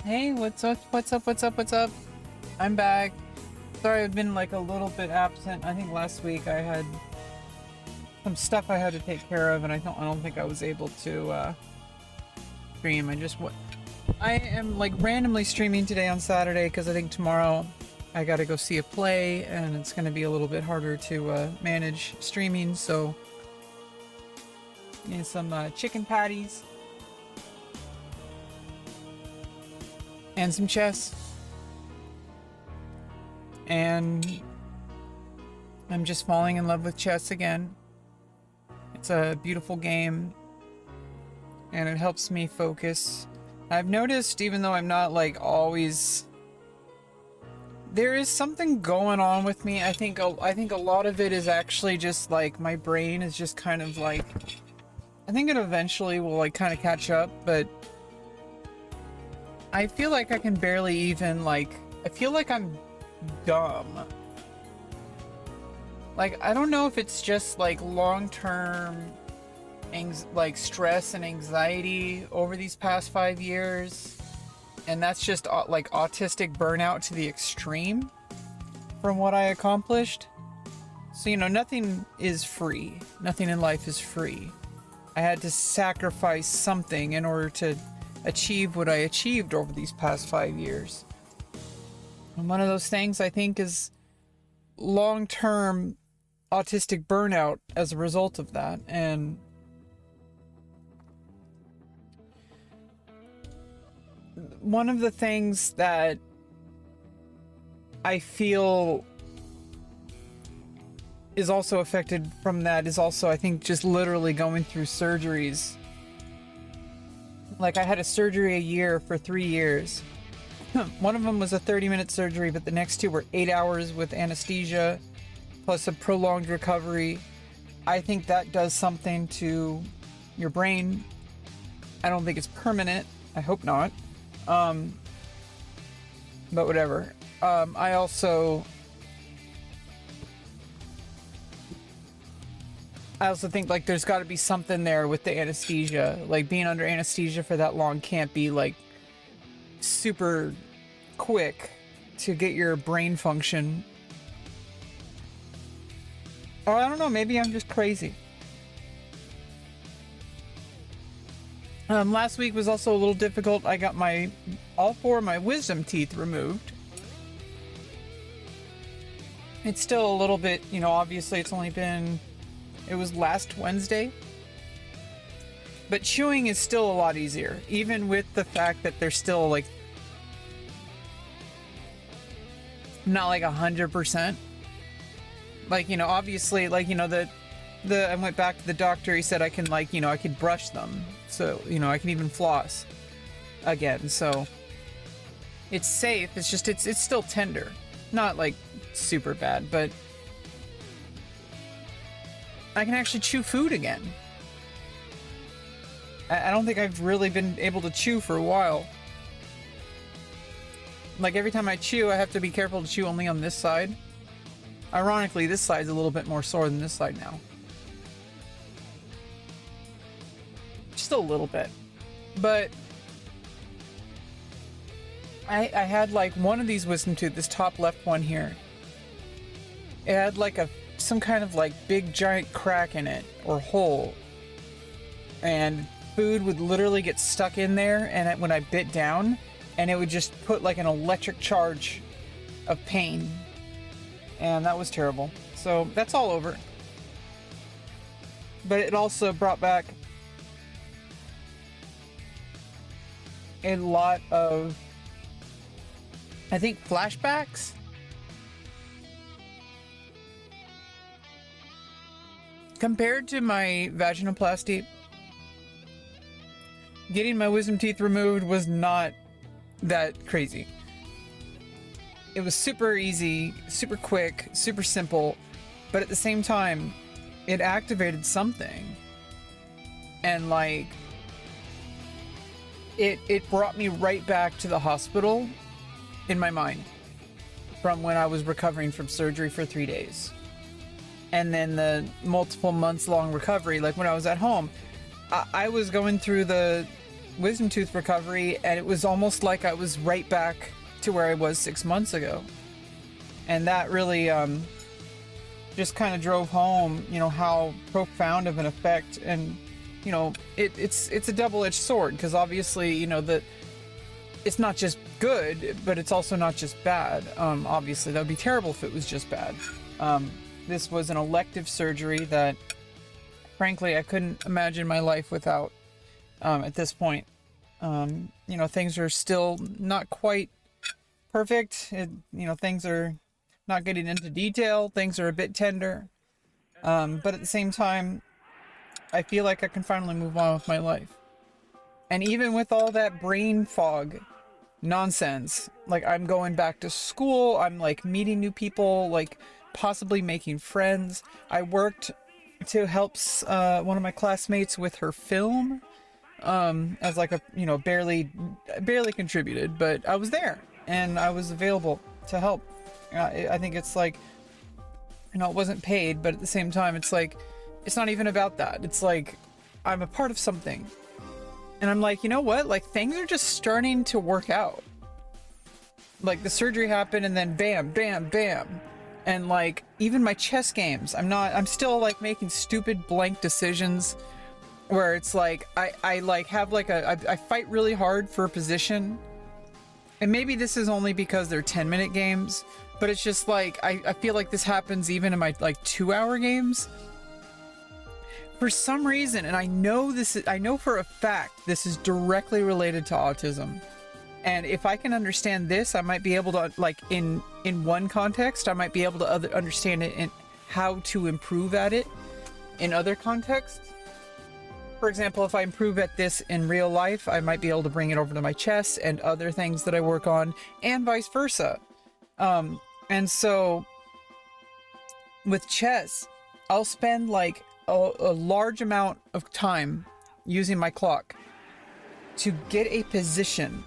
Hey, what's up? What's up? What's up? What's up? I'm back. Sorry, I've been like a little bit absent. I think last week I had some stuff I had to take care of, and I don't think I was able to stream. I am like randomly streaming today on Saturday because I think tomorrow I got to go see a play, and it's going to be a little bit harder to manage streaming. So, some chicken patties. And some chess. And I'm just falling in love with chess again. It's a beautiful game. And it helps me focus. I've noticed, even though I'm not like always... There is something going on with me. I think a lot of it is actually just like my brain is just kind of like... I think it eventually will like kind of catch up, but... I feel like I can barely even, like, I feel like I'm dumb. Like, I don't know if it's just, like, long-term, like, stress and anxiety over these past 5 years. And that's just, like, autistic burnout to the extreme from what I accomplished. So, nothing is free. Nothing in life is free. I had to sacrifice something in order to achieve what I achieved over these past 5 years. And one of those things I think is long-term autistic burnout as a result of that. And one of the things that I feel is also affected from that is also, I think, just literally going through surgeries. Like, I had a surgery a year for 3 years. One of them was a 30-minute surgery, but the next two were 8 hours with anesthesia, plus a prolonged recovery. I think that does something to your brain. I don't think it's permanent. I hope not. But whatever. I also think, like, there's got to be something there with the anesthesia. Like, being under anesthesia for that long can't be, like, super quick to get your brain function. Or I don't know, maybe I'm just crazy. Last week was also a little difficult. I got all 4 of my wisdom teeth removed. It's still a little bit, obviously it was last Wednesday. But chewing is still a lot easier, even with the fact that they're still like not like 100%. Like, obviously, like, I went back to the doctor. He said I can, like, I could brush them. So, I can even floss again. So it's safe. It's just, it's still tender. Not like super bad, but I can actually chew food again. I don't think I've really been able to chew for a while. Like, every time I chew, I have to be careful to chew only on this side. Ironically, this side's a little bit more sore than this side now. Just a little bit. But I had, like, one of these wisdom tooth, this top left one here. It had, like, some kind of, like, big giant crack in it, or hole. And food would literally get stuck in there, and when I bit down, and it would just put, like, an electric charge of pain. And that was terrible. So that's all over. But it also brought back a lot of, I think, flashbacks. Compared to my vaginoplasty, getting my wisdom teeth removed was not that crazy. It was super easy, super quick, super simple, but at the same time, it activated something. And, like, it brought me right back to the hospital in my mind from when I was recovering from surgery for 3 days. And then the multiple months long recovery, like when I was at home, I was going through the wisdom tooth recovery, and it was almost like I was right back to where I was 6 months ago. And that really just kind of drove home, you know, how profound of an effect. And, you know, it's a double-edged sword, because obviously, you know, that it's not just good, but it's also not just bad. Obviously, that would be terrible if it was just bad. This was an elective surgery that, frankly, I couldn't imagine my life without at this point. You know, things are still not quite perfect. You know, things are not getting into detail. Things are a bit tender. But at the same time, I feel like I can finally move on with my life. And even with all that brain fog nonsense, like, I'm going back to school, I'm like meeting new people, like possibly making friends. I worked to help one of my classmates with her film, as like a, you know, barely contributed, but I was there and I was available to help. I think it's like, you know, it wasn't paid, but at the same time, it's like, it's not even about that. It's like, I'm a part of something. And I'm like, you know what? Like, things are just starting to work out. Like, the surgery happened and then bam, bam, bam. And like, even my chess games, I'm still like making stupid blank decisions where it's like, I like have like I fight really hard for a position. And maybe this is only because they're 10-minute games, but it's just like, I feel like this happens even in my like 2-hour games. For some reason, and I know for a fact this is directly related to autism. And if I can understand this, I might be able to, like, in one context, I might be able to understand it and how to improve at it in other contexts. For example, if I improve at this in real life, I might be able to bring it over to my chess and other things that I work on, and vice versa. And so with chess, I'll spend like a large amount of time using my clock to get a position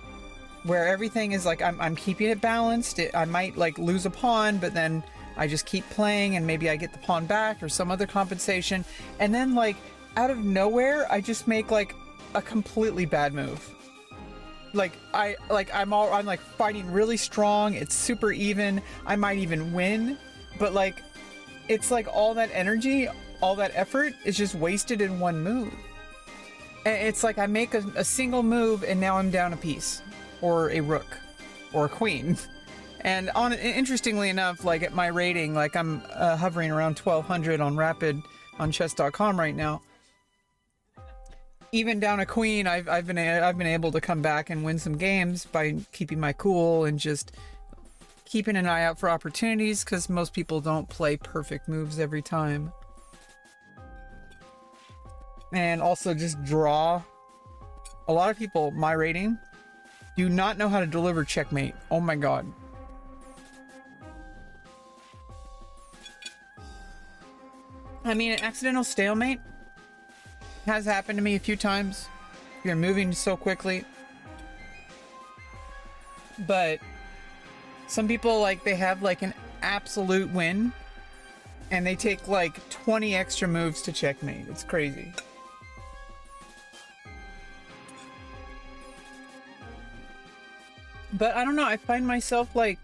where everything is like, I'm keeping it balanced. I might like lose a pawn, but then I just keep playing and maybe I get the pawn back or some other compensation. And then like out of nowhere, I just make like a completely bad move. Like I'm like fighting really strong. It's super even. I might even win, but like, it's like all that energy, all that effort is just wasted in one move. And it's like I make a single move and now I'm down a piece, or a rook, or a queen. And interestingly enough, like at my rating, like I'm hovering around 1200 on Rapid on chess.com right now. Even down a queen, I've been able to come back and win some games by keeping my cool and just keeping an eye out for opportunities, because most people don't play perfect moves every time. And also just draw. A lot of people, my rating, do not know how to deliver checkmate. Oh my god. I mean, an accidental stalemate has happened to me a few times. You're moving so quickly. But some people, like, they have like an absolute win and they take like 20 extra moves to checkmate. It's crazy. But I don't know, I find myself like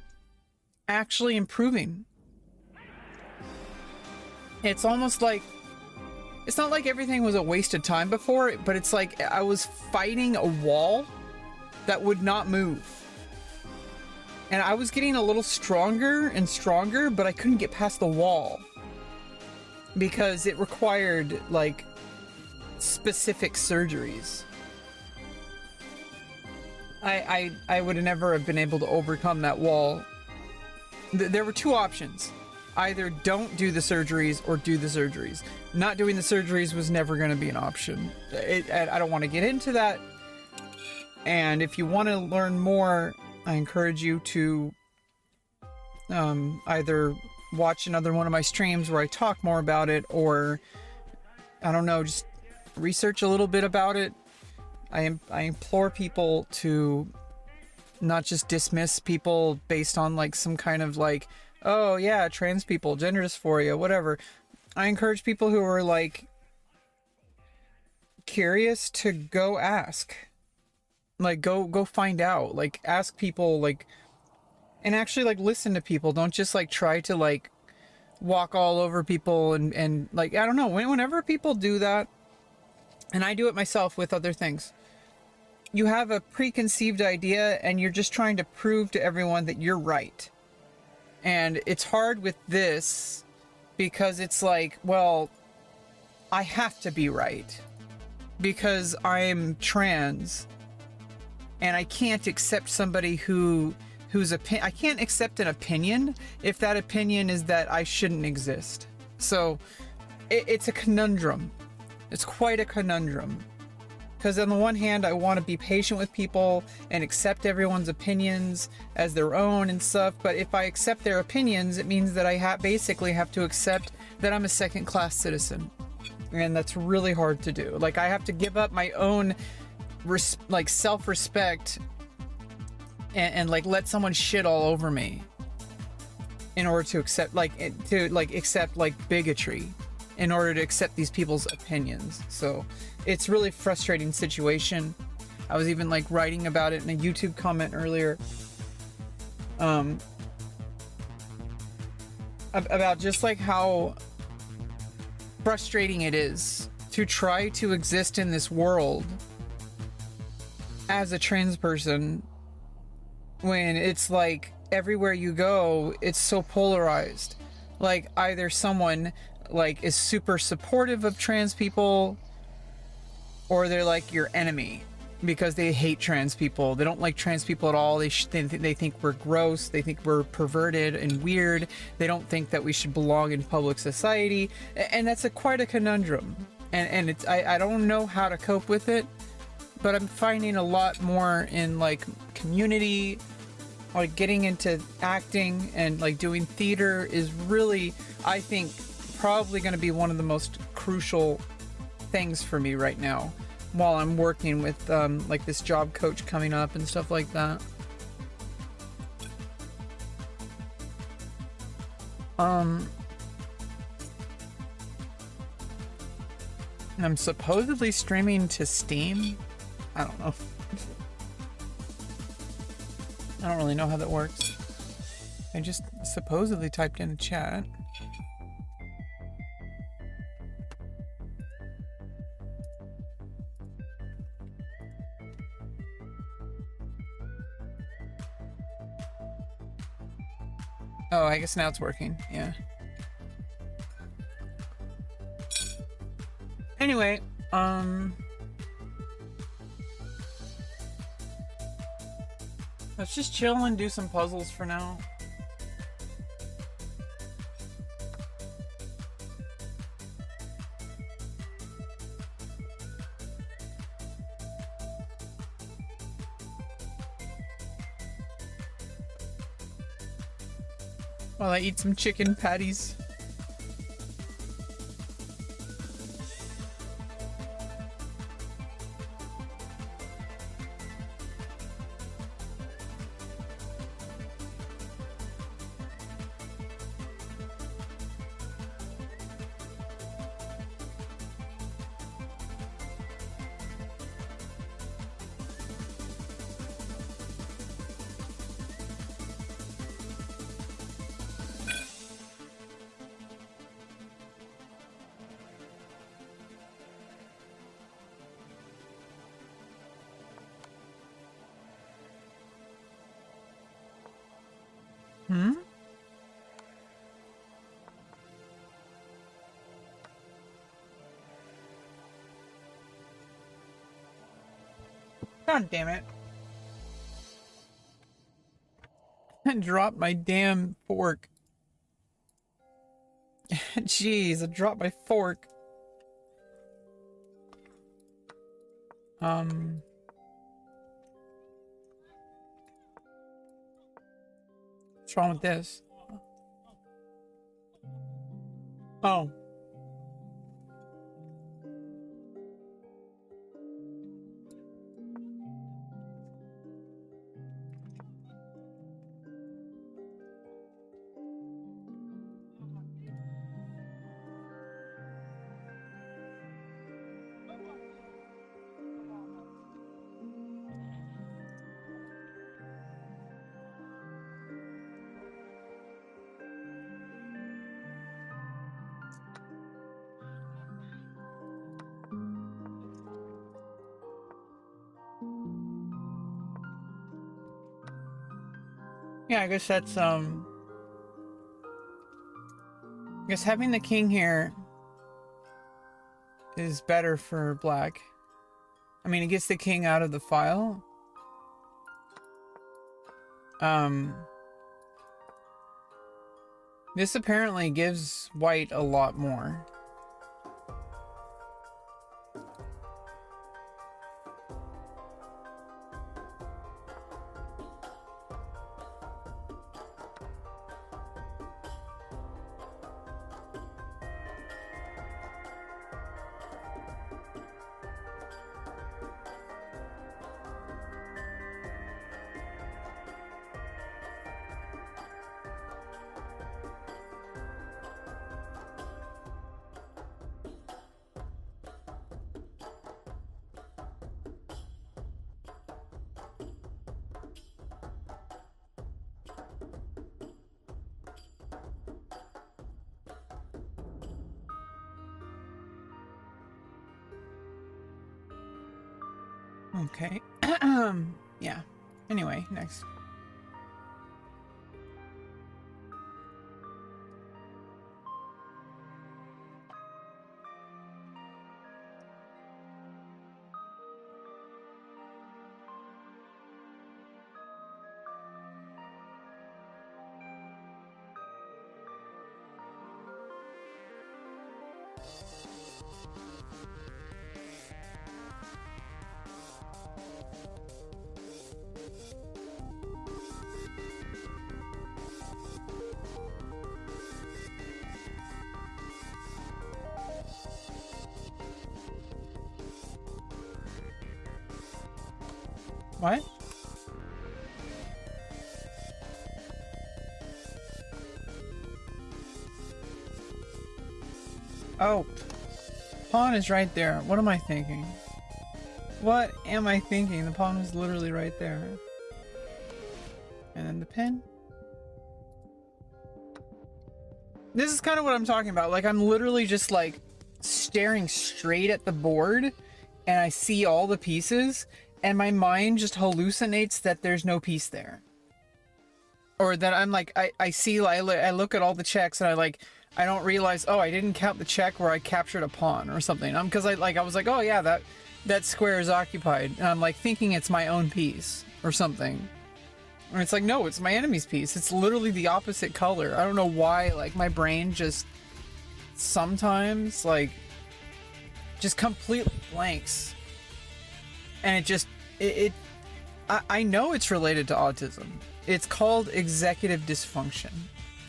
actually improving. It's almost like, it's not like everything was a waste of time before, but it's like I was fighting a wall that would not move. And I was getting a little stronger and stronger, but I couldn't get past the wall because it required like specific surgeries. I would have never have been able to overcome that wall. There were two options. Either don't do the surgeries or do the surgeries. Not doing the surgeries was never going to be an option. I don't want to get into that. And if you want to learn more, I encourage you to either watch another one of my streams where I talk more about it, or I don't know, just research a little bit about it. I implore people to not just dismiss people based on like some kind of like, oh yeah, trans people, gender dysphoria, whatever. I encourage people who are like curious to go ask. Like go find out. Like ask people, like, and actually like listen to people. Don't just like try to like walk all over people and like, I don't know, whenever people do that, and I do it myself with other things, you have a preconceived idea and you're just trying to prove to everyone that you're right. And it's hard with this because it's like, well, I have to be right because I'm trans and I can't accept somebody I can't accept an opinion if that opinion is that I shouldn't exist. So it's a conundrum. It's quite a conundrum. Because on the one hand, I want to be patient with people and accept everyone's opinions as their own and stuff. But if I accept their opinions, it means that I basically have to accept that I'm a second-class citizen. And that's really hard to do. Like, I have to give up my own like self-respect and like let someone shit all over me in order to accept accept bigotry, in order to accept these people's opinions. So it's really frustrating situation. I was even like writing about it in a YouTube comment earlier, about just like how frustrating it is to try to exist in this world as a trans person when it's like everywhere you go, it's so polarized. Like either someone like is super supportive of trans people, or they're like your enemy because they hate trans people. They don't like trans people at all. They think we're gross. They think we're perverted and weird. They don't think that we should belong in public society. And that's quite a conundrum. And it's I don't know how to cope with it, but I'm finding a lot more in like community, like getting into acting and like doing theater is really, I think, probably going to be one of the most crucial things for me right now while I'm working with like this job coach coming up and stuff like that. I'm supposedly streaming to Steam. I don't know. I don't really know how that works. I just supposedly typed in a chat. Oh, I guess now it's working. Yeah. Anyway, let's just chill and do some puzzles for now. While I eat some chicken patties. Hmm? God damn it. I dropped my damn fork. Jeez, I dropped my fork. What's wrong with this? Oh. Yeah, I guess that's I guess having the king here is better for black. I mean, it gets the king out of the file. This apparently gives white a lot more. Okay. Yeah. Anyway, next. What? Oh, pawn is right there. What am I thinking? What am I thinking? The pawn was literally right there. And then the pin. This is kind of what I'm talking about. Like, I'm literally just like staring straight at the board and I see all the pieces and my mind just hallucinates that there's no piece there. Or that I'm like, I look at all the checks and I don't realize, oh, I didn't count the check where I captured a pawn or something. Because I was like, oh yeah, that square is occupied. And I'm like thinking it's my own piece or something. And it's like, no, it's my enemy's piece. It's literally the opposite color. I don't know why, like, my brain just sometimes, like, just completely blanks. And it just, I know it's related to autism. It's called executive dysfunction.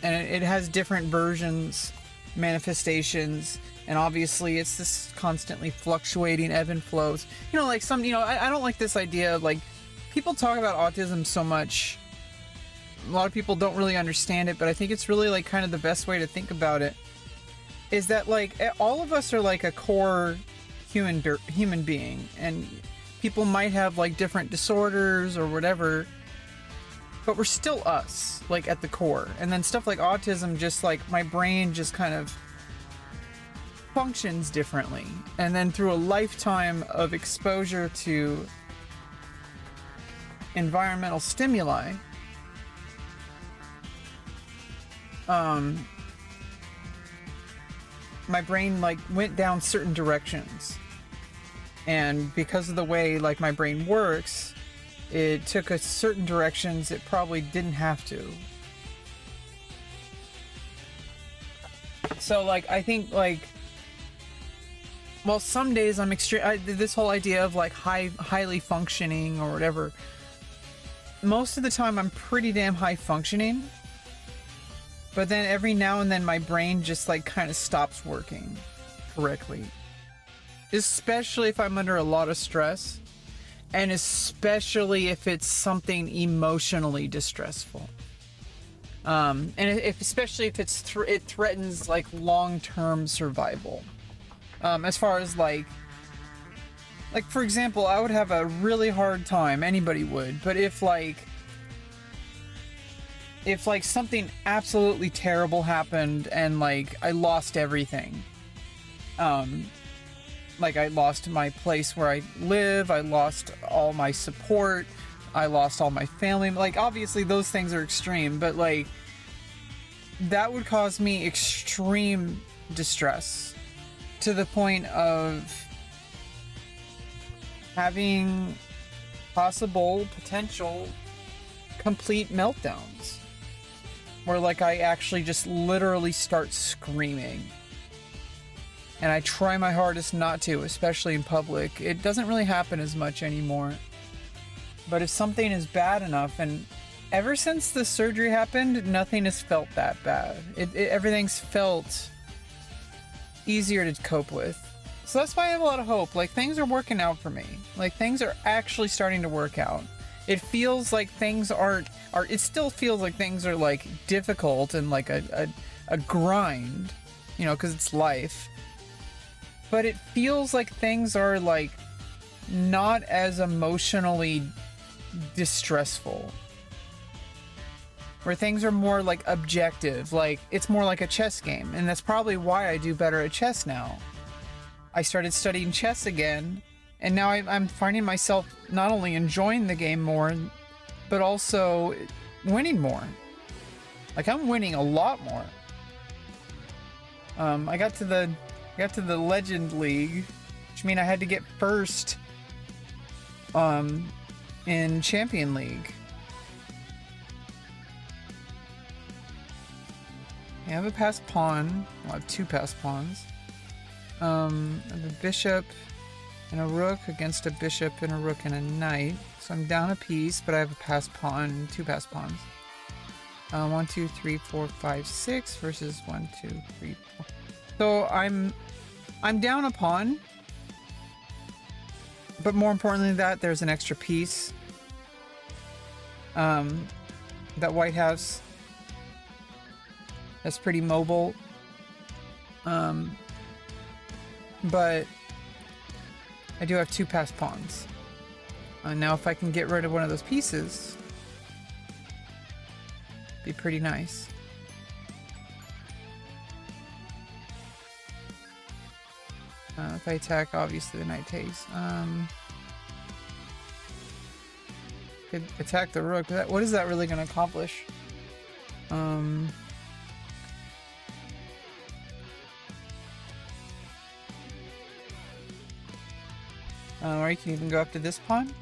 And it has different versions, manifestations, and obviously it's this constantly fluctuating ebb and flows. You know, like I don't like this idea of, like, people talk about autism so much. A lot of people don't really understand it, but I think it's really, like, kind of the best way to think about it. Is that, like, all of us are like a core human being, and people might have, like, different disorders or whatever, but we're still us, like, at the core. And then stuff like autism, just like my brain just kind of functions differently. And then through a lifetime of exposure to environmental stimuli, my brain, like, went down certain directions. And because of the way, like, my brain works, it took us certain directions it probably didn't have to. So, like, I think, like, well, some days I'm this whole idea of, like, highly functioning or whatever, most of the time I'm pretty damn high functioning, but then every now and then my brain just, like, kind of stops working correctly. Especially if I'm under a lot of stress, and especially if it's something emotionally distressful. And especially if it threatens, like, long-term survival. As far as, like, for example, I would have a really hard time, anybody would, but if something absolutely terrible happened and, like, I lost everything, like, I lost my place where I live, I lost all my support, I lost all my family. Like, obviously those things are extreme, but like, that would cause me extreme distress to the point of having potential complete meltdowns where like I actually just literally start screaming. And I try my hardest not to, especially in public. It doesn't really happen as much anymore. But if something is bad enough, and ever since the surgery happened, nothing has felt that bad. Everything's felt easier to cope with. So that's why I have a lot of hope. Like, things are working out for me. Like, things are actually starting to work out. It feels like things it still feels like things are like difficult and like a grind, you know, because it's life. But it feels like things are like not as emotionally distressful. Where things are more like objective, like it's more like a chess game. And that's probably why I do better at chess now. I started studying chess again, and now I'm finding myself not only enjoying the game more, but also winning more. Like, I'm winning a lot more. I got to the Legend League, which means I had to get first in Champion League. I have a passed pawn. Well, I have two passed pawns. I have a bishop and a rook against a bishop and a rook and a knight. So I'm down a piece, but I have a passed pawn, two passed pawns. 1, 2, 3, 4, 5, 6 versus 1, 2, 3, 4. So I'm down a pawn, but more importantly than that, there's an extra piece that white has that's pretty mobile. But I do have two passed pawns. Now if I can get rid of one of those pieces, it'd be pretty nice. If I attack, obviously the knight takes. Could attack the rook. What is that really going to accomplish? Or you can even go up to this pawn.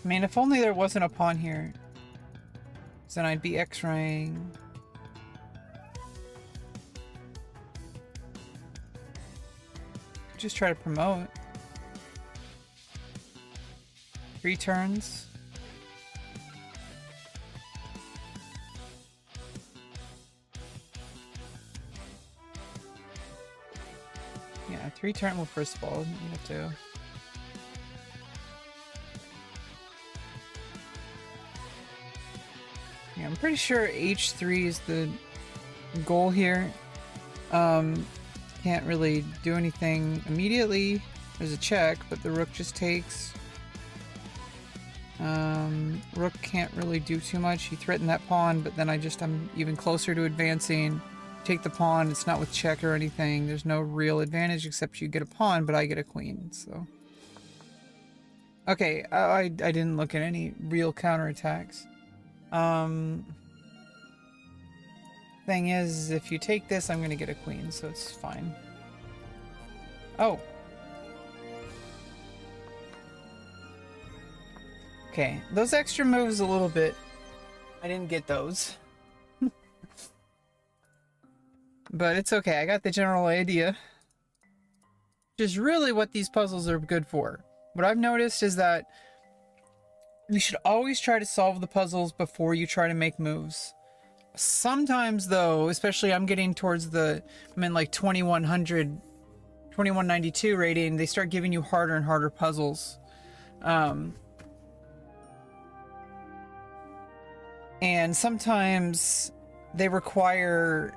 I mean, if only there wasn't a pawn here, then I'd be X-raying. Just try to promote. 3 turns. Yeah, 3 turn. Well, first of all, you have to. Yeah, I'm pretty sure H3 is the goal here. Can't really do anything immediately. There's a check, but the rook just takes. Rook can't really do too much. He threatened that pawn, but then I'm even closer to advancing. Take the pawn. It's not with check or anything. There's no real advantage except you get a pawn, but I get a queen, so. Okay, I didn't look at any real counterattacks. Thing is, if you take this, I'm gonna get a queen, so it's fine. Oh. Okay, those extra moves a little bit. I didn't get those. But it's okay, I got the general idea. Which is really what these puzzles are good for. What I've noticed is that you should always try to solve the puzzles before you try to make moves. Sometimes though, especially I'm getting towards I'm in like 2100, 2192 rating, they start giving you harder and harder puzzles. And sometimes they require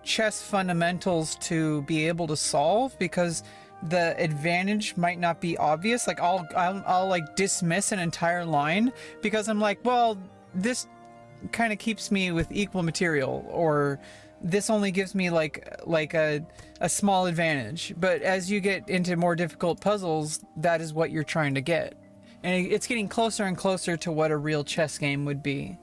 chess fundamentals to be able to solve, because the advantage might not be obvious. Like I'll like dismiss an entire line because I'm like, well, this kind of keeps me with equal material, or this only gives me like a small advantage. But as you get into more difficult puzzles, that is what you're trying to get, and it's getting closer and closer to what a real chess game would be,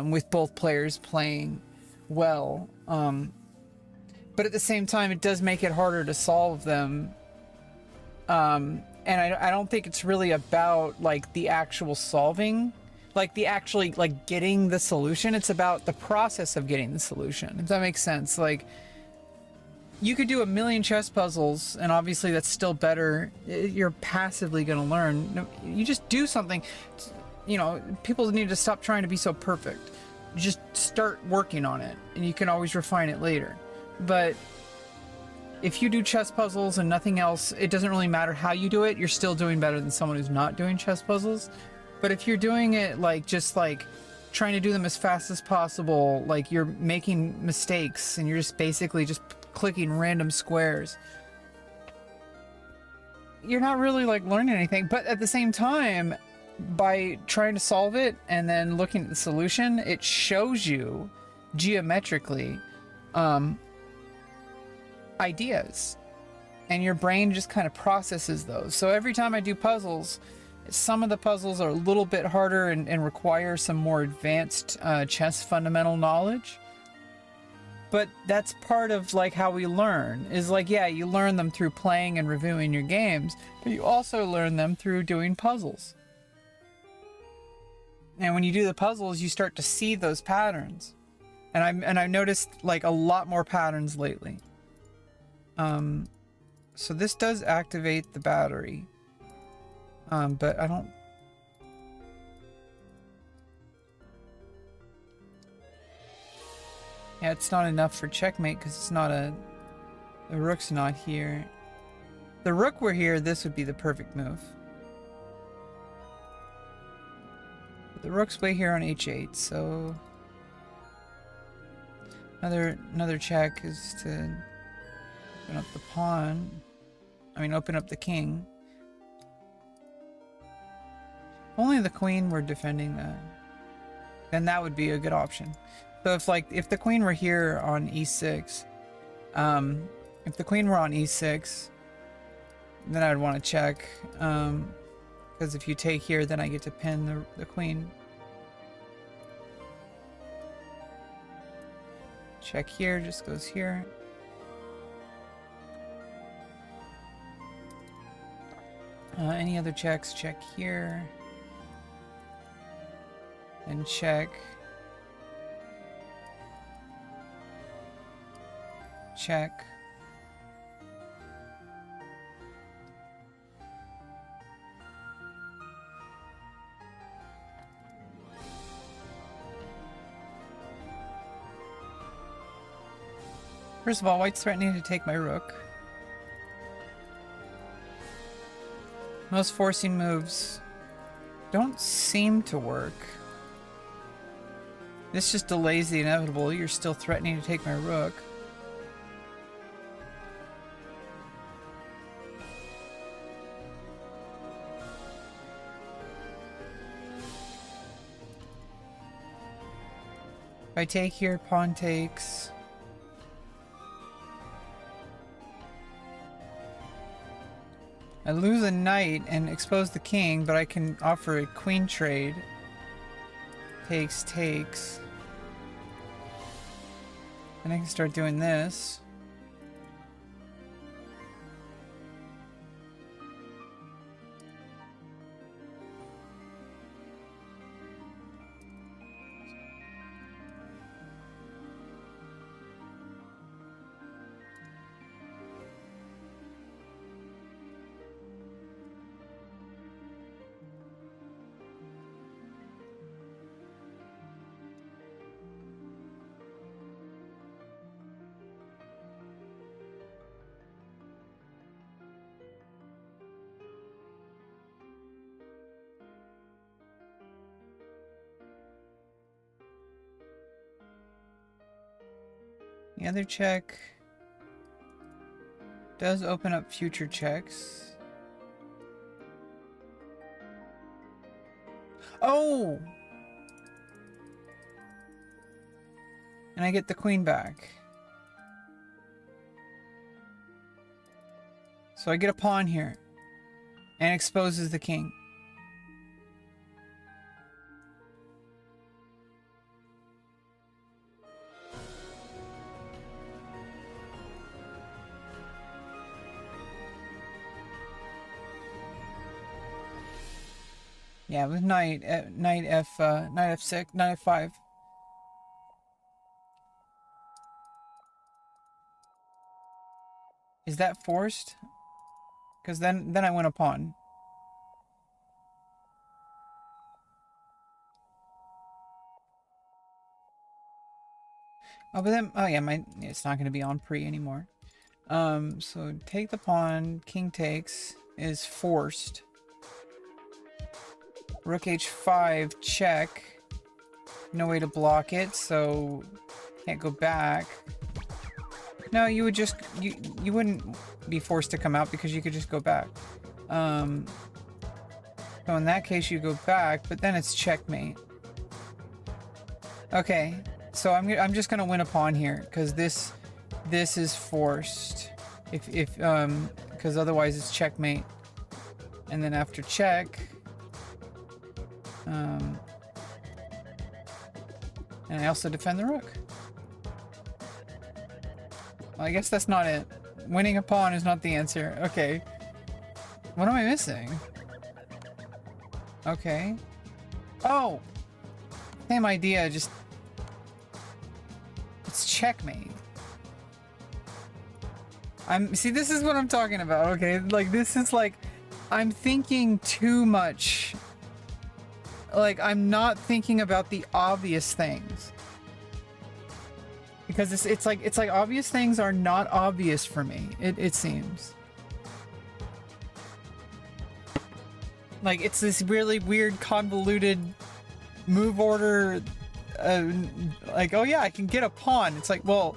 with both players playing well. But at the same time, it does make it harder to solve them. And I don't think it's really about like the actual solving, like the actually like getting the solution. It's about the process of getting the solution, if that makes sense. Like, you could do a million chess puzzles, and obviously that's still better. You're passively going to learn. You just do something. You know, people need to stop trying to be so perfect. You just start working on it, and you can always refine it later. But if you do chess puzzles and nothing else, it doesn't really matter how you do it. You're still doing better than someone who's not doing chess puzzles. But if you're doing it like just like trying to do them as fast as possible, like you're making mistakes and you're just basically just clicking random squares, you're not really like learning anything. But at the same time, by trying to solve it and then looking at the solution, it shows you geometrically ideas, and your brain just kind of processes those. So every time I do puzzles, some of the puzzles are a little bit harder and require some more advanced chess fundamental knowledge. But that's part of like how we learn, is like, yeah, you learn them through playing and reviewing your games, but you also learn them through doing puzzles. And when you do the puzzles, you start to see those patterns. And I've noticed like a lot more patterns lately. So this does activate the battery. But I don't... Yeah, it's not enough for checkmate because it's not the rook's not here. If the rook were here, this would be the perfect move. But the rook's way here on h8, so another check is to open up the pawn. I mean, open up the king. If only the queen were defending that, then that would be a good option. So if the queen were here on e6, if the queen were on e6, then I'd want to check, because if you take here, then I get to pin the queen. Check here, just goes here. Any other checks? Check here. And check. Check. First of all, white's threatening to take my rook. Most forcing moves don't seem to work. This just delays the inevitable. You're still threatening to take my rook. If I take here, pawn takes. I lose a knight and expose the king, but I can offer a queen trade. Takes, takes. And I can start doing this. The other check does open up future checks. Oh! And I get the queen back. So I get a pawn here. And exposes the king. Yeah, with knight f6, knight f5. Is that forced? Because then I win a pawn. Oh, but then, oh yeah, it's not going to be on pre anymore. So take the pawn, king takes, is forced. Rook h5, check. No way to block it, so can't go back. No, you would just, you wouldn't be forced to come out because you could just go back. So in that case, you go back, but then it's checkmate. Okay, so I'm just gonna win a pawn here because this is forced. Because otherwise it's checkmate. And then after check, and I also defend the rook. Well, I guess that's not it. Winning a pawn is not the answer. Okay. What am I missing? Okay. Oh! Same idea, just... It's checkmate. See, this is what I'm talking about, okay? Like, this is like... I'm thinking too much. Like, I'm not thinking about the obvious things. Because it's like obvious things are not obvious for me, it seems. Like, it's this really weird, convoluted move order, like, oh yeah, I can get a pawn. It's like, well,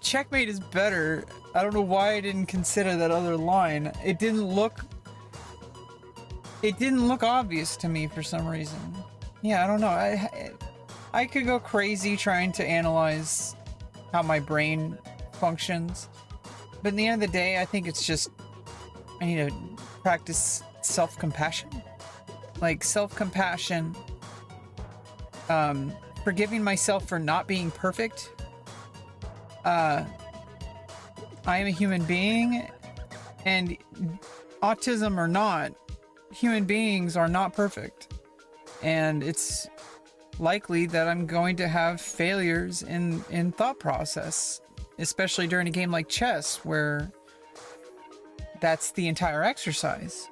checkmate is better. I don't know why I didn't consider that other line. It didn't look obvious to me for some reason. Yeah, I don't know. I could go crazy trying to analyze how my brain functions. But in the end of the day, I think it's just, I need to practice self-compassion. Like, self-compassion, forgiving myself for not being perfect. I am a human being, and autism or not, human beings are not perfect. And it's likely that I'm going to have failures in thought process, especially during a game like chess, where that's the entire exercise.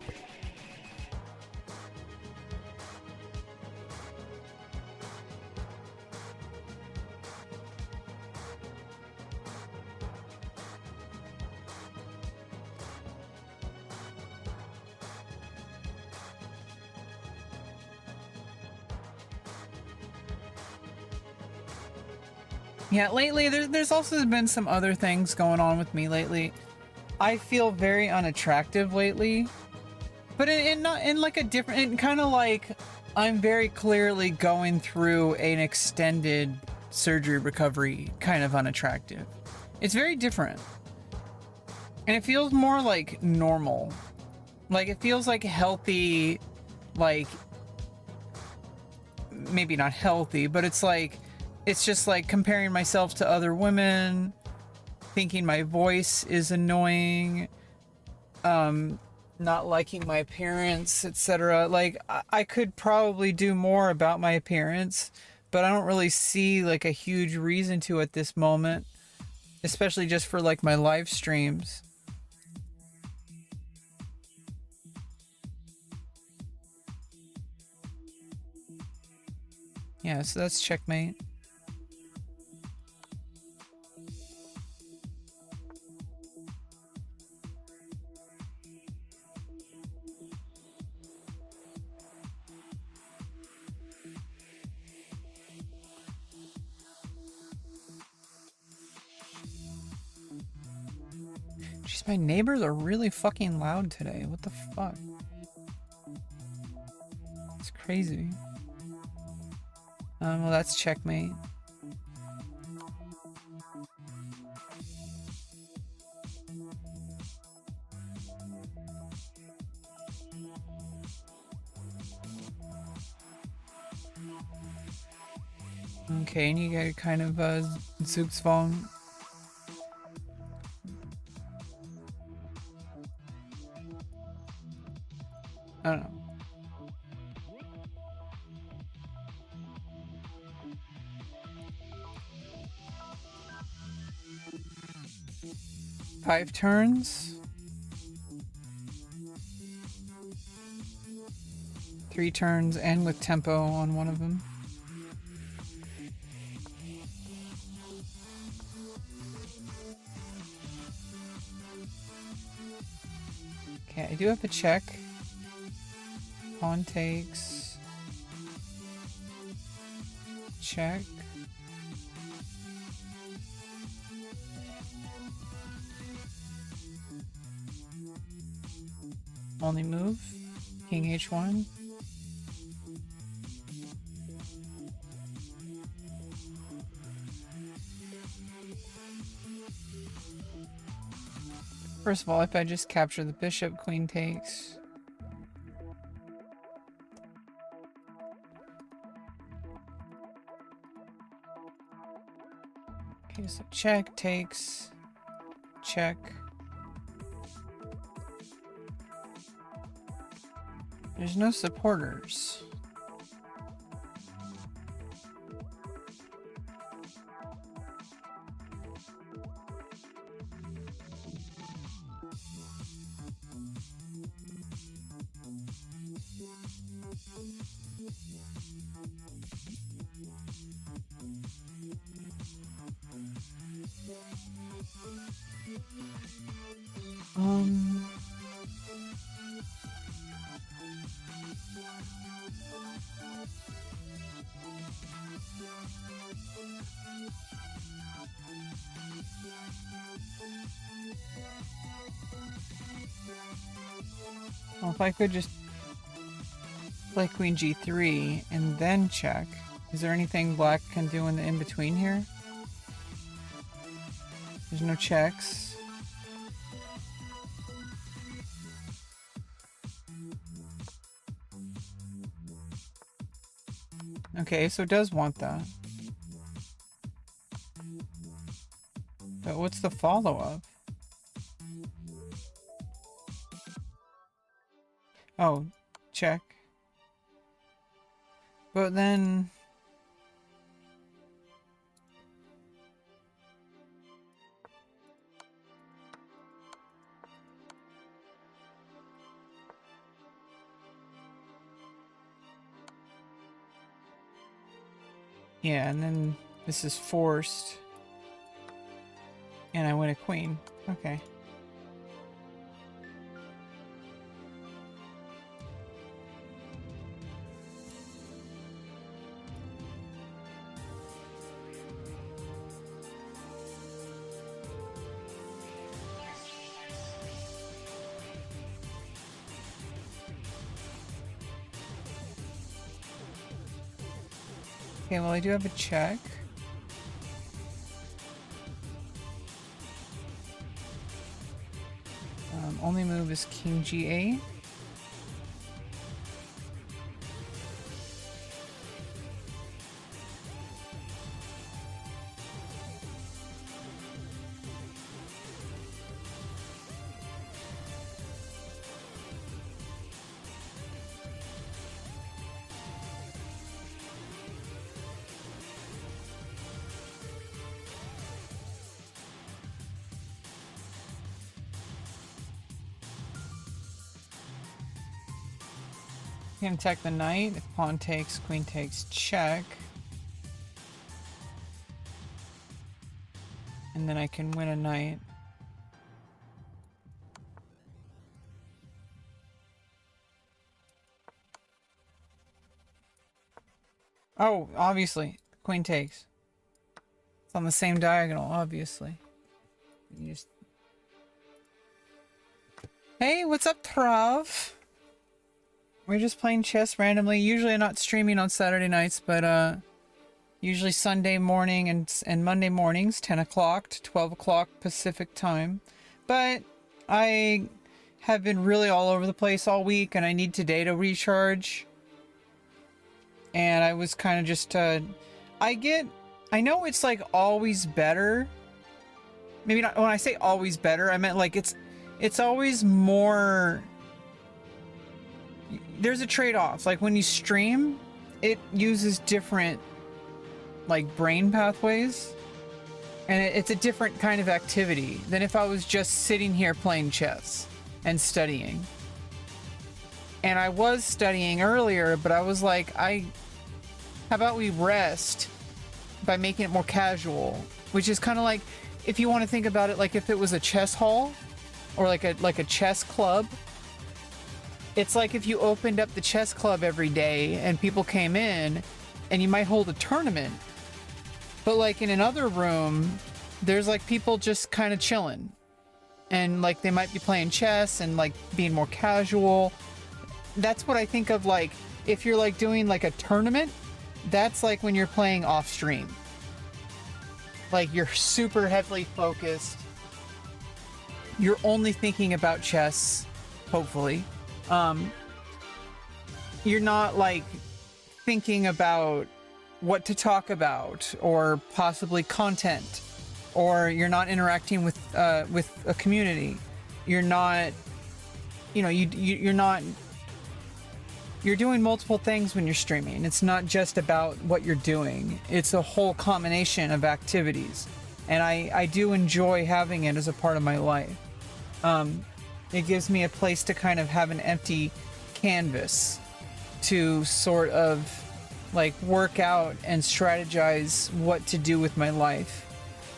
Yeah, lately, there's also been some other things going on with me lately. I feel very unattractive lately, but in like a different, kind of like I'm very clearly going through an extended surgery recovery, kind of unattractive. It's very different. And it feels more like normal. Like, it feels like healthy, like, maybe not healthy, but it's like, it's just like comparing myself to other women, thinking my voice is annoying, not liking my appearance, etc. Like, I could probably do more about my appearance, but I don't really see like a huge reason to at this moment, especially just for like my live streams. Yeah, so that's checkmate. Jeez, my neighbors are really fucking loud today. What the fuck? It's crazy. Well, that's checkmate. Okay, and you get kind of Zook's phone. I don't know. Five turns. 3 turns and with tempo on one of them. Okay, I do have a check. Pawn takes. Check. Only move. King H1. First of all, if I just capture the bishop, queen takes. Okay, so check, takes, check. There's no supporters. Well, if I could just play queen g3 and then check. Is there anything black can do in the in-between here? There's no checks. Okay, so it does want that. But what's the follow-up? Oh, check. But then... yeah, and then this is forced. And I win a queen. Okay. Okay, well, I do have a check. Only move is king g8. Can attack the knight. If pawn takes, queen takes, check. And then I can win a knight. Oh, obviously. Queen takes. It's on the same diagonal, obviously. You just... Hey, what's up, Trav? We're just playing chess randomly. Usually I'm not streaming on Saturday nights, but usually Sunday morning and Monday mornings, 10 o'clock to 12 o'clock Pacific time. But I have been really all over the place all week, and I need today to recharge. And I was kind of just, I know it's like always better. Maybe not, when I say always better, I meant like it's always more, there's a trade-off. Like when you stream, it uses different like brain pathways, and it's a different kind of activity than if I was just sitting here playing chess and studying. And I was studying earlier, but I was like, how about we rest by making it more casual, which is kind of like, if you want to think about it, like if it was a chess hall or like a chess club. It's like if you opened up the chess club every day and people came in, and you might hold a tournament, but like in another room there's like people just kind of chilling, and like they might be playing chess and like being more casual. That's what I think of, like if you're like doing like a tournament, that's like when you're playing off stream, like you're super heavily focused, you're only thinking about chess, hopefully. You're not like thinking about what to talk about or possibly content, or you're not interacting with a community. You're not, you're not, you're doing multiple things when you're streaming. It's not just about what you're doing. It's a whole combination of activities. And I do enjoy having it as a part of my life. It gives me a place to kind of have an empty canvas to sort of like work out and strategize what to do with my life.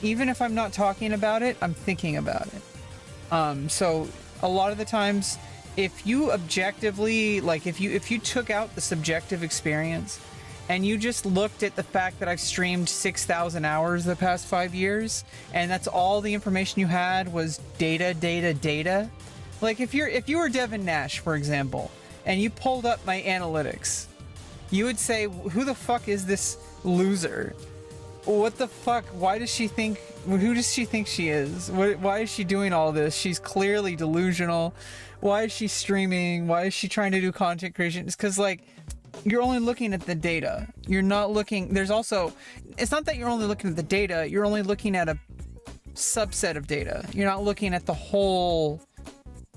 Even if I'm not talking about it, I'm thinking about it. So a lot of the times, if you objectively, like if you took out the subjective experience and you just looked at the fact that I've streamed 6,000 hours the past 5 years, and that's all the information you had was data. Like if you were Devin Nash, for example, and you pulled up my analytics, you would say, who the fuck is this loser? What the fuck? Why does she think, who does she think she is? Why is she doing all this? She's clearly delusional. Why is she streaming? Why is she trying to do content creation? It's because like, you're only looking at the data. You're not looking, there's also, it's not that you're only looking at the data, you're only looking at a subset of data. You're not looking at the whole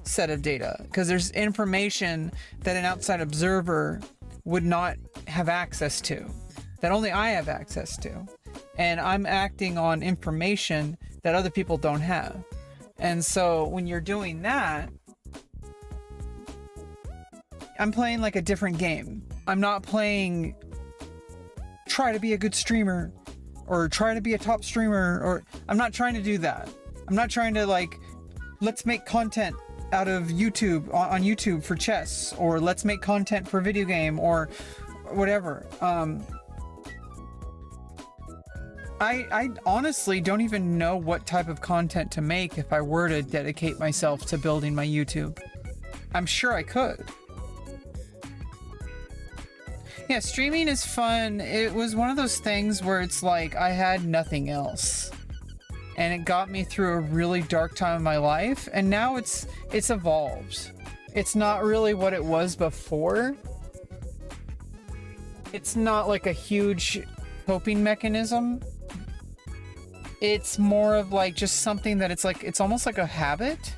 set of data, because there's information that an outside observer would not have access to, that only I have access to. And I'm acting on information that other people don't have. And so when you're doing that, I'm playing like a different game. I'm not playing try to be a good streamer or try to be a top streamer, or I'm not trying to do that. I'm not trying to like, let's make content out of YouTube on YouTube for chess, or let's make content for a video game or whatever. I honestly don't even know what type of content to make if I were to dedicate myself to building my YouTube. I'm sure I could. Yeah, streaming is fun. It was one of those things where it's like I had nothing else, and it got me through a really dark time in my life, and now it's evolved. It's not really what it was before. It's not like a huge coping mechanism. It's more of like just something that it's almost like a habit.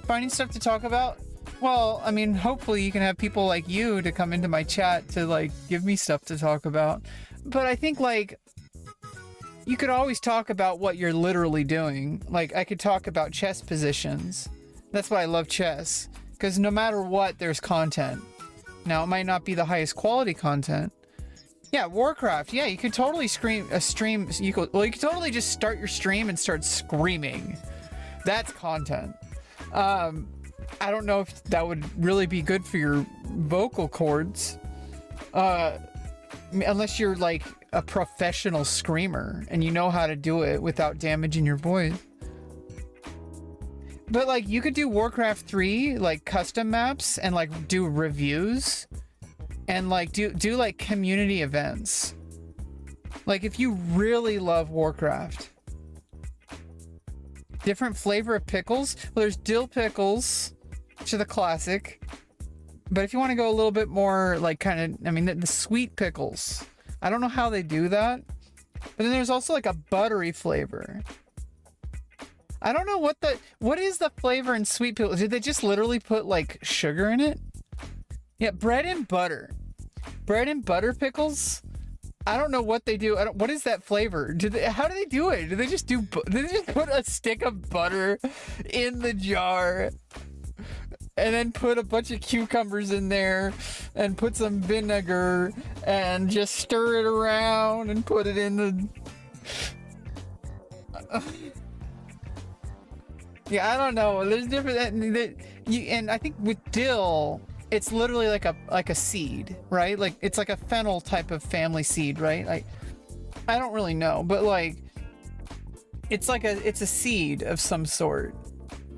Finding stuff to talk about. Well, I mean, hopefully you can have people like you to come into my chat to like give me stuff to talk about. But I think like you could always talk about what you're literally doing. Like I could talk about chess positions. That's why I love chess, because no matter what, there's content. Now, it might not be the highest quality content. Yeah, Warcraft. Yeah, you could totally stream. You could totally just start your stream and start screaming. That's content. I don't know if that would really be good for your vocal cords. Unless you're like a professional screamer and you know how to do it without damaging your voice. But like you could do Warcraft 3 like custom maps and like do reviews and like do like community events. Like if you really love Warcraft. Different flavor of pickles. Well, there's dill pickles, which are the classic. But if you want to go a little bit more like kind of, I mean, the sweet pickles. I don't know how they do that. But then there's also like a buttery flavor. I don't know what is the flavor in sweet pickles? Did they just literally put like sugar in it? Yeah, bread and butter. Bread and butter pickles? I don't know what they do. What is that flavor? How do they do it? Do they just put a stick of butter in the jar and then put a bunch of cucumbers in there and put some vinegar and just stir it around and put it in the... Yeah, I don't know. There's different, and I think with dill, it's literally like a seed, right? Like it's like a fennel type of family seed, right? Like I don't really know, but like it's a seed of some sort,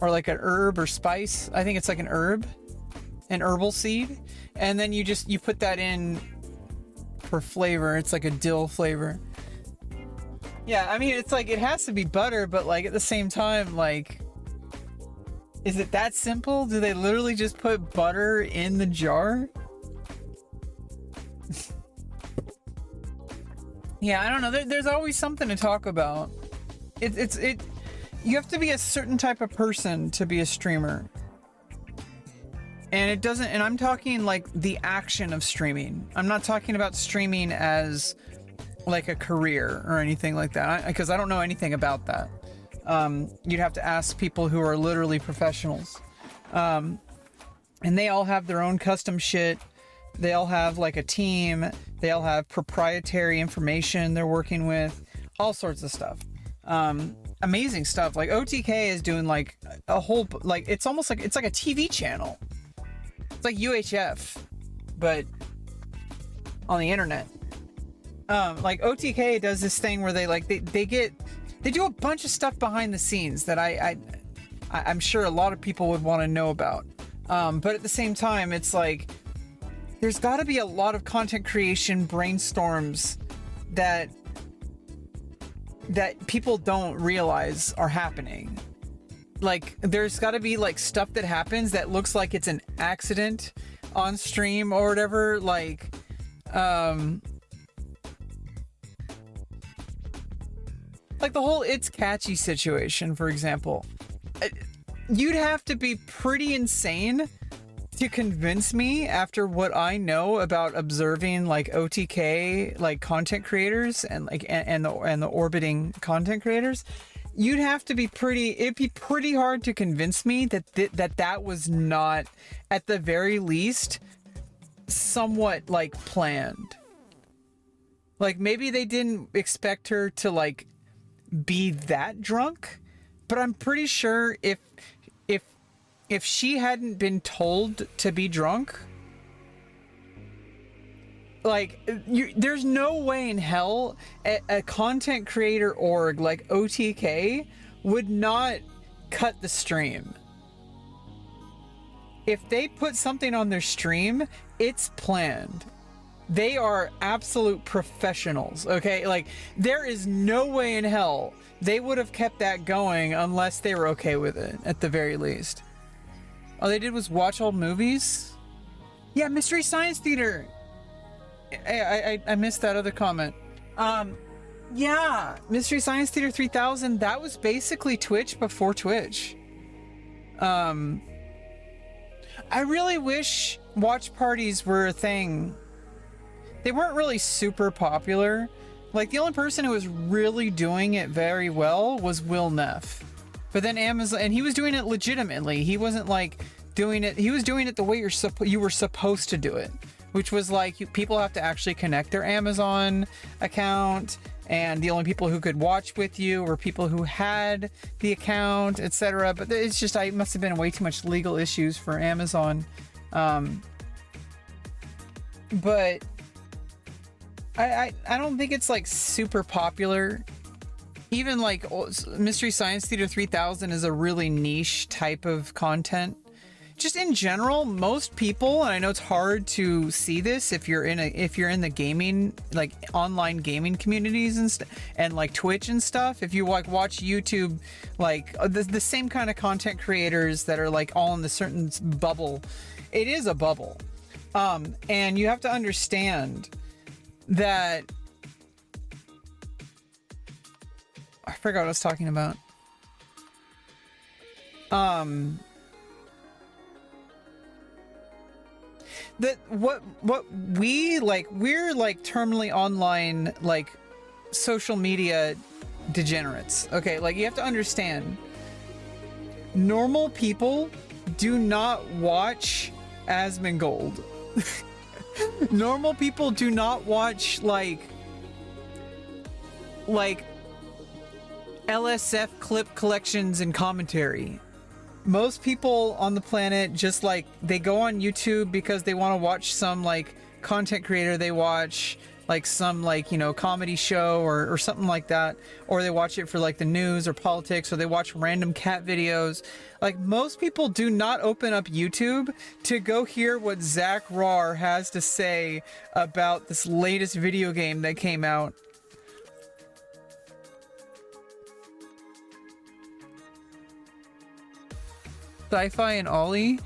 or like an herb or spice. I think it's like an herbal seed, and then you put that in for flavor. It's like a dill flavor. Yeah, I mean it's like it has to be butter, but like at the same time, like. Is it that simple? Do they literally just put butter in the jar? Yeah, I don't know. There's always something to talk about. You have to be a certain type of person to be a streamer. And I'm talking like the action of streaming. I'm not talking about streaming as like a career or anything like that, because I don't know anything about that. You'd have to ask people who are literally professionals. And they all have their own custom shit. They all have like a team. They all have proprietary information they're working with. All sorts of stuff. Amazing stuff. Like OTK is doing like a whole, like it's almost like, it's like a TV channel. It's like UHF, but on the internet. Like OTK does this thing where they do a bunch of stuff behind the scenes that I'm sure a lot of people would want to know about. But at the same time, it's like, there's got to be a lot of content creation brainstorms that people don't realize are happening. Like, there's got to be like stuff that happens that looks like it's an accident on stream or whatever. Like, like the whole It's Catchy situation, for example. You'd have to be pretty insane to convince me, after what I know about observing like OTK, like content creators and like and the orbiting content creators. It'd be pretty hard to convince me that was not, at the very least, somewhat like planned. Like maybe they didn't expect her to like be that drunk, but I'm pretty sure if she hadn't been told to be drunk, like there's no way in hell a content creator org like OTK would not cut the stream. If they put something on their stream, it's planned. They are absolute professionals, okay? Like, there is no way in hell they would have kept that going unless they were okay with it, at the very least. All they did was watch old movies? Yeah, Mystery Science Theater! I missed that other comment. Yeah, Mystery Science Theater 3000, that was basically Twitch before Twitch. I really wish watch parties were a thing. They weren't really super popular. Like, the only person who was really doing it very well was Will Neff. But then Amazon, and he was doing it legitimately. He wasn't like doing it, he was doing it the way you were supposed to do it, which was like people have to actually connect their Amazon account, and the only people who could watch with you were people who had the account, etc. But it's just, it must have been way too much legal issues for Amazon. But I don't think it's like super popular even like Mystery Science Theater 3000 is a really niche type of content. Just in general, most people, and I know it's hard to see this if you're in the gaming, like online gaming communities and like Twitch and stuff. If you like watch YouTube, like the same kind of content creators that are like all in the certain bubble, it is a bubble. And you have to understand that I forgot what I was talking about. That what we're like terminally online, like social media degenerates. Okay, like you have to understand, normal people do not watch Asmongold. Normal people do not watch like LSF clip collections and commentary. Most people on the planet just like they go on YouTube because they want to watch some like content creator they watch, like some like, you know, comedy show or something like that, or they watch it for like the news or politics, or they watch random cat videos. Like most people do not open up YouTube to go hear what Zach Rar has to say about this latest video game that came out. Sci-Fi and Ollie?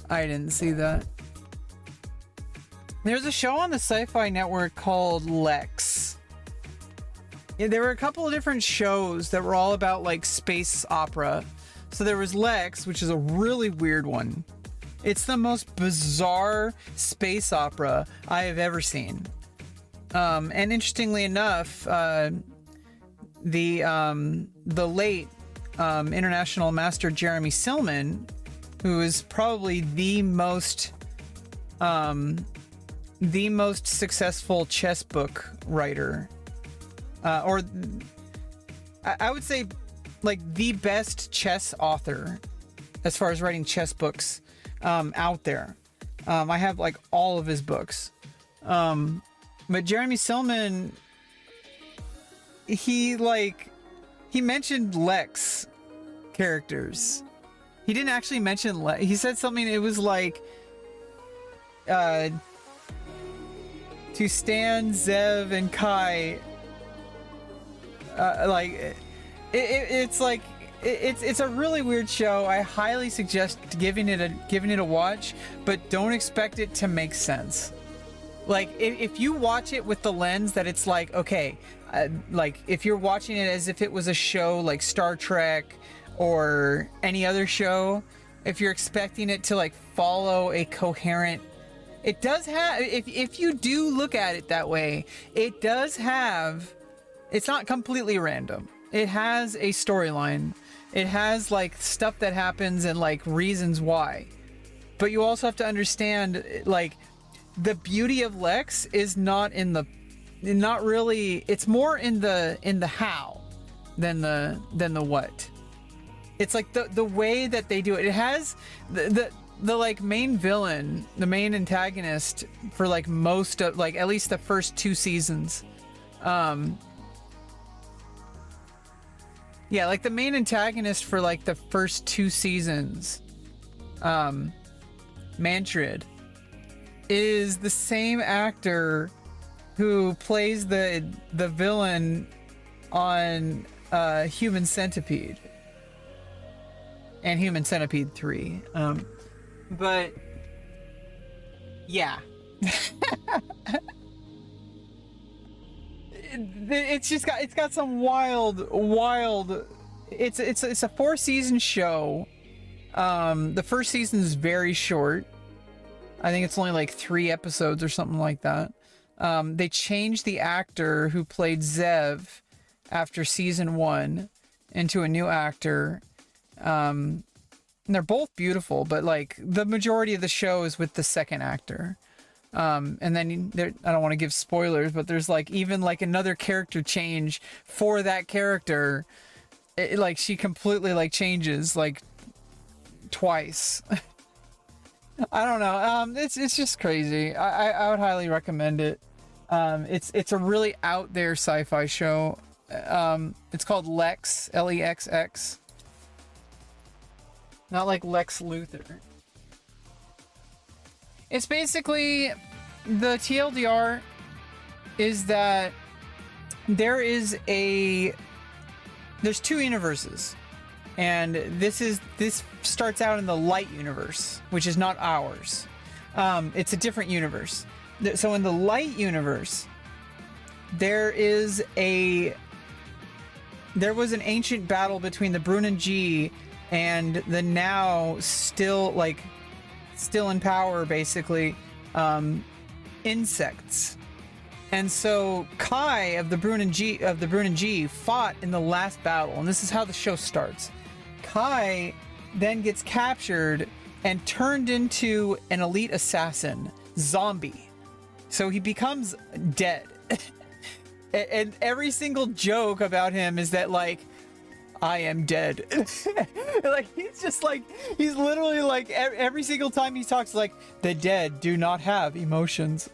I didn't see that. There's a show on the Sci-Fi Network called Lex. Yeah, there were a couple of different shows that were all about like space opera. So there was Lex, which is a really weird one. It's the most bizarre space opera I have ever seen. And interestingly enough, the late international master Jeremy Silman, who is probably the most successful chess book writer, or I would say like the best chess author as far as writing chess books out there. I have like all of his books, but Jeremy Silman, he mentioned Lex characters. He didn't actually mention Lex. He said something, it was like to Stan, Zev, and Kai. It's a really weird show. I highly suggest giving it a watch, but don't expect it to make sense. Like if you watch it with the lens that it's like, okay, like if you're watching it as if it was a show like Star Trek or any other show, if you're expecting it to like follow a coherent, it does have, if you do look at it that way, it does have, it's not completely random. It has a storyline. It has like stuff that happens and like reasons why. But you also have to understand, like, the beauty of Lex is not really, it's more in the how than the what. It's like the way that they do it. It has the like main villain, the main antagonist for like most of, like at least the first 2 seasons. Yeah, like the main antagonist for like the first 2 seasons, Mantrid, is the same actor who plays the villain on Human Centipede and Human Centipede 3. But yeah. It's got some wild, it's a 4-season show. The first season is very short. I think it's only like 3 episodes or something like that. They changed the actor who played Zev after season 1 into a new actor. And they're both beautiful, but like the majority of the show is with the second actor. And then there, I don't want to give spoilers, but there's like even like another character change for that character. Like she completely like changes like twice. I don't know. It's just crazy. I would highly recommend it. It's a really out there sci-fi show. It's called Lex, Lexx. Not like Lex Luthor. It's basically, the TLDR is that there's two universes. And this starts out in the light universe, which is not ours. It's a different universe. So in the light universe, there was an ancient battle between the Brunanji and the now still in power, basically, insects. And so Kai of the Brunanji fought in the last battle, and this is how the show starts. Kai then gets captured and turned into an elite assassin zombie. So he becomes dead. And every single joke about him is that, like, I am dead. Like, he's literally like, every single time he talks, like, the dead do not have emotions.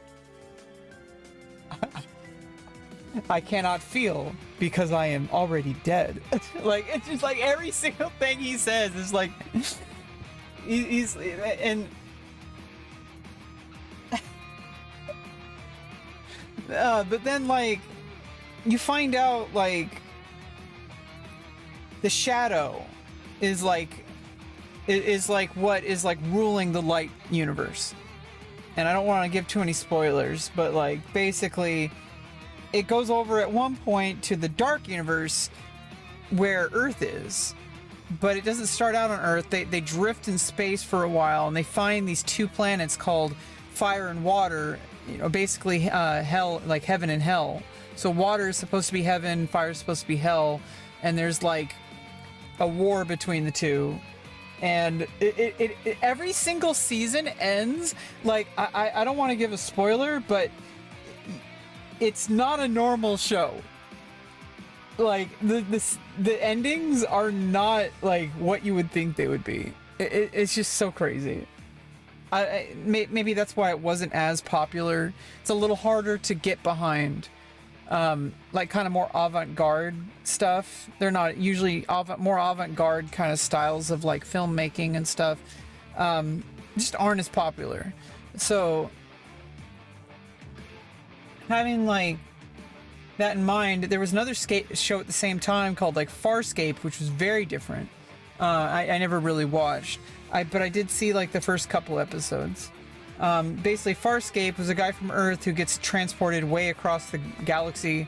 I cannot feel because I am already dead. Like, it's just like every single thing he says is like, he's and but then, like, you find out, like, the shadow is like what is like ruling the light universe. And I don't want to give too many spoilers, but, like, basically it goes over at one point to the dark universe where Earth is, but it doesn't start out on Earth. They drift in space for a while, and they find these two planets called Fire and Water, you know, basically hell, like heaven and hell. So water is supposed to be heaven, fire is supposed to be hell, and there's like a war between the two. And it every single season ends, like, I don't want to give a spoiler, but it's not a normal show. Like, the endings are not like what you would think they would be. It's just so crazy. Maybe that's why it wasn't as popular. It's a little harder to get behind. Like, kind of more avant-garde stuff. They're not usually more avant-garde kind of styles of, like, filmmaking and stuff. Just aren't as popular. So, having, like, that in mind, there was another show at the same time called, like, Farscape, which was very different. I never really watched. But I did see, like, the first couple episodes. Basically, Farscape was a guy from Earth who gets transported way across the galaxy,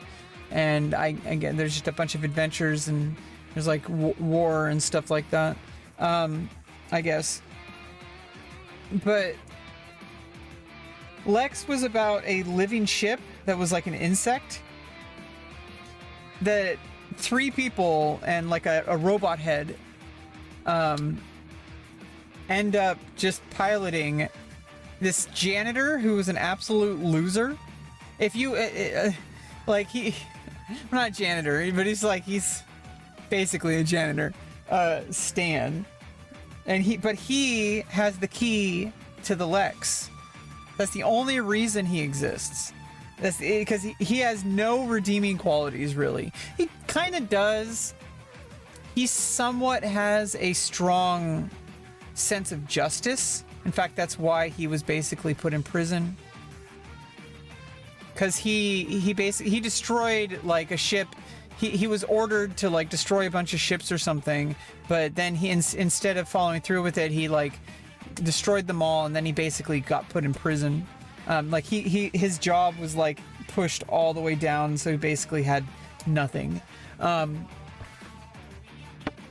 and again, there's just a bunch of adventures, and there's, like, war and stuff like that, I guess. But Lex was about a living ship that was like an insect that 3 people and, like, a robot head end up just piloting this janitor who was an absolute loser. If you like, he not janitor, but he's basically a janitor, Stan, and he has the key to the Lex. That's the only reason he exists. That's because he has no redeeming qualities, really. He kind of does. He somewhat has a strong sense of justice. In fact, that's why he was basically put in prison. Because he basically destroyed, like, a ship. He was ordered to, like, destroy a bunch of ships or something, but then he instead of following through with it, he, like, destroyed them all, and then he basically got put in prison. Like, his job was, like, pushed all the way down, so he basically had nothing.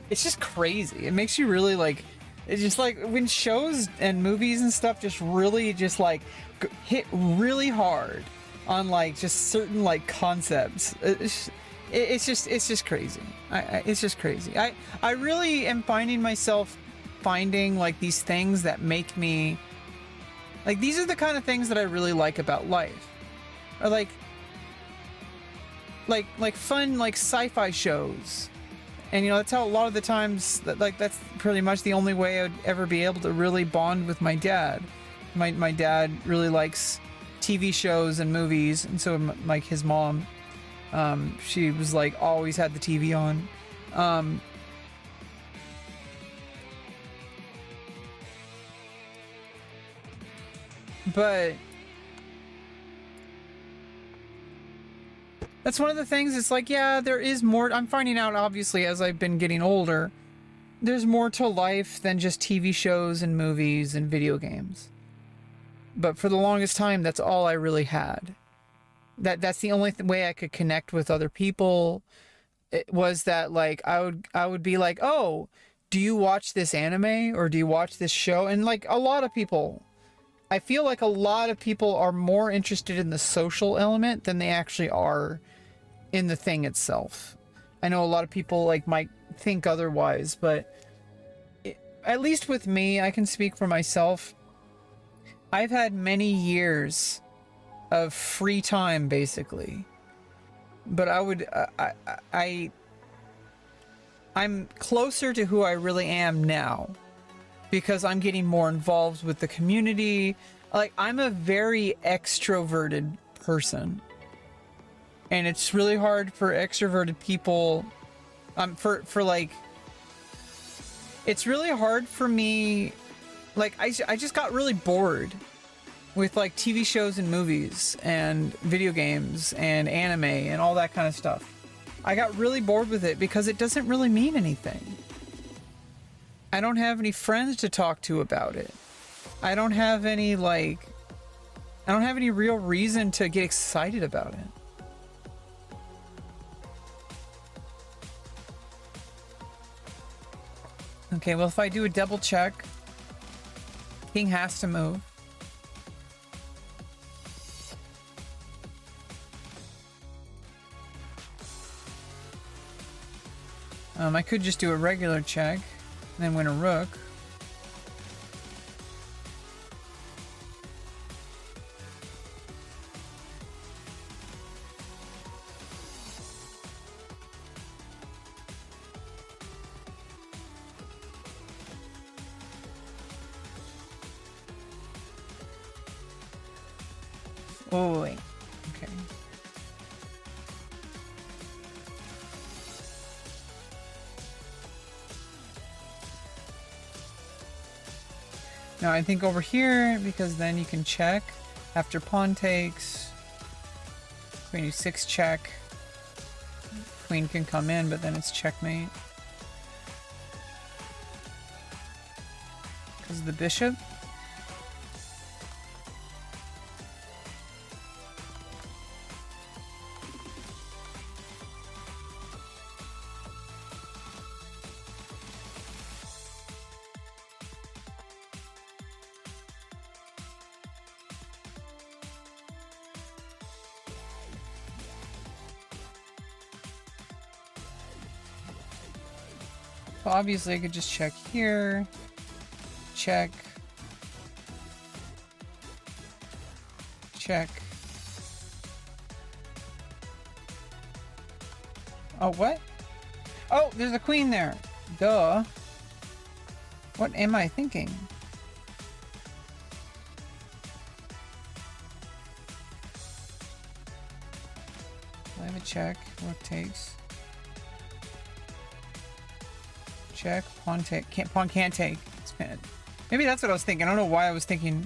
It's just crazy. It makes you really, like, it's just like when shows and movies and stuff just really just, like, hit really hard on, like, just certain, like, concepts. It's just crazy. It's just crazy. I really am finding myself finding, like, these things that make me, like, these are the kind of things that I really like about life. Or like fun, like, sci-fi shows. And, you know, that's how a lot of the times, that's pretty much the only way I'd ever be able to really bond with my dad. My dad really likes TV shows and movies, and so like his mom, she was like always had the TV on. But that's one of the things. It's like, yeah, there is more. I'm finding out, obviously, as I've been getting older, there's more to life than just TV shows and movies and video games. But for the longest time, that's all I really had. That's the only way I could connect with other people. It was that, like, I would be like, oh, do you watch this anime or do you watch this show? And like a lot of people, I feel like a lot of people are more interested in the social element than they actually are in the thing itself. I know a lot of people like might think otherwise, but at least with me, I can speak for myself. I've had many years of free time, basically, but I'm closer to who I really am now because I'm getting more involved with the community. Like, I'm a very extroverted person, and it's really hard for extroverted people, for like, it's really hard for me. Like, I just got really bored with like TV shows and movies and video games and anime and all that kind of stuff. I got really bored with it because it doesn't really mean anything. I don't have any friends to talk to about it. I don't have any real reason to get excited about it. Okay, well, if I do a double check, King has to move. I could just do a regular check and then win a rook. Oh, wait. Okay. Now I think over here, because then you can check after pawn takes. Queen e6 check. Queen can come in, but then it's checkmate. Because of the bishop. Obviously, I could just check here, check, check. Oh, what? Oh, there's a queen there. Duh. What am I thinking? I have a check. What takes? Check, pawn take, pawn can't take. It's bad. Maybe that's what I was thinking. I don't know why I was thinking.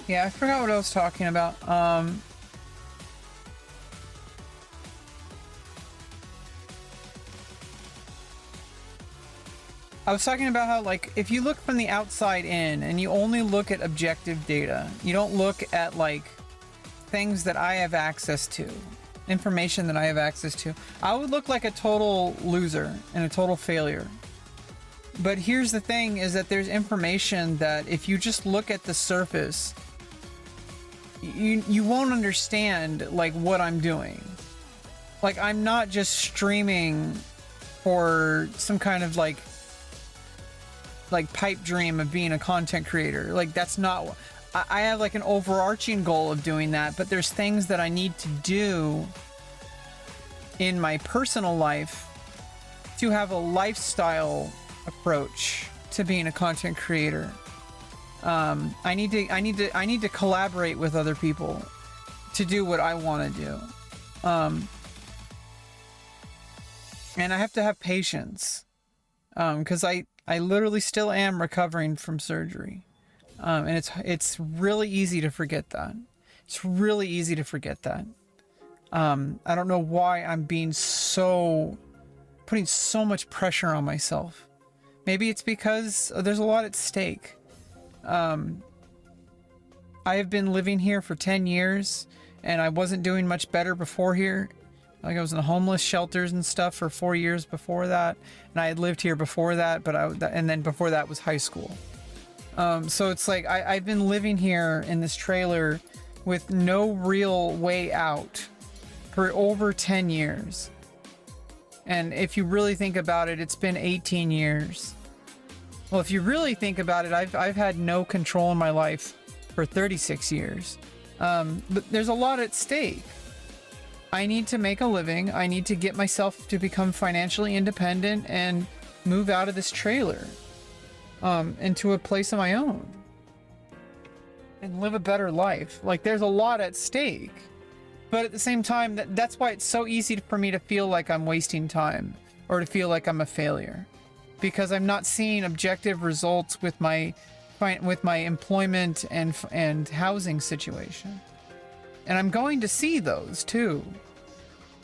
Yeah, I forgot what I was talking about. I was talking about how, like, if you look from the outside in and you only look at objective data, you don't look at, like, things that I have access to, information that I have access to, I would look like a total loser and a total failure. But here's the thing, is that there's information that if you just look at the surface, you won't understand, like, what I'm doing. Like, I'm not just streaming for some kind of, like, like pipe dream of being a content creator. Like that's not, I have like an overarching goal of doing that, but there's things that I need to do in my personal life to have a lifestyle approach to being a content creator. I need to collaborate with other people to do what I want to do. And I have to have patience. Because I literally still am recovering from surgery. And it's really easy to forget that. It's really easy to forget that. I don't know why I'm putting so much pressure on myself. Maybe it's because there's a lot at stake. I have been living here for 10 years and I wasn't doing much better before here. Like I was in homeless shelters and stuff for 4 years before that. And I had lived here before that, and then before that was high school. So it's like, I've been living here in this trailer with no real way out for over 10 years. And if you really think about it, it's been 18 years. Well, if you really think about it, I've had no control in my life for 36 years. But there's a lot at stake. I need to make a living. I need to get myself to become financially independent and move out of this trailer into a place of my own and live a better life. Like there's a lot at stake. But at the same time, that's why it's so easy for me to feel like I'm wasting time or to feel like I'm a failure, because I'm not seeing objective results with my employment and housing situation. And I'm going to see those too.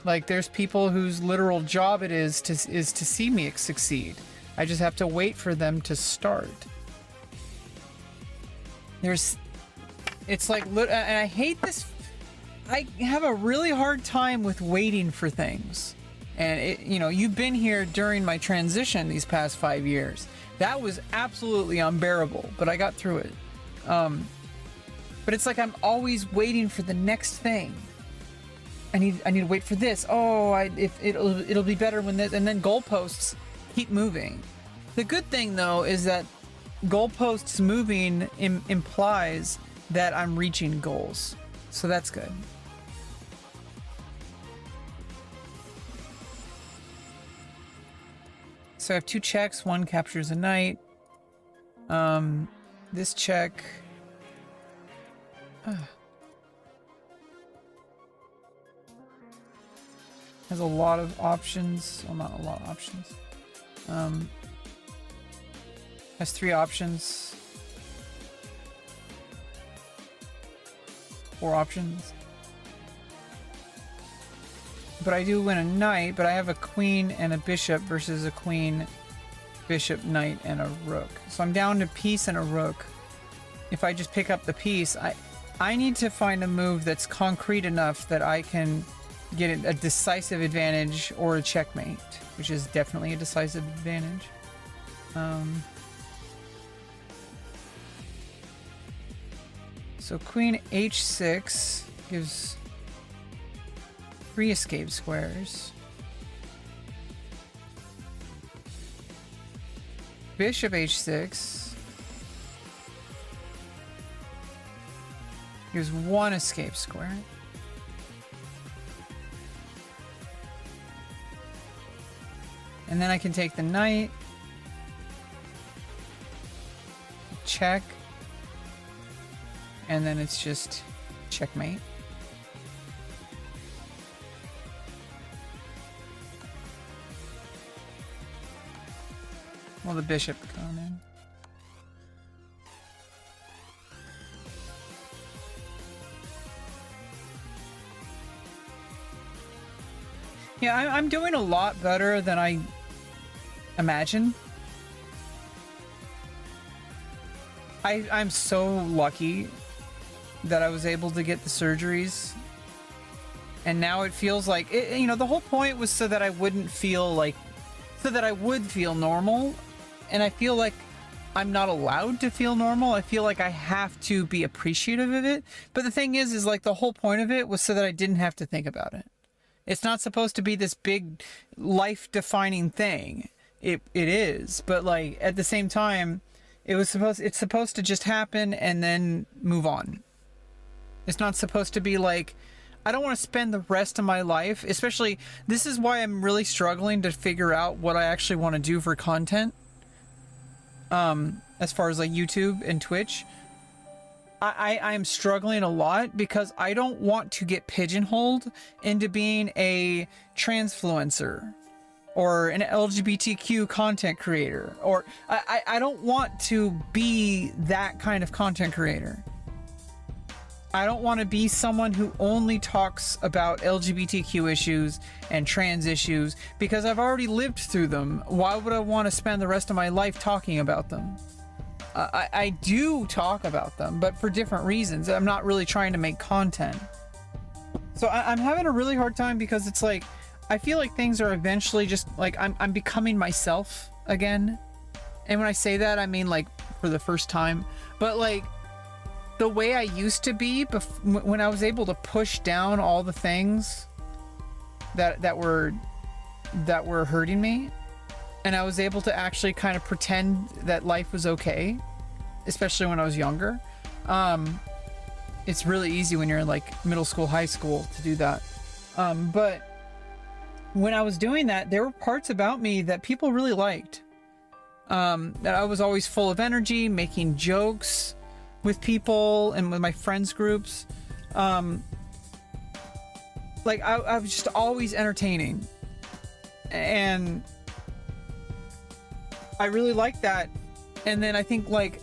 Like there's people whose literal job it is to see me succeed. I just have to wait for them to start. It's like, and I hate this. I have a really hard time with waiting for things. And you've been here during my transition these past 5 years. That was absolutely unbearable, but I got through it. But it's like I'm always waiting for the next thing. I need to wait for this. Oh, it'll be better when this, and then goalposts keep moving. The good thing though is that goalposts moving implies that I'm reaching goals. So that's good. So I have 2 checks. One captures a night. This check. Has a lot of options. Well, not a lot of options. Has 3 options. 4 options. But I do win a knight, but I have a queen and a bishop versus a queen, bishop, knight, and a rook. So I'm down to piece and a rook. If I just pick up the piece, I need to find a move that's concrete enough that I can get a decisive advantage or a checkmate, which is definitely a decisive advantage. So queen h6 gives 3 escape squares. Bishop h6 gives 1 escape square. And then I can take the knight, check, and then it's just checkmate. Well, the bishop going in. Yeah, I'm doing a lot better than I imagined. I'm so lucky that I was able to get the surgeries. And now it feels like, the whole point was so that I wouldn't feel like, so that I would feel normal. And I feel like I'm not allowed to feel normal. I feel like I have to be appreciative of it. But the thing is like the whole point of it was so that I didn't have to think about it. It's not supposed to be this big life-defining thing. it is, but like at the same time, it's supposed to just happen and then move on. It's not supposed to be like, I don't want to spend the rest of my life, especially, this is why I'm really struggling to figure out what I actually want to do for content. As far as like YouTube and Twitch, I'm struggling a lot because I don't want to get pigeonholed into being a transfluencer or an LGBTQ content creator, or I don't want to be that kind of content creator. I don't want to be someone who only talks about LGBTQ issues and trans issues because I've already lived through them. Why would I want to spend the rest of my life talking about them? I do talk about them, but for different reasons. I'm not really trying to make content. So I'm having a really hard time because it's like, I feel like things are eventually just like, I'm becoming myself again. And when I say that, I mean like for the first time, but like, the way I used to be when I was able to push down all the things that were hurting me, and I was able to actually kind of pretend that life was okay, especially when I was younger. It's really easy when you're in like middle school, high school to do that. But when I was doing that, there were parts about me that people really liked. That I was always full of energy, making jokes with people and with my friends groups. Like I was just always entertaining, and I really liked that. And then I think like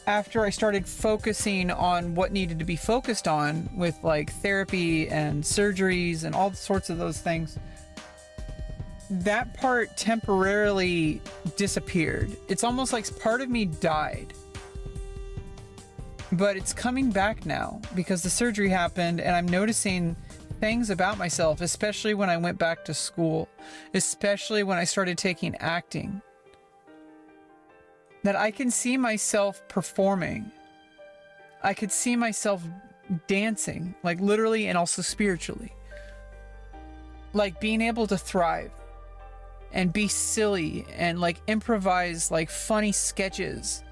after I started focusing on what needed to be focused on with like therapy and surgeries and all sorts of those things, that part temporarily disappeared. It's almost like part of me died. But it's coming back now because the surgery happened, and I'm noticing things about myself, especially when I went back to school, especially when I started taking acting, that I can see myself performing. I could see myself dancing, like literally and also spiritually. Like being able to thrive and be silly and like improvise like funny sketches.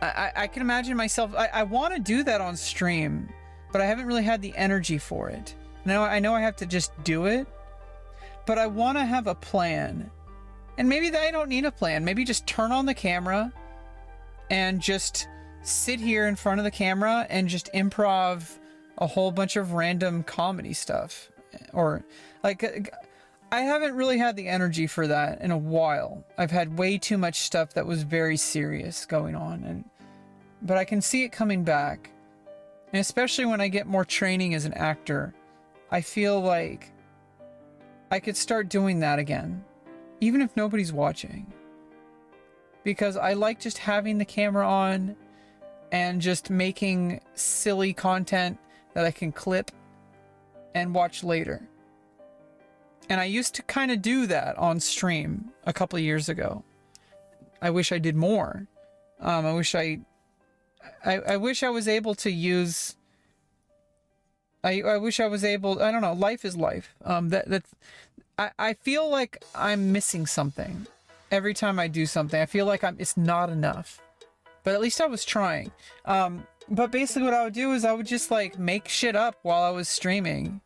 I can imagine myself, I want to do that on stream, but I haven't really had the energy for it. I know I have to just do it, but I want to have a plan. And maybe I don't need a plan. Maybe just turn on the camera and just sit here in front of the camera and just improv a whole bunch of random comedy stuff. Or like, I haven't really had the energy for that in a while. I've had way too much stuff that was very serious going on, but I can see it coming back. And especially when I get more training as an actor, I feel like I could start doing that again, even if nobody's watching. Because I like just having the camera on and just making silly content that I can clip and watch later. And I used to kind of do that on stream a couple of years ago. I wish I did more. I wish I was able to use. I wish I was able. I don't know. Life is life. I feel like I'm missing something every time I do something. I feel like it's not enough. But at least I was trying. But basically, what I would do is I would just like make shit up while I was streaming.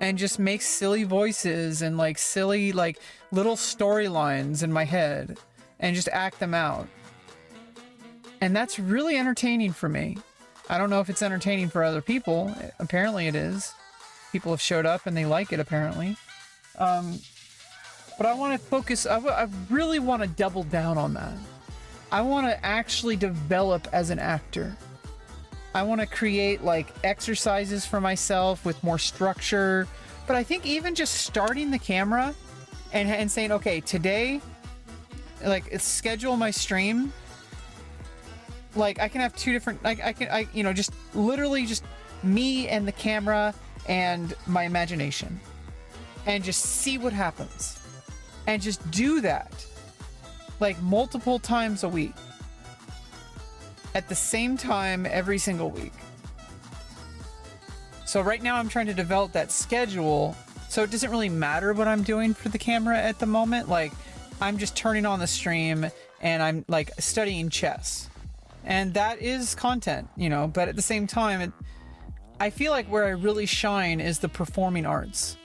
And just make silly voices and like silly like little storylines in my head and just act them out. And that's really entertaining for me. I don't know if it's entertaining for other people. Apparently it is. People have showed up and they like it apparently. But I want to focus, I really want to double down on that. I want to actually develop as an actor. I want to create like exercises for myself with more structure. But I think even just starting the camera and saying, okay, today, like schedule my stream. Like I can have two different, just literally just me and the camera and my imagination and just see what happens and just do that like multiple times a week. At the same time every single week. So right now I'm trying to develop that schedule so it doesn't really matter what I'm doing for the camera at the moment. Like I'm just turning on the stream and I'm like studying chess. And that is content, you know, but at the same time, I feel like where I really shine is the performing arts.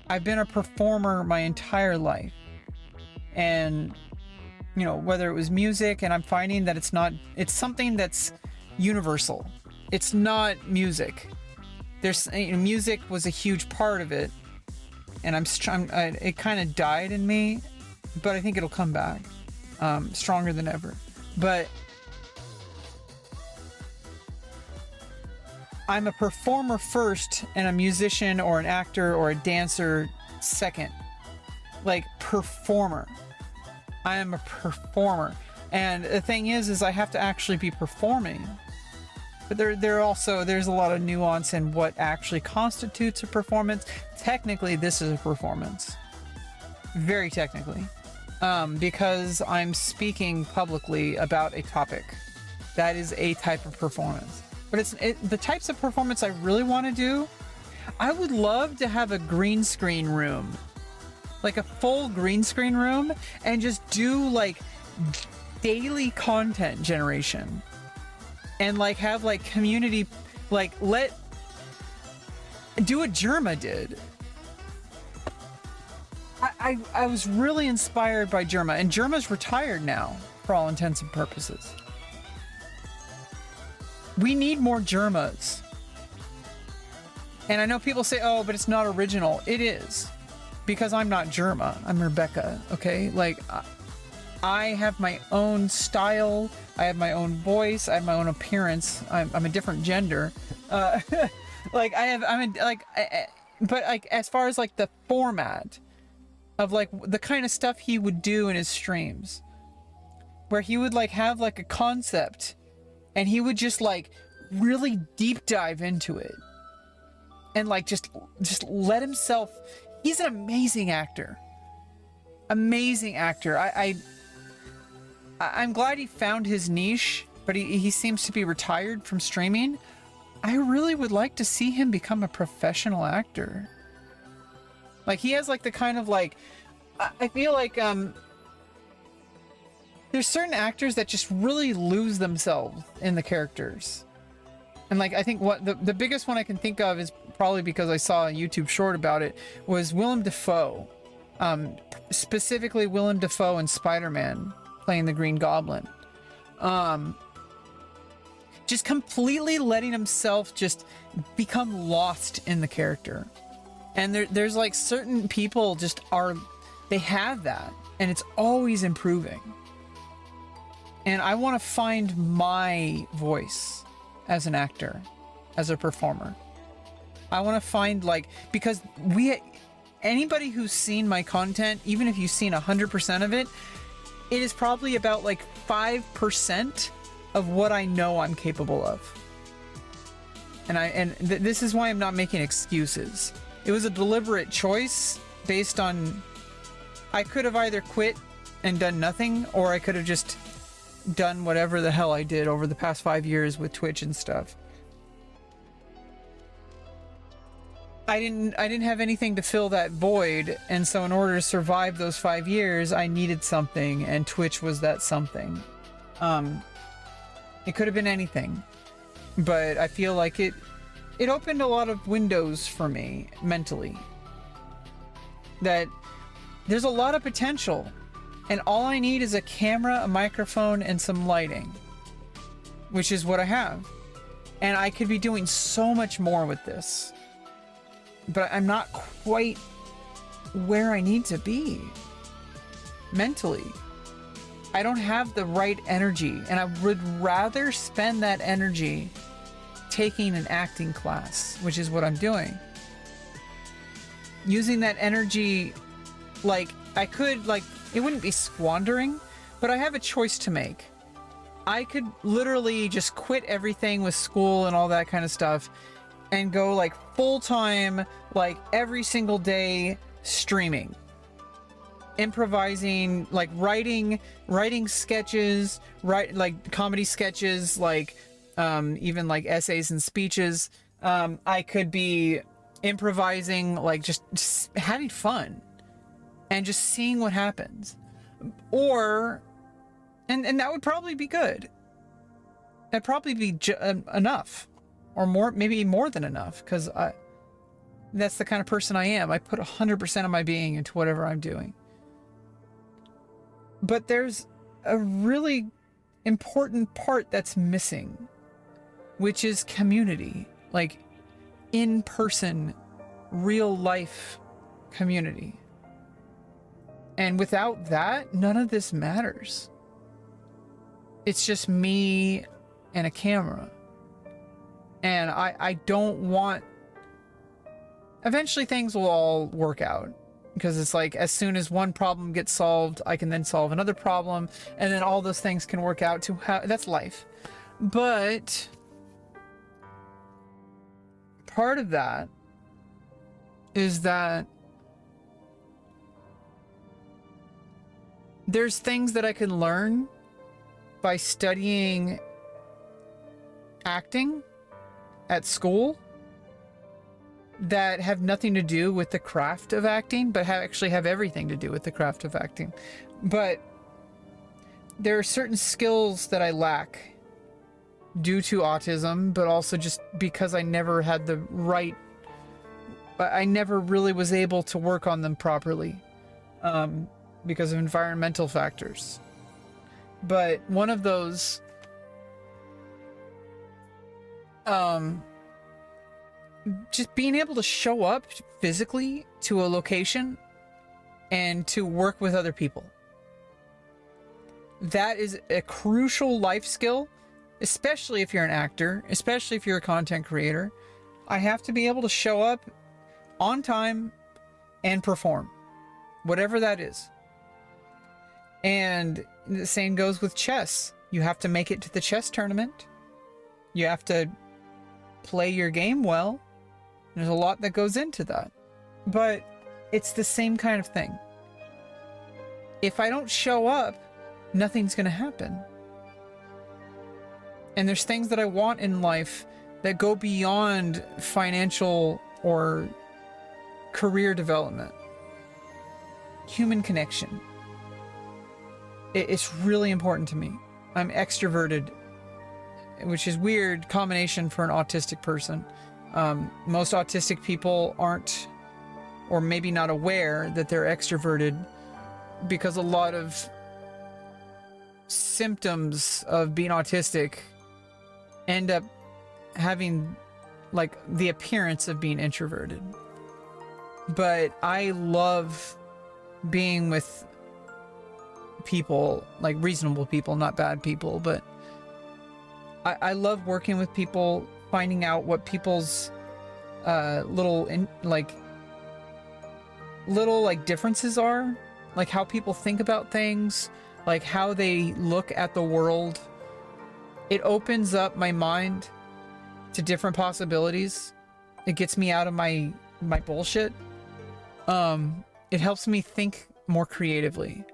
I've been a performer my entire life. And, you know, whether it was music, and I'm finding that it's something that's universal. It's not music. Music was a huge part of it. And it kind of died in me, but I think it'll come back stronger than ever. But I'm a performer first and a musician or an actor or a dancer second. Like, performer. I am a performer. And the thing is I have to actually be performing. But there's a lot of nuance in what actually constitutes a performance. Technically, this is a performance. Very technically. Because I'm speaking publicly about a topic. That is a type of performance. But the types of performance I really want to do, I would love to have a green screen room. Like a full green screen room, and just do like daily content generation. And like have like community, like do what Germa did. I was really inspired by Germa, and Germa's retired now for all intents and purposes. We need more Germas. And I know people say, oh, but it's not original. It is. Because I'm not Germa. I'm Rebecca, okay? Like, I have my own style. I have my own voice. I have my own appearance. I'm a different gender. Like, but like, as far as like the format of like the kind of stuff he would do in his streams, where he would like have like a concept and he would just like really deep dive into it and like just let himself. He's an amazing actor. Amazing actor. I'm glad he found his niche, but he seems to be retired from streaming. I really would like to see him become a professional actor. Like, he has like the kind of like, I feel like there's certain actors that just really lose themselves in the characters. And like, I think what the biggest one I can think of is probably because I saw a YouTube short about it, was Willem Dafoe. Specifically Willem Dafoe in Spider-Man playing the Green Goblin. Just completely letting himself just become lost in the character. And there's like certain people they have that, and it's always improving. And I want to find my voice as an actor, as a performer. I want to find like, because anybody who's seen my content, even if you've seen 100% of it, it is probably about like 5% of what I know I'm capable of. And this is why I'm not making excuses. It was a deliberate choice based on, I could have either quit and done nothing, or I could have just done whatever the hell I did over the past 5 years with Twitch and stuff. I didn't have anything to fill that void, and so in order to survive those 5 years, I needed something, and Twitch was that something. It could have been anything, but I feel like it opened a lot of windows for me mentally. That there's a lot of potential, and all I need is a camera, a microphone, and some lighting, which is what I have. And I could be doing so much more with this, but I'm not quite where I need to be mentally. I don't have the right energy, and I would rather spend that energy taking an acting class, which is what I'm doing. Using that energy, like, I could, like, it wouldn't be squandering, but I have a choice to make. I could literally just quit everything with school and all that kind of stuff and go like full-time, like every single day streaming, improvising, like writing sketches, like comedy sketches, like even like essays and speeches. I could be improvising, like just having fun and just seeing what happens. Or, and that would probably be good. That'd probably be enough, or more, maybe more than enough, because that's the kind of person I am. I put 100% of my being into whatever I'm doing. But there's a really important part that's missing, which is community, like in-person, real-life community. And without that, none of this matters. It's just me and a camera. And I don't want... Eventually things will all work out. Because it's like, as soon as one problem gets solved, I can then solve another problem. And then all those things can work out to how... That's life. But... part of that is that there's things that I can learn by studying acting at school that have nothing to do with the craft of acting, but actually have everything to do with the craft of acting. But there are certain skills that I lack due to autism, but also just because I never had the right... I never really was able to work on them properly because of environmental factors. But one of those... just being able to show up physically to a location and to work with other people. That is a crucial life skill, especially if you're an actor, especially if you're a content creator. I have to be able to show up on time and perform, whatever that is. And the same goes with chess. You have to make it to the chess tournament. You have to play your game well. There's a lot that goes into that. But it's the same kind of thing. If I don't show up, nothing's going to happen. And there's things that I want in life that go beyond financial or career development. Human connection. It's really important to me. I'm extroverted, which is weird combination for an autistic person. Most autistic people aren't, or maybe not aware that they're extroverted, because a lot of symptoms of being autistic end up having like the appearance of being introverted. But I love being with people, like reasonable people, not bad people, but I love working with people, finding out what people's little differences are, like how people think about things, like how they look at the world. It opens up my mind to different possibilities. It gets me out of my bullshit. It helps me think more creatively.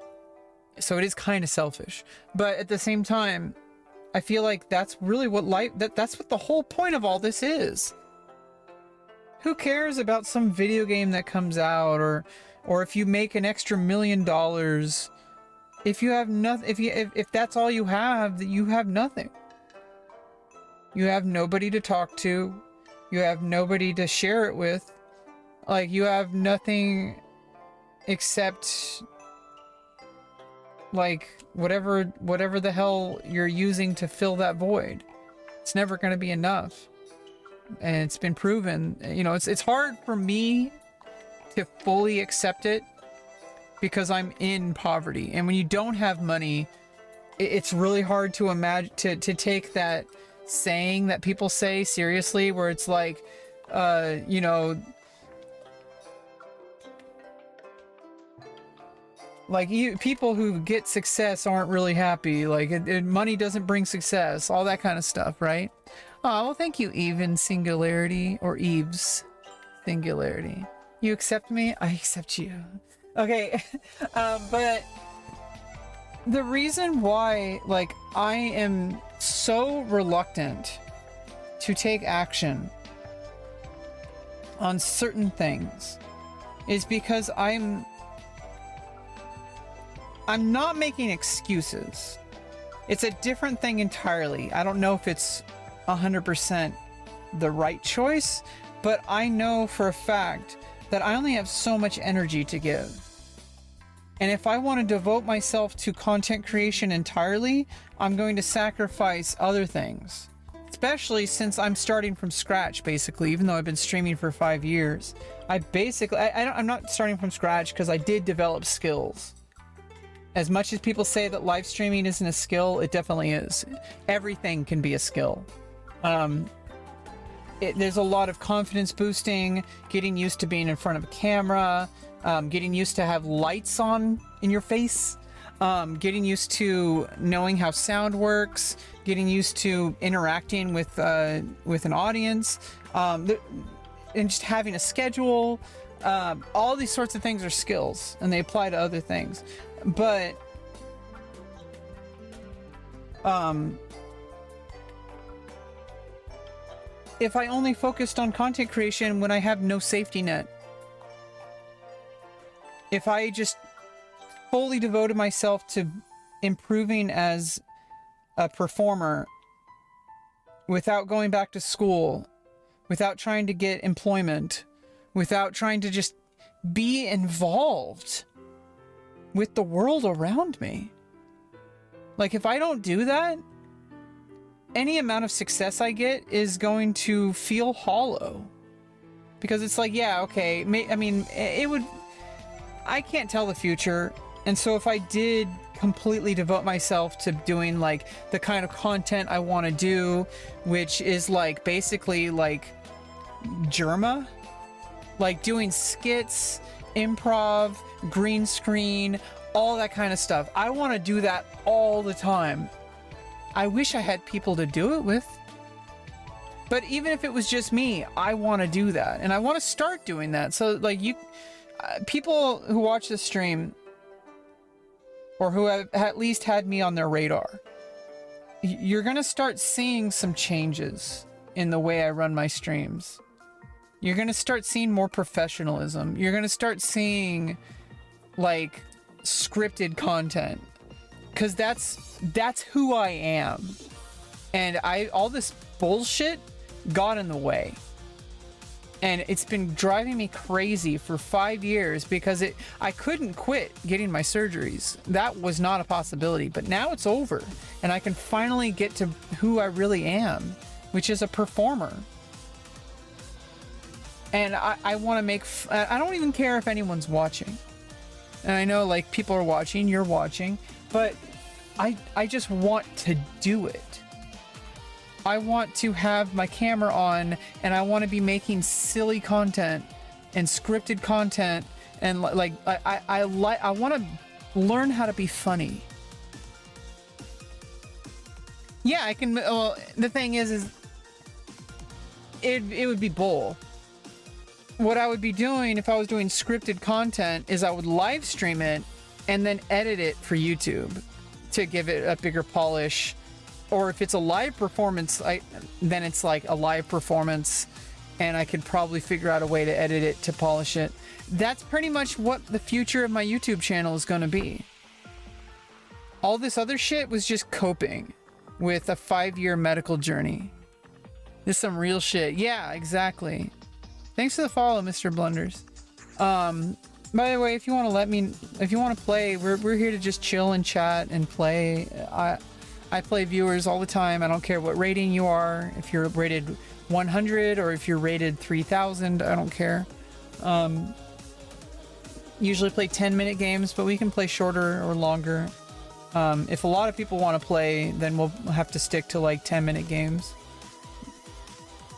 So it is kind of selfish, but at the same time, I feel like that's really what life, that's what the whole point of all this is. Who cares about some video game that comes out, or if you make an extra $1 million, if you have nothing, if that's all you have, that you have nothing. You have nobody to talk to. You have nobody to share it with. Like, you have nothing except like whatever the hell you're using to fill that void. It's never going to be enough. And it's been proven, you know, it's hard for me to fully accept it because I'm in poverty. And when you don't have money, it's really hard to imagine, to take that saying that people say seriously, where it's like, you know, like people who get success aren't really happy. Like money doesn't bring success, all that kind of stuff, right? Oh, well, thank you, Even Singularity, or Eves Singularity. You accept me? I accept you. Okay, but the reason why, like, I am so reluctant to take action on certain things is because I'm not making excuses. It's a different thing entirely. I don't know if it's 100% the right choice, but I know for a fact that I only have so much energy to give. And if I want to devote myself to content creation entirely, I'm going to sacrifice other things. Especially since I'm starting from scratch, basically, even though I've been streaming for 5 years. I'm not starting from scratch because I did develop skills. As much as people say that live streaming isn't a skill, it definitely is. Everything can be a skill. There's a lot of confidence boosting, getting used to being in front of a camera, getting used to have lights on in your face, getting used to knowing how sound works, getting used to interacting with an audience, and just having a schedule. All these sorts of things are skills, and they apply to other things. But if I only focused on content creation when I have no safety net, if I just fully devoted myself to improving as a performer without going back to school, without trying to get employment, without trying to just be involved with the world around me. Like, if I don't do that, any amount of success I get is going to feel hollow. Because it's like, yeah, okay, I mean, I can't tell the future. And so if I did completely devote myself to doing like the kind of content I want to do, which is like basically like Germa, like doing skits, improv, green screen, all that kind of stuff. I want to do that all the time. I wish I had people to do it with. But even if it was just me, I want to do that. And I want to start doing that. So like people who watch this stream, or who have at least had me on their radar, you're going to start seeing some changes in the way I run my streams. You're going to start seeing more professionalism. You're going to start seeing like scripted content, because that's who I am. And all this bullshit got in the way. And it's been driving me crazy for 5 years because I couldn't quit getting my surgeries. That was not a possibility, but now it's over. And I can finally get to who I really am, which is a performer. And I want to make, I don't even care if anyone's watching. And I know like people are watching, you're watching, but I just want to do it. I want to have my camera on, and I want to be making silly content and scripted content, and like I want to learn how to be funny. Yeah, I can. Well, the thing is it would be bull. What I would be doing if I was doing scripted content is I would live stream it and then edit it for YouTube to give it a bigger polish. Or if it's a live performance, then it's like a live performance, and I could probably figure out a way to edit it to polish it. That's pretty much what the future of my YouTube channel is going to be. All this other shit was just coping with a 5-year medical journey. This is some real shit. Yeah, exactly. Thanks for the follow, Mr. Blunders. By the way, if you want to play, we're here to just chill and chat and play. I play viewers all the time. I don't care what rating you are. If you're rated 100 or if you're rated 3000, I don't care. Usually play 10-minute games, but we can play shorter or longer. If a lot of people want to play, then we'll have to stick to like 10-minute games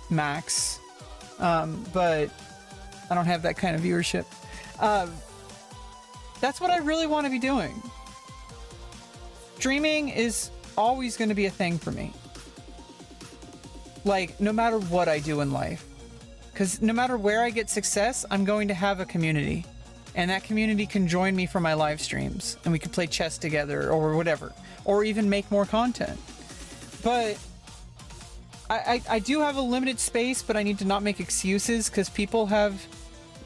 max. But I don't have that kind of viewership. That's what I really want to be doing. Streaming is always going to be a thing for me. Like, no matter what I do in life. Because no matter where I get success, I'm going to have a community. And that community can join me for my live streams. And we can play chess together or whatever. Or even make more content. But I do have a limited space, but I need to not make excuses, because people have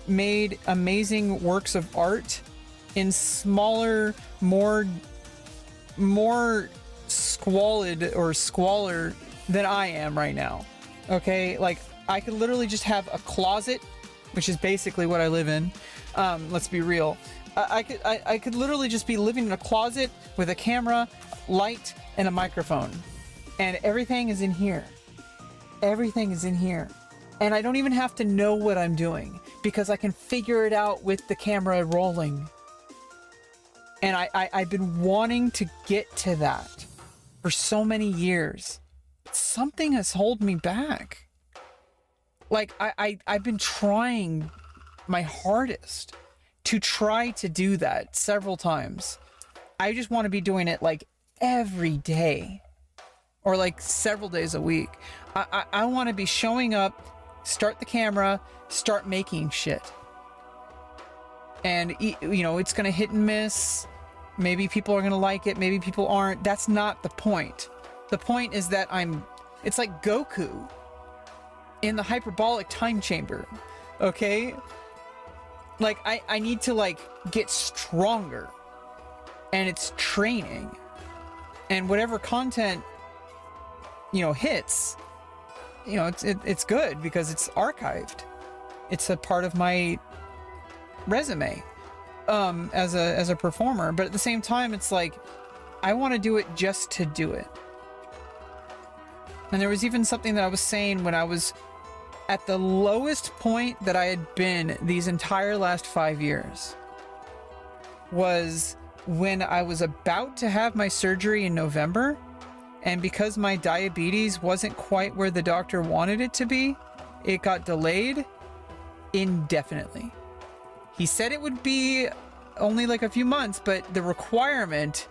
made amazing works of art in smaller, more squalid or squalor than I am right now. Okay, like I could literally just have a closet, which is basically what I live in. Let's be real. I could literally just be living in a closet with a camera, light, and a microphone, and everything is in here. Everything is in here, and I don't even have to know what I'm doing because I can figure it out with the camera rolling. And I've been wanting to get to that for so many years. Something has held me back. Like I've been trying my hardest to try to do that several times. I just want to be doing it like every day or like several days a week. I want to be showing up, start the camera, start making shit. And, you know, it's going to hit and miss. Maybe people are going to like it. Maybe people aren't. That's not the point. The point is that it's like Goku in the hyperbolic time chamber. Okay? Like, I need to, like, get stronger. And it's training. And whatever content, you know, hits, you know, it's good because it's archived. It's a part of my resume as a performer. But at the same time, it's like, I want to do it just to do it. And there was even something that I was saying when I was at the lowest point that I had been these entire last 5 years, was when I was about to have my surgery in November, and because my diabetes wasn't quite where the doctor wanted it to be, it got delayed indefinitely. He said it would be only like a few months, but the requirement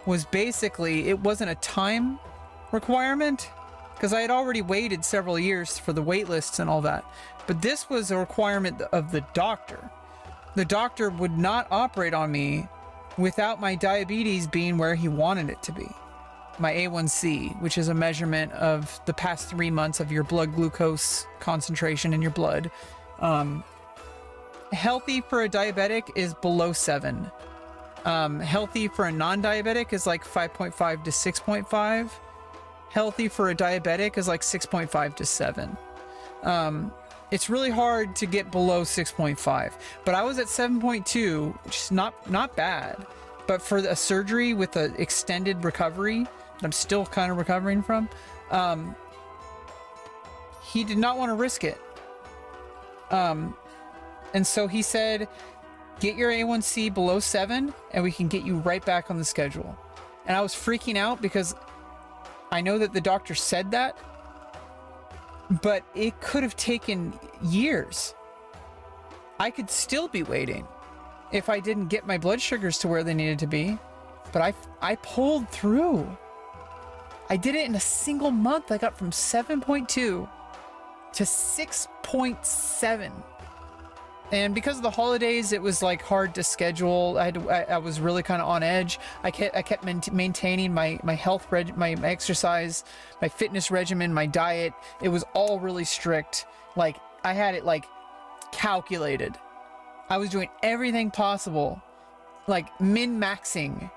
was basically, it wasn't a time requirement, because I had already waited several years for the wait lists and all that. But this was a requirement of the doctor. The doctor would not operate on me without my diabetes being where he wanted it to be. My A1C, which is a measurement of the past 3 months of your blood glucose concentration in your blood. Healthy for a diabetic is below 7. Healthy for a non-diabetic is like 5.5 to 6.5. Healthy for a diabetic is like 6.5 to 7. It's really hard to get below 6.5, but I was at 7.2, which is not bad. But for a surgery with an extended recovery that I'm still kind of recovering from, he did not want to risk it. And so he said, get your A1C below 7 and we can get you right back on the schedule. And I was freaking out because I know that the doctor said that, but it could have taken years. I could still be waiting if I didn't get my blood sugars to where they needed to be. But I pulled through. I did it in a single month. I got from 7.2 to 6.7. And because of the holidays, it was like hard to schedule. I was really kind of on edge. I kept maintaining my health my exercise, my fitness regimen, my diet. It was all really strict. Like I had it like calculated. I was doing everything possible, like min-maxing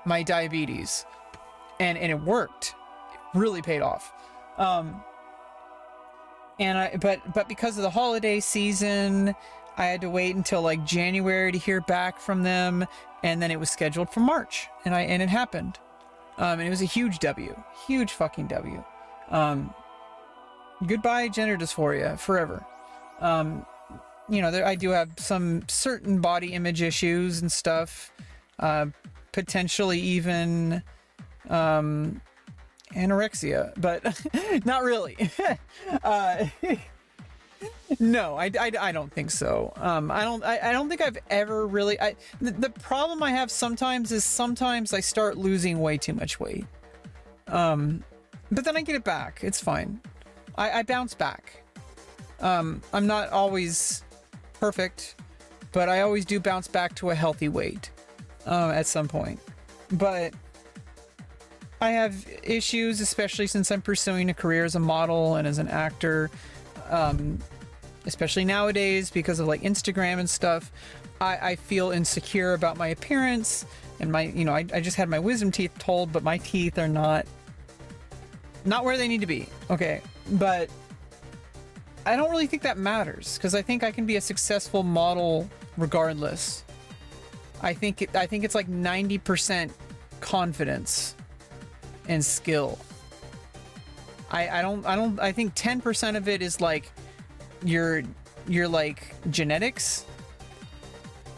my diabetes, and it worked. It really paid off. But because of the holiday season, I had to wait until like January to hear back from them, and then it was scheduled for March, and it happened. And it was a huge W, huge fucking W. Goodbye gender dysphoria forever. You know, I do have some certain body image issues and stuff, potentially even anorexia, but not really. No, I don't think so. I don't think I've ever really. The problem I have sometimes is sometimes I start losing way too much weight. But then I get it back. It's fine. I bounce back. I'm not always perfect, but I always do bounce back to a healthy weight at some point. But I have issues, especially since I'm pursuing a career as a model and as an actor. Especially nowadays because of like Instagram and stuff. I feel insecure about my appearance, and my, you know, I just had my wisdom teeth pulled, but my teeth are not where they need to be. Okay, but I don't really think that matters, because I think I can be a successful model regardless. I think it's like 90% confidence and skill. I think 10% of it is like your like genetics,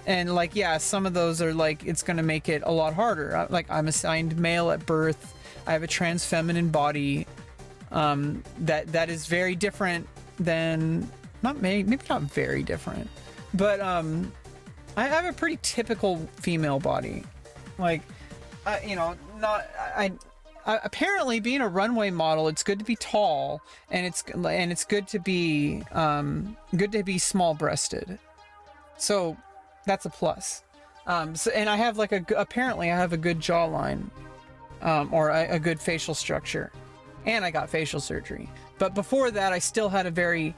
and like, yeah, some of those are like, it's gonna make it a lot harder. Like, I'm assigned male at birth. I have a trans feminine body. That is very different than, maybe not very different, but I have a pretty typical female body. Like, you know, apparently being a runway model, it's good to be tall, and it's good to be small breasted. So that's a plus. So, and I have like apparently I have a good jawline, or a good facial structure, and I got facial surgery. But before that, I still had a very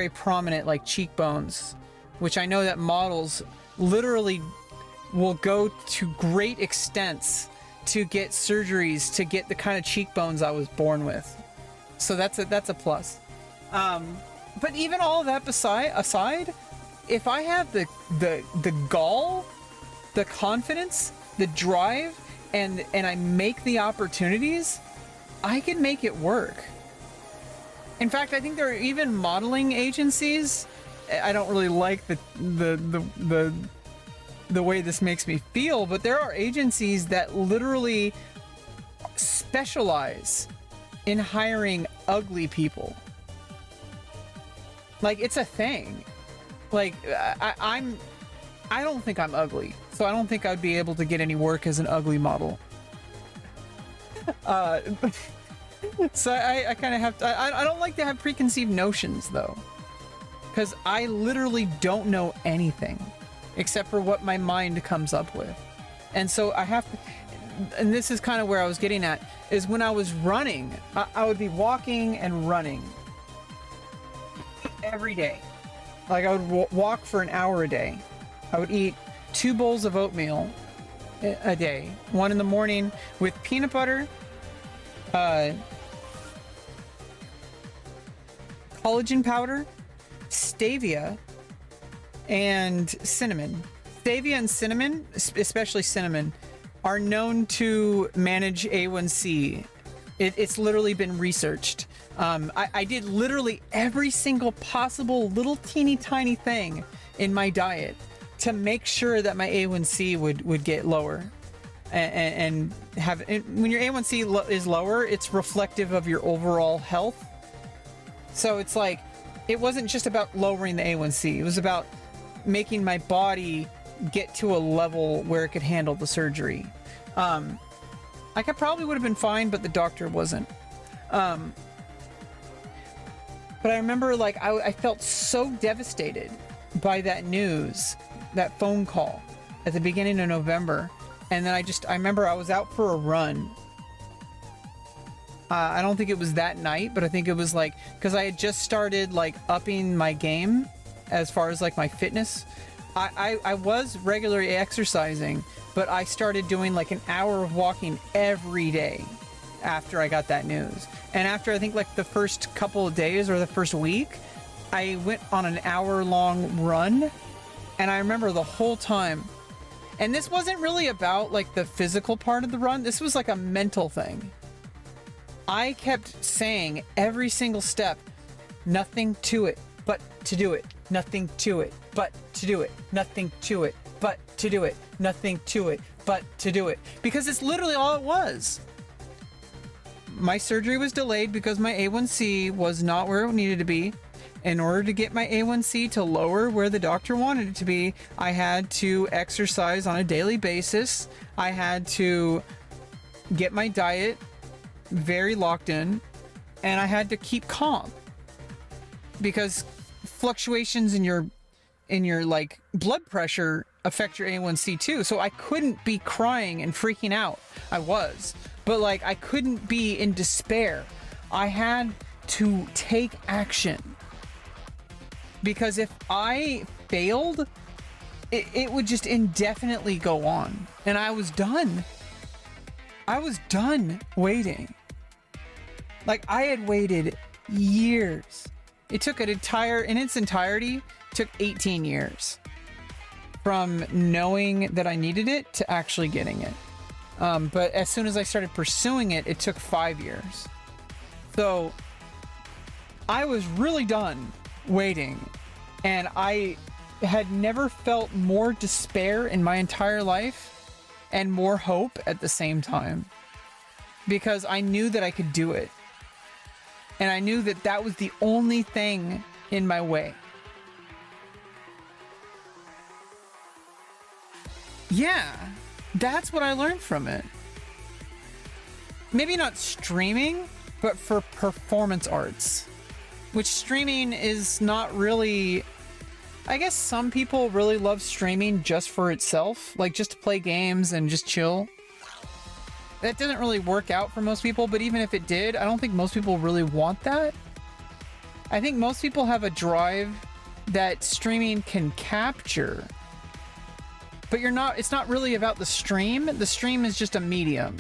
prominent like cheekbones, which I know that models literally will go to great extents to get surgeries to get the kind of cheekbones I was born with. So that's a plus. But even all of that aside, if I have the gall, the confidence, the drive, and I make the opportunities, I can make it work. In fact, I think there are even modeling agencies. I don't really like the way this makes me feel, but there are agencies that literally specialize in hiring ugly people. Like, it's a thing. Like, I don't think I'm ugly, so I don't think I'd be able to get any work as an ugly model. So I kind of have to, I don't like to have preconceived notions, though, because I literally don't know anything except for what my mind comes up with. And so I have to, and this is kind of where I was getting at, is when I was running, I would be walking and running every day. Like, I would walk for an hour a day. I would eat 2 bowls of oatmeal a day. One in the morning with peanut butter, collagen powder, stevia, and cinnamon. Stevia and cinnamon, especially cinnamon, are known to manage A1C. It's literally been researched. I did literally every single possible little teeny tiny thing in my diet to make sure that my A1C would get lower, and when your A1C is lower, it's reflective of your overall health. So it's like, it wasn't just about lowering the A1C, it was about making my body get to a level where it could handle the surgery. I probably would have been fine, but the doctor wasn't. But I remember, like, I felt so devastated by that news, that phone call at the beginning of November. And then I remember I was out for a run. I don't think it was that night, but I think it was like, because I had just started like upping my game as far as like my fitness. I was regularly exercising, but I started doing like an hour of walking every day after I got that news. And after, I think, like the first couple of days or the first week, I went on an hour-long run. And I remember the whole time, and this wasn't really about like the physical part of the run, this was like a mental thing. I kept saying every single step, nothing to it but to do it, nothing to it but to do it, nothing to it but to do it, nothing to it but to do it, because it's literally all it was. My surgery was delayed because my A1C was not where it needed to be. In order to get my A1C to lower where the doctor wanted it to be, I had to exercise on a daily basis. I had to get my diet very locked in, and I had to keep calm, because fluctuations in your like blood pressure affect your A1C too. So I couldn't be crying and freaking out. I was, but like, I couldn't be in despair. I had to take action. because if I failed, it would just indefinitely go on. And I was done. I was done waiting. Like, I had waited years. It took in its entirety, took 18 years from knowing that I needed it to actually getting it. But as soon as I started pursuing it, it took 5 years. So I was really done waiting, and I had never felt more despair in my entire life and more hope at the same time, because I knew that I could do it. And I knew that that was the only thing in my way. Yeah, that's what I learned from it. Maybe not streaming, but for performance arts, which streaming is not really... I guess some people really love streaming just for itself, like just to play games and just chill. That doesn't really work out for most people, but even if it did, I don't think most people really want that. I think most people have a drive that streaming can capture. But it's not really about the stream. The stream is just a medium,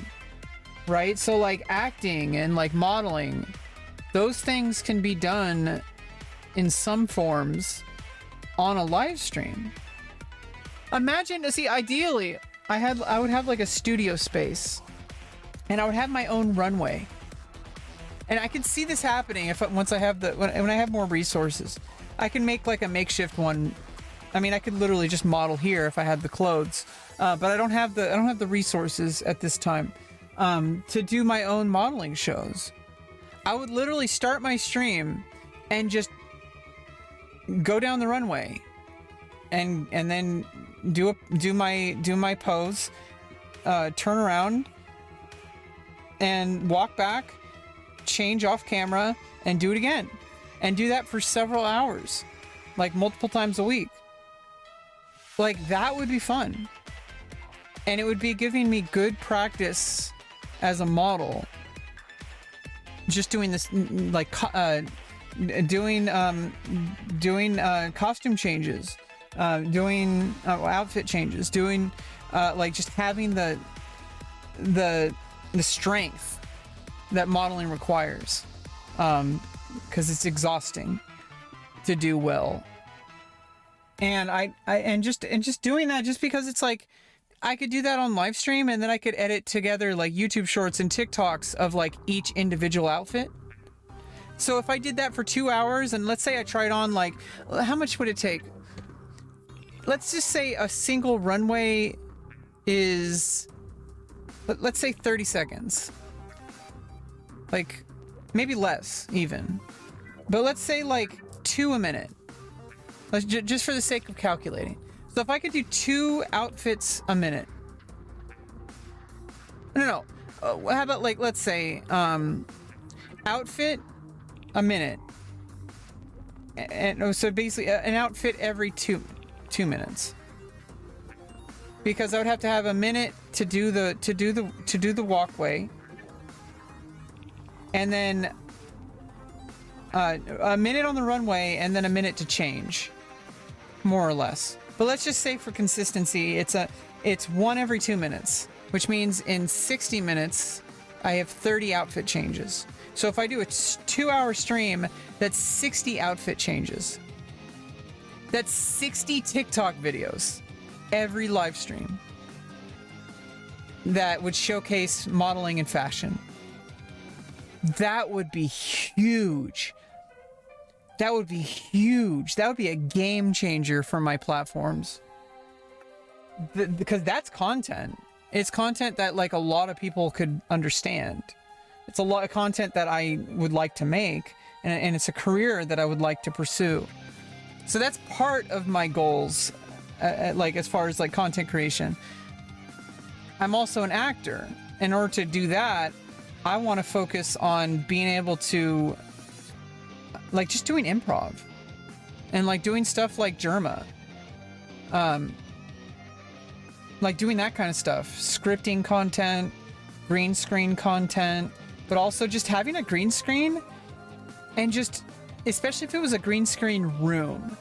right? So like acting and like modeling, those things can be done in some forms on a live stream. Imagine, see, ideally, I would have like a studio space, and I would have my own runway, and I could see this happening once I have when I have more resources. I can make like a makeshift one. I mean, I could literally just model here if I had the clothes, but I don't have the resources at this time to do my own modeling shows. I would literally start my stream and just go down the runway and then do my pose, turn around and walk back, change off camera, and do it again, and do that for several hours, like multiple times a week. Like, that would be fun, and it would be giving me good practice as a model, just doing this, like doing costume changes, doing outfit changes, doing like just having the strength that modeling requires, because it's exhausting to do well. And just doing that, just because it's like I could do that on live stream, and then I could edit together like YouTube shorts and TikToks of like each individual outfit. So if I did that for 2 hours, and let's say I tried on, like, how much would it take? Let's just say a single runway is, let's say 30 seconds. Like, maybe less even. But let's say like 2 a minute. Let's just for the sake of calculating. So if I could do 2 outfits a minute. No. How about, like, let's say outfit a minute, and so basically an outfit every two minutes, because I would have to have a minute to do the walkway, and then a minute on the runway, and then a minute to change, more or less. But let's just say for consistency, it's 1 every 2 minutes, which means in 60 minutes I have 30 outfit changes. So if I do a 2-hour stream, that's 60 outfit changes. That's 60 TikTok videos every live stream that would showcase modeling and fashion. That would be huge. That would be huge. That would be a game changer for my platforms. Because that's content. It's content that like a lot of people could understand. It's a lot of content that I would like to make, and it's a career that I would like to pursue. So that's part of my goals, like as far as like content creation. I'm also an actor. In order to do that, I want to focus on being able to, like, just doing improv and like doing stuff like Germa, like doing that kind of stuff, scripting content, green screen content, but also just having a green screen and just especially if it was a green screen room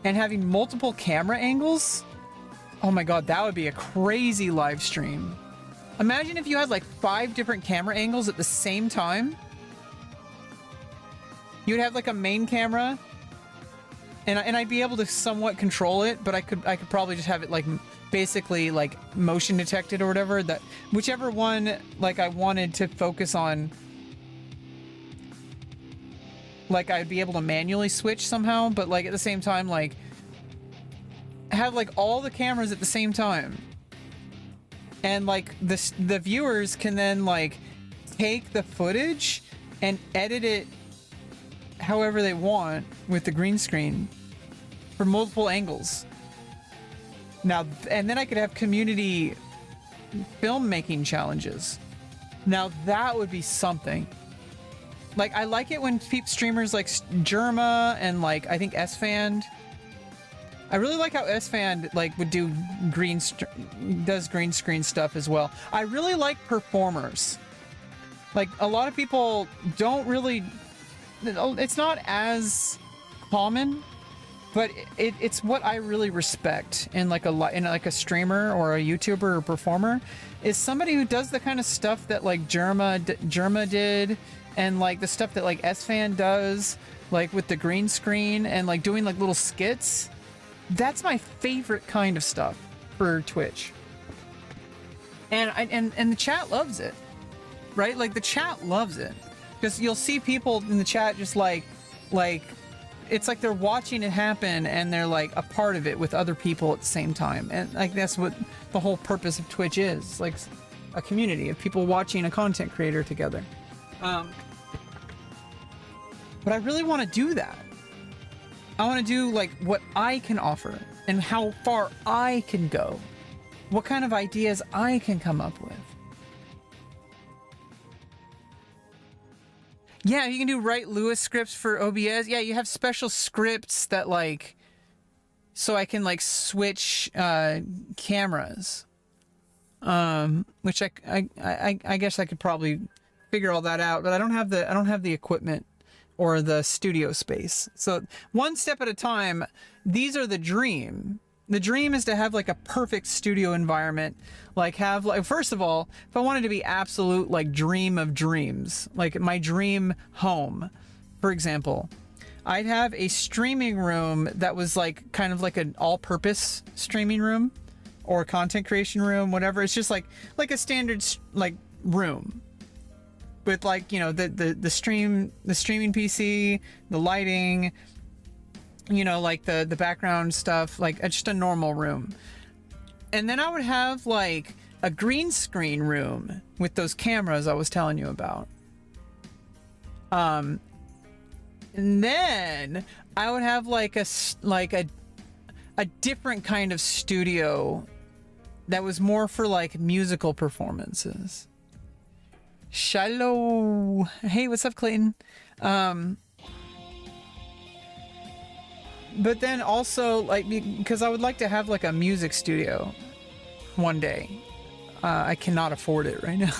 and having multiple camera angles. Oh my god, that would be a crazy live stream. Imagine if you had like 5 different camera angles at the same time. You would have like a main camera, and I'd be able to somewhat control it, but I could probably just have it like basically like motion detected or whatever, that whichever one like I wanted to focus on, like I'd be able to manually switch somehow, but like at the same time like have like all the cameras at the same time. And like the viewers can then like take the footage and edit it however they want with the green screen for multiple angles. Now, and then I could have community filmmaking challenges. Now that would be something. Like I like it when streamers like Germa and like I think SFan. I really like how SFan like would do does green screen stuff as well. I really like performers. Like a lot of people don't really. It's not as common, but it's what I really respect in like a streamer or a YouTuber or performer, is somebody who does the kind of stuff that like Germa did, and like the stuff that like SFan does, like with the green screen and like doing like little skits. That's my favorite kind of stuff for Twitch. And the chat loves it, right? Like the chat loves it. Because you'll see people in the chat just like it's like they're watching it happen and they're like a part of it with other people at the same time. And like that's what the whole purpose of Twitch is, like a community of people watching a content creator together. But I really want to do that. I want to do like what I can offer and how far I can go, what kind of ideas I can come up with. Yeah, you can do write Lewis scripts for OBS. Yeah, you have special scripts that like, so I can like switch cameras. Which I guess I could probably figure all that out, but I don't have the equipment or the studio space. So one step at a time. These are the dream. The dream is to have like a perfect studio environment, like have like, first of all, if I wanted to be absolute like dream of dreams, like my dream home, for example, I'd have a streaming room that was like kind of like an all-purpose streaming room or content creation room, whatever. It's just like a standard like room with like, you know, the streaming PC, the lighting, you know, like the background stuff, like just a normal room. And then I would have like a green screen room with those cameras I was telling you about. And then I would have like a different kind of studio that was more for like musical performances. Shallow. Hey, what's up, Clayton? But then also, like, because I would like to have like a music studio one day. I cannot afford it right now.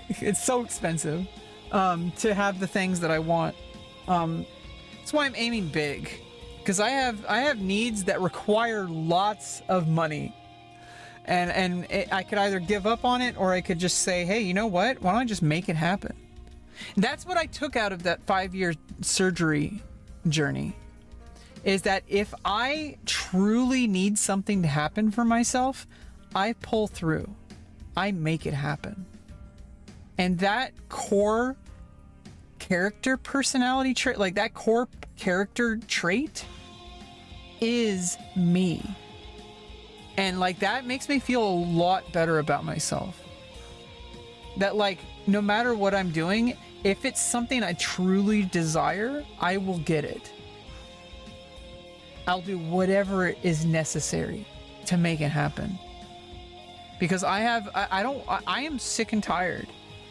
It's so expensive to have the things that I want. That's why I'm aiming big, because I have needs that require lots of money, and I could either give up on it or I could just say, hey, you know what? Why don't I just make it happen? That's what I took out of that 5-year surgery journey. Is that if I truly need something to happen for myself, I pull through. I make it happen. And that core character personality trait, like that core character trait, is me. And like that makes me feel a lot better about myself. That like, no matter what I'm doing, if it's something I truly desire, I will get it. I'll do whatever is necessary to make it happen. Because I am sick and tired.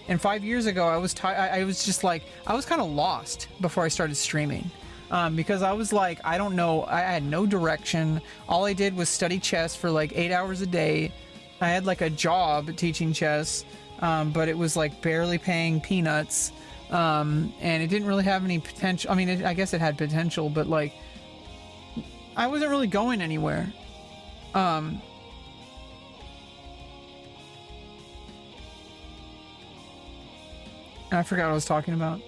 And 5 years ago, I was just like, I was kind of lost before I started streaming. Because I was like, I don't know, I had no direction. All I did was study chess for like 8 hours a day. I had like a job teaching chess, but it was like barely paying peanuts. And it didn't really have any potential. I mean, I guess it had potential, but like, I wasn't really going anywhere. I forgot what I was talking about.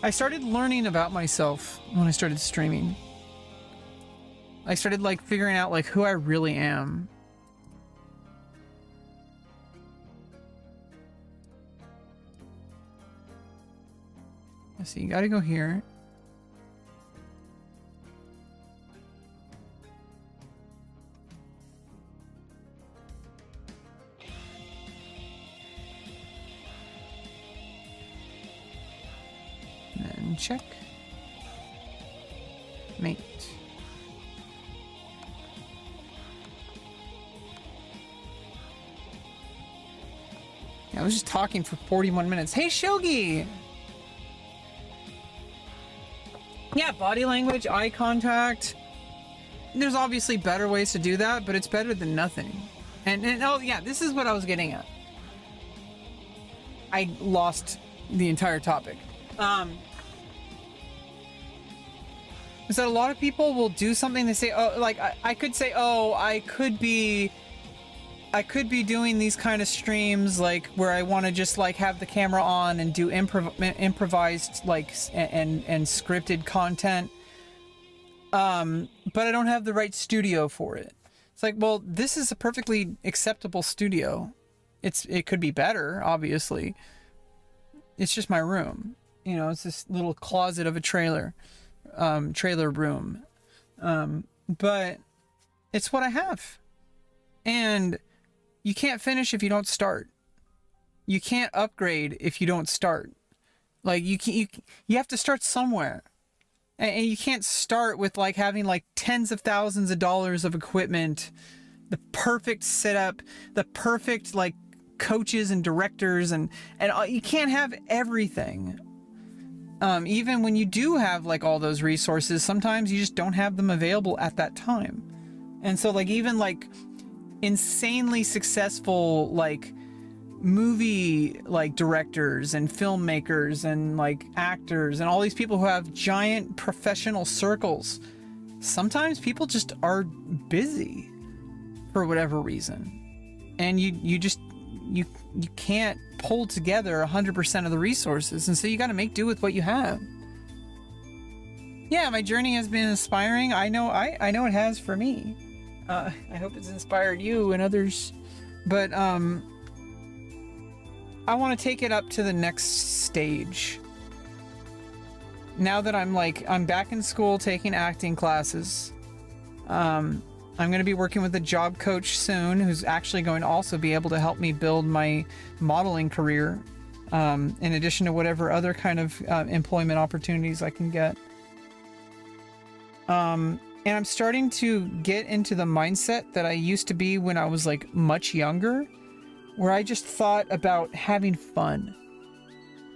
I started learning about myself when I started streaming. I started like figuring out like who I really am. Let's see, you gotta go here. And check. Mate. Yeah, I was just talking for 41 minutes. Hey, Shogi! Yeah, body language, eye contact. There's obviously better ways to do that, but it's better than nothing. And oh yeah, this is what I was getting at. I lost the entire topic. Is that a lot of people will do something, they say, oh, like I could say, oh, I could be doing these kind of streams like where I want to just like have the camera on and do improvised like and scripted content, but I don't have the right studio for it. It's like, well, this is a perfectly acceptable studio. It could be better, obviously. It's just my room, you know. It's this little closet of a trailer room, but it's what I have. And you can't finish if you don't start. You can't upgrade if you don't start. Like you have to start somewhere. And you can't start with like having like tens of thousands of dollars of equipment, the perfect setup, the perfect like coaches and directors, and you can't have everything. Even when you do have like all those resources, sometimes you just don't have them available at that time. And so like even like insanely successful like movie like directors and filmmakers and like actors and all these people who have giant professional circles, sometimes people just are busy for whatever reason, and you can't pull together 100% of the resources, and so you got to make do with what you have. Yeah, my journey has been inspiring. I know it has for me. I hope it's inspired you and others, but I want to take it up to the next stage. Now that I'm back in school taking acting classes, I'm going to be working with a job coach soon who's actually going to also be able to help me build my modeling career, in addition to whatever other kind of employment opportunities I can get. And I'm starting to get into the mindset that I used to be when I was like much younger, where I just thought about having fun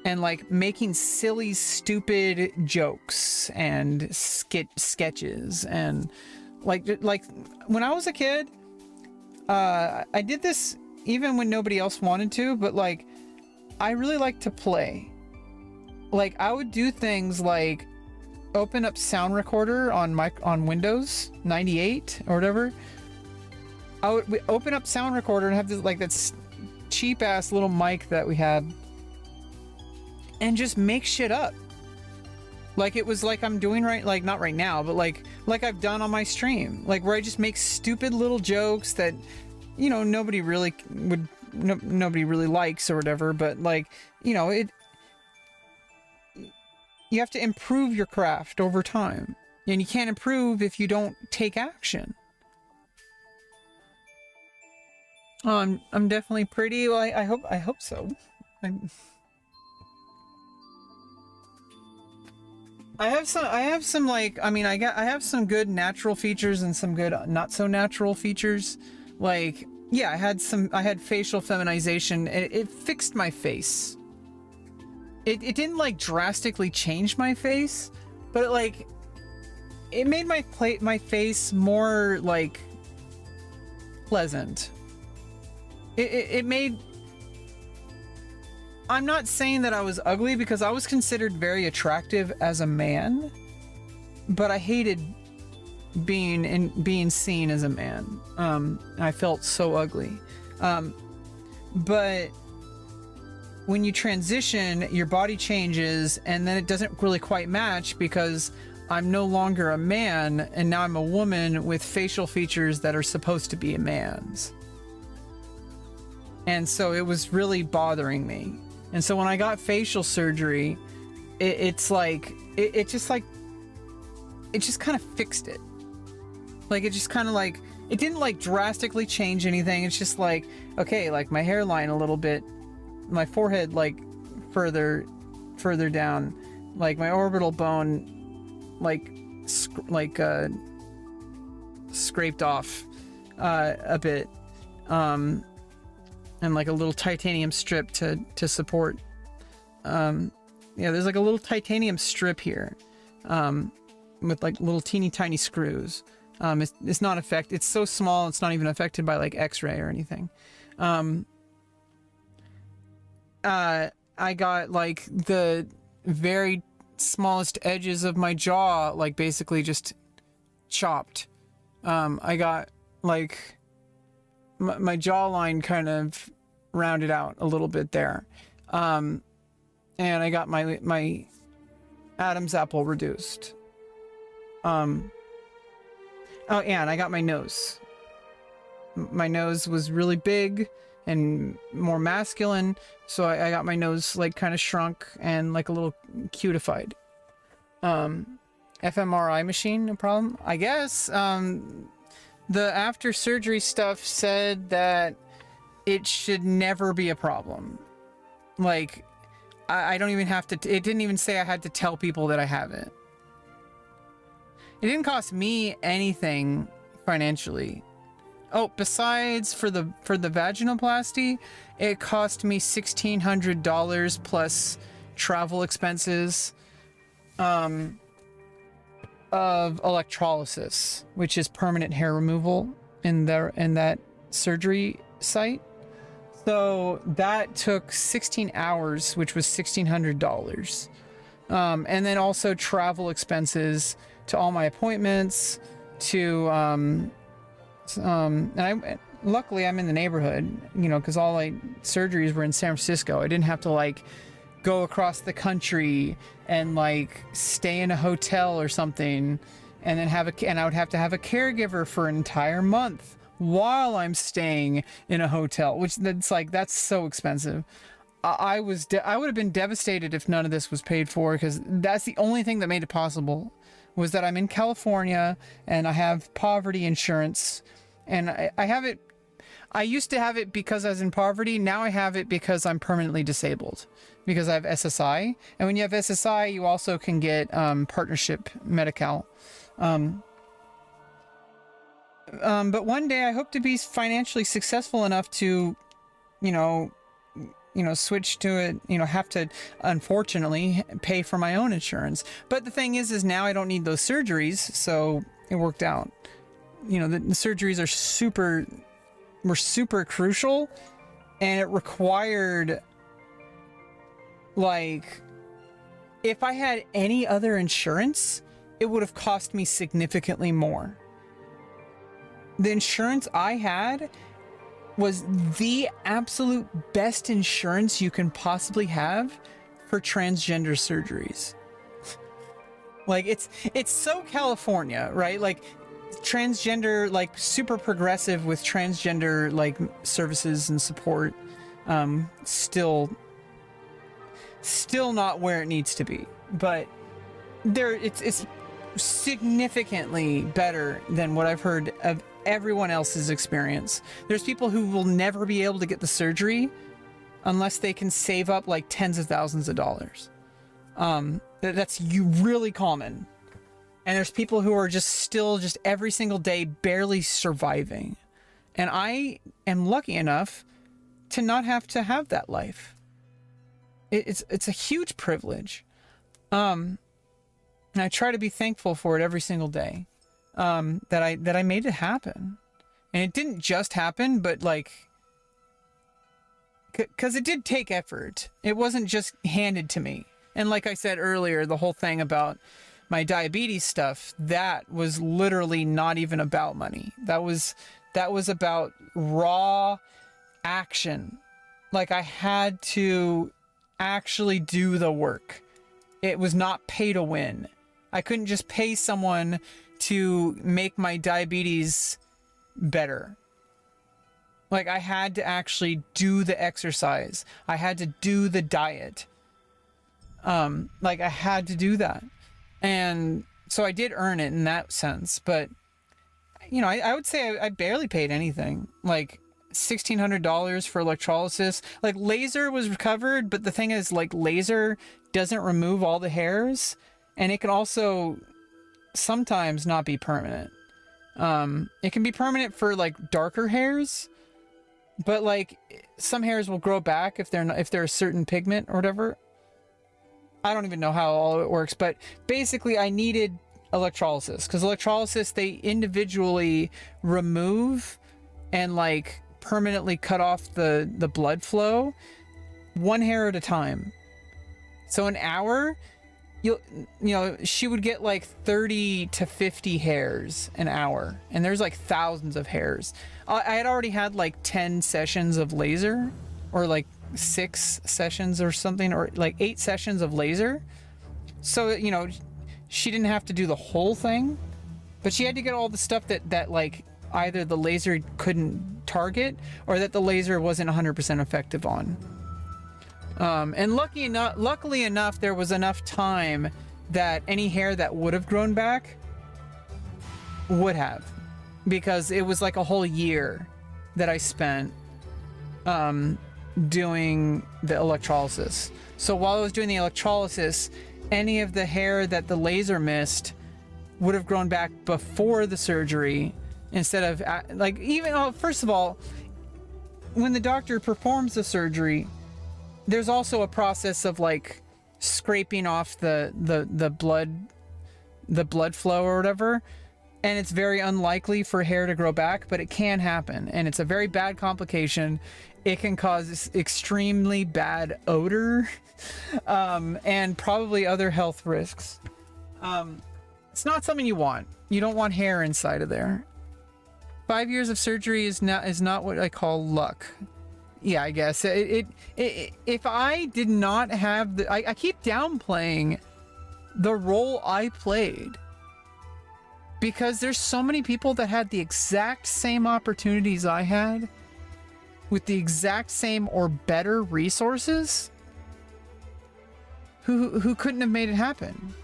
and like making silly, stupid jokes and sketches. And like when I was a kid, I did this even when nobody else wanted to, but like I really like to play. Like I would do things like open up sound recorder on Windows 98 or whatever. I would open up sound recorder and have this like that cheap ass little mic that we had, and just make shit up. Like it was like I'm doing right, like not right now, but like I've done on my stream, like where I just make stupid little jokes that, you know, nobody really likes or whatever, but like, you know, you have to improve your craft over time, and you can't improve if you don't take action. Oh, I'm definitely pretty. Well, I hope so. I have some like, I mean, I have some good natural features and some good not so natural features. Like, yeah, I had facial feminization. It fixed my face. It didn't like drastically change my face, but it made my face more like pleasant. it made, I'm not saying that I was ugly, because I was considered very attractive as a man, but I hated being seen as a man. I felt so ugly. But when you transition, your body changes, and then it doesn't really quite match, because I'm no longer a man, and now I'm a woman with facial features that are supposed to be a man's. And so it was really bothering me. And so when I got facial surgery, it just kind of fixed it. Like, it just kind of like, it didn't like drastically change anything. It's just like, okay, like my hairline a little bit, my forehead like further down, like my orbital bone scraped off a bit, and like a little titanium strip to support. Yeah, there's like a little titanium strip here, with like little teeny tiny screws. It's not it's so small, it's not even affected by like X-ray or anything. I got like the very smallest edges of my jaw, like basically just chopped. I got like my jawline kind of rounded out a little bit there. And I got my Adam's apple reduced. Oh, and I got my nose. My nose was really big and more masculine, so I got my nose like kind of shrunk and like a little cutified. fMRI machine, no problem, I guess. The after surgery stuff said that it should never be a problem. Like, I don't even have to, it didn't even say I had to tell people that I have it. It didn't cost me anything financially. Oh, besides for the vaginoplasty, it cost me $1,600 plus travel expenses of electrolysis, which is permanent hair removal in that surgery site. So that took 16 hours, which was $1,600. And then also travel expenses to all my appointments, to and luckily I'm in the neighborhood, you know, because all my surgeries were in San Francisco. I didn't have to like go across the country and like stay in a hotel or something, and then and I would have to have a caregiver for an entire month while I'm staying in a hotel, which that's so expensive. I would have been devastated if none of this was paid for, because that's the only thing that made it possible, was that I'm in California and I have poverty insurance, and I have it. I used to have it because I was in poverty. Now I have it because I'm permanently disabled, because I have SSI. And when you have SSI, you also can get partnership Medi-Cal. But one day I hope to be financially successful enough to, switch to it, have to, unfortunately, pay for my own insurance. But the thing is now I don't need those surgeries, so it worked out. The surgeries were super crucial, and it required, like, if I had any other insurance, it would have cost me significantly more. The insurance I had was the absolute best insurance you can possibly have for transgender surgeries. Like, it's so California, right? Like, transgender, like, super progressive with transgender, like, services and support. Still not where it needs to be, but it's significantly better than what I've heard of everyone else's experience. There's people who will never be able to get the surgery unless they can save up like tens of thousands of dollars. That's really common. And there's people who are just every single day barely surviving. And I am lucky enough to not have to have that life. It's a huge privilege. And I try to be thankful for it every single day. That I made it happen. And it didn't just happen, but like because it did take effort. It wasn't just handed to me. And like I said earlier, the whole thing about my diabetes stuff, that was literally not even about money. That was about raw action. Like, I had to actually do the work. It was not pay to win. I couldn't just pay someone to make my diabetes better. Like, I had to actually do the exercise. I had to do the diet. Like, I had to do that. And so I did earn it in that sense. But, you know, I would say I barely paid anything. Like, $1,600 for electrolysis. Like, laser was covered, but the thing is, like, laser doesn't remove all the hairs. And it can also sometimes not be permanent. It can be permanent for, like, darker hairs. But, like, some hairs will grow back if they're a certain pigment or whatever. I don't even know how all it works, but basically I needed electrolysis, because electrolysis, they individually remove and, like, permanently cut off the blood flow one hair at a time. So an hour, you know, she would get like 30 to 50 hairs an hour, and there's like thousands of hairs. I had already had like 10 sessions of laser, or like 6 sessions or something, or like 8 sessions of laser. So, you know, she didn't have to do the whole thing, but she had to get all the stuff that like either the laser couldn't target or that the laser wasn't 100% effective on. And luckily enough, there was enough time that any hair that would have grown back would have, because it was like a whole year that I spent doing the electrolysis. So while I was doing the electrolysis, any of the hair that the laser missed would have grown back before the surgery, instead of like, even first of all, when the doctor performs the surgery, there's also a process of like scraping off the blood flow or whatever. And it's very unlikely for hair to grow back, but it can happen. And it's a very bad complication. It can cause extremely bad odor, and probably other health risks. It's not something you want. You don't want hair inside of there. 5 years of surgery is not what I call luck. Yeah, I guess if I did not have I keep downplaying the role I played, because there's so many people that had the exact same opportunities I had, with the exact same or better resources, who couldn't have made it happen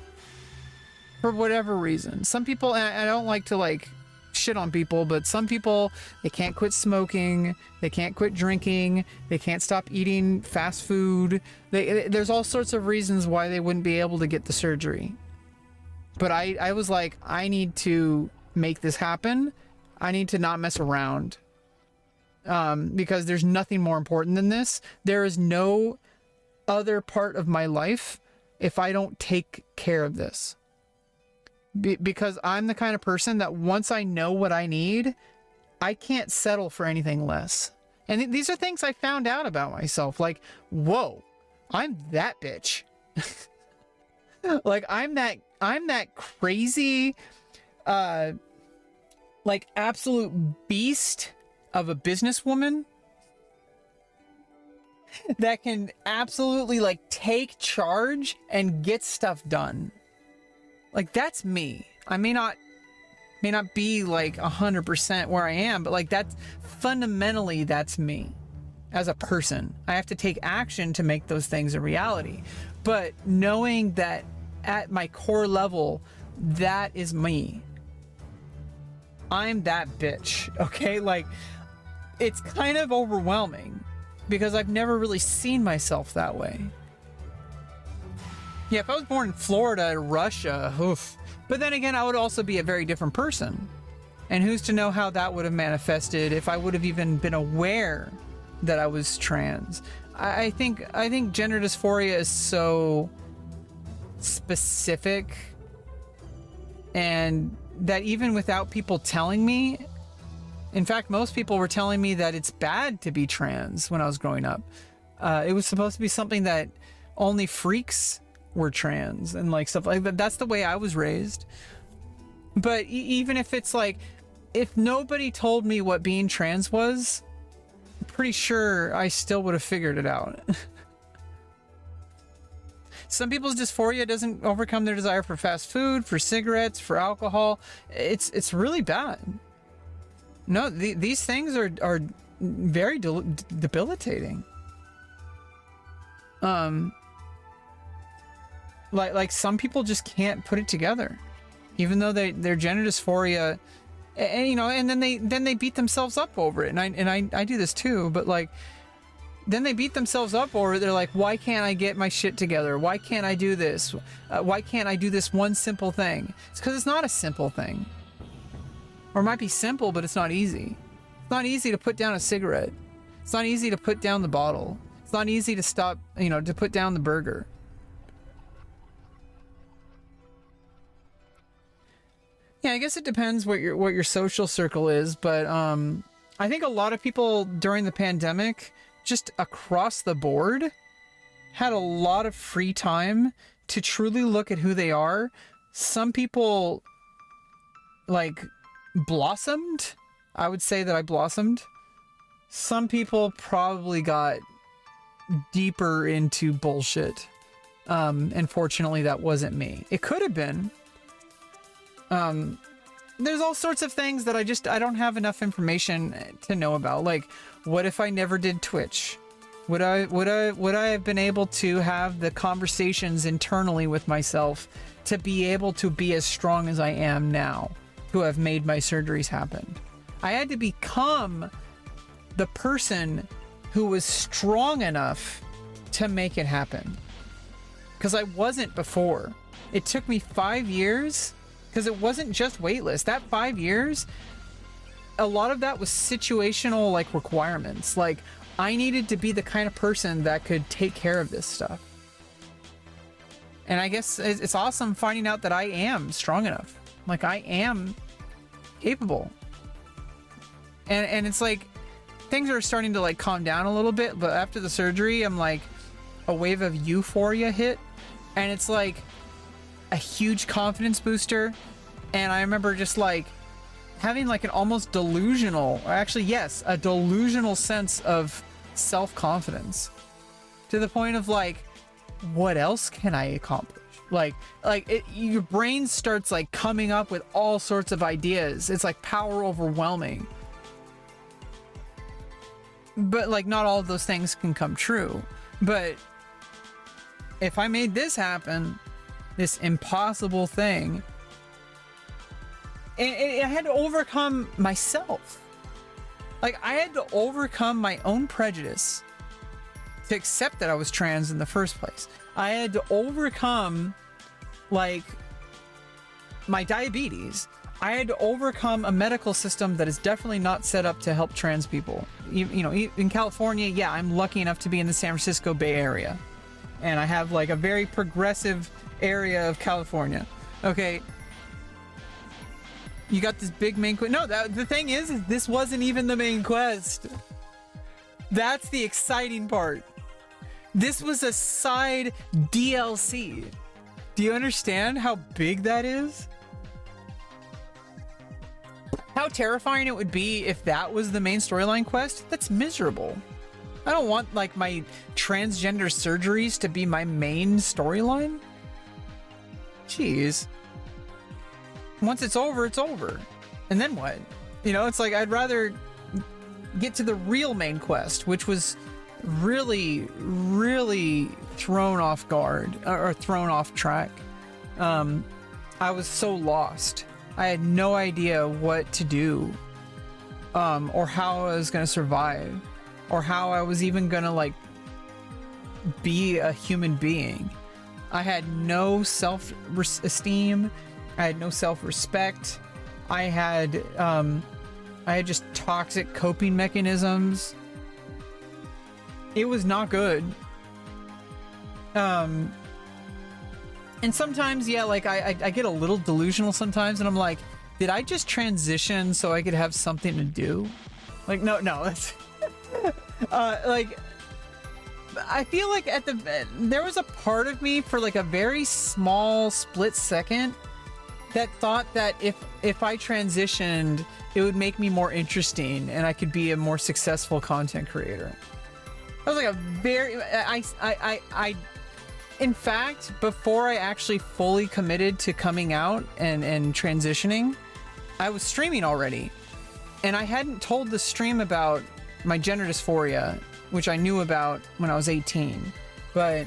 for whatever reason. Some people, and I don't like to like shit on people, but some people, they can't quit smoking, they can't quit drinking, they can't stop eating fast food. There's all sorts of reasons why they wouldn't be able to get the surgery. But I was like, I need to make this happen. I need to not mess around. Because there's nothing more important than this. There is no other part of my life if I don't take care of this. Because I'm the kind of person that once I know what I need, I can't settle for anything less. And these are things I found out about myself. Like, whoa, I'm that bitch. Like, I'm that crazy, like, absolute beast of a businesswoman that can absolutely like take charge and get stuff done. Like, that's me. I may not be like 100% where I am, but like, that's fundamentally, that's me as a person. I have to take action to make those things a reality. But knowing that at my core level, that is me. I'm that bitch. Okay. Like, it's kind of overwhelming because I've never really seen myself that way. Yeah, if I was born in Florida, Russia, oof. But then again, I would also be a very different person. And who's to know how that would have manifested, if I would have even been aware that I was trans. I think gender dysphoria is so specific, and that even without people telling me, In fact, most people were telling me that it's bad to be trans when I was growing up. It was supposed to be something that only freaks were trans and like stuff like that. That's the way I was raised. But even if it's like, if nobody told me what being trans was, I'm pretty sure I still would have figured it out. Some people's dysphoria doesn't overcome their desire for fast food, for cigarettes, for alcohol. It's really bad. No, these things are very debilitating. Like some people just can't put it together, even though their gender dysphoria, and you know, and then they beat themselves up over it. And I do this too, but like, then they beat themselves up over it. They're like, why can't I get my shit together? Why can't I do this? Why can't I do this one simple thing? It's because it's not a simple thing. Or it might be simple, but it's not easy. It's not easy to put down a cigarette. It's not easy to put down the bottle. It's not easy to stop, you know, to put down the burger. Yeah, I guess it depends what your social circle is, but I think a lot of people during the pandemic, just across the board, had a lot of free time to truly look at who they are. Some people like blossomed. I would say that I blossomed. Some people probably got deeper into bullshit. Unfortunately, that wasn't me. It could have been. There's all sorts of things that I don't have enough information to know about. Like, what if I never did Twitch? Would I have been able to have the conversations internally with myself to be able to be as strong as I am now, to have made my surgeries happen? I had to become the person who was strong enough to make it happen, because I wasn't before. It took me 5 years, because it wasn't just waitlist. That 5 years, a lot of that was situational, like, requirements. Like, I needed to be the kind of person that could take care of this stuff. And I guess it's awesome finding out that I am strong enough. Like, I am capable. And it's like, things are starting to, like, calm down a little bit, but after the surgery, I'm like, a wave of euphoria hit. And it's like a huge confidence booster. And I remember just like having like an almost delusional, or actually, yes, a delusional sense of self-confidence, to the point of like, what else can I accomplish? Your brain starts like coming up with all sorts of ideas. It's like power overwhelming. But like, not all of those things can come true. But if I made this happen, this impossible thing, I had to overcome myself. Like, I had to overcome my own prejudice to accept that I was trans in the first place. I had to overcome, like, my diabetes. I had to overcome a medical system that is definitely not set up to help trans people. You know, in California, yeah, I'm lucky enough to be in the San Francisco Bay Area. And I have, like, a very progressive area of California. Okay. You got this big main quest. No, the thing is this wasn't even the main quest. That's the exciting part. This was a side DLC. Do you understand how big that is? How terrifying it would be if that was the main storyline quest? That's miserable. I don't want, like, my transgender surgeries to be my main storyline. Jeez. Once it's over, it's over. And then what? You know, it's like, I'd rather get to the real main quest, which was really, really thrown off guard, or thrown off track. I was so lost. I had no idea what to do, or how I was going to survive, or how I was even going to, like, be a human being. I had no self-esteem. I had no self-respect. I had just toxic coping mechanisms. It was not good. And sometimes, yeah, like, I get a little delusional sometimes, and I'm like, did I just transition so I could have something to do? Like, no, that's like, I feel like there was a part of me for like a very small split second that thought that if I transitioned, it would make me more interesting and I could be a more successful content creator. That was like a very, in fact, before I actually fully committed to coming out and transitioning, I was streaming already. And I hadn't told the stream about my gender dysphoria, which I knew about when I was 18. But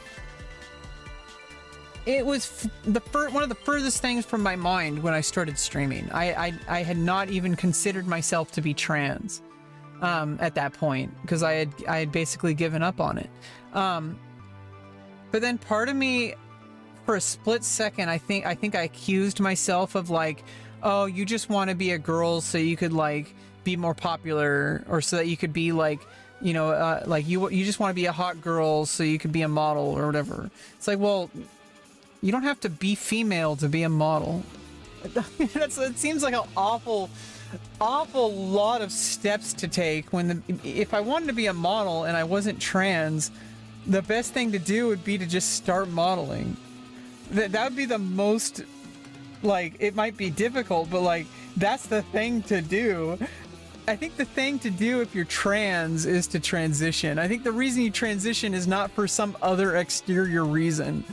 it was one of the furthest things from my mind when I started streaming. I had not even considered myself to be trans at that point, because I had basically given up on it. But then part of me, for a split second, I think I accused myself of like, oh, you just want to be a girl so you could like be more popular, or so that you could be like, you know, like you just want to be a hot girl so you could be a model or whatever. It's like, well, you don't have to be female to be a model. It seems like an awful lot of steps to take when if I wanted to be a model and I wasn't trans, the best thing to do would be to just start modeling. That would be the most, like, it might be difficult, but like that's the thing to do. I think the thing to do if you're trans is to transition. I think the reason you transition is not for some other exterior reason.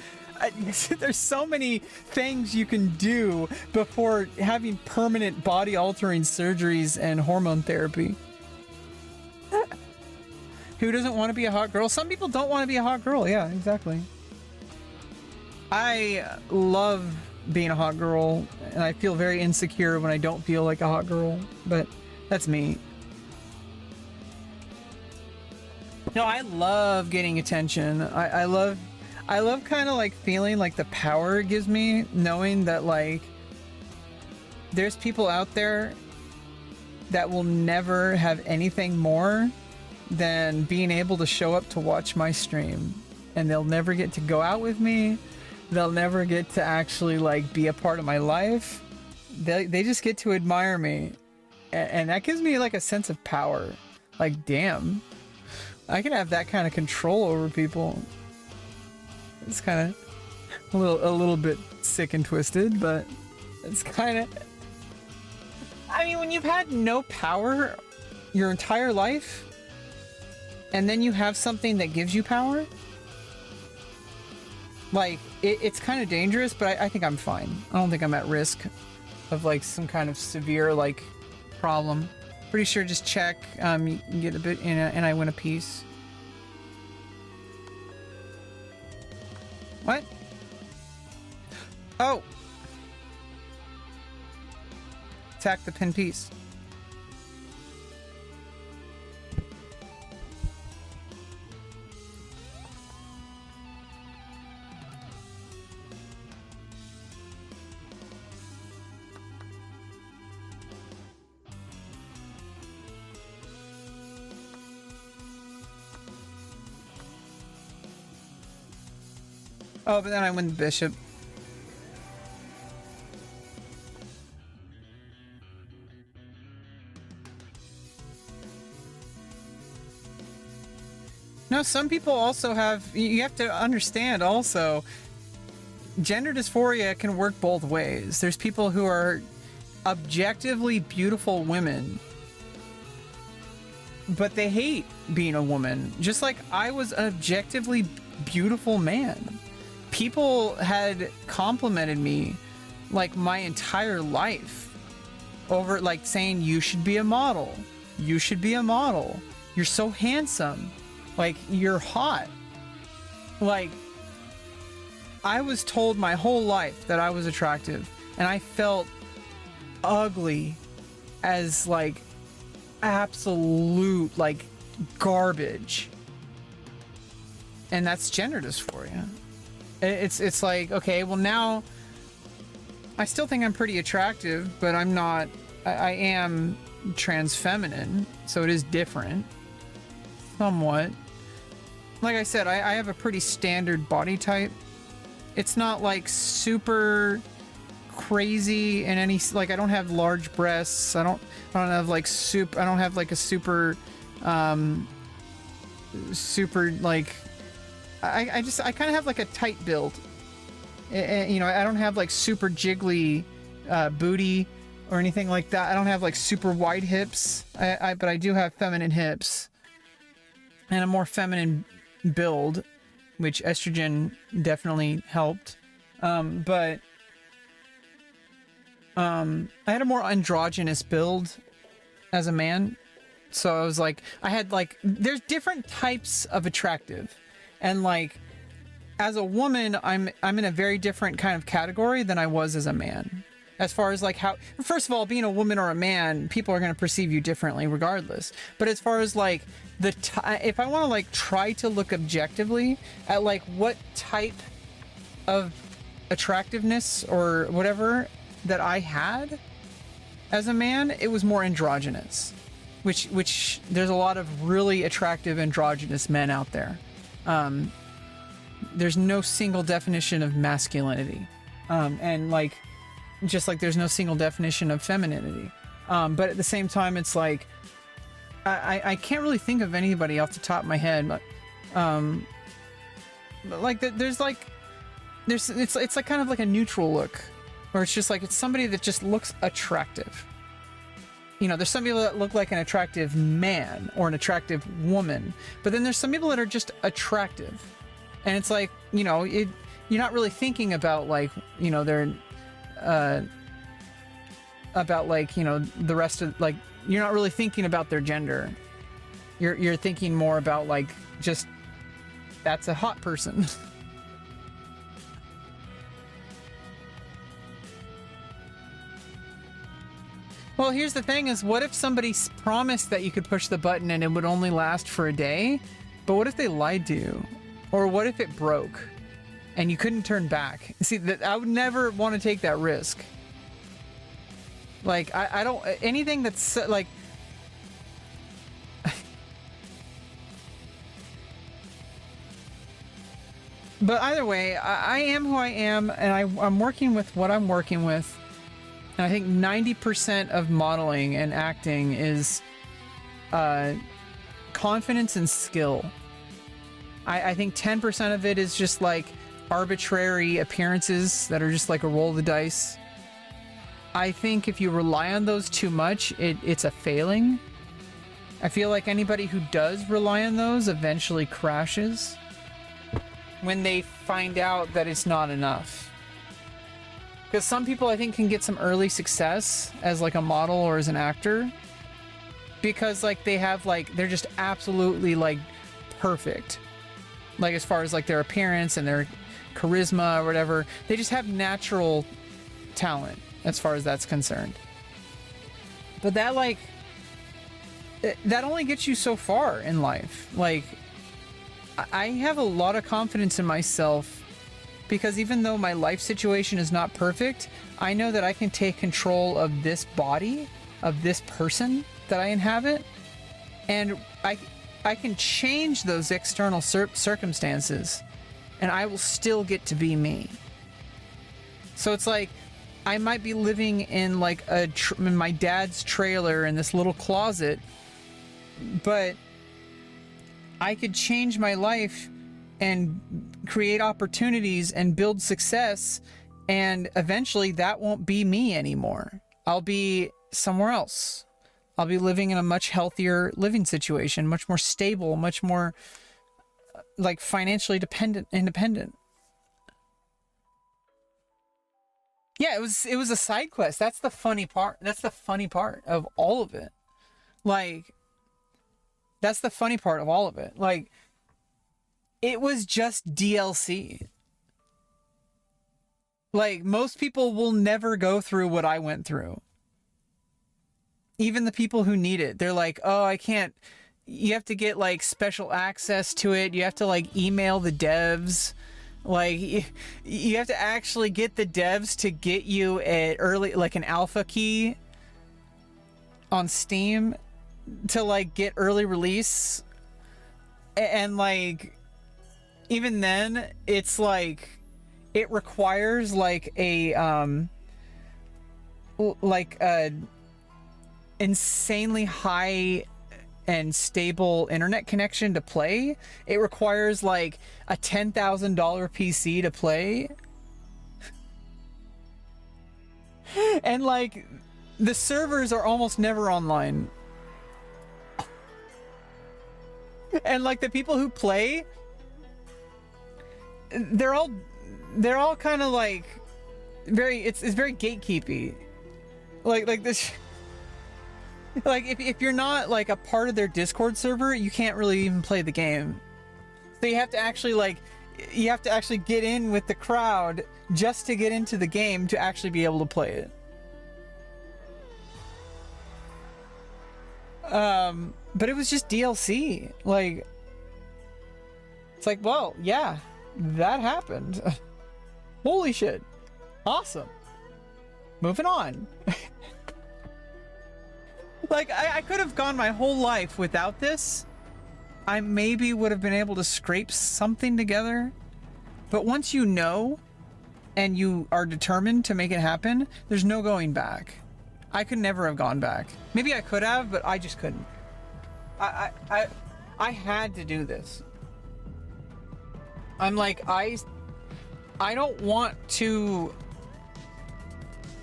There's so many things you can do before having permanent body altering surgeries and hormone therapy. Who doesn't want to be a hot girl? Some people don't want to be a hot girl. Yeah, exactly. I love being a hot girl, and I feel very insecure when I don't feel like a hot girl, but that's me. No, I love getting attention. I love kind of like feeling like the power it gives me, knowing that like there's people out there that will never have anything more than being able to show up to watch my stream, and they'll never get to go out with me. They'll never get to actually like be a part of my life. They just get to admire me, and that gives me like a sense of power. Like, damn, I can have that kind of control over people. It's kind of a little bit sick and twisted, but it's kind of, I mean, when you've had no power your entire life, and then you have something that gives you power, like, it's kind of dangerous, but I think I'm fine. I don't think I'm at risk of like some kind of severe like problem. Pretty sure just check, you get a bit in and I win a piece. What? Oh! Attack the pin piece. Oh, but then I win the bishop. No, some people also have, you have to understand also, gender dysphoria can work both ways. There's people who are objectively beautiful women, but they hate being a woman. Just like I was an objectively beautiful man. People had complimented me like my entire life over like saying, you should be a model. You should be a model. You're so handsome. Like, you're hot. Like, I was told my whole life that I was attractive, and I felt ugly as like absolute like garbage. And that's gender dysphoria. It's like, okay, well now I still think I'm pretty attractive, but I'm not, I am trans feminine, so it is different somewhat. Like I said, I have a pretty standard body type. It's not like super crazy in any, like, I don't have large breasts. I don't have like I don't have like a super like, I kind of have like a tight build. You know, I don't have like super jiggly booty or anything like that. I don't have like super wide hips. But I do have feminine hips and a more feminine build, which estrogen definitely helped. But I had a more androgynous build as a man. So I was like, I had like, there's different types of attractive, and like, as a woman, I'm in a very different kind of category than I was as a man. As far as like how, first of all, being a woman or a man, people are going to perceive you differently regardless. But as far as like if I want to like try to look objectively at like what type of attractiveness or whatever that I had as a man, it was more androgynous, which there's a lot of really attractive androgynous men out there. There's no single definition of masculinity, and like, just like there's no single definition of femininity. But at the same time, it's like I can't really think of anybody off the top of my head, but like it's like kind of like a neutral look, or it's just like it's somebody that just looks attractive. You know, there's some people that look like an attractive man or an attractive woman, but then there's some people that are just attractive. And it's like, you know, you're not really thinking about like, you know, they're about like, you know, the rest of, like, you're not really thinking about their gender. You're thinking more about like, just, that's a hot person. Well, here's the thing is, what if somebody promised that you could push the button and it would only last for a day? But what if they lied to you? Or what if it broke and you couldn't turn back? See, that I would never want to take that risk. Like, I don't, anything that's like, but either way, I am who I am, and I'm working with what I'm working with. And I think 90% of modeling and acting is confidence and skill. I think 10% of it is just like arbitrary appearances that are just like a roll of the dice. I think if you rely on those too much, it's a failing. I feel like anybody who does rely on those eventually crashes when they find out that it's not enough. Because some people, I think, can get some early success as like a model or as an actor because like they have like, they're just absolutely like perfect. Like as far as like their appearance and their charisma or whatever, they just have natural talent as far as that's concerned. But that like, that only gets you so far in life. Like, I have a lot of confidence in myself because even though my life situation is not perfect, I know that I can take control of this body, of this person that I inhabit, and I can change those external circumstances, and I will still get to be me. So it's like, I might be living in like in my dad's trailer in this little closet, but I could change my life and create opportunities and build success, and eventually that won't be me anymore. I'll be somewhere else. I'll be living in a much healthier living situation, much more stable, much more like financially independent. Yeah, it was a side quest. That's the funny part. That's the funny part of all of it. Like, that's the funny part of all of it. Like, it was just DLC. Like, most people will never go through what I went through. Even the people who need it. They're like, oh, I can't. You have to get like special access to it. You have to like email the devs. Like, you have to actually get the devs to get you like an alpha key on Steam to like get early release. And like, even then, it's like, it requires like a like a insanely high and stable internet connection to play. It requires like a $10,000 PC to play. And like the servers are almost never online. And like the people who play, they're all kind of like it's very gatekeepy. Like this like if you're not like a part of their Discord server, you can't really even play the game. So you have to actually get in with the crowd just to get into the game to actually be able to play it. But it was just DLC. Like, it's like, well, yeah, that happened. Holy shit. Awesome. Moving on. Like, I could have gone my whole life without this. I maybe would have been able to scrape something together. But once you know, and you are determined to make it happen, there's no going back. I could never have gone back. Maybe I could have, but I just couldn't. I had to do this. I'm like, I don't want to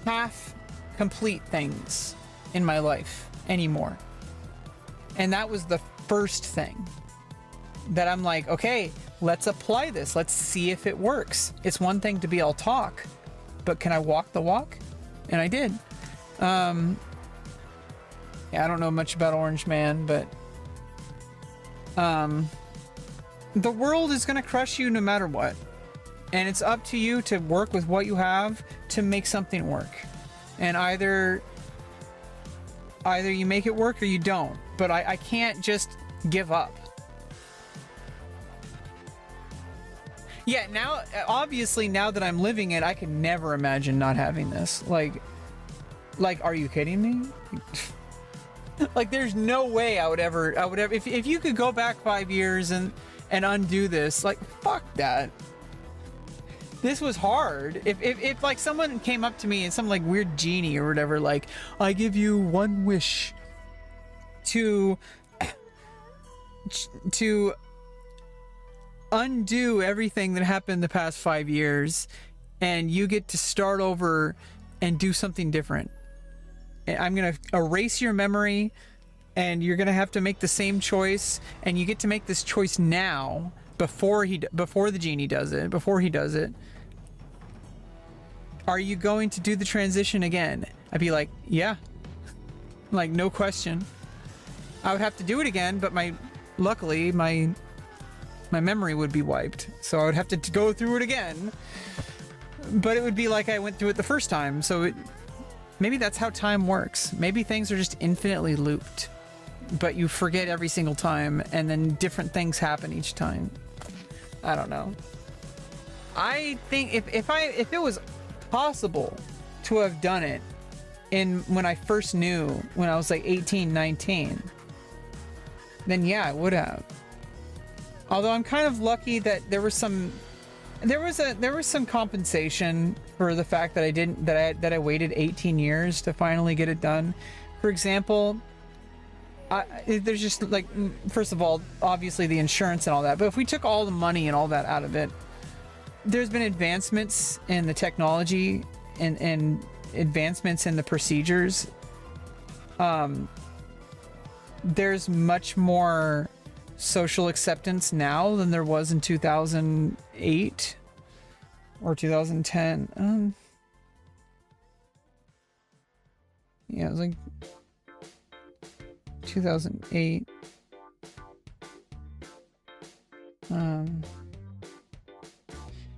half complete things in my life anymore. And that was the first thing that I'm like, okay, let's apply this. Let's see if it works. It's one thing to be all talk, but can I walk the walk? And I did. Yeah, I don't know much about Orange Man, but the world is going to crush you no matter what. And it's up to you to work with what you have to make something work. And either you make it work or you don't. But I can't just give up. Yeah, now, obviously, now that I'm living it, I can never imagine not having this. Like, are you kidding me? Like, there's no way I would ever, if you could go back 5 years and undo this, like, fuck that. This was hard. If like someone came up to me and some like weird genie or whatever, like, I give you one wish to undo everything that happened the past 5 years, and you get to start over and do something different. I'm gonna erase your memory, and you're gonna have to make the same choice, and you get to make this choice now before the genie does it. Before he does it, are you going to do the transition again? I'd be like, yeah, like no question. I would have to do it again, but luckily my memory would be wiped, so I would have to go through it again. But it would be like I went through it the first time, so maybe that's how time works. Maybe things are just infinitely looped, but you forget every single time, and then different things happen each time. I don't know. I think if it was possible to have done it when I first knew, when I was like 18, 19, then yeah, I would have. Although I'm kind of lucky that there was some compensation for the fact that I waited 18 years to finally get it done. For example, there's just like, first of all, obviously the insurance and all that, but if we took all the money and all that out of it, there's been advancements in the technology and advancements in the procedures. There's much more social acceptance now than there was in 2008 or 2010. Yeah, it was like 2008.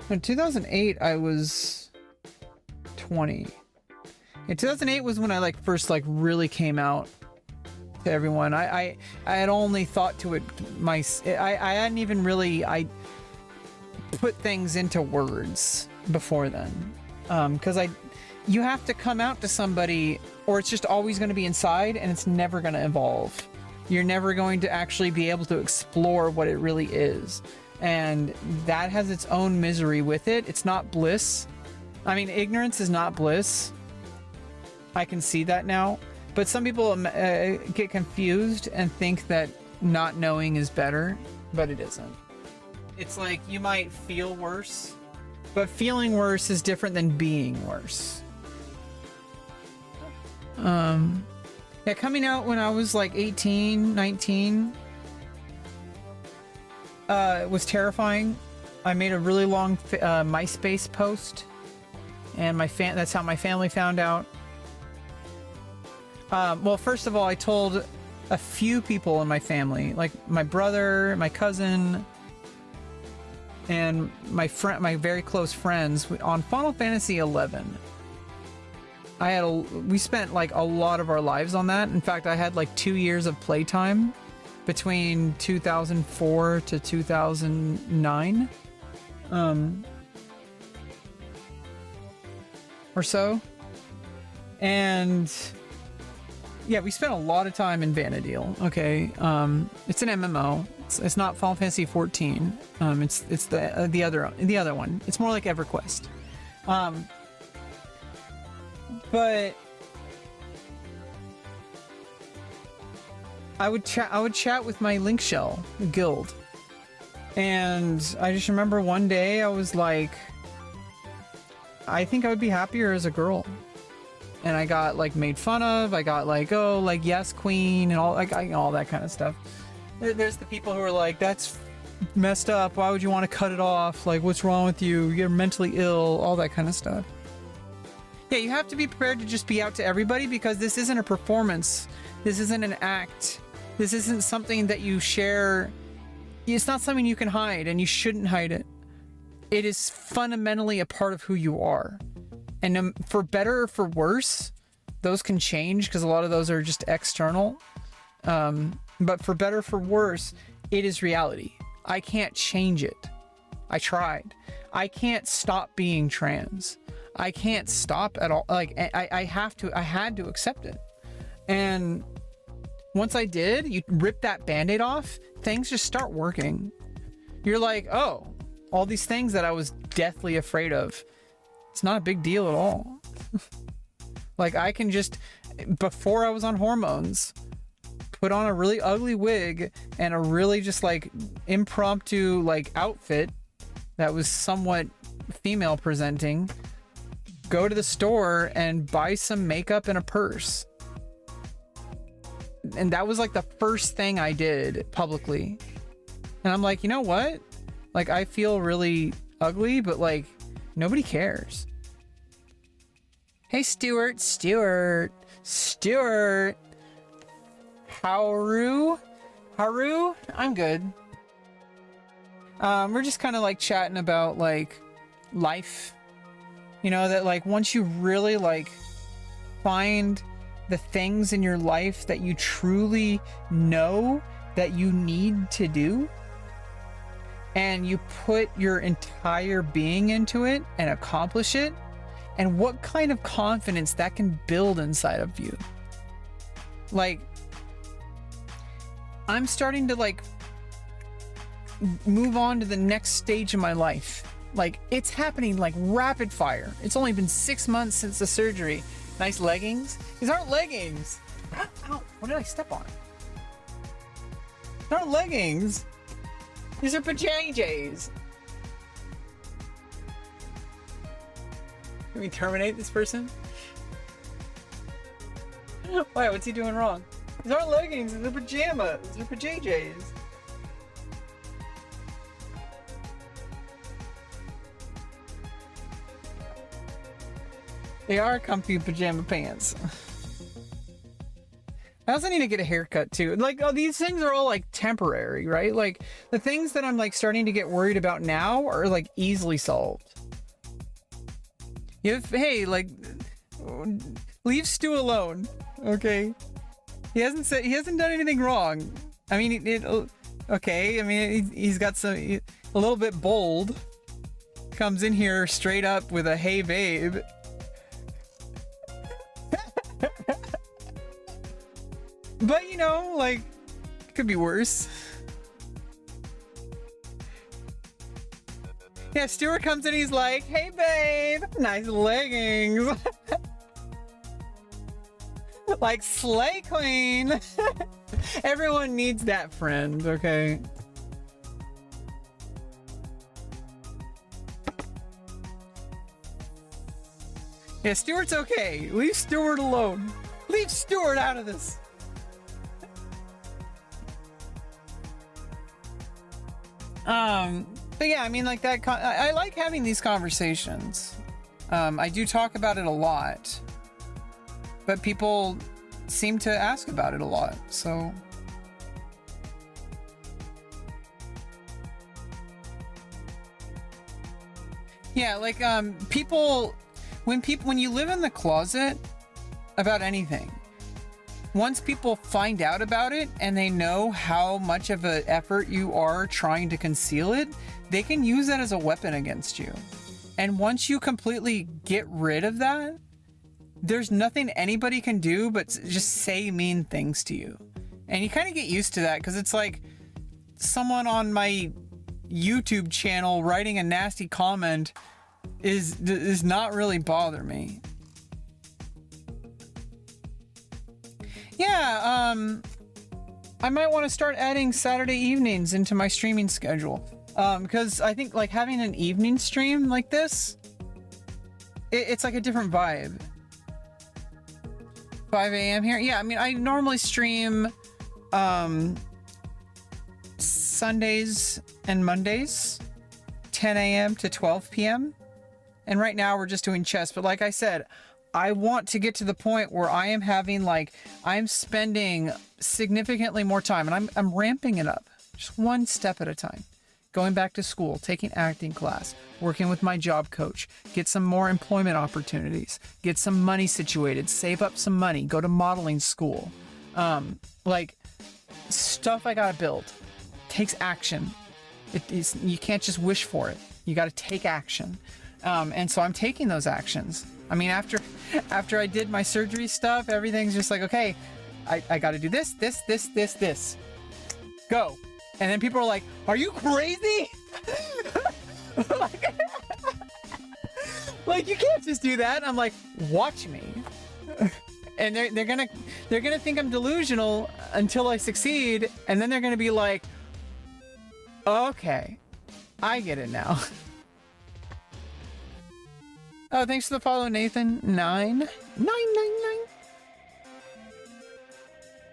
In 2008, I was 20. In 2008 was when I like first like really came out to everyone. I had only thought to it I hadn't even really put things into words before then, because you have to come out to somebody, or it's just always going to be inside and it's never going to evolve. You're never going to actually be able to explore what it really is, and that has its own misery with it. It's not bliss. I mean, ignorance is not bliss. I can see that now. But some people get confused and think that not knowing is better, but it isn't. It's like you might feel worse, but feeling worse is different than being worse. Yeah, coming out when I was like 18, 19, was terrifying. I made a really long MySpace post, and that's how my family found out. Well, first of all, I told a few people in my family, like my brother, my cousin, and my my very close friends on Final Fantasy 11. We spent like a lot of our lives on that. In fact, I had like 2 years of playtime between 2004 to 2009, or so. And yeah, we spent a lot of time in Vana'diel. Okay, it's an MMO. It's not Final Fantasy 14. It's the other one. It's more like EverQuest. But I would chat with my Link Shell guild, and I just remember one day I was like, I think I would be happier as a girl. And I got like made fun of. I got like, oh, like yes queen and all, like all that kind of stuff. There's the people who are like, that's messed up, why would you want to cut it off, like what's wrong with you, you're mentally ill, all that kind of stuff. Yeah, you have to be prepared to just be out to everybody, because this isn't a performance, this isn't an act, this isn't something that you share. It's not something you can hide, and you shouldn't hide it. It is fundamentally a part of who you are. And for better or for worse, those can change, because a lot of those are just external. But for better or for worse, it is reality. I can't change it. I tried. I can't stop being trans. I can't stop at all. Like, I had to accept it. And once I did, you rip that Band-Aid off, things just start working. You're like, oh, all these things that I was deathly afraid of, it's not a big deal at all. Like, I can just, before I was on hormones, put on a really ugly wig and a really just like impromptu like outfit that was somewhat female presenting, go to the store and buy some makeup and a purse. And that was like the first thing I did publicly. And I'm like, you know what? Like, I feel really ugly, but like, nobody cares. Hey, Stuart. Haru? I'm good. We're just kind of like chatting about like life. You know, that like once you really like find the things in your life that you truly know that you need to do, and you put your entire being into it and accomplish it, and what kind of confidence that can build inside of you. Like, I'm starting to like move on to the next stage of my life. Like, it's happening like rapid fire. It's only been 6 months since the surgery. Nice leggings. These aren't leggings. Ow, what did I step on? They're not leggings. These are pajamas. Can we terminate this person? Why? What's he doing wrong? These aren't leggings. These are pajamas. These are pajamas. They are comfy pajama pants. I also need to get a haircut too. Like, oh, these things are all like temporary, right? Like, the things that I'm like starting to get worried about now are like easily solved. Hey, like, leave Stu alone, okay? He hasn't done anything wrong. I mean, okay. I mean, he's got a little bit bold. Comes in here straight up with a "Hey, babe." But, you know, like, it could be worse. Yeah, Stuart comes in, he's like, "Hey, babe, nice leggings." Like, slay queen. Everyone needs that friend, okay? Yeah, Stuart's okay. Leave Stuart alone. Leave Stuart out of this. But yeah, I mean, like that. I like having these conversations. I do talk about it a lot, but people seem to ask about it a lot. So. Yeah, like when you live in the closet about anything, once people find out about it and they know how much of an effort you are trying to conceal it, they can use that as a weapon against you. And once you completely get rid of that, there's nothing anybody can do but just say mean things to you. And you kind of get used to that because it's like someone on my YouTube channel writing a nasty comment is not really bother me. Yeah, I might want to start adding Saturday evenings into my streaming schedule. Because I think like having an evening stream like this, it's like a different vibe. 5 a.m. here? Yeah, I mean, I normally stream Sundays and Mondays, 10 a.m. to 12 p.m. And right now we're just doing chess. But like I said, I want to get to the point where I am having I'm spending significantly more time, and I'm ramping it up just one step at a time. Going back to school, taking acting class, working with my job coach, get some more employment opportunities, get some money situated, save up some money, go to modeling school. Like stuff I gotta build takes action. You can't just wish for it. You gotta take action. And so I'm taking those actions. I mean, after I did my surgery stuff, everything's just like, okay, I got to do this. Go. And then people are like, are you crazy? like, you can't just do that. I'm like, watch me. And they're gonna think I'm delusional until I succeed. And then they're gonna be like, okay, I get it now. Oh, thanks for the follow, Nathan. 999.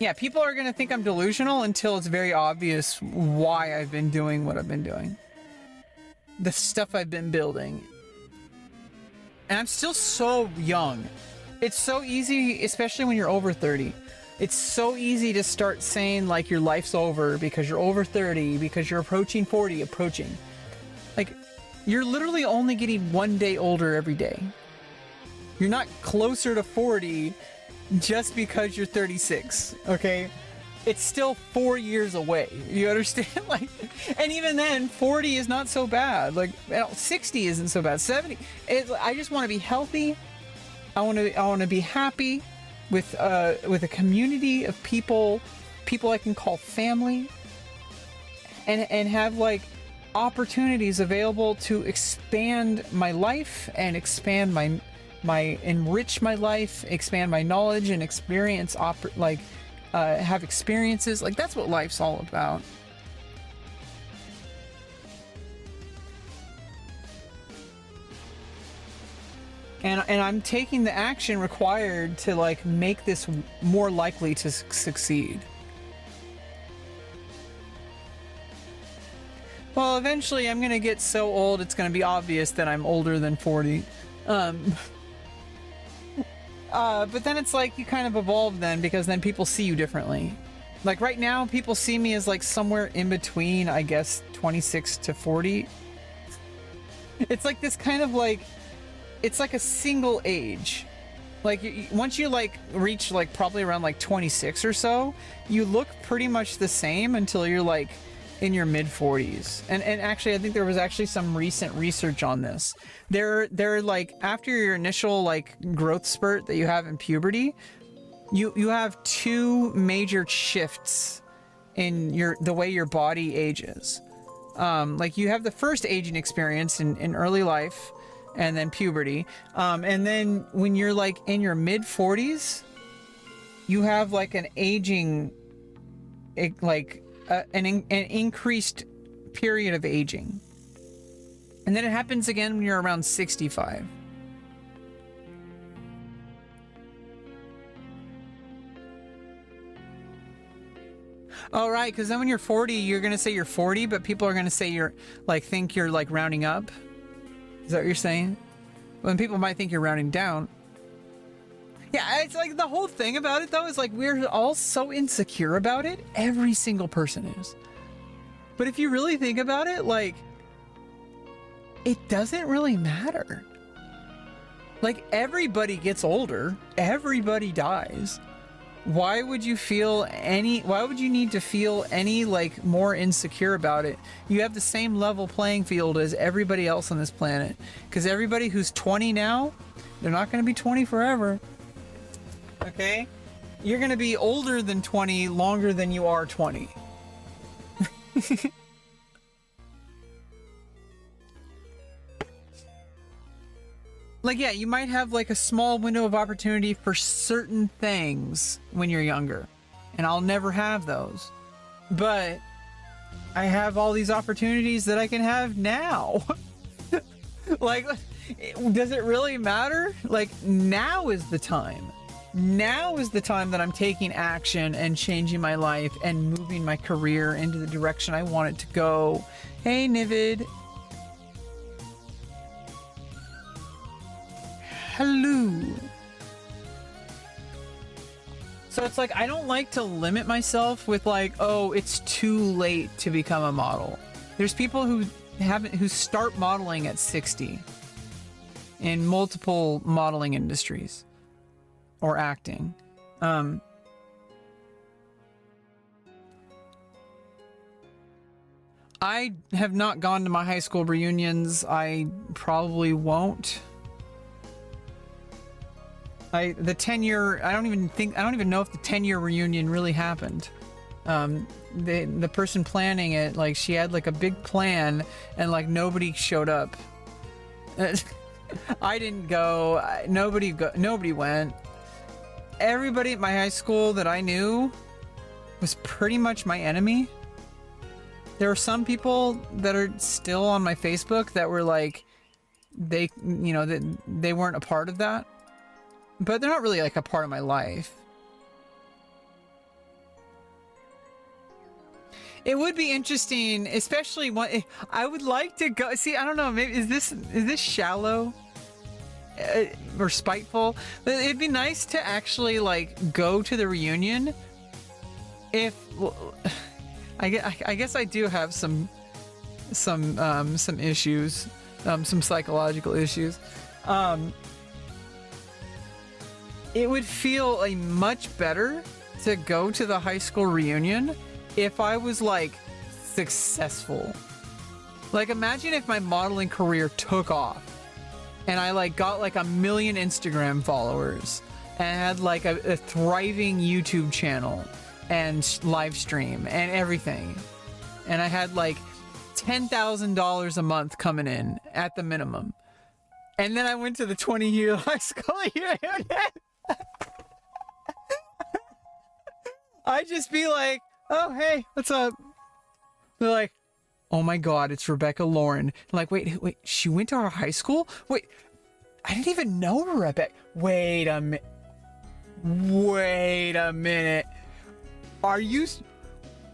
Yeah, people are gonna think I'm delusional until it's very obvious why I've been doing what I've been doing. The stuff I've been building. And I'm still so young. It's so easy, especially when you're over 30. It's so easy to start saying like your life's over because you're over 30, because you're approaching 40, Like, you're literally only getting one day older every day. You're not closer to 40 just because you're 36, okay? It's still 4 years away. You understand? Like, and even then, 40 is not so bad. Like, 60 isn't so bad. 70. I just want to be healthy. I want to be happy with a community of people I can call family, and have like opportunities available to expand my life and expand enrich my life, expand my knowledge and experience, have experiences. Like, that's what life's all about. And I'm taking the action required to like make this more likely to succeed. Well, eventually I'm gonna get so old it's gonna be obvious that I'm older than 40. But then it's like you kind of evolve then, because then people see you differently. Like right now, people see me as like somewhere in between, I guess, 26 to 40. It's like this kind of like, it's like a single age. Like once you like reach like probably around like 26 or so, you look pretty much the same until you're like in your mid 40s. And actually, I think there was actually some recent research on this. They're like, after your initial like growth spurt that you have in puberty, you have two major shifts in the way your body ages. Like you have the first aging experience in early life, and then puberty. And then when you're like in your mid 40s, you have like an aging, like an increased period of aging. And then it happens again when you're around 65. Oh, right, because then when you're 40, you're going to say you're 40, but people are going to say you're, like, think you're, like, rounding up. Is that what you're saying? When people might think you're rounding down. Yeah, it's like the whole thing about it, though, is like we're all so insecure about it. Every single person is. But if you really think about it, like, it doesn't really matter. Like, everybody gets older. Everybody dies. Why would you need to feel any, like, more insecure about it? You have the same level playing field as everybody else on this planet. Because everybody who's 20 now, they're not going to be 20 forever. Okay? You're going to be older than 20 longer than you are 20. Like, yeah, you might have like a small window of opportunity for certain things when you're younger, and I'll never have those. But I have all these opportunities that I can have now. Like, does it really matter? Like, now is the time. Now is the time that I'm taking action and changing my life and moving my career into the direction I want it to go. Hey, Nivid. Hello. So it's like, I don't like to limit myself with like, oh, it's too late to become a model. There's people who start modeling at 60 in multiple modeling industries or acting. I have not gone to my high school reunions. I probably won't. The 10-year, I don't even know if the 10-year reunion really happened. The person planning it, like, she had like a big plan and like nobody showed up. I didn't go. Nobody went. Everybody at my high school that I knew was pretty much my enemy. There were some people that are still on my Facebook that were like, they weren't a part of that. But they're not really like a part of my life. It would be interesting, especially when I would like to go. See, I don't know. Maybe is this shallow or spiteful? But it'd be nice to actually like go to the reunion. If I guess I do have some issues, some psychological issues. It would feel much better to go to the high school reunion if I was like successful. Like, imagine if my modeling career took off and I like got like 1 million Instagram followers and had like a thriving YouTube channel and live stream and everything. And I had like $10,000 a month coming in at the minimum. And then I went to the 20-year high school reunion. I'd just be like, oh, hey, what's up? They're like, oh my God, it's rebeccaloran. I'm like, wait, she went to our high school? Wait, I didn't even know Rebecca. Wait a minute.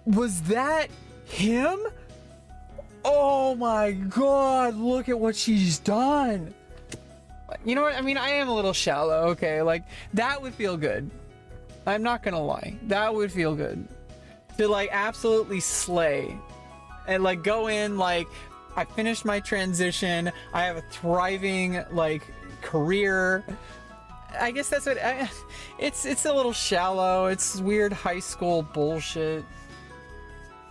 Was that him? Oh my God, look at what she's done. You know what? I mean, I am a little shallow, okay? Like, that would feel good. I'm not gonna lie. That would feel good. To, like, absolutely slay. And, like, go in, like, I finished my transition. I have a thriving, like, career. I guess that's what... It's a little shallow. It's weird high school bullshit.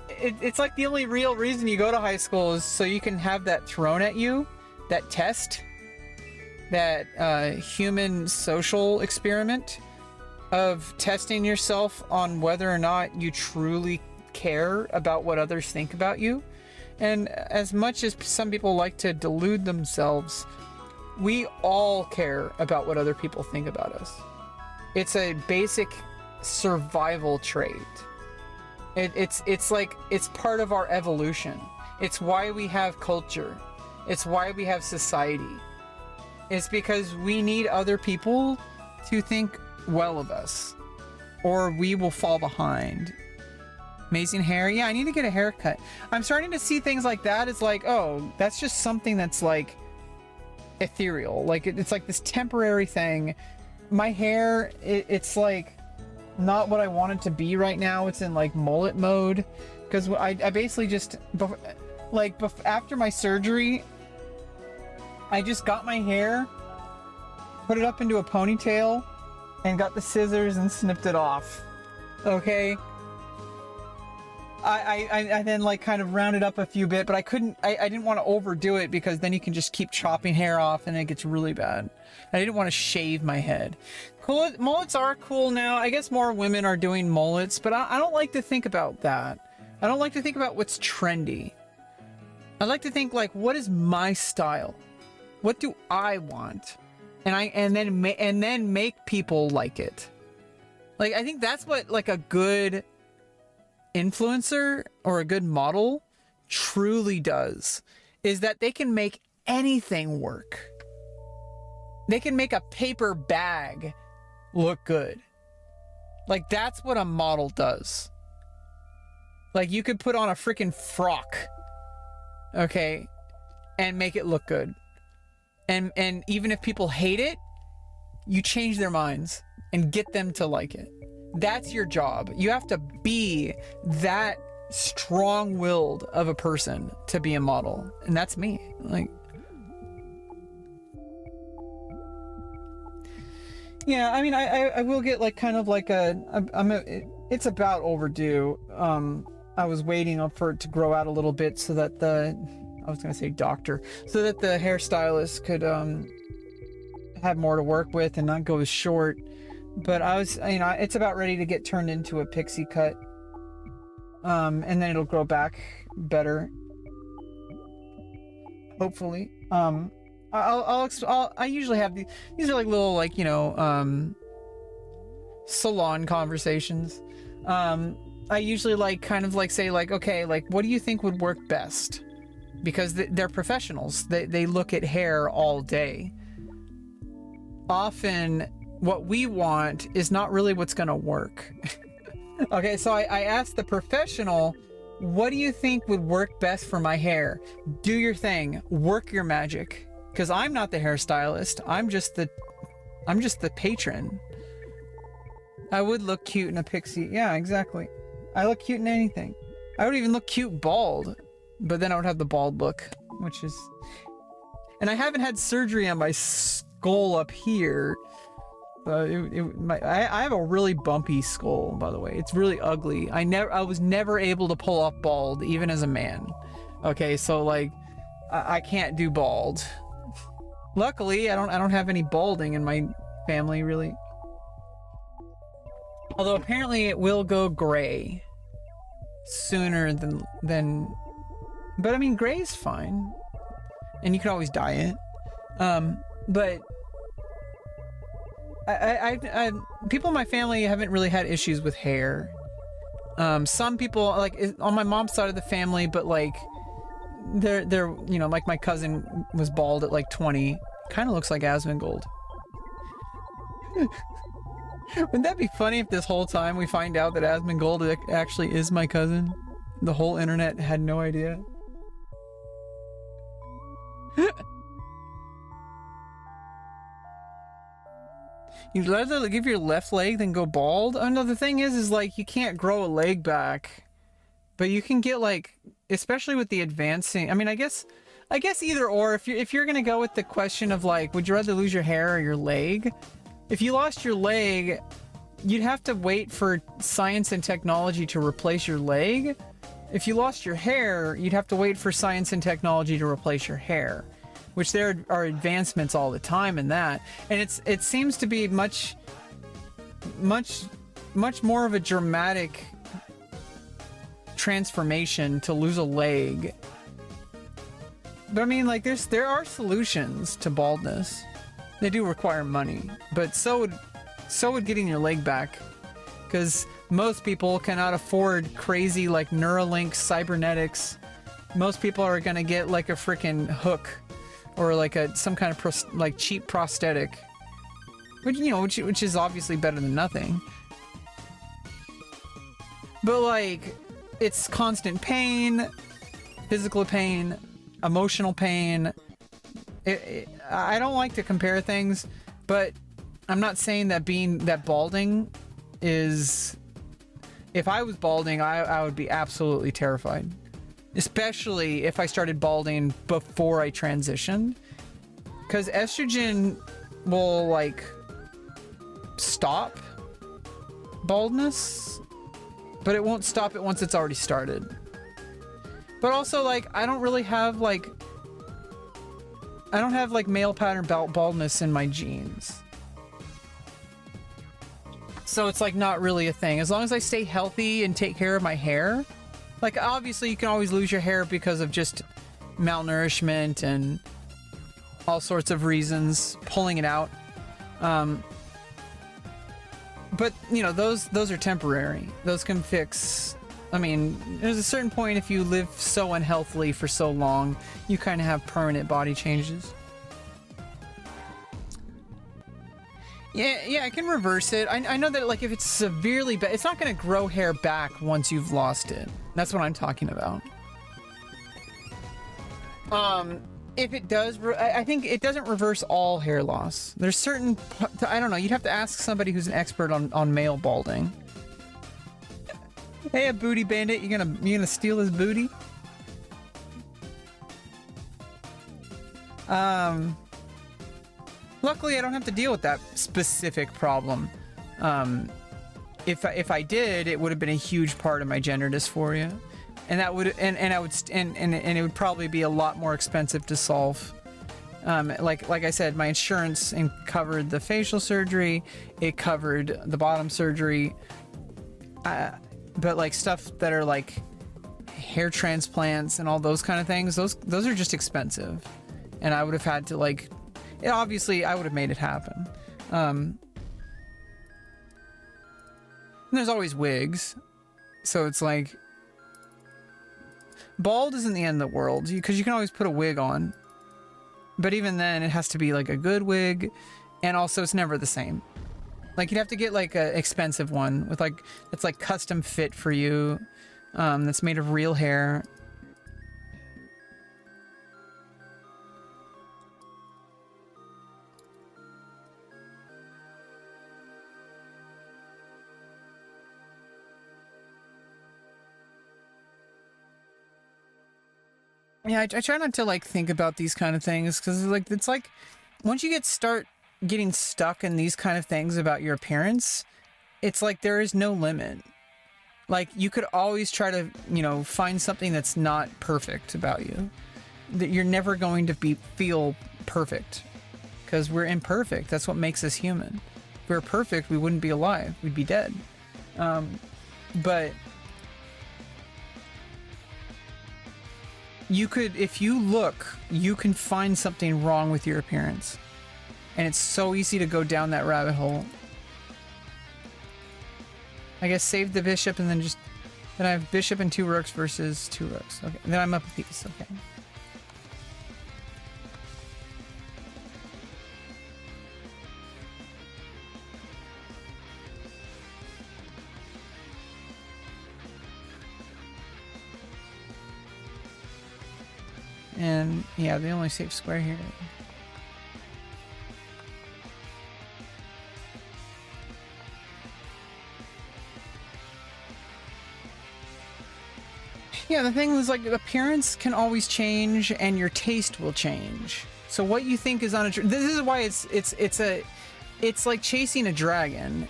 It's like the only real reason you go to high school is so you can have that thrown at you. That test. That human social experiment of testing yourself on whether or not you truly care about what others think about you. And as much as some people like to delude themselves, we all care about what other people think about us. It's a basic survival trait. It's like, it's part of our evolution. It's why we have culture. It's why we have society. It's because we need other people to think well of us, or we will fall behind. Amazing hair. Yeah, I need to get a haircut. I'm starting to see things like that as like, oh, that's just something that's like ethereal. Like it's like this temporary thing. My hair, it's like not what I want it to be right now. It's in like mullet mode because I basically just after my surgery, I just got my hair, put it up into a ponytail, and got the scissors and snipped it off. Okay. I then like kind of rounded up a few bit, but I didn't want to overdo it because then you can just keep chopping hair off and it gets really bad. I didn't want to shave my head. Cool, mullets are cool now. I guess more women are doing mullets, but I don't like to think about that. I don't like to think about what's trendy. I like to think like, what is my style? What do I want? And then make people like it. Like, I think that's what like a good influencer or a good model truly does, is that they can make anything work. They can make a paper bag look good. Like, that's what a model does. Like, you could put on a freaking frock, okay, and make it look good. And even if people hate it, you change their minds and get them to like it. That's your job. You have to be that strong-willed of a person to be a model. And that's me. Like, yeah, I mean, I will get like kind of like it's about overdue. I was waiting for it to grow out a little bit so that I was gonna say doctor, so that the hairstylist could have more to work with and not go as short. But I was, it's about ready to get turned into a pixie cut. And then it'll grow back better. Hopefully. I usually have these are like little, like, salon conversations. I usually like kind of like say like, okay, like, what do you think would work best? Because they're professionals. They look at hair all day. Often what we want is not really what's gonna work. Okay, so I asked the professional, what do you think would work best for my hair? Do your thing, work your magic. Because I'm not the hairstylist, I'm just the patron. I would look cute in a pixie. Yeah, exactly. I look cute in anything. I would even look cute bald, but then I would have the bald look, which is... And I haven't had surgery on my skull up here. I have a really bumpy skull, by the way. It's really ugly. I was never able to pull off bald, even as a man. Okay, so like, I can't do bald. Luckily, I don't have any balding in my family, really. Although apparently it will go gray sooner than. But I mean, gray is fine, and you can always dye it. But I people in my family haven't really had issues with hair. Some people, like on my mom's side of the family, but like they're like my cousin was bald at like 20, kind of looks like Asmongold. Wouldn't that be funny if this whole time we find out that Asmongold actually is my cousin? The whole internet had no idea. You'd rather give your left leg than go bald? Oh no, the thing is like you can't grow a leg back, but you can get like, especially with the advancing. I mean, I guess either or. If you're gonna go with the question of like, would you rather lose your hair or your leg? If you lost your leg, you'd have to wait for science and technology to replace your leg. If you lost your hair, you'd have to wait for science and technology to replace your hair. Which there are advancements all the time in that, and it seems to be much more of a dramatic transformation to lose a leg. But I mean, like there are solutions to baldness. They do require money, but so would getting your leg back, because most people cannot afford crazy like Neuralink cybernetics. Most people are gonna get like a freaking hook or like some kind of like cheap prosthetic, which which is obviously better than nothing. But like, it's constant pain, physical pain, emotional pain. I don't like to compare things, but I'm not saying that balding is... If I was balding, I would be absolutely terrified. Especially if I started balding before I transitioned. Because estrogen will, like, stop baldness, but it won't stop it once it's already started. But also, like, I don't have male pattern baldness in my genes. So it's like not really a thing. As long as I stay healthy and take care of my hair. Like, obviously you can always lose your hair because of just malnourishment and all sorts of reasons, pulling it out. But you know, those are temporary. Those can fix. I mean, there's a certain point if you live so unhealthily for so long, you kind of have permanent body changes. Yeah, I can reverse it. I know that, like, if it's severely bad, it's not going to grow hair back once you've lost it. That's what I'm talking about. If it does, I think it doesn't reverse all hair loss. There's certain, I don't know, you'd have to ask somebody who's an expert on male balding. Hey, a booty bandit, you gonna steal his booty? Luckily, I don't have to deal with that specific problem. If I did, it would have been a huge part of my gender dysphoria, and that would and it would probably be a lot more expensive to solve. Like I said, my insurance covered the facial surgery, it covered the bottom surgery, but like stuff that are like hair transplants and all those kind of things, those are just expensive, and I would have had to like. Obviously, I would have made it happen. And there's always wigs. So it's like... Bald isn't the end of the world, because you can always put a wig on. But even then, it has to be like a good wig, and also it's never the same. Like, you'd have to get like an expensive one, with like, that's like custom fit for you, that's made of real hair. Yeah, I try not to like think about these kind of things, because like it's like once you start getting stuck in these kind of things about your appearance, it's like there is no limit. Like, you could always try to, find something that's not perfect about you. That you're never going to feel perfect, because we're imperfect. That's what makes us human. If we were perfect, we wouldn't be alive. We'd be dead. But you could, if you look, you can find something wrong with your appearance. And it's so easy to go down that rabbit hole. I guess save the bishop and then I have bishop and 2 rooks versus 2 rooks. Okay, and then I'm up a piece. Okay. And yeah, the only safe square here. Yeah, the thing is, like, appearance can always change, and your taste will change. So what you think is unattractive. This is why it's like chasing a dragon.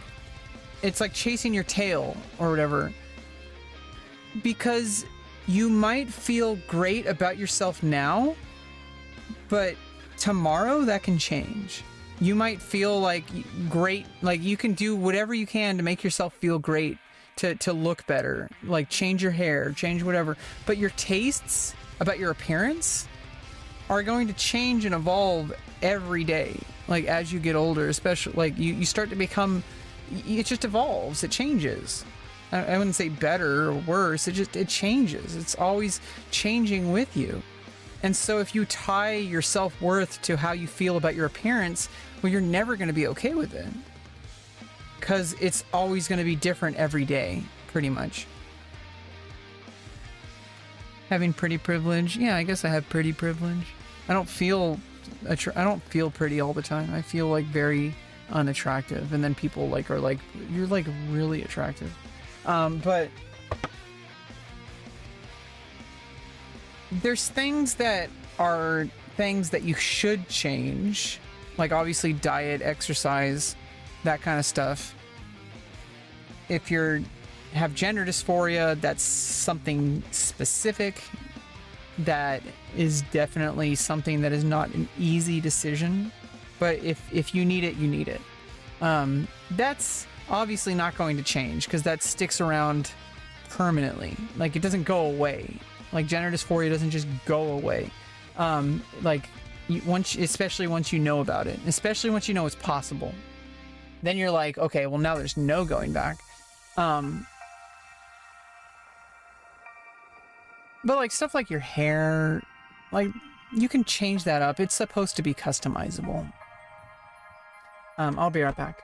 It's like chasing your tail or whatever. Because you might feel great about yourself now, but tomorrow that can change. You might feel like great, like you can do whatever you can to make yourself feel great, to look better, like change your hair, change whatever. But your tastes about your appearance are going to change and evolve every day. Like, as you get older, especially, like you start to become, it just evolves. It changes. I wouldn't say better or worse. It changes. It's always changing with you. And so if you tie your self-worth to how you feel about your appearance, well, you're never going to be okay with it. Because it's always going to be different every day, pretty much. Having pretty privilege? Yeah, I guess I have pretty privilege. I don't feel pretty all the time. I feel like very unattractive. And then people like are like, you're like really attractive. But there's things that are things that you should change, like obviously diet, exercise, that kind of stuff. If you have gender dysphoria, that's something specific. That is definitely something that is not an easy decision. But if you need it, you need it. That's obviously not going to change because that sticks around permanently. Like, it doesn't go away. Like, gender dysphoria doesn't just go away. Especially once you know about it, especially once you know it's possible, then you're like, okay, well, now there's no going back. But like stuff like your hair, like you can change that up. It's supposed to be customizable. I'll be right back.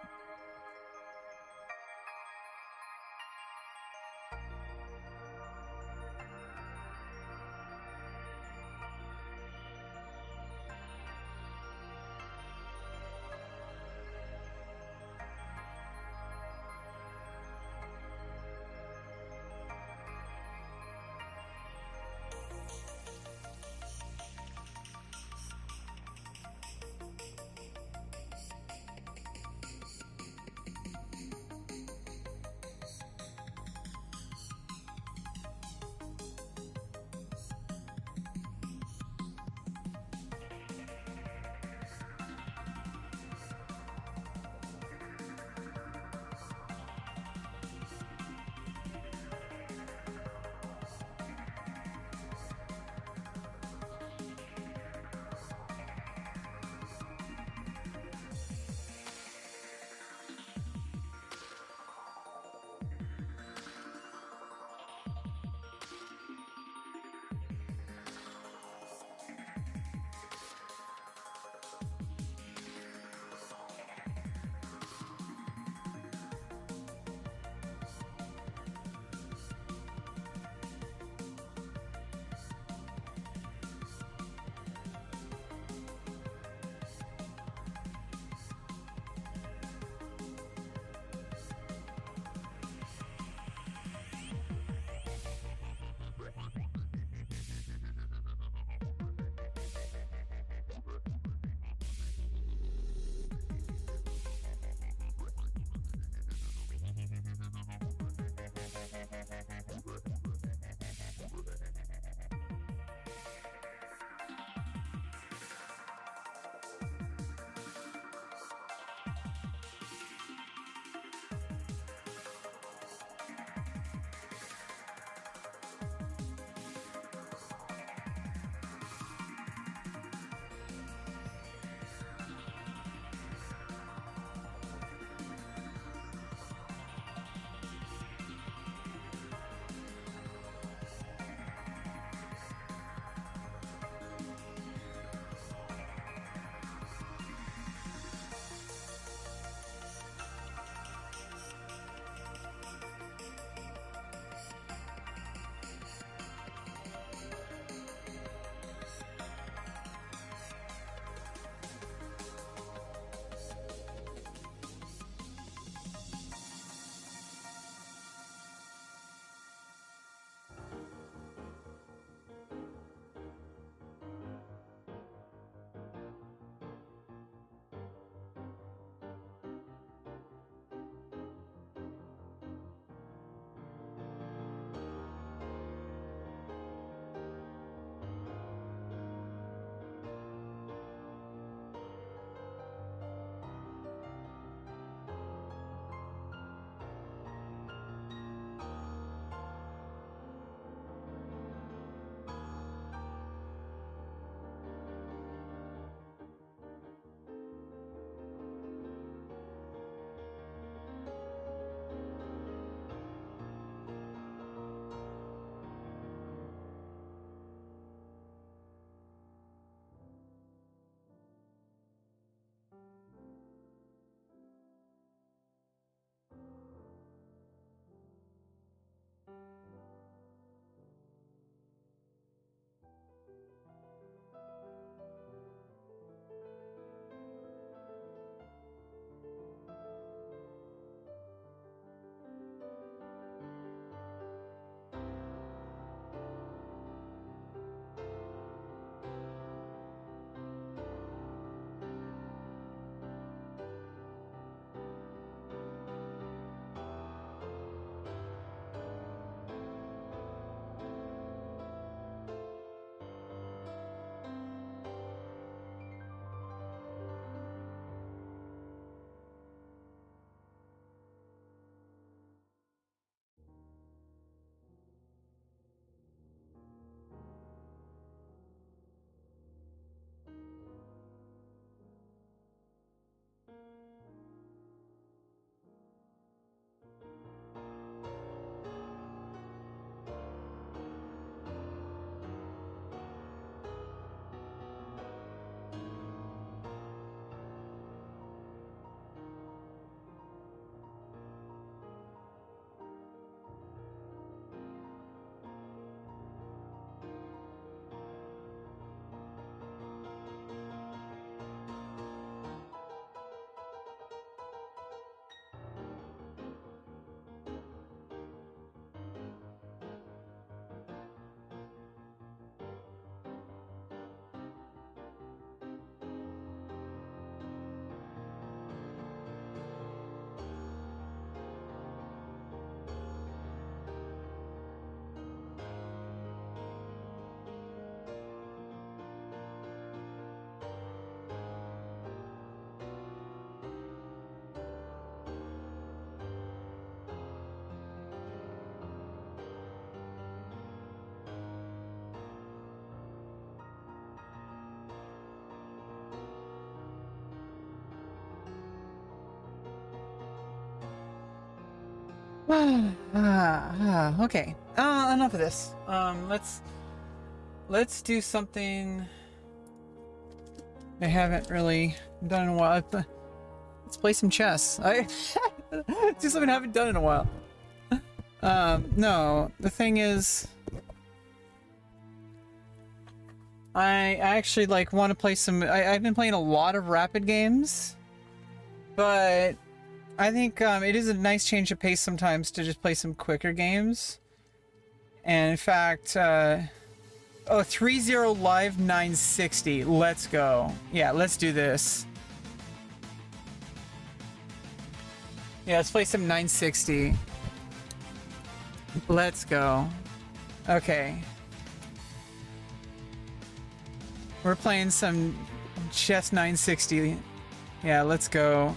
Okay. Enough of this. Let's do something I haven't really done in a while. Let's play some chess. Do something I haven't done in a while. No, the thing is, I actually like want to play some. I've been playing a lot of rapid games, but I think it is a nice change of pace sometimes to just play some quicker games. And in fact, oh, 3-0 live 960. Let's go. Yeah, let's do this. Yeah, let's play some 960. Let's go. Okay. We're playing some chess 960. Yeah, let's go.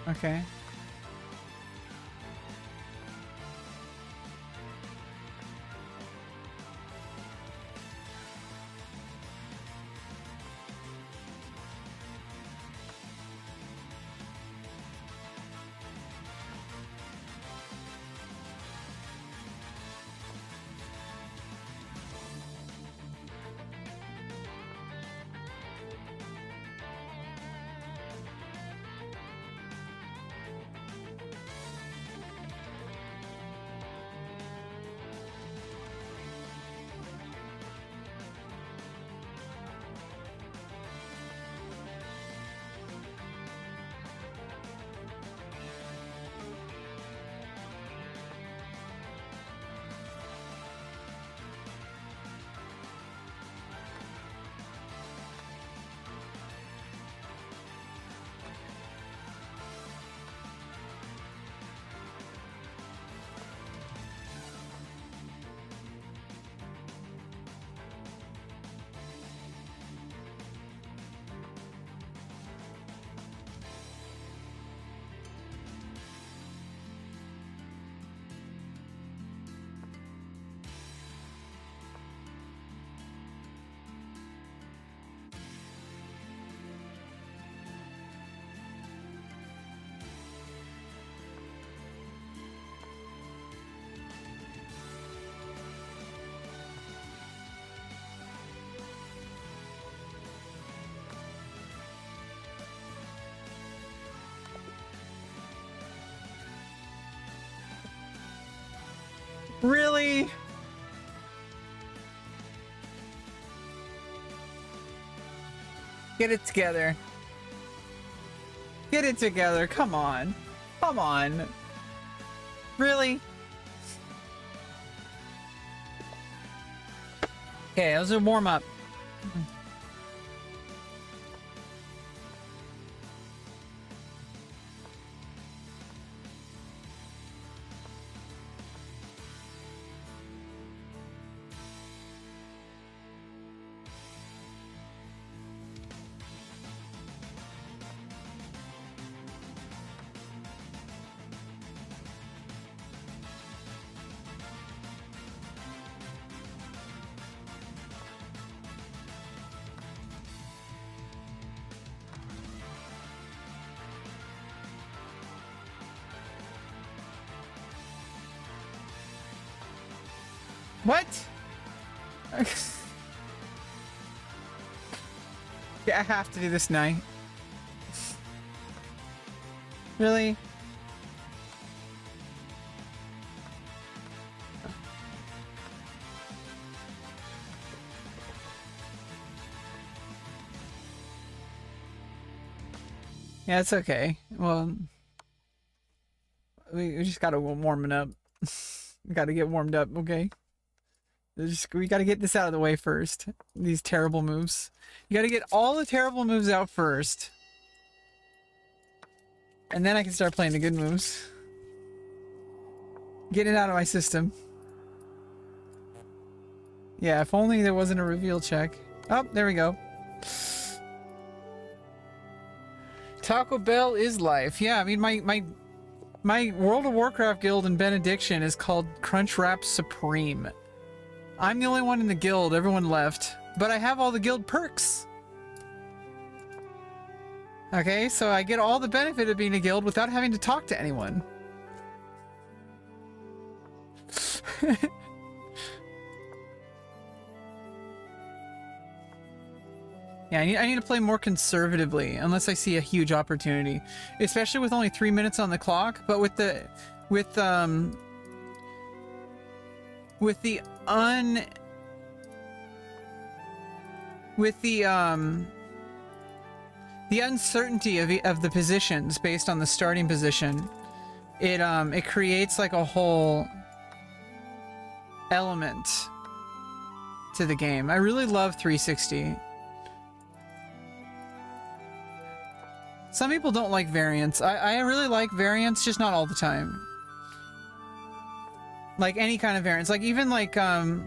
Okay. Really? Get it together. Get it together. Come on. Come on. Really? Okay, that was a warm up. What? Yeah, I have to do this now. Really? Yeah, it's okay. Well, we just gotta warm it up. We gotta get warmed up, okay? We gotta get this out of the way first. These terrible moves. You gotta get all the terrible moves out first. And then I can start playing the good moves. Get it out of my system. Yeah, if only there wasn't a reveal check. Oh, there we go. Taco Bell is life. Yeah, I mean, my World of Warcraft guild in Benediction is called Crunchwrap Supreme. I'm the only one in the guild. Everyone left. But I have all the guild perks. Okay, so I get all the benefit of being a guild without having to talk to anyone. Yeah, I need to play more conservatively unless I see a huge opportunity, especially with only 3 minutes on the clock. But with the uncertainty of the positions based on the starting position, it creates like a whole element to the game. I really love 360. Some people don't like variants. I really like variants, just not all the time. Like any kind of variants, like even like I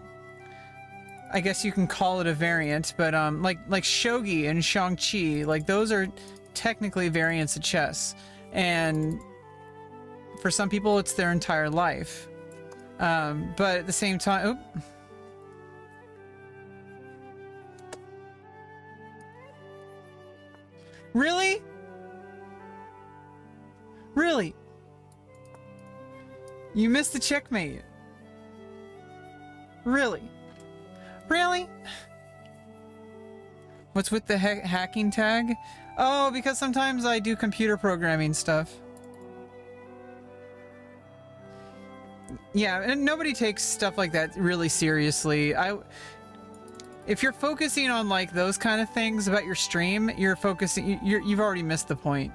guess you can call it a variant, but like shogi and Shang-Chi, like those are technically variants of chess, and for some people it's their entire life. But at the same time, really? Really? You missed the checkmate. Really? Really? What's with the hacking tag? Oh, because sometimes I do computer programming stuff. Yeah, and nobody takes stuff like that really seriously. If you're focusing on like those kind of things about your stream, you've already missed the point.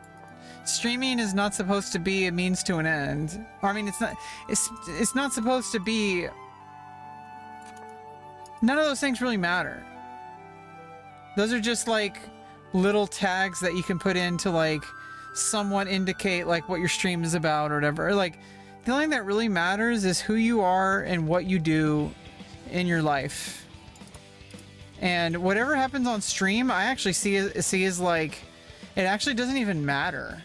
Streaming is not supposed to be a means to an end. Or, I mean, it's not supposed to be. None of those things really matter. Those are just like little tags that you can put in to like somewhat indicate like what your stream is about or whatever. Like the only thing that really matters is who you are and what you do in your life. And whatever happens on stream, I actually see as like it actually doesn't even matter.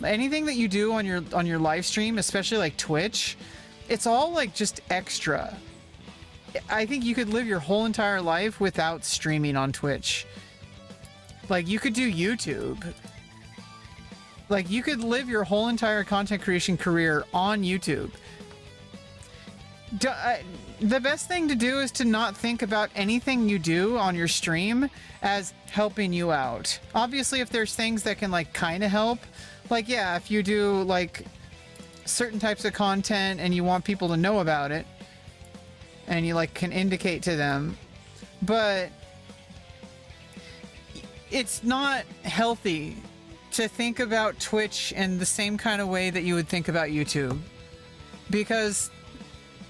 Anything that you do on your live stream, especially like Twitch, it's all like just extra. I think you could live your whole entire life without streaming on Twitch. Like you could do YouTube. Like you could live your whole entire content creation career on YouTube. The best thing to do is to not think about anything you do on your stream as helping you out. Obviously, if there's things that can like kind of help, like yeah, if you do like certain types of content and you want people to know about it and you like can indicate to them, but it's not healthy to think about Twitch in the same kind of way that you would think about YouTube, because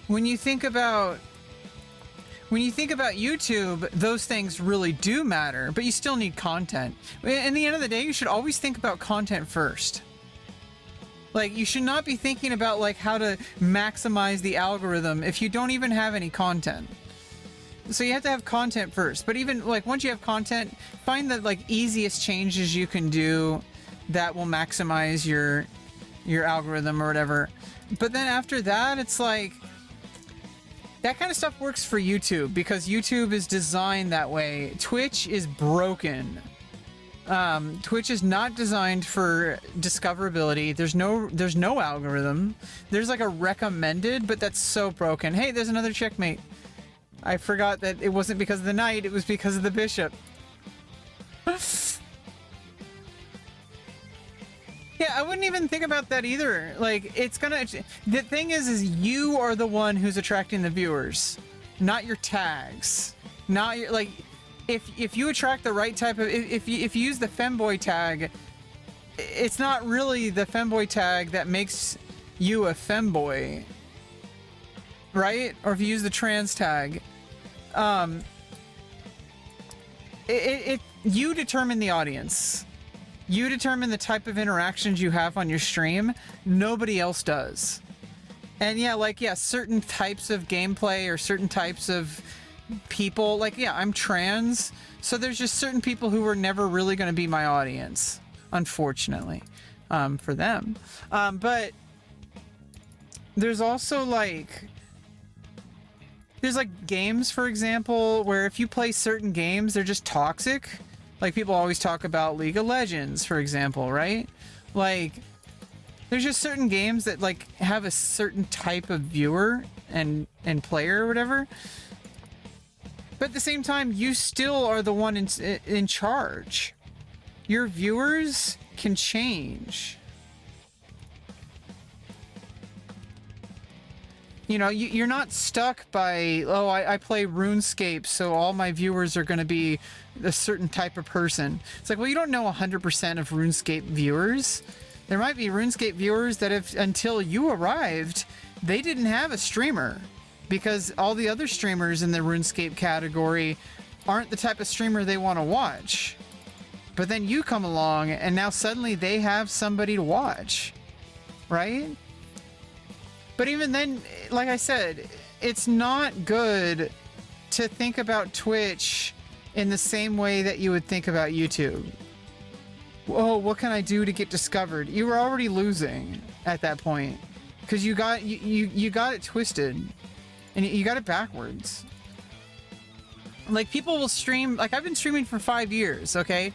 when you think about YouTube, those things really do matter, but you still need content. In the end of the day, you should always think about content first. Like, you should not be thinking about like how to maximize the algorithm if you don't even have any content. So you have to have content first. But even like once you have content, find the like easiest changes you can do that will maximize your algorithm or whatever. But then after that, it's like that kind of stuff works for YouTube because YouTube is designed that way. Twitch is broken. Twitch is not designed for discoverability. There's no algorithm. There's like a recommended, but that's so broken. Hey, there's another checkmate. I forgot that it wasn't because of the knight, it was because of the bishop. Yeah, I wouldn't even think about that either. Like, it's gonna... The thing is you are the one who's attracting the viewers, not your tags. Not your... Like, if you attract the right type of... If you use the femboy tag, it's not really the femboy tag that makes you a femboy. Right? Or if you use the trans tag. You determine the audience. You determine the type of interactions you have on your stream. Nobody else does. And yeah, like, yeah, certain types of gameplay or certain types of people, like, yeah, I'm trans, so there's just certain people who are never really going to be my audience, unfortunately, for them. But there's also, like, there's like games, for example, where if you play certain games, they're just toxic. Like people always talk about League of Legends, for example, right? Like there's just certain games that like have a certain type of viewer and player or whatever. But at the same time, you still are the one in charge. Your viewers can change. You know, you're not stuck by, oh, I play RuneScape, so all my viewers are going to be a certain type of person. It's like, well, you don't know 100% of RuneScape viewers. There might be RuneScape viewers that if, until you arrived, they didn't have a streamer. Because all the other streamers in the RuneScape category aren't the type of streamer they want to watch. But then you come along and now suddenly they have somebody to watch, right? But even then, like I said, it's not good to think about Twitch in the same way that you would think about YouTube. Whoa, what can I do to get discovered? You were already losing at that point because you got it twisted. And you got it backwards. Like, people will stream... Like, I've been streaming for 5 years, okay?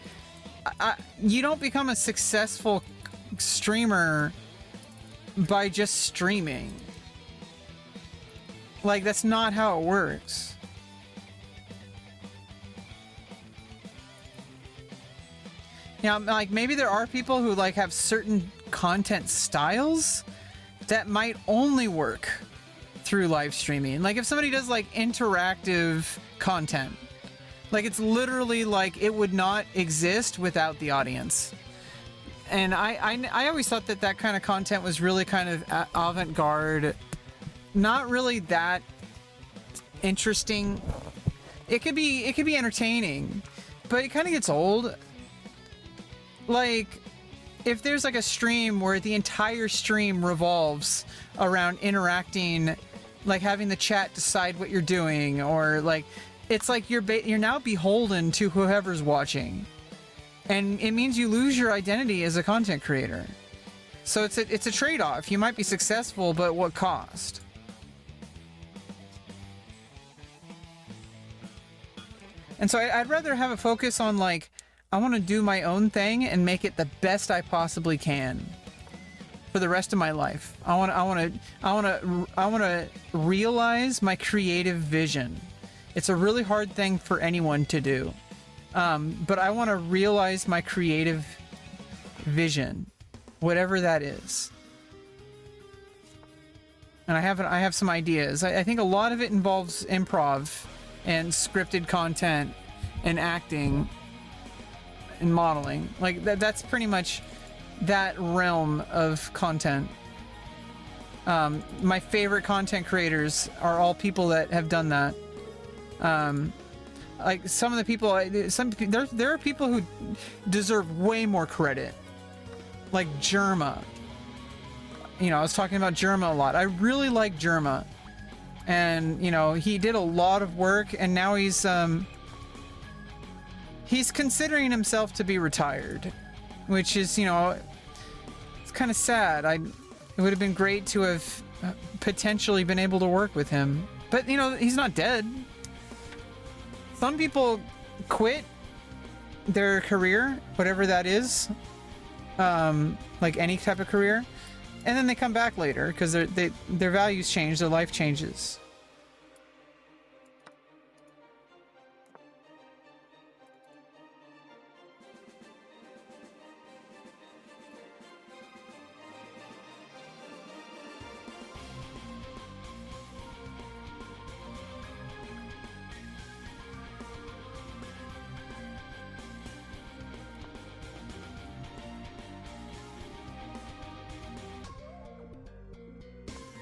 You don't become a successful streamer by just streaming. Like, that's not how it works. Now, like, maybe there are people who, like, have certain content styles that might only work through live streaming. Like if somebody does like interactive content, like it's literally like it would not exist without the audience. And I always thought that that kind of content was really kind of avant-garde, not really that interesting. It could be entertaining, but it kind of gets old. Like if there's like a stream where the entire stream revolves around interacting, like having the chat decide what you're doing, or like it's like you're now beholden to whoever's watching, and it means you lose your identity as a content creator. So it's a trade-off. You might be successful, but what cost? And so I'd rather have a focus on like I want to do my own thing and make it the best I possibly can for the rest of my life. I want to realize my creative vision. It's a really hard thing for anyone to do. But I want to realize my creative vision, whatever that is. And I have some ideas. I think a lot of it involves improv and scripted content and acting and modeling. Like that's pretty much that realm of content. My favorite content creators are all people that have done that. Like some of the people, there are people who deserve way more credit. Like Germa. You know, I was talking about Germa a lot. I really like Germa. And, you know, he did a lot of work, and now he's considering himself to be retired. Which is, you know, it's kind of sad. It would have been great to have potentially been able to work with him. But, you know, he's not dead. Some people quit their career, whatever that is, like any type of career, and then they come back later because their values change, their life changes.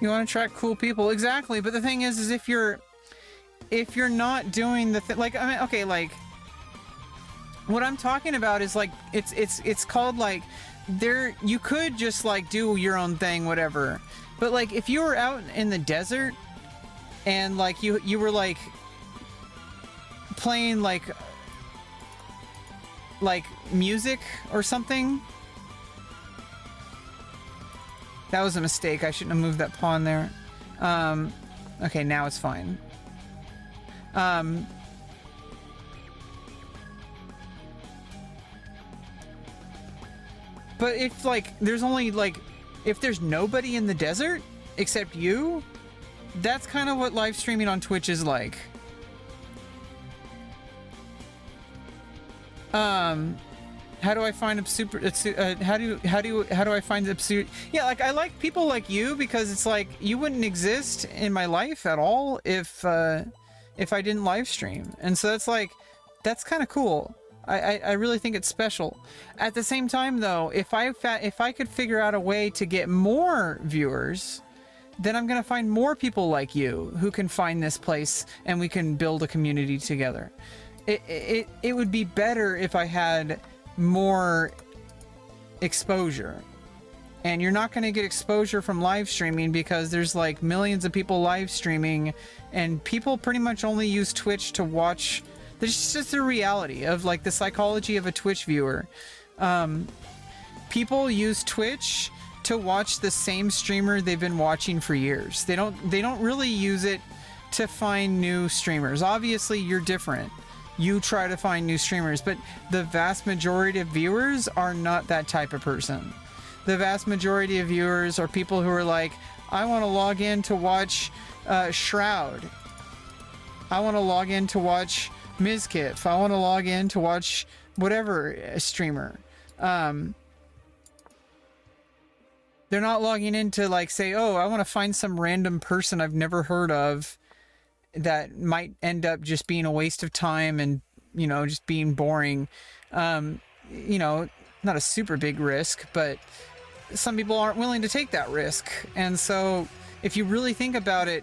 You want to attract cool people, exactly. But the thing is if you're not doing the thing, like, I mean, okay, like, what I'm talking about is like it's called like you could just like do your own thing, whatever. But like if you were out in the desert and like you were like playing like music or something. That was a mistake. I shouldn't have moved that pawn there. Okay, now it's fine. Um, but if like there's only like if there's nobody in the desert except you, that's kind of what live streaming on Twitch is like. How do I find how do I find absurd? Yeah, like I like people like you because it's like you wouldn't exist in my life at all if I didn't live stream, and so that's kind of cool. I really think it's special. At the same time, though, if I could figure out a way to get more viewers, then I'm gonna find more people like you who can find this place, and we can build a community together. It would be better if I had more exposure, and you're not going to get exposure from live streaming because there's like millions of people live streaming, and people pretty much only use Twitch to watch. There's just the reality of like the psychology of a Twitch viewer. People use Twitch to watch the same streamer they've been watching for years. They don't really use it to find new streamers. Obviously you're different. You try to find new streamers, but the vast majority of viewers are not that type of person. The vast majority of viewers are people who are like, I want to log in to watch Shroud. I want to log in to watch Mizkif. I want to log in to watch whatever streamer. They're not logging in to like say, oh, I want to find some random person I've never heard of that might end up just being a waste of time and, you know, just being boring. You know, not a super big risk, but some people aren't willing to take that risk. And so if you really think about it,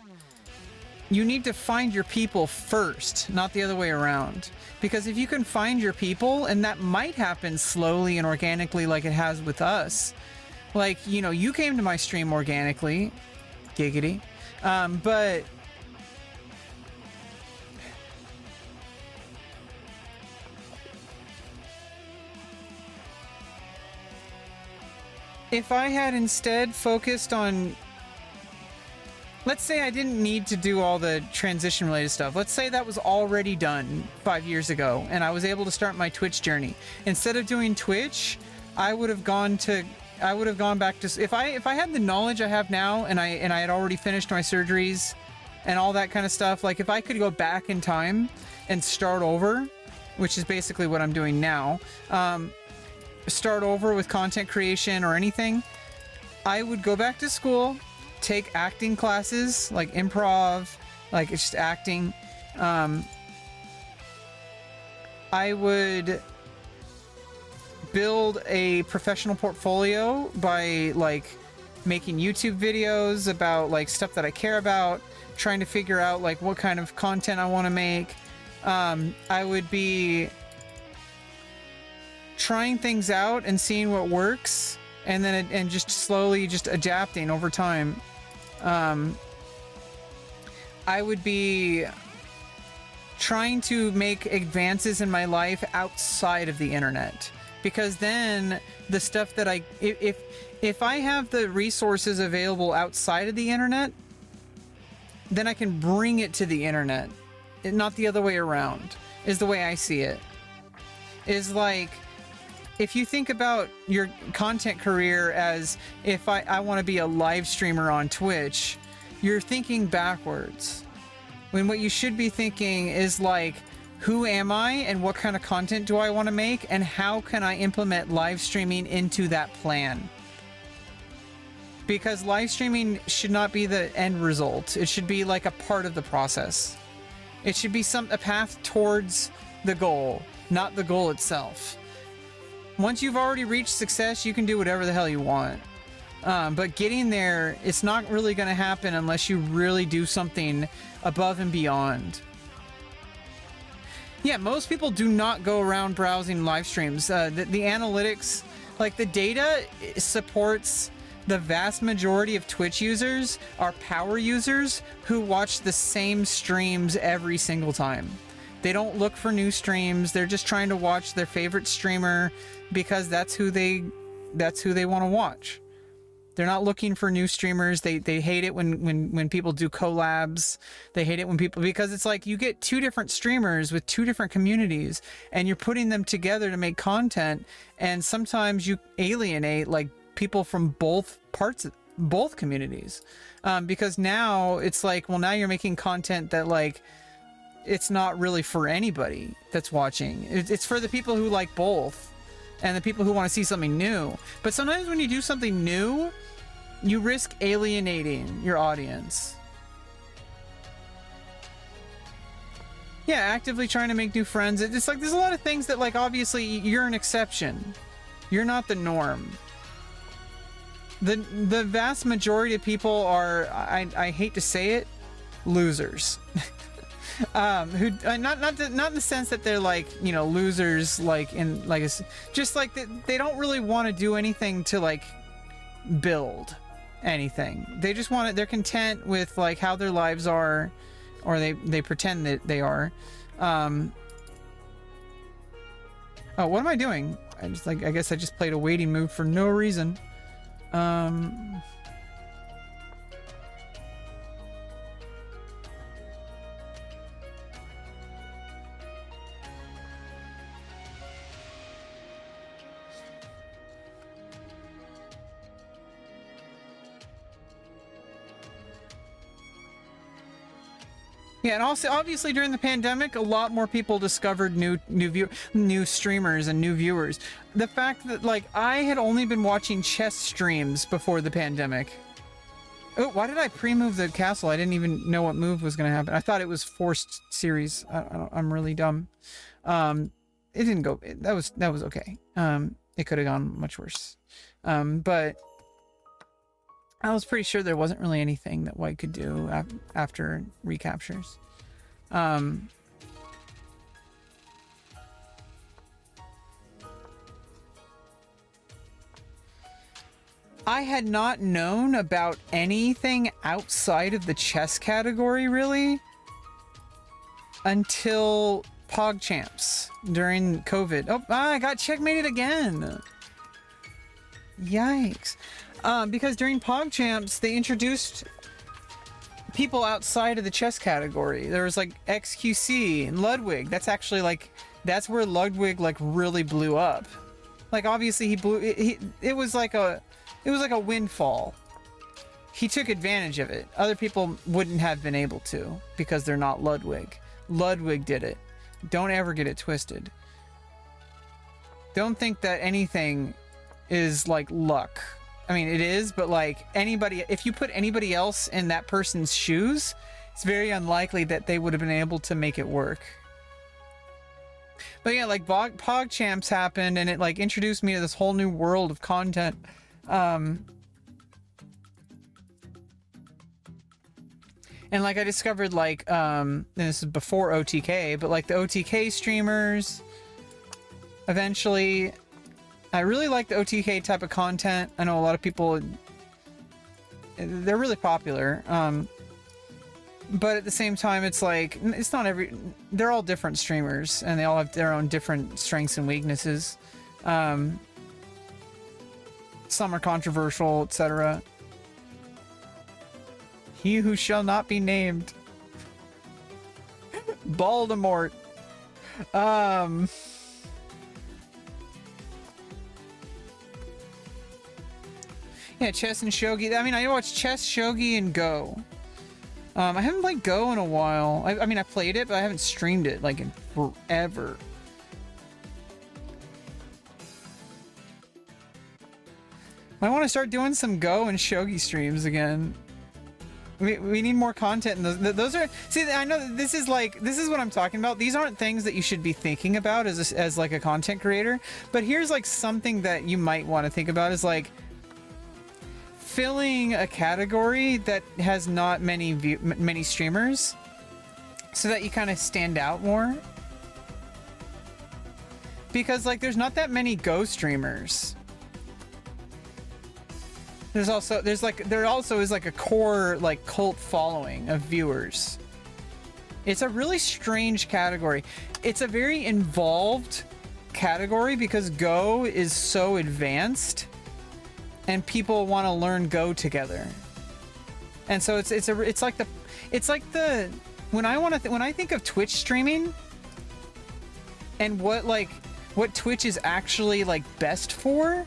you need to find your people first, not the other way around. Because if you can find your people, and that might happen slowly and organically like it has with us, like, you know, you came to my stream organically, giggity, but if I had instead focused on, let's say I didn't need to do all the transition related stuff. Let's say that was already done 5 years ago and I was able to start my Twitch journey. Instead of doing Twitch, I would have gone back to, if I had the knowledge I have now and I had already finished my surgeries and all that kind of stuff, like if I could go back in time and start over, which is basically what I'm doing now, start over with content creation or anything, I would go back to school, take acting classes like improv, like it's just acting. I would build a professional portfolio by like making YouTube videos about like stuff that I care about, trying to figure out like what kind of content I want to make. I would be trying things out and seeing what works, and then and just slowly just adapting over time. I would be trying to make advances in my life outside of the internet, because then the stuff that if I have the resources available outside of the internet, then I can bring it to the internet, not the other way around, is the way I see it. Is like, if you think about your content career as if I want to be a live streamer on Twitch, you're thinking backwards. When what you should be thinking is like, who am I and what kind of content do I want to make and how can I implement live streaming into that plan? Because live streaming should not be the end result. It should be like a part of the process. It should be a path towards the goal, not the goal itself. Once you've already reached success, you can do whatever the hell you want. But getting there, it's not really going to happen unless you really do something above and beyond. Yeah, most people do not go around browsing live streams. The analytics, like the data supports the vast majority of Twitch users are power users who watch the same streams every single time. They don't look for new streams. They're just trying to watch their favorite streamer because that's who they want to watch. They're not looking for new streamers. They hate it when people do collabs. They hate it when people, because it's like you get two different streamers with two different communities and you're putting them together to make content, and sometimes you alienate like people from both communities, because now it's like, well, now you're making content that like it's not really for anybody that's watching. It's for the people who like both and the people who want to see something new. But sometimes when you do something new, you risk alienating your audience. Yeah, actively trying to make new friends. It's like there's a lot of things that, like, obviously you're an exception. You're not the norm. The vast majority of people are, I hate to say it, losers. Who not in the sense that they're like, you know, losers like in like just like they don't really want to do anything to like build anything. They just want it. They're content with like how their lives are, or they pretend that they are. Oh, what am I doing? I guess I just played a waiting move for no reason. Yeah, and also obviously during the pandemic, a lot more people discovered new streamers and new viewers. The fact that like I had only been watching chess streams before the pandemic. Oh, why did I pre-move the castle? I didn't even know what move was going to happen. I thought it was forced series. I'm really dumb. It didn't go. That was okay. It could have gone much worse. But I was pretty sure there wasn't really anything that White could do after recaptures. I had not known about anything outside of the chess category, really, until PogChamps during COVID. Oh, I got checkmated again. Yikes. Because during PogChamps, they introduced people outside of the chess category. There was like XQC and Ludwig. That's actually like, that's where Ludwig like really blew up. Like obviously he blew, it was like a windfall. He took advantage of it. Other people wouldn't have been able to because they're not Ludwig. Ludwig did it. Don't ever get it twisted. Don't think that anything is like luck. I mean, it is, but like anybody, if you put anybody else in that person's shoes, it's very unlikely that they would have been able to make it work. But yeah, like PogChamps happened and it like introduced me to this whole new world of content. And like I discovered like, and this is before OTK, but like the OTK streamers, eventually, I really like the OTK type of content. I know a lot of people, they're really popular. But at the same time, it's like, it's not they're all different streamers and they all have their own different strengths and weaknesses. Some are controversial, etc. He who shall not be named. Voldemort. Yeah, chess and shogi. I mean, I watch chess, shogi, and Go. I haven't played Go in a while. I mean, I played it, but I haven't streamed it, like, in forever. I want to start doing some Go and shogi streams again. We need more content in those are, see, I know this is what I'm talking about. These aren't things that you should be thinking about as like a content creator, but here's like something that you might want to think about is like filling a category that has not many streamers so that you kind of stand out more. Because like there's not that many Go streamers. There also is like a core like cult following of viewers. It's a really strange category. It's a very involved category because Go is so advanced and people want to learn Go together. And so it's like the when I think of Twitch streaming and what Twitch is actually like best for,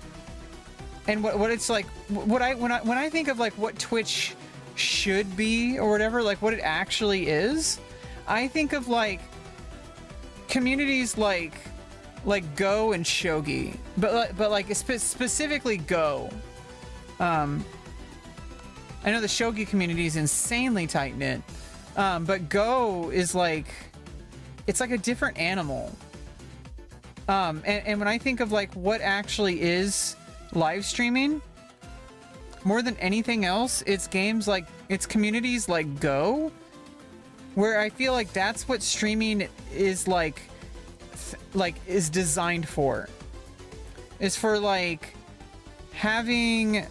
and what it's like, when I think of like what Twitch should be or whatever, like what it actually is, I think of like communities like Go and Shogi, but like specifically Go. I know the Shogi community is insanely tight knit, but Go is like, it's like a different animal. And when I think of like what actually is live streaming, more than anything else, it's communities like Go, where I feel like that's what streaming is is designed for. Is for like having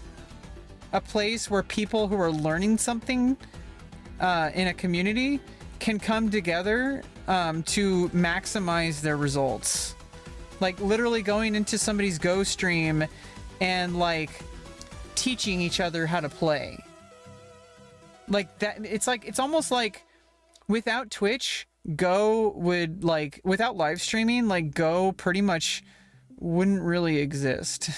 a place where people who are learning something in a community can come together to maximize their results. Like literally going into somebody's Go stream and like teaching each other how to play. Like that, it's almost like without Twitch, Go would like, without live streaming, like Go pretty much wouldn't really exist.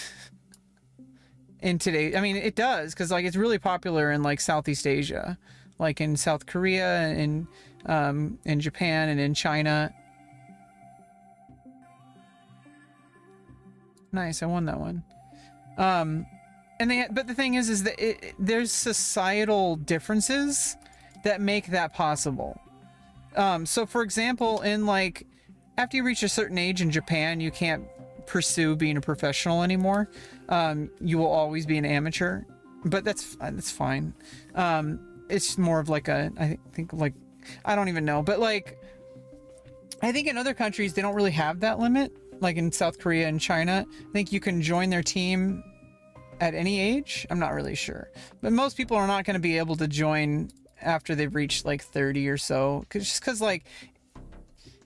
In today, I mean, it does, because like it's really popular in like Southeast Asia, like in South Korea and in Japan and in China. Nice, I won that one. But the thing is that there's societal differences that make that possible. So for example, in like after you reach a certain age in Japan, you can't pursue being a professional anymore. You will always be an amateur, but that's fine. It's more of like I think like, I don't even know, but like I think in other countries they don't really have that limit. Like in South Korea and China, I think you can join their team at any age. I'm not really sure, but most people are not going to be able to join after they've reached like 30 or so, because like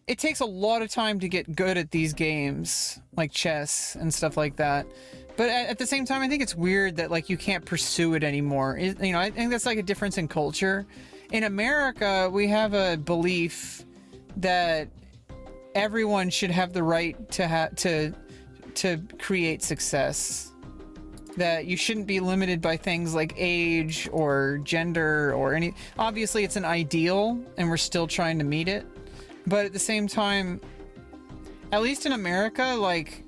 it takes a lot of time to get good at these games like chess and stuff like that. But at the same time, I think it's weird that like you can't pursue it anymore. I think that's like a difference in culture. In America, we have a belief that everyone should have the right to create success. That you shouldn't be limited by things like age or gender or any. Obviously, it's an ideal, and we're still trying to meet it. But at the same time, at least in America, like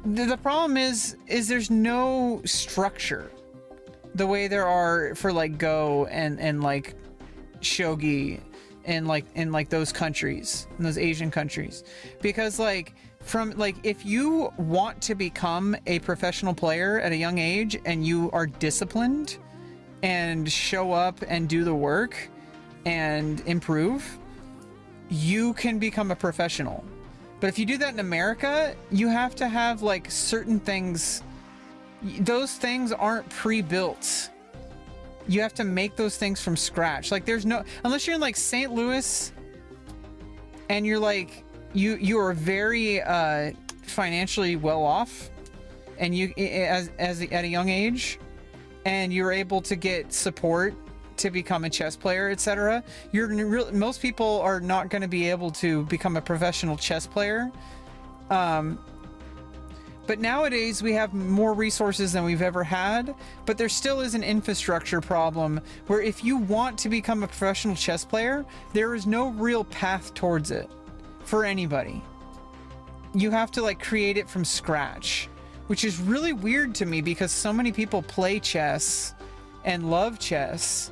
the problem is there's no structure the way there are for like Go and like Shogi and like in like those countries, in those Asian countries, because like if you want to become a professional player at a young age and you are disciplined and show up and do the work and improve, you can become a professional. But if you do that in America, you have to have like certain things. Those things aren't pre-built. You have to make those things from scratch. Like there's no, unless you're in like St. Louis and you're like, you are very financially well off, and you as at a young age, and you're able to get support to become a chess player, etc. Most people are not going to be able to become a professional chess player. But nowadays we have more resources than we've ever had, but there still is an infrastructure problem where if you want to become a professional chess player, there is no real path towards it for anybody. You have to like create it from scratch, which is really weird to me because so many people play chess and love chess.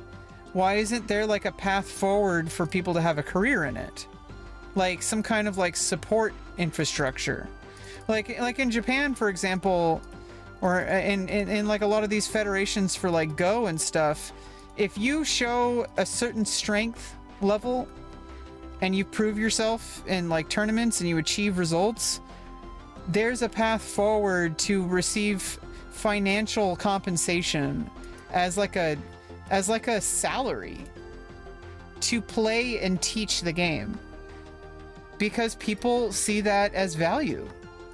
Why isn't there like a path forward for people to have a career in it? Like some kind of like support infrastructure. Like in Japan, for example, or in like a lot of these federations for like Go and stuff, if you show a certain strength level and you prove yourself in like tournaments and you achieve results, there's a path forward to receive financial compensation as like a salary to play and teach the game, because people see that as value.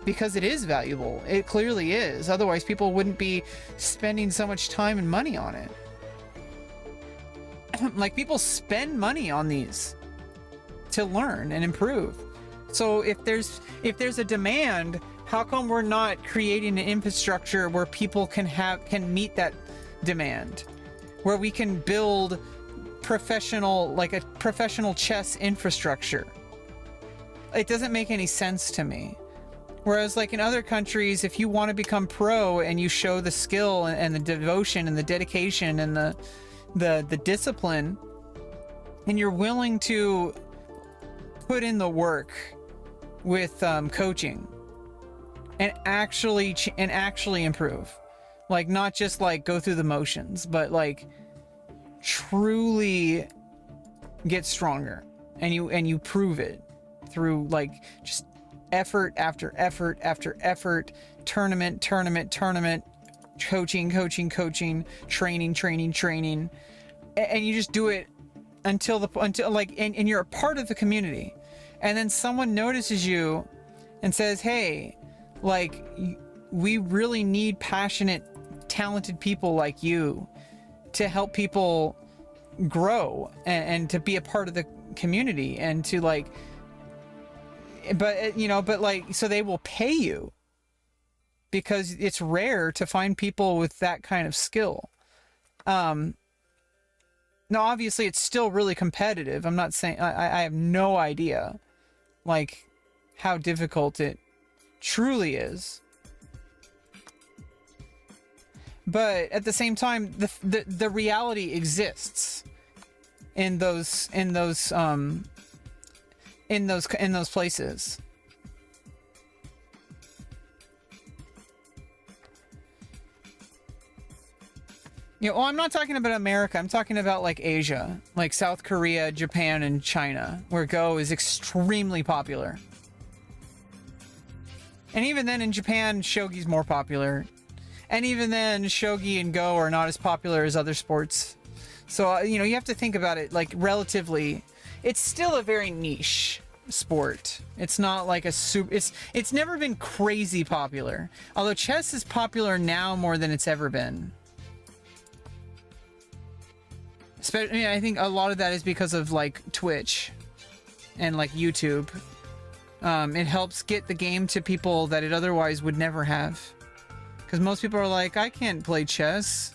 because it is valuable. It clearly is. Otherwise, people wouldn't be spending so much time and money on it. Like, people spend money on these to learn and improve. So if there's a demand, how come we're not creating an infrastructure where people can meet that demand, where we can build a professional chess infrastructure? It doesn't make any sense to me. Whereas, like, in other countries, if you want to become pro and you show the skill and the devotion and the dedication and the discipline, and you're willing to put in the work with coaching and actually improve, like, not just like go through the motions, but like truly get stronger, and you prove it through like just effort after effort after effort, tournament, coaching, training, and you just do it until like, and you're a part of the community, and then someone notices you and says, hey, like, we really need passionate, talented people like you to help people grow and to be a part of the community, and to like, but like, so they will pay you, because it's rare to find people with that kind of skill. Now, obviously, it's still really competitive. I'm not saying, I have no idea, like, how difficult it truly is. But at the same time, the reality exists in those places. Well, I'm not talking about America. I'm talking about like Asia, like South Korea, Japan, and China, where Go is extremely popular. And even then, in Japan, Shogi's more popular. And even then, Shogi and Go are not as popular as other sports. So, you have to think about it, like, relatively. It's still a very niche sport. It's not like a super... It's never been crazy popular. Although chess is popular now more than it's ever been. Especially, I think a lot of that is because of, like, Twitch and, like, YouTube. It helps get the game to people that it otherwise would never have. Because most people are like, I can't play chess.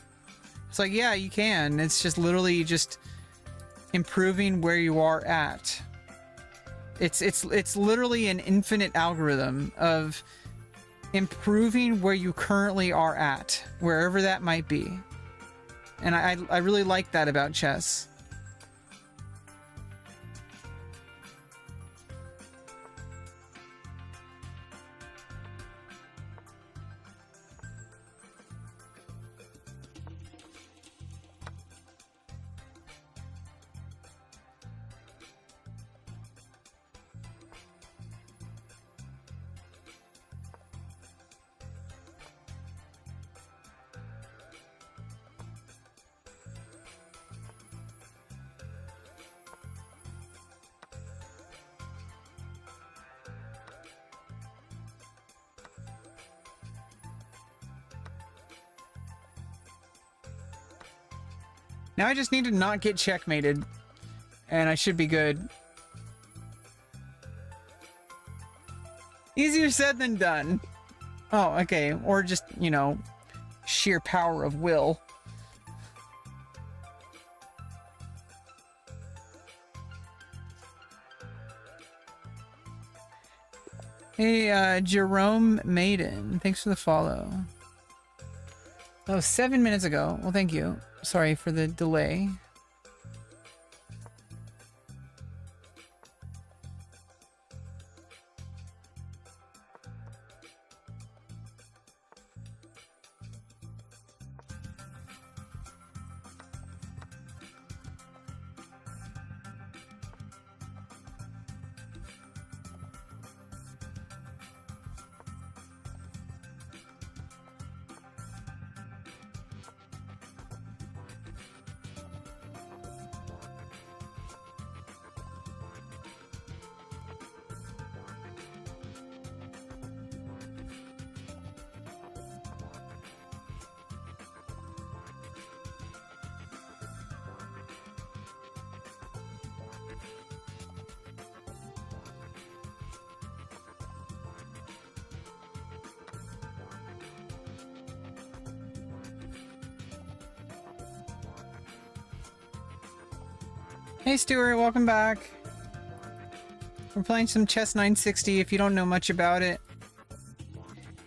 It's like, yeah, you can. It's just literally just improving where you are at. It's literally an infinite algorithm of improving where you currently are at, wherever that might be. And I really like that about chess. Now I just need to not get checkmated, and I should be good. Easier said than done. Oh, okay. Or just, sheer power of will. Hey, Jerome Maiden. Thanks for the follow. Oh, 7 minutes ago. Well, thank you. Sorry for the delay. Hey Stuart, welcome back. We're playing some Chess 960 if you don't know much about it.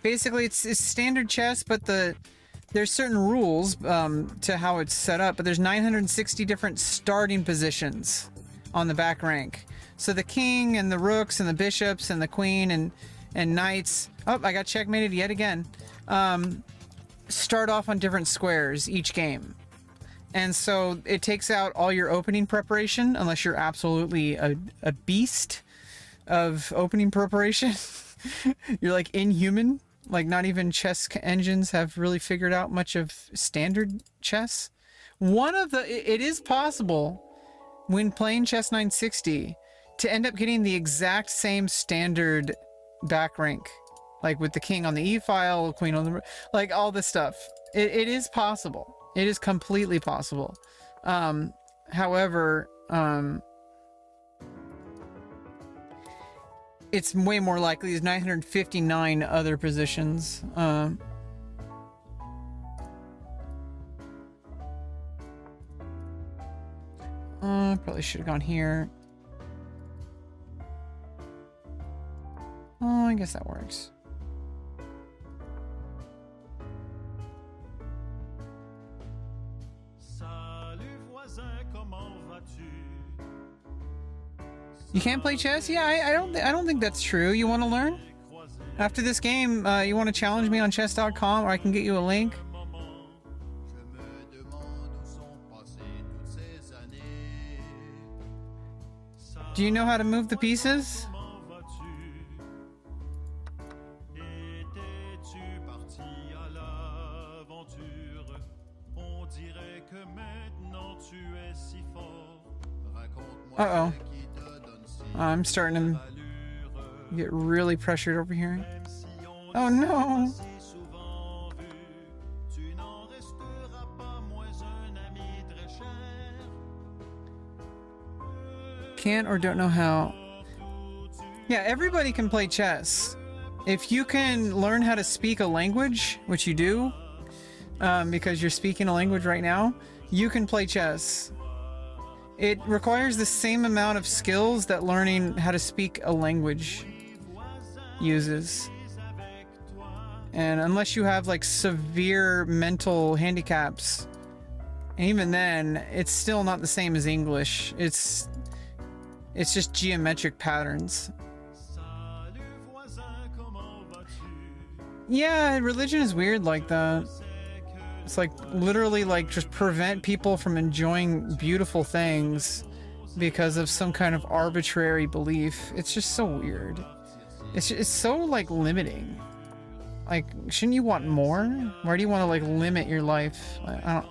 Basically, it's standard chess, but there's certain rules to how it's set up, but there's 960 different starting positions on the back rank. So the king and the rooks and the bishops and the queen and knights. Oh, I got checkmated yet again. Start off on different squares each game. And so it takes out all your opening preparation, unless you're absolutely a beast of opening preparation. You're like inhuman. Like not even chess engines have really figured out much of standard chess. It is possible when playing Chess 960 to end up getting the exact same standard back rank. Like with the king on the e file, queen on the, like all this stuff. It is possible. It is completely possible. However, it's way more likely there's 959 other positions. Probably should have gone here. Oh, I guess that works. You can't play chess? Yeah, I don't think that's true. You want to learn? After this game, you want to challenge me on chess.com, or I can get you a link. Do you know how to move the pieces? Uh-oh. I'm starting to get really pressured over here. Oh no! Can't or don't know how. Yeah, everybody can play chess. If you can learn how to speak a language, which you do, because you're speaking a language right now, you can play chess. It requires the same amount of skills that learning how to speak a language uses. And unless you have like severe mental handicaps, and even then, it's still not the same as English. It's just geometric patterns. Yeah, religion is weird like that. It's like literally like just prevent people from enjoying beautiful things because of some kind of arbitrary belief. It's just so weird. It's so like limiting. Like, shouldn't you want more? Why do you want to like limit your life? I don't.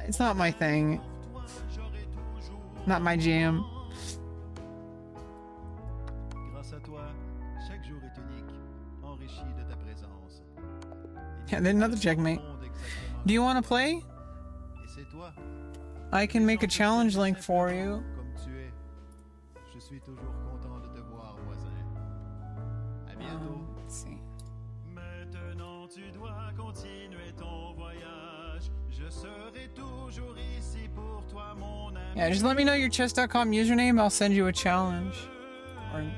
It's not my thing. Not my jam. Yeah, then another checkmate. Do you want to play? I can make a challenge link for you. Let's see. Yeah, just let me know your chess.com username. I'll send you a challenge. Or...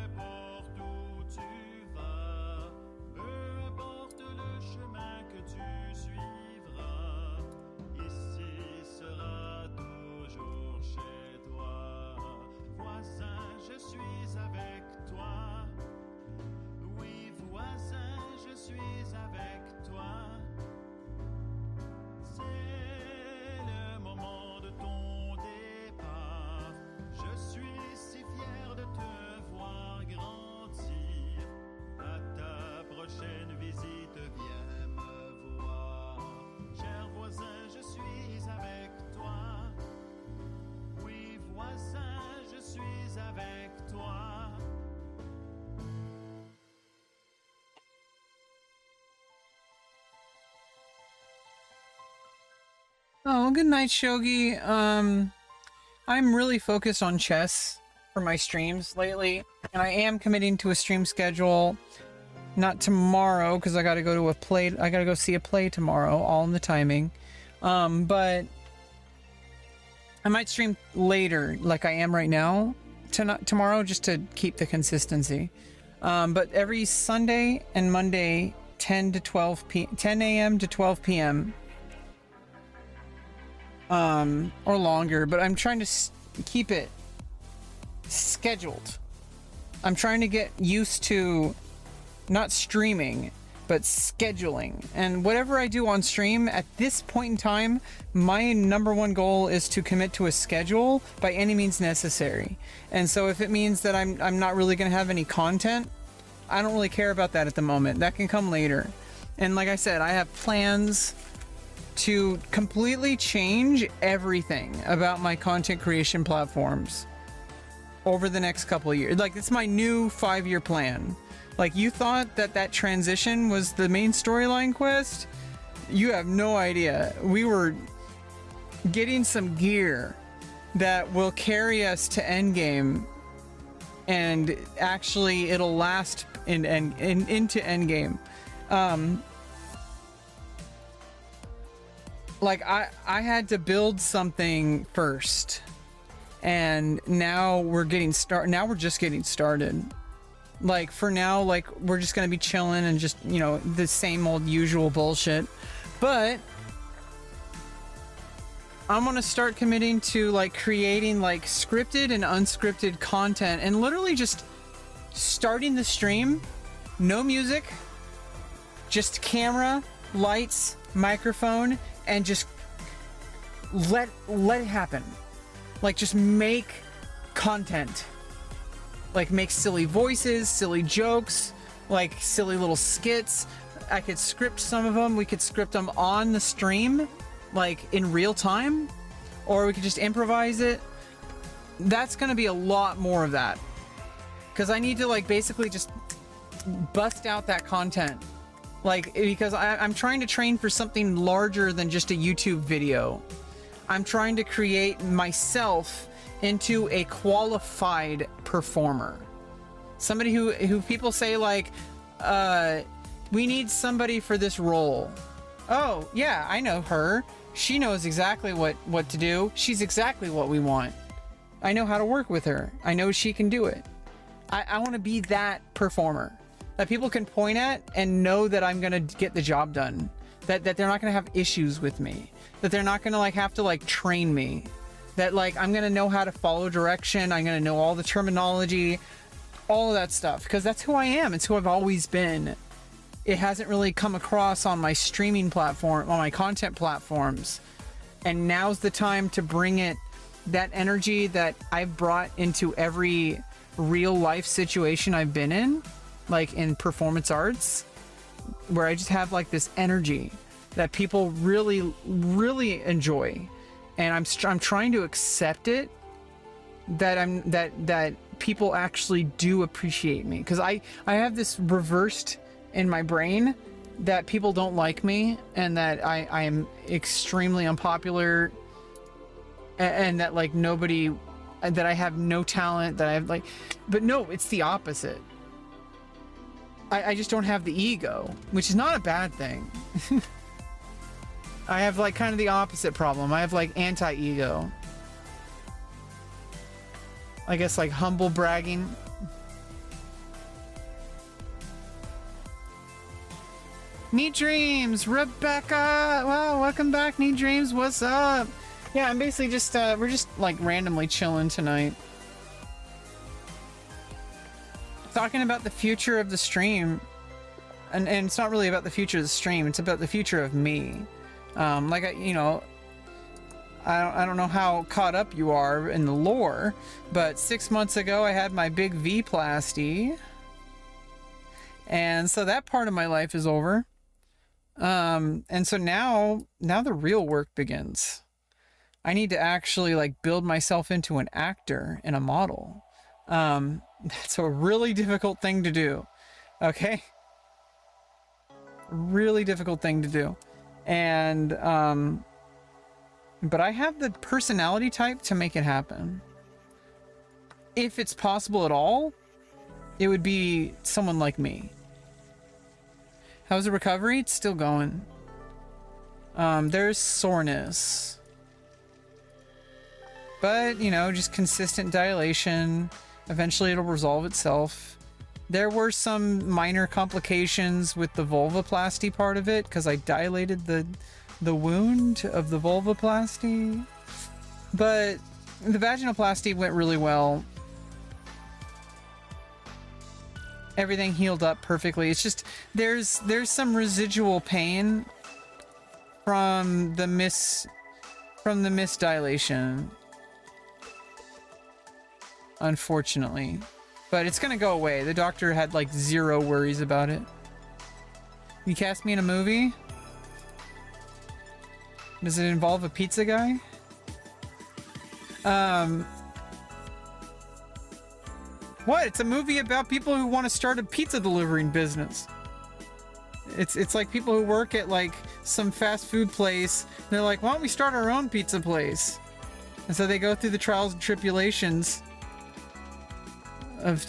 Oh, good night, Shogi. I'm really focused on chess for my streams lately, and I am committing to a stream schedule. Not tomorrow, because I gotta go to a play. I gotta go see a play tomorrow, all in the timing. But I might stream later, like I am right now, tomorrow, just to keep the consistency. But every Sunday and Monday, 10 a.m. to 12 p.m. Or longer. But I'm trying to keep it scheduled. I'm trying to get used to not streaming, but scheduling. And whatever I do on stream at this point in time, my number one goal is to commit to a schedule by any means necessary. And so if it means that I'm not really going to have any content, I don't really care about that at the moment. That can come later. And like I said, I have plans to completely change everything about my content creation platforms over the next couple of years. Like, it's my new 5-year plan. Like, you thought that transition was the main storyline quest? You have no idea. We were getting some gear that will carry us to endgame, and actually it'll last into endgame. Like, I had to build something first, and now we're just getting started. Like, for now, like, we're just gonna be chilling and just, you know, the same old usual bullshit. But I'm gonna start committing to, like, creating, like, scripted and unscripted content, and literally just starting the stream, no music, just camera, lights, microphone, and just let it happen. Like, just make content. Like, make silly voices, silly jokes, like silly little skits. I could script some of them. We could script them on the stream, like in real time, or we could just improvise it. That's gonna be a lot more of that, because I need to, like, basically just bust out that content. Like, because I'm trying to train for something larger than just a YouTube video. I'm trying to create myself into a qualified performer. Somebody who people say, like, we need somebody for this role. Oh, yeah, I know her. She knows exactly what to do. She's exactly what we want. I know how to work with her. I know she can do it. I want to be that performer that people can point at and know that I'm gonna get the job done. That they're not gonna have issues with me. That they're not gonna, like, have to, like, train me. That, like, I'm gonna know how to follow direction. I'm gonna know all the terminology, all of that stuff, because that's who I am. It's who I've always been. It hasn't really come across on my streaming platform, on my content platforms. And now's the time to bring it, that energy that I've brought into every real life situation I've been in, like in performance arts, where I just have, like, this energy that people really, really enjoy. And I'm trying to accept it, that people actually do appreciate me, because I have this reversed in my brain that people don't like me, and that I am extremely unpopular, and that, like, nobody, that I have no talent, that I have, like, but no, it's the opposite. I just don't have the ego, which is not a bad thing. I have, like, kind of the opposite problem. I have, like, anti-ego. I guess, like, humble bragging. Neat Dreams, Rebecca. Wow, welcome back, Neat Dreams. What's up? Yeah, I'm basically just we're just, like, randomly chilling tonight, talking about the future of the stream, and it's not really about the future of the stream. It's about the future of me. Like, I don't know how caught up you are in the lore, but 6 months ago I had my big V-plasty, and so that part of my life is over. And so now the real work begins. I need to actually, like, build myself into an actor and a model. That's a really difficult thing to do. Okay? Really difficult thing to do. And, but I have the personality type to make it happen. If it's possible at all, it would be someone like me. How's the recovery? It's still going. There's soreness. But, you know, just consistent dilation. Eventually it'll resolve itself. There were some minor complications with the vulvoplasty part of it, because I dilated the wound of the vulvoplasty. But the vaginoplasty went really well. Everything healed up perfectly. It's just there's some residual pain from the misdilation, unfortunately. But it's gonna go away. The doctor had like 0 worries about it. You cast me in a movie? Does it involve a pizza guy? What? It's a movie about people who want to start a pizza delivering business. It's like people who work at like some fast food place. They're like, why don't we start our own pizza place? And so they go through the trials and tribulations of...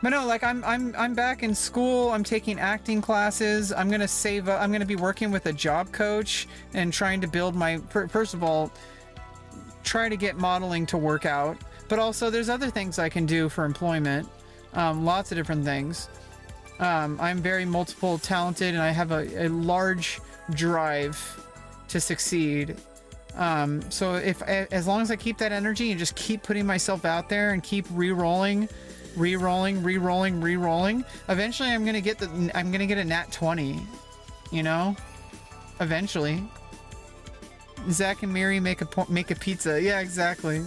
But no, like I'm back in school. I'm taking acting classes. I'm gonna save up. I'm gonna be working with a job coach and trying to build my. First of all, try to get modeling to work out. But also, there's other things I can do for employment. Lots of different things. I'm very multiple talented, and I have a large drive to succeed. So as long as I keep that energy and just keep putting myself out there and keep re-rolling, eventually I'm gonna get a nat 20, you know, eventually. Zach and Miri make a pizza. Yeah, exactly.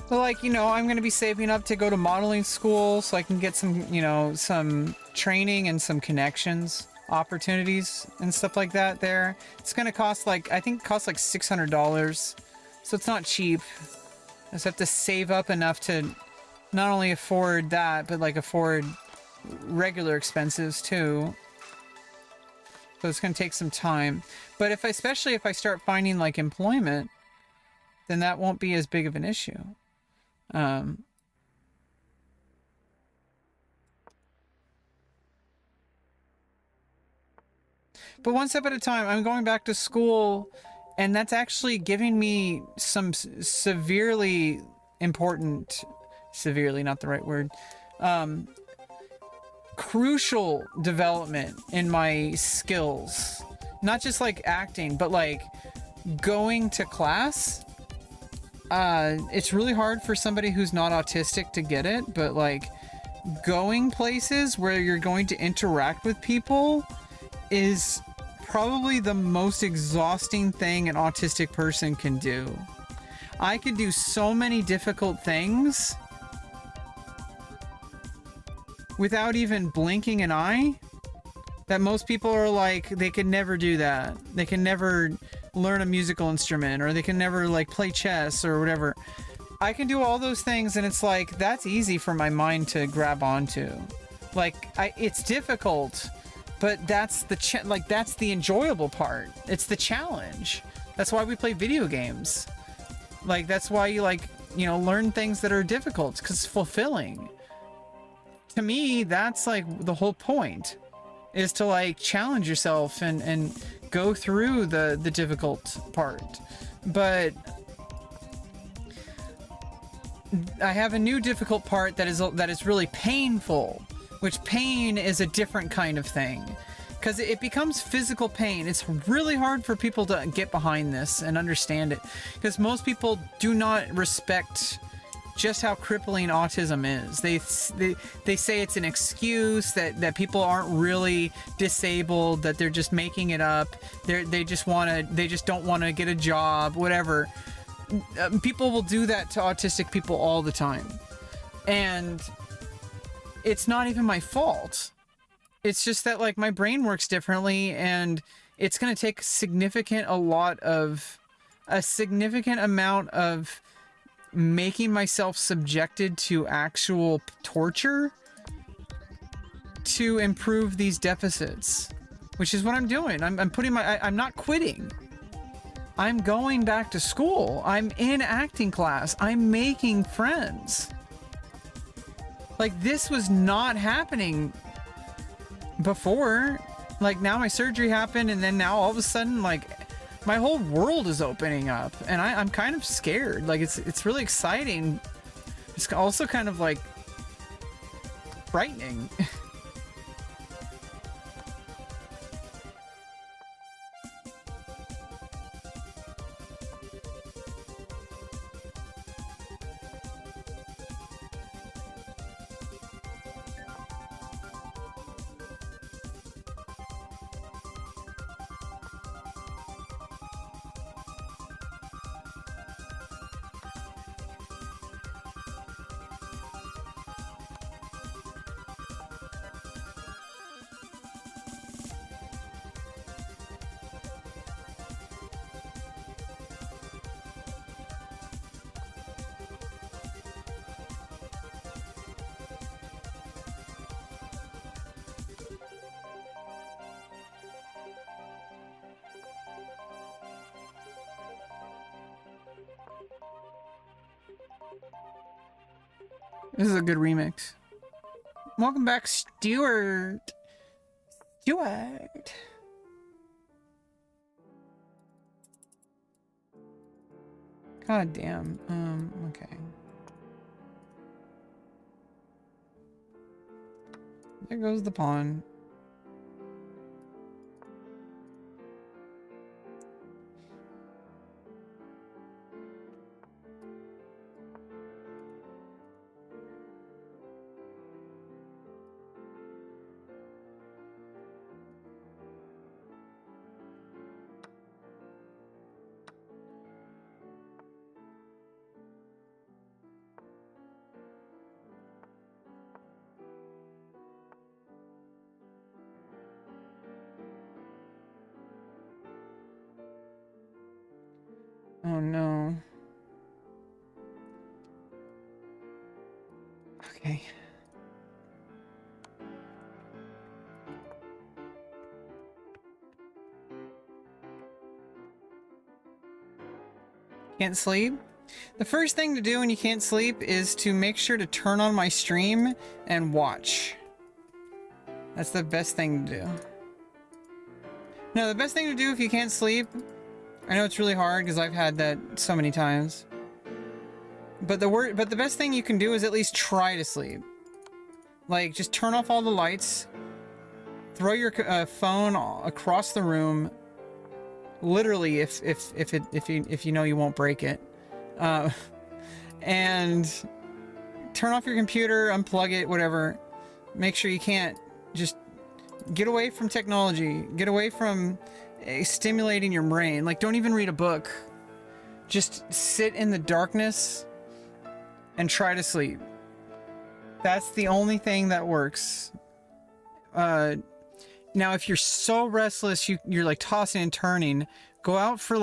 So, like, you know, I'm going to be saving up to go to modeling school so I can get some, you know, some training and some connections, opportunities and stuff like that there. It's going to cost like, I think it costs like $600. So it's not cheap. I just have to save up enough to not only afford that, but like afford regular expenses too. So it's going to take some time. But especially if I start finding like employment, then that won't be as big of an issue. But one step at a time. I'm going back to school, and that's actually giving me some severely important, severely not the right word, crucial development in my skills. Not just like acting, but like going to class. It's really hard for somebody who's not autistic to get it, but like going places where you're going to interact with people is probably the most exhausting thing an autistic person can do. I could do so many difficult things without even blinking an eye that most people are like, they can never do that. They can never learn a musical instrument, or they can never like play chess or whatever. I can do all those things, and it's like, that's easy for my mind to grab onto. Like, it's difficult, but that's the that's the enjoyable part. It's the challenge. That's why we play video games. Like, that's why you, like, you know, learn things that are difficult, because it's fulfilling. To me, that's like the whole point, is to like challenge yourself and go through the difficult part. But I have a new difficult part that is really painful, which pain is a different kind of thing, because it becomes physical pain. It's really hard for people to get behind this and understand it, because most people do not respect just how crippling autism is. They say it's an excuse, that people aren't really disabled, that they're just making it up. They just don't want to get a job, whatever. People will do that to autistic people all the time, and it's not even my fault. It's just that, like, my brain works differently, and it's going to take a significant amount of making myself subjected to actual torture to improve these deficits, which is what I'm doing. I'm putting I'm not quitting. I'm going back to school. I'm in acting class. I'm making friends. Like, this was not happening before. Like, now my surgery happened, and then now all of a sudden, like, my whole world is opening up, and I'm kind of scared. Like, it's really exciting. It's also kind of like frightening. This is a good remix. Welcome back, Stuart. Stuart. God damn. Okay. There goes the pawn. Oh no. Okay. Can't sleep? The first thing to do when you can't sleep is to make sure to turn on my stream and watch. That's the best thing to do. No, the best thing to do if you can't sleep, I know it's really hard because I've had that so many times. But the best thing you can do is at least try to sleep. Like, just turn off all the lights, throw your phone across the room. Literally, if you know you won't break it, and turn off your computer, unplug it, whatever. Make sure you can't. Just get away from technology. Get away from stimulating your brain. Like, don't even read a book. Just sit in the darkness and try to sleep. That's the only thing that works. Now, if you're so restless, you're like tossing and turning, go out for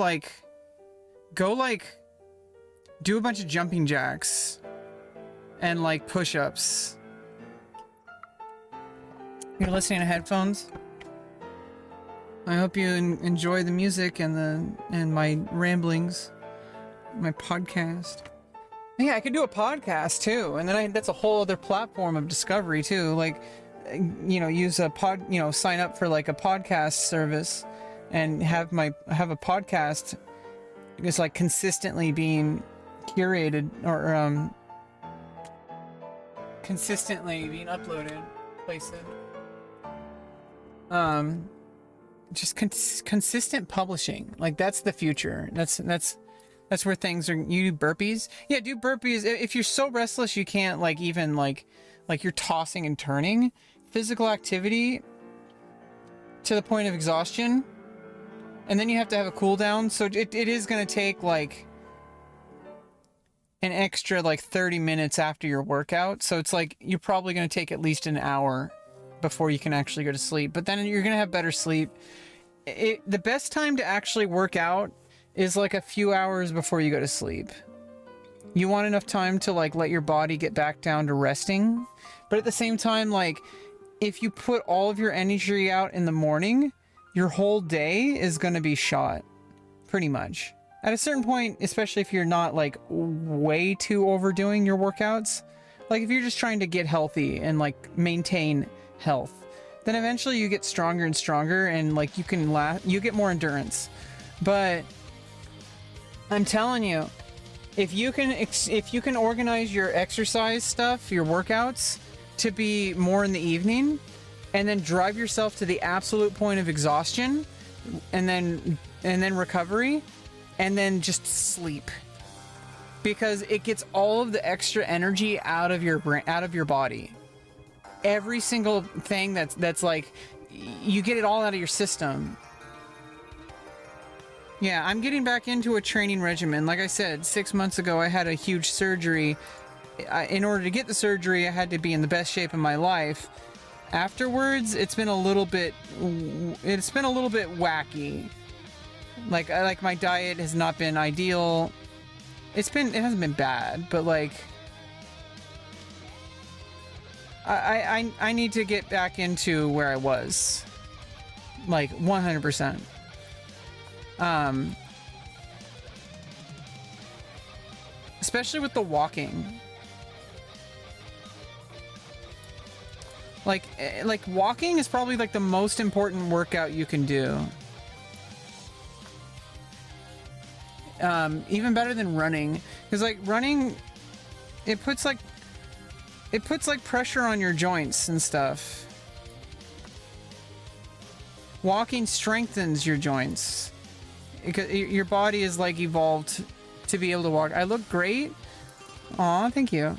do a bunch of jumping jacks and like push-ups. You're listening to headphones? I hope you enjoy the music and my ramblings, my podcast. Yeah, I could do a podcast too, and then that's a whole other platform of discovery too. Like, you know, use a sign up for like a podcast service and have a podcast just like consistently being curated or consistently being uploaded places. Just consistent publishing. Like, that's the future. That's where things are. You do burpees? Yeah, do burpees. If you're so restless you can't like even like you're tossing and turning, physical activity to the point of exhaustion, and then you have to have a cool down. So it is going to take like an extra like 30 minutes after your workout. So it's like you're probably going to take at least an hour before you can actually go to sleep. But then you're going to have better sleep. The best time to actually work out is like a few hours before you go to sleep. You want enough time to like let your body get back down to resting. But at the same time, like, if you put all of your energy out in the morning, your whole day is going to be shot, pretty much. At a certain point, especially if you're not like way too overdoing your workouts, like if you're just trying to get healthy and like maintain health, then eventually you get stronger and stronger, and like you get more endurance. But I'm telling you, if you can organize your exercise stuff, your workouts, to be more in the evening, and then drive yourself to the absolute point of exhaustion, and then recovery, and then just sleep, because it gets all of the extra energy out of your brain, out of your body. Every single thing that's like, you get it all out of your system. Yeah, I'm getting back into a training regimen. Like I said, 6 months ago, I had a huge surgery. In order to get the surgery, I had to be in the best shape of my life. Afterwards, it's been a little bit wacky. Like my diet has not been ideal. It hasn't been bad, but like, I need to get back into where I was, like 100%. Especially with the walking. Like walking is probably like the most important workout you can do. Even better than running, because like running, it puts like pressure on your joints and stuff. Walking strengthens your joints, because your body is like evolved to be able to walk. I look great. Aw, thank you.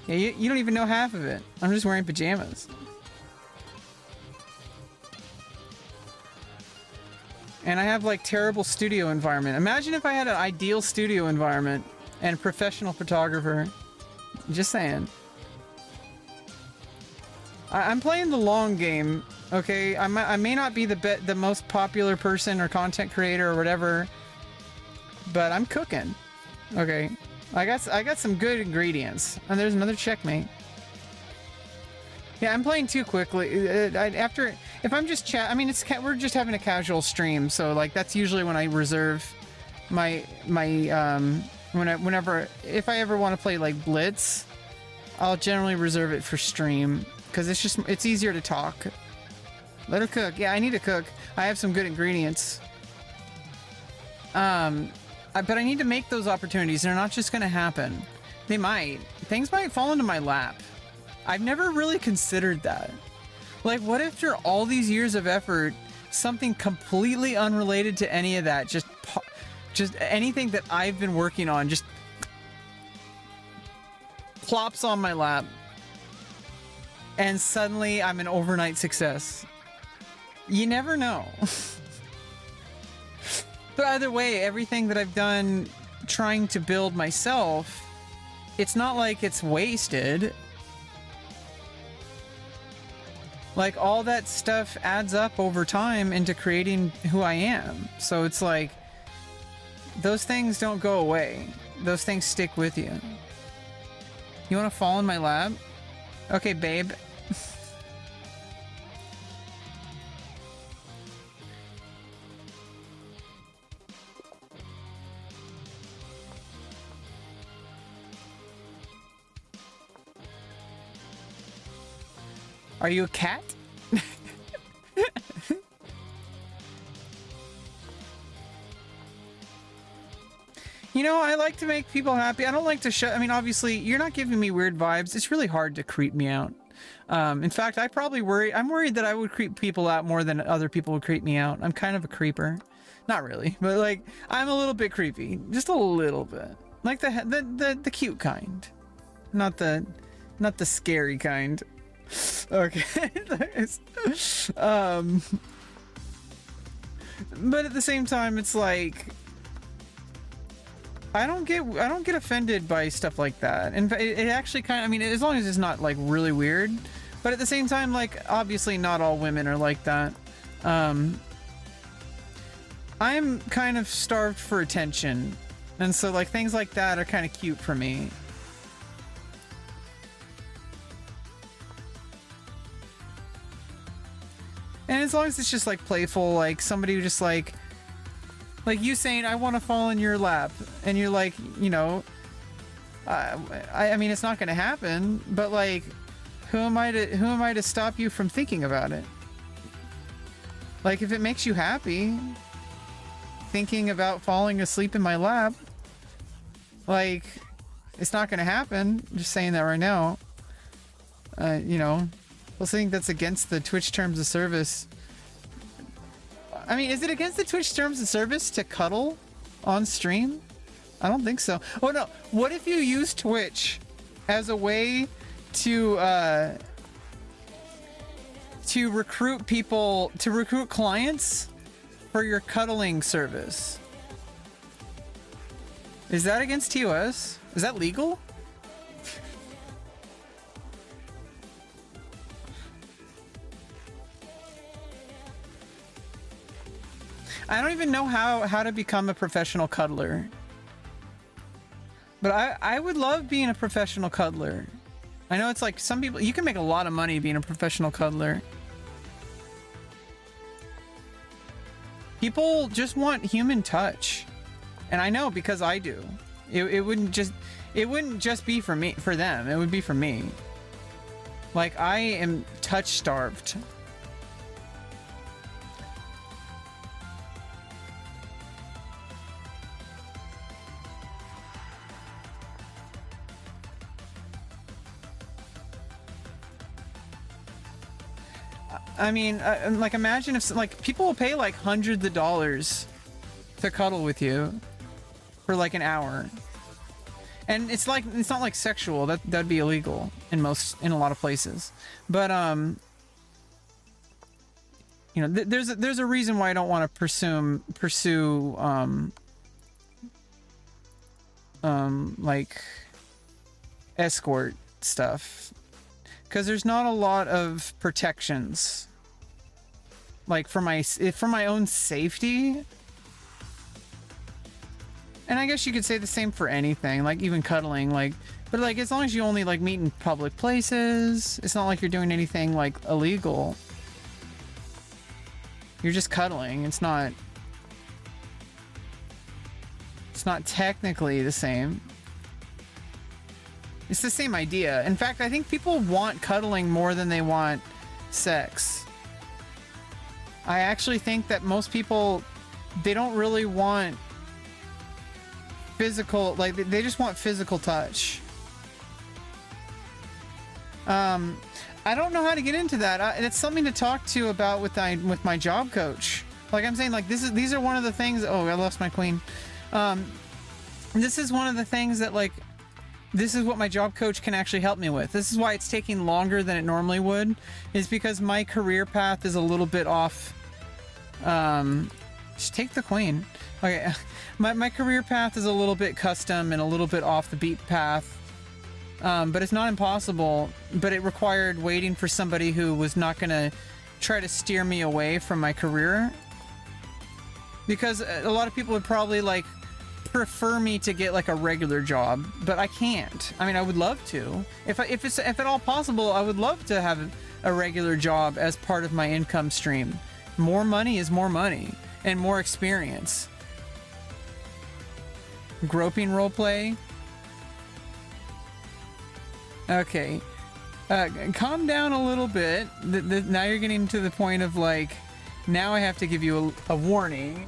Yeah, you don't even know half of it. I'm just wearing pajamas. And I have like terrible studio environment. Imagine if I had an ideal studio environment and a professional photographer. Just saying. I'm playing the long game, okay? I may not be the most popular person or content creator or whatever, but I'm cooking. Okay, I got some good ingredients. And there's another checkmate. Yeah, I'm playing too quickly. If I'm just I mean, we're just having a casual stream, so like that's usually when I reserve my whenever if I ever want to play like Blitz, I'll generally reserve it for stream, because it's easier to talk. Let her cook. Yeah, I need to cook. I have some good ingredients. But I need to make those opportunities. They're not just gonna happen. Things might fall into my lap. I've never really considered that. Like, what if after all these years of effort, something completely unrelated to any of that, just anything that I've been working on, just plops on my lap, and suddenly I'm an overnight success. You never know. But either way, everything that I've done trying to build myself, it's not like it's wasted. Like, all that stuff adds up over time into creating who I am. So it's like, those things don't go away. Those things stick with you. You want to fall in my lap? Okay, babe. Are you a cat? You know, I like to make people happy. I don't like to I mean, obviously, you're not giving me weird vibes. It's really hard to creep me out. In fact, I'm worried that I would creep people out more than other people would creep me out. I'm kind of a creeper. Not really, but like, I'm a little bit creepy. Just a little bit. Like the cute kind. Not the scary kind. Okay. But at the same time, it's like, I don't get offended by stuff like that. And it actually kind of, I mean, as long as it's not like really weird, but at the same time, like, obviously not all women are like that. I'm kind of starved for attention, and so like things like that are kind of cute for me. as long as it's just like playful, like somebody who just like you saying, I want to fall in your lap, and you're like, you know, I mean, it's not going to happen, but like, who am I to stop you from thinking about it? Like, if it makes you happy, thinking about falling asleep in my lap, like, it's not going to happen. I'm just saying that right now. You know, I think that's against the Twitch terms of service. I mean, is it against the Twitch terms of service to cuddle on stream? I don't think so. Oh no, what if you use Twitch as a way to recruit people, to recruit clients for your cuddling service? Is that against TOS? Is that legal? I don't even know how to become a professional cuddler. But I would love being a professional cuddler. I know it's like some people, you can make a lot of money being a professional cuddler. People just want human touch. And I know because I do. It wouldn't just be for me, for them. It would be for me. Like, I am touch starved. I mean, like, imagine if, like, people will pay like hundreds of dollars to cuddle with you for like an hour, and it's like, it's not like sexual. That'd be illegal in a lot of places. But you know, there's a reason why I don't want to pursue like escort stuff, because there's not a lot of protections. Like, for my own safety. And I guess you could say the same for anything, like even cuddling, like, but like, as long as you only like meet in public places, it's not like you're doing anything like illegal. You're just cuddling. It's not technically the same. It's the same idea. In fact, I think people want cuddling more than they want sex. I actually think that most people, they don't really want physical, like, they just want physical touch. I don't know how to get into that. It's something to talk to about with my job coach. Like I'm saying, like, these are one of the things. Oh, I lost my queen. This is one of the things that, like, this is what my job coach can actually help me with. This is why it's taking longer than it normally would, is because my career path is a little bit off. Just take the queen. Okay. My career path is a little bit custom and a little bit off the beat path. But it's not impossible, but it required waiting for somebody who was not going to try to steer me away from my career. Because a lot of people would probably, like, prefer me to get like a regular job, but I can't. I mean, I would love to. If at all possible, I would love to have a regular job as part of my income stream. More money is more money and more experience. Groping roleplay. Okay. Calm down a little bit. Now you're getting to the point of, like, now I have to give you a warning.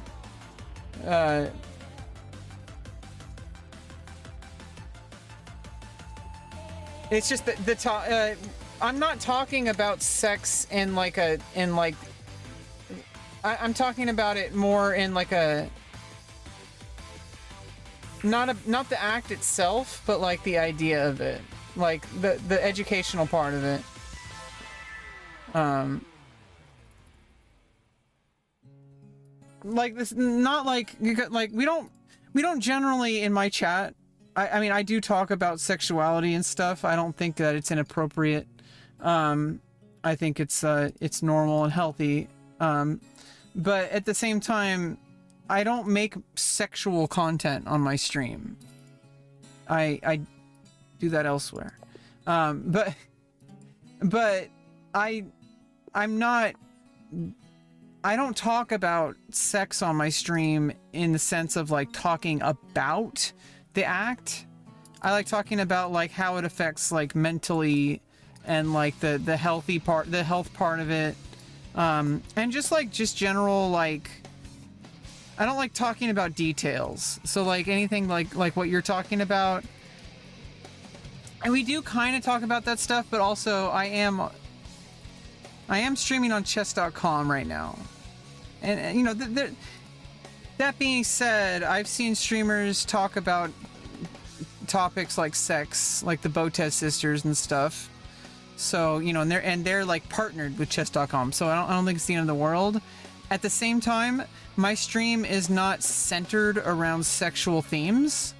It's just that I'm not talking about sex in like I'm talking about it more in like a not the act itself, but like the idea of it, like the educational part of it. Like this, not like we don't generally in my chat. I mean, I do talk about sexuality and stuff. I don't think that it's inappropriate. I think it's normal and healthy. But at the same time, I don't make sexual content on my stream. I do that elsewhere. But I'm not I don't talk about sex on my stream in the sense of like talking about the act. I like talking about like how it affects like mentally and like the healthy part, the health part of it. And just general, like, I don't like talking about details. So like anything like what you're talking about. And we do kind of talk about that stuff, but also I am streaming on chess.com right now. And you know, that being said, I've seen streamers talk about topics like sex, like the Botez sisters and stuff. So, you know, and they're like partnered with chess.com. So I don't think it's the end of the world. At the same time, my stream is not centered around sexual themes.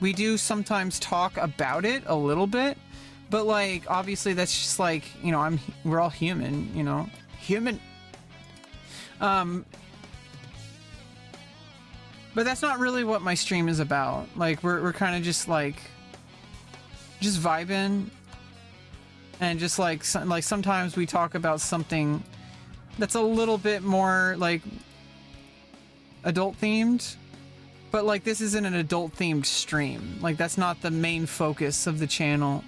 We do sometimes talk about it a little bit, but like obviously that's just like, you know, we're all human, you know. Human. But that's not really what my stream is about. Like we're kind of just like vibing, and just like sometimes we talk about something that's a little bit more like adult themed, but like this isn't an adult themed stream. Like that's not the main focus of the channel.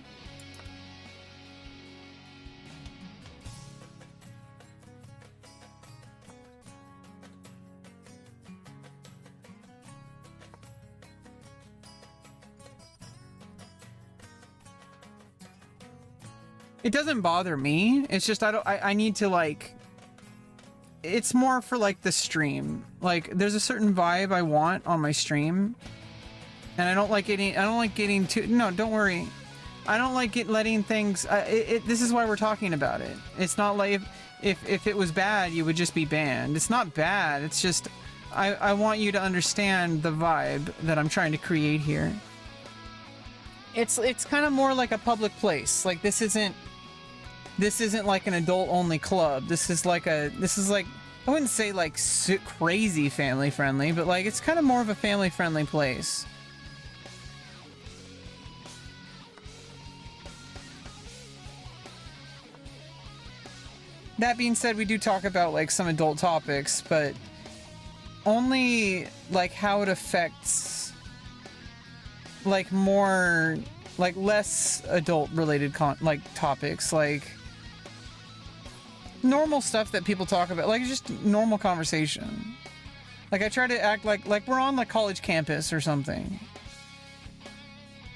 It doesn't bother me. It's just I need to like, it's more for like the stream. Like there's a certain vibe I want on my stream, and I don't like getting too, no, don't worry. I don't like letting things, this is why we're talking about it. It's not like if it was bad, you would just be banned. It's not bad. It's just, I want you to understand the vibe that I'm trying to create here. It's kind of more like a public place. Like this isn't like an adult only club. This is like I wouldn't say like crazy family friendly, but like it's kind of more of a family friendly place. That being said, we do talk about like some adult topics, but only like how it affects like more, like less adult related topics, like normal stuff that people talk about, like just normal conversation. Like I try to act like we're on like college campus or something.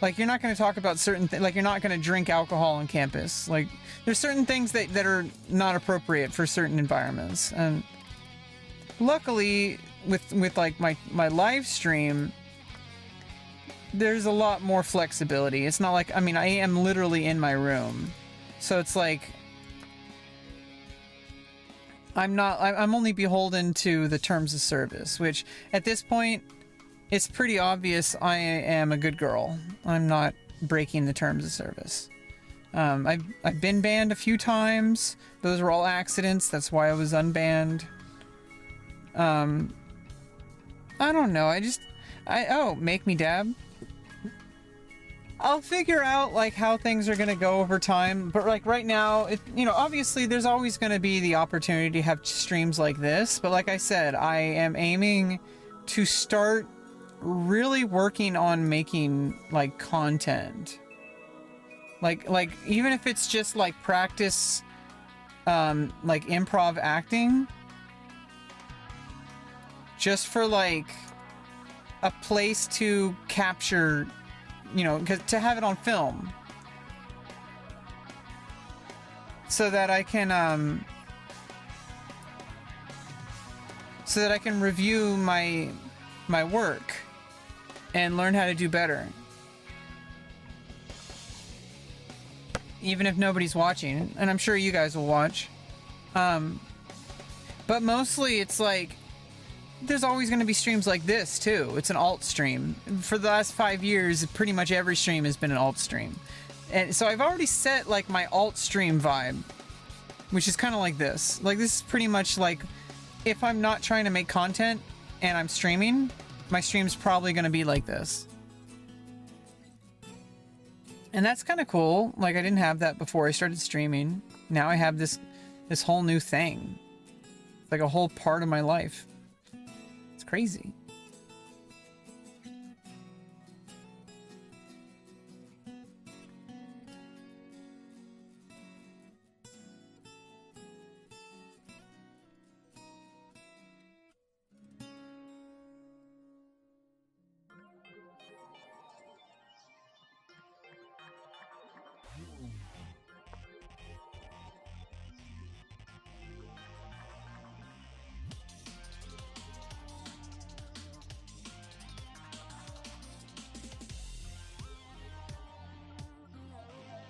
Like you're not going to talk about certain things, like you're not going to drink alcohol on campus. Like there's certain things that are not appropriate for certain environments. And luckily with like my live stream, there's a lot more flexibility. It's not like, I mean, I am literally in my room. So it's like I'm only beholden to the terms of service, which at this point, it's pretty obvious I am a good girl. I'm not breaking the terms of service. I've been banned a few times. Those were all accidents. That's why I was unbanned. I don't know. Make me dab. I'll figure out like how things are going to go over time, but like right now, obviously there's always going to be the opportunity to have streams like this, but like I said, I am aiming to start really working on making like content. Like even if it's just like practice like improv acting, just for like a place to capture, to have it on film, so that I can review my work and learn how to do better, even if nobody's watching, and I'm sure you guys will watch. But mostly it's like there's always going to be streams like this too. It's an alt stream. For the last 5 years, pretty much every stream has been an alt stream. And so I've already set like my alt stream vibe, which is kind of like this. Like this is pretty much like if I'm not trying to make content and I'm streaming, my stream's probably going to be like this. And that's kind of cool. Like I didn't have that before I started streaming. Now I have this whole new thing. It's like a whole part of my life. It's crazy.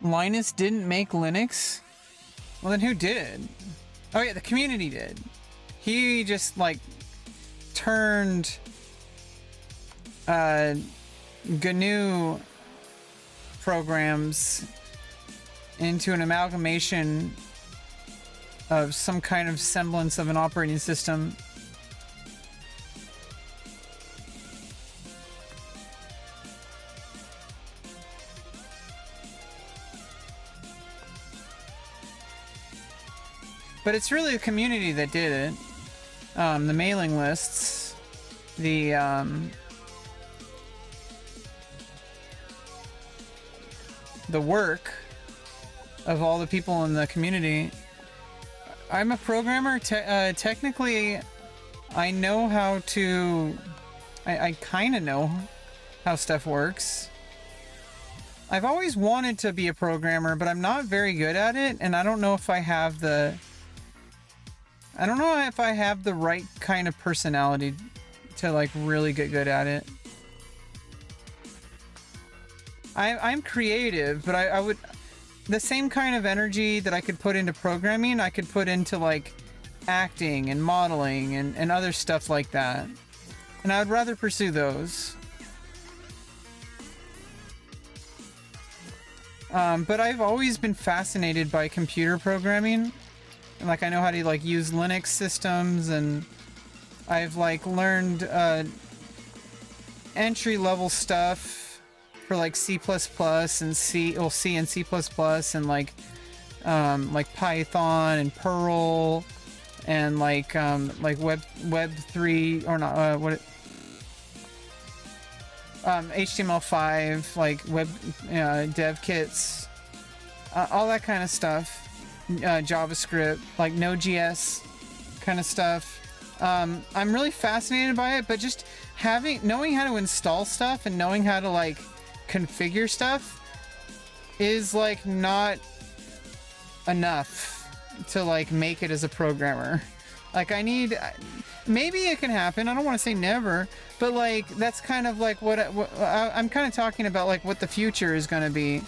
Linus didn't make Linux? Well, then who did? Oh yeah, the community did. He just like turned GNU programs into an amalgamation of some kind of semblance of an operating system. But it's really the community that did it. The mailing lists, the work of all the people in the community. I'm a programmer. Technically, I know how to... I kind of know how stuff works. I've always wanted to be a programmer, but I'm not very good at it, and I don't know if I have the... I don't know if I have the right kind of personality to like really get good at it. I'm creative, but I would... The same kind of energy that I could put into programming, I could put into like acting and modeling and other stuff like that. And I would rather pursue those. But I've always been fascinated by computer programming. And like I know how to like use Linux systems, and I've like learned entry level stuff for like C++ and C and C++ and like Python and Perl and like Web 3 or not HTML5, like web dev kits, all that kind of stuff. JavaScript, like Node.js kind of stuff. I'm really fascinated by it, but just knowing how to install stuff and knowing how to like configure stuff is like not enough to like make it as a programmer. Like I need, maybe it can happen. I don't want to say never, but like that's kind of like what I'm kind of talking about, like what the future is going to be.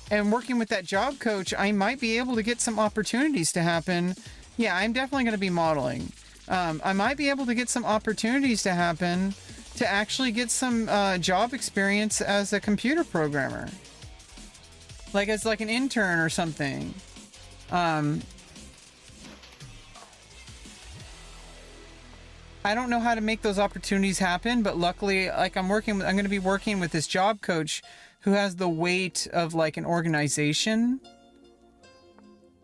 And working with that job coach, I might be able to get some opportunities to happen. Yeah, I'm definitely going to be modeling. I might be able to get some opportunities to happen to actually get some job experience as a computer programmer. Like as like an intern or something. I don't know how to make those opportunities happen, but luckily, like I'm going to be working with this job coach who has the weight of like an organization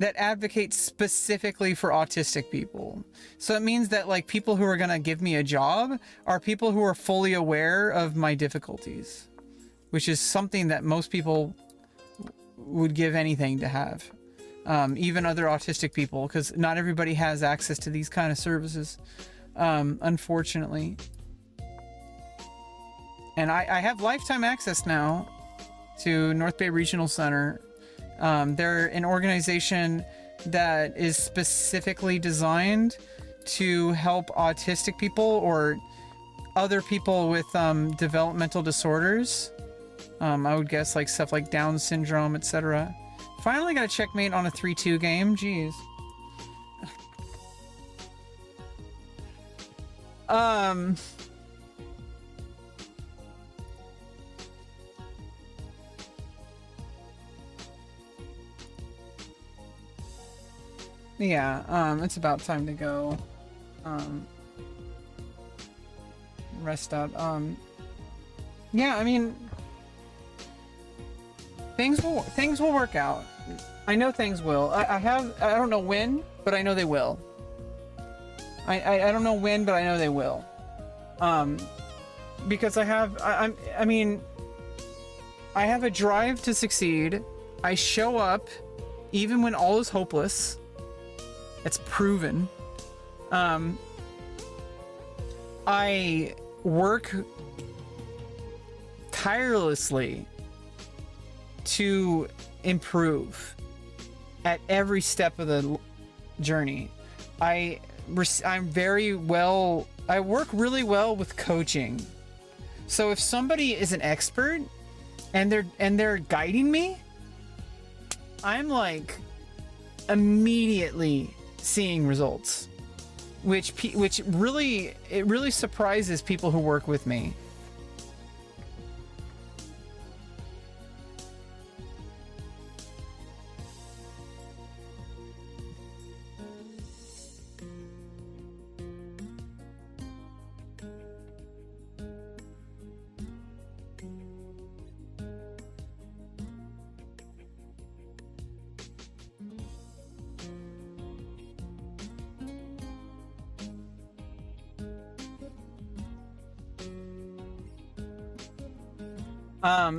that advocates specifically for autistic people. So it means that like people who are going to give me a job are people who are fully aware of my difficulties, which is something that most people would give anything to have. Even other autistic people, because not everybody has access to these kind of services, unfortunately. And I have lifetime access now to North Bay Regional Center. They're an organization that is specifically designed to help autistic people or other people with developmental disorders. I would guess like stuff like Down syndrome, etc. Finally got a checkmate on a 3-2 game. Jeez. Yeah, it's about time to go. Rest up. Yeah, I mean, things will work out. I know things will. I don't know when, but I know they will. I don't know when, but I know they will. Because I have a drive to succeed. I show up even when all is hopeless. It's proven. I work tirelessly to improve at every step of the journey. I work really well with coaching. So if somebody is an expert and they're guiding me, I'm like immediately seeing results, which really surprises people who work with me.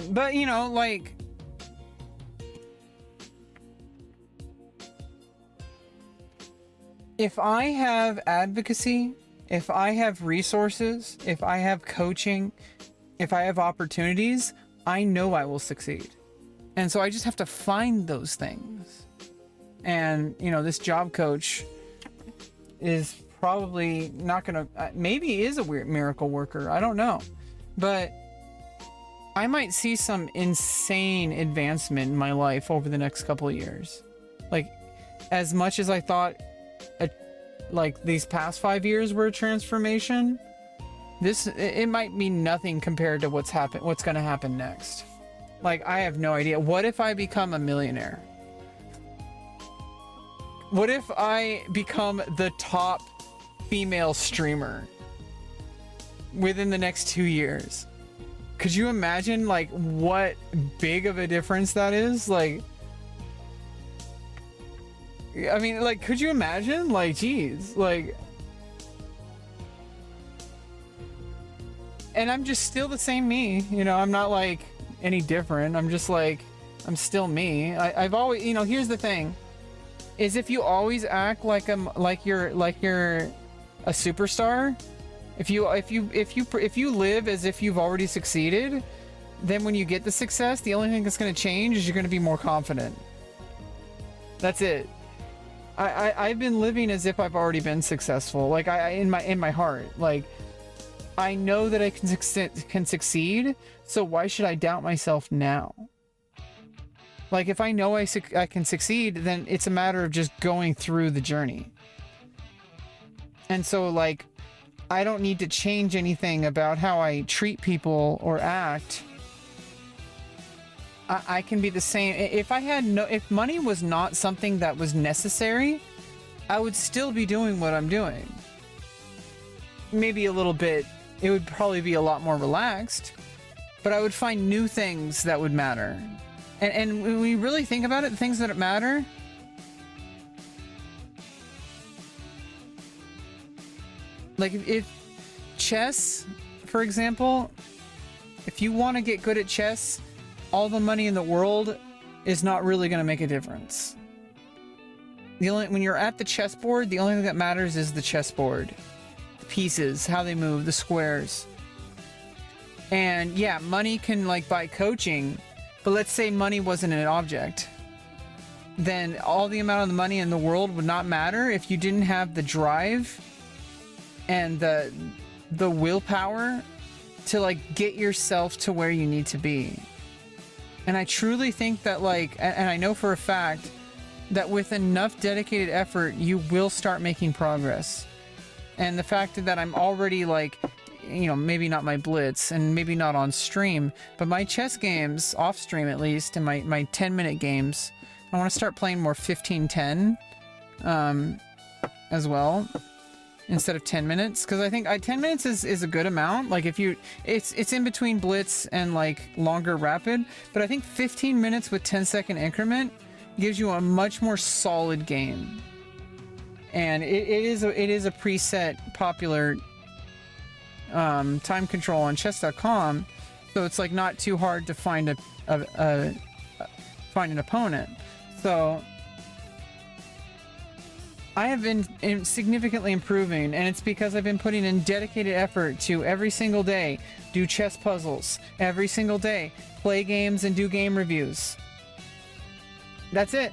But you know, like, if I have advocacy, if I have resources, if I have coaching, if I have opportunities, I know I will succeed. And so I just have to find those things. And, you know, this job coach is probably not gonna, maybe he is a weird miracle worker. I don't know. But I might see some insane advancement in my life over the next couple of years. Like, as much as I thought like these past 5 years were a transformation, it might mean nothing compared to what's going to happen next. Like, I have no idea. What if I become a millionaire? What if I become the top female streamer within the next 2 years? Could you imagine, like, what big of a difference that is? Like, I mean, like, could you imagine? Like, geez, like, and I'm just still the same me, you know, I'm not like any different. I'm just like, I'm still me. I've always, you know, here's the thing, is if you always act like you're a superstar, if you live as if you've already succeeded, then when you get the success, the only thing that's going to change is you're going to be more confident. That's it. I've been living as if I've already been successful. Like, in my heart, like, I know that I can succeed. So why should I doubt myself now? Like, if I know I can succeed, then it's a matter of just going through the journey. And so, like, I don't need to change anything about how I treat people or act. I can be the same. If money was not something that was necessary, I would still be doing what I'm doing. Maybe a little bit, it would probably be a lot more relaxed, but I would find new things that would matter. And when we really think about it, the things that matter, like, if chess, for example, if you want to get good at chess, all the money in the world is not really going to make a difference. When you're at the chessboard, the only thing that matters is the chessboard, the pieces, how they move, the squares. And yeah, money can, like, buy coaching, but let's say money wasn't an object. Then all the amount of the money in the world would not matter if you didn't have the drive and the willpower to, like, get yourself to where you need to be. And I truly think that, like, and I know for a fact that with enough dedicated effort, you will start making progress. And the fact that I'm already, like, you know, maybe not my blitz and maybe not on stream, but my chess games, off stream at least, and my 10-minute games, I want to start playing more 15-10 as well, instead of 10 minutes, because I think 10 minutes is a good amount. Like, if you, it's in between blitz and, like, longer rapid, but I think 15 minutes with 10-second increment gives you a much more solid game. and it is a preset popular time control on chess.com, so it's like not too hard to find find an opponent. So I have been significantly improving, and it's because I've been putting in dedicated effort to every single day do chess puzzles, every single day play games and do game reviews. That's it.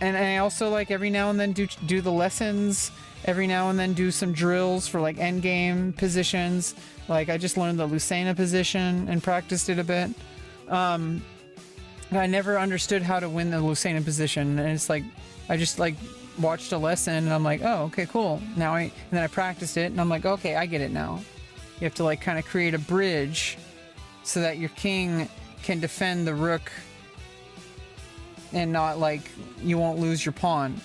And I also like every now and then do the lessons, every now and then do some drills for like end game positions. Like I just learned the Lucena position and practiced it a bit. I never understood how to win the Lucena position, and it's like I just like watched a lesson and I'm like, oh, okay, cool. And then I practiced it and I'm like, okay, I get it now. You have to like kind of create a bridge so that your king can defend the rook and not like you won't lose your pawn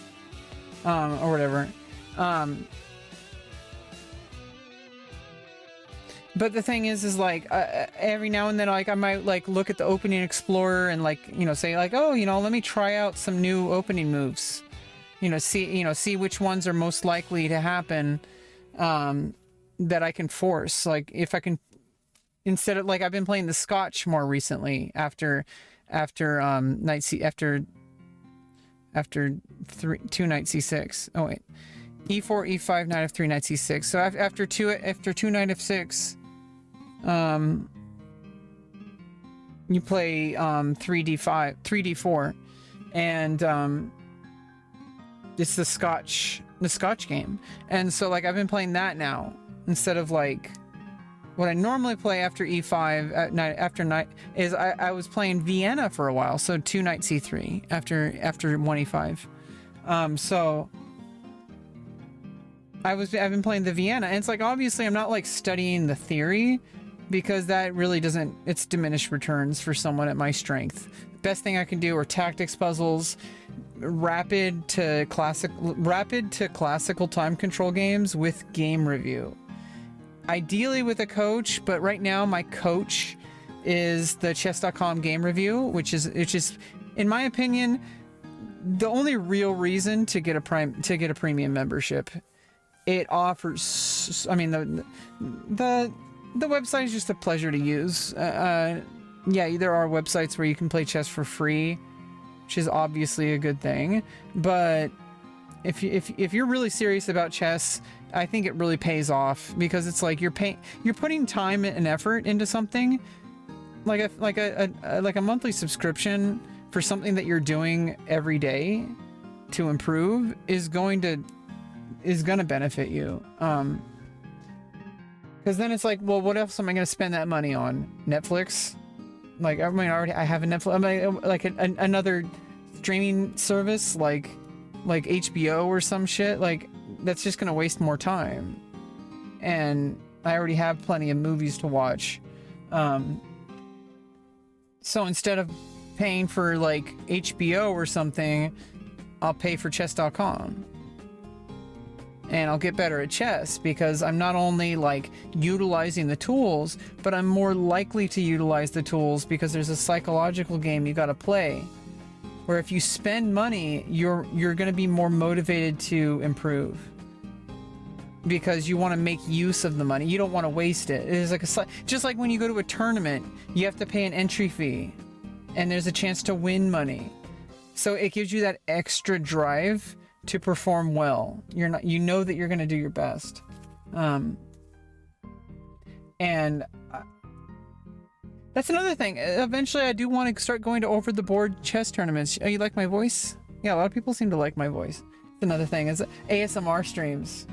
or whatever. But the thing is like every now and then like I might like look at the opening explorer and like, you know, say like, oh, you know, let me try out some new opening moves. See which ones are most likely to happen that I can force. Like if I can, instead of like I've been playing the Scotch more recently after knight c after 2 knight c6. Oh wait, e4 e5 knight f3 knight c6. So after two knight f6, you play 3d5 3d4, and it's the Scotch game. And so like I've been playing that now instead of like what I normally play after e5 after knight is I was playing Vienna for a while, so 2 knight c3 after 1 e5. So I've been playing the Vienna, and it's like obviously I'm not like studying the theory because that really doesn't, it's diminished returns for someone at my strength. Best thing I can do are tactics puzzles, rapid to classical time control games with game review. Ideally with a coach, but right now my coach is the chess.com game review, which is in my opinion the only real reason to get a premium membership. It offers, I mean, the website is just a pleasure to use. Yeah, there are websites where you can play chess for free, which is obviously a good thing, but if you're really serious about chess, I think it really pays off, because it's like you're putting time and effort into something, like a monthly subscription for something that you're doing every day to improve is going to benefit you. Because then it's like, well, what else am I going to spend that money on? Netflix? Like, I mean, I have a Netflix. I mean, like another streaming service, like HBO or some shit. Like, that's just going to waste more time. And I already have plenty of movies to watch. So instead of paying for like HBO or something, I'll pay for chess.com. And I'll get better at chess because I'm not only like utilizing the tools, but I'm more likely to utilize the tools because there's a psychological game you got to play, where if you spend money, you're going to be more motivated to improve because you want to make use of the money. You don't want to waste it. It is like just like when you go to a tournament, you have to pay an entry fee and there's a chance to win money. So it gives you that extra drive to perform well. You know that you're going to do your best. And that's another thing. Eventually I do want to start going to over the board chess tournaments. Oh, you like my voice? Yeah, a lot of people seem to like my voice. That's another thing is ASMR streams.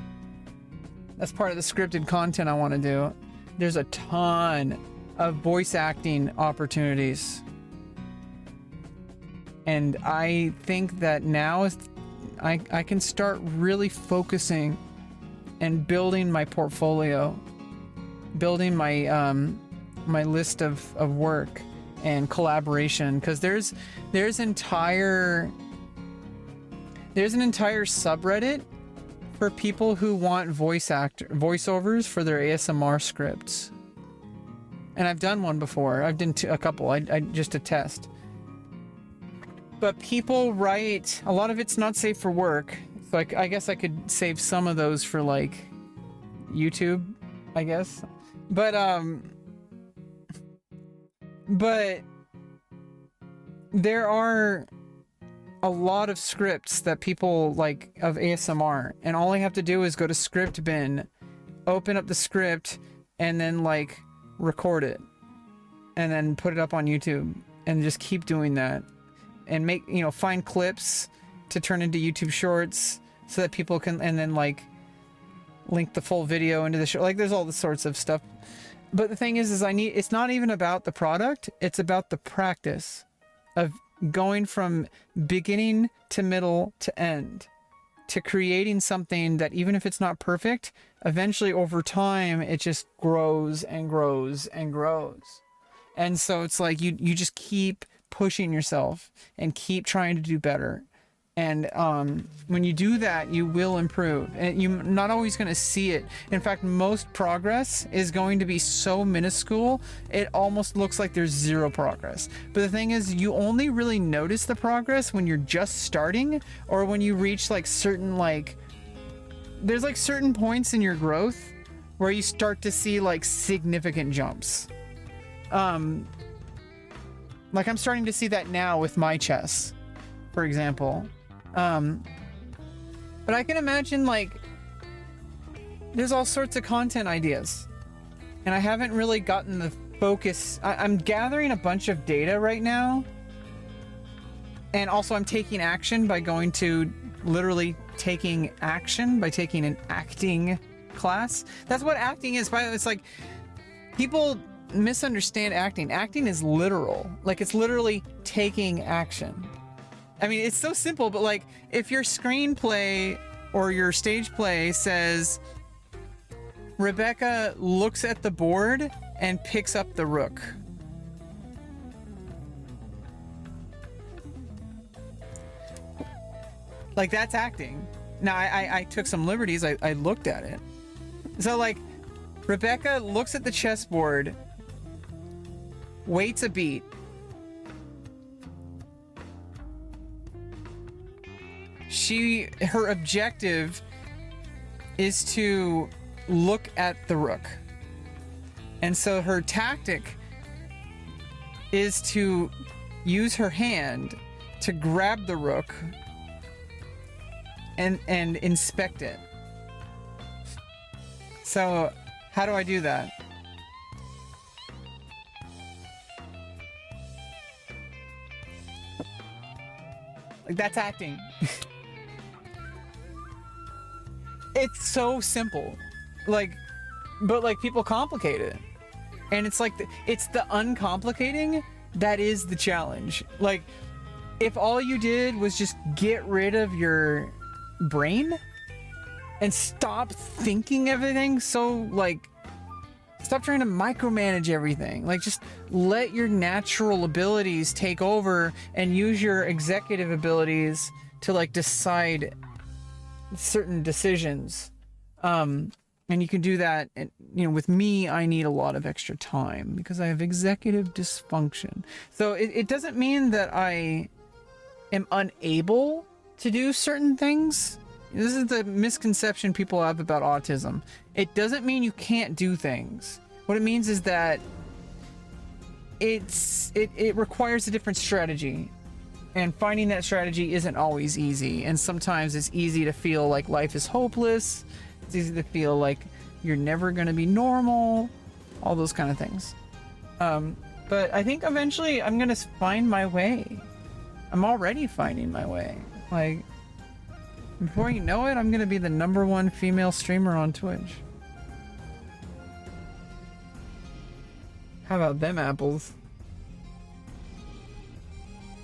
That's part of the scripted content I want to do. There's a ton of voice acting opportunities. And I think that now is I can start really focusing and building my portfolio, building my my list of work and collaboration, because there's an entire subreddit for people who want voiceovers for their ASMR scripts. And I've done one before. I've done a couple. I just to test. But people write, a lot of it's not safe for work. So I guess I could save some of those for like YouTube, I guess. But there are a lot of scripts that people like of ASMR, and all I have to do is go to script bin, open up the script, and then like record it, and then put it up on YouTube, and just keep doing that, and make, you know, find clips to turn into YouTube shorts so that people can, and then like link the full video into the show. Like there's all this sorts of stuff. But the thing is it's not even about the product, it's about the practice of going from beginning to middle to end, to creating something that even if it's not perfect, eventually over time it just grows and grows and grows. And so it's like you just keep pushing yourself and keep trying to do better. And when you do that, you will improve. And you're not always going to see it. In fact, most progress is going to be so minuscule, it almost looks like there's zero progress. But the thing is, you only really notice the progress when you're just starting, or when you reach like certain, like, there's like certain points in your growth where you start to see like significant jumps. Like I'm starting to see that now with my chess, for example. But I can imagine like there's all sorts of content ideas, and I haven't really gotten the focus. I'm gathering a bunch of data right now, and also I'm taking action by going to literally taking action by taking an acting class. That's what acting is. It's like people misunderstand acting. Acting is literal. Like it's literally taking action. I mean, it's so simple, but like if your screenplay or your stage play says Rebecca looks at the board and picks up the rook, like that's acting. Now I took some liberties. I looked at it. So like Rebecca looks at the chessboard, waits a beat, her objective is to look at the rook. And so her tactic is to use her hand to grab the rook and inspect it. So how do I do that? Like that's acting. It's so simple, like, but like people complicate it, and it's like it's the uncomplicating that is the challenge. Like, if all you did was just get rid of your brain and stop thinking everything, so like, stop trying to micromanage everything. Like, just let your natural abilities take over and use your executive abilities to like decide certain decisions. And you can do that, and you know, with me I need a lot of extra time because I have executive dysfunction. So it doesn't mean that I am unable to do certain things. This is the misconception people have about autism. It doesn't mean you can't do things. What it means is that it requires a different strategy. And finding that strategy isn't always easy. And sometimes it's easy to feel like life is hopeless. It's easy to feel like you're never going to be normal. All those kind of things. But I think eventually I'm going to find my way. I'm already finding my way. Like, before you know it, I'm going to be the #1 female streamer on Twitch. How about them apples?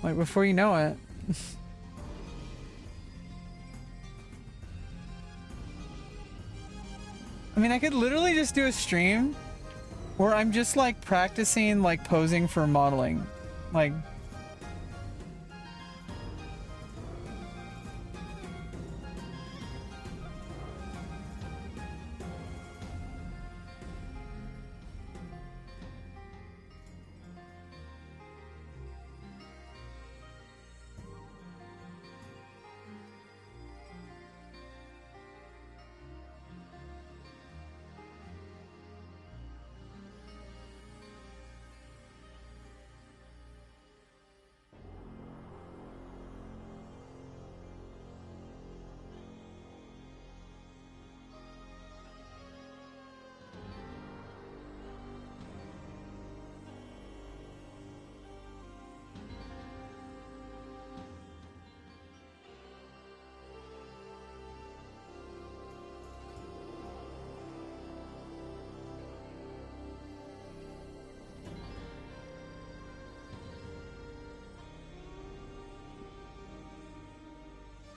Like, before you know it. I mean, I could literally just do a stream where I'm just like practicing like posing for modeling. Like,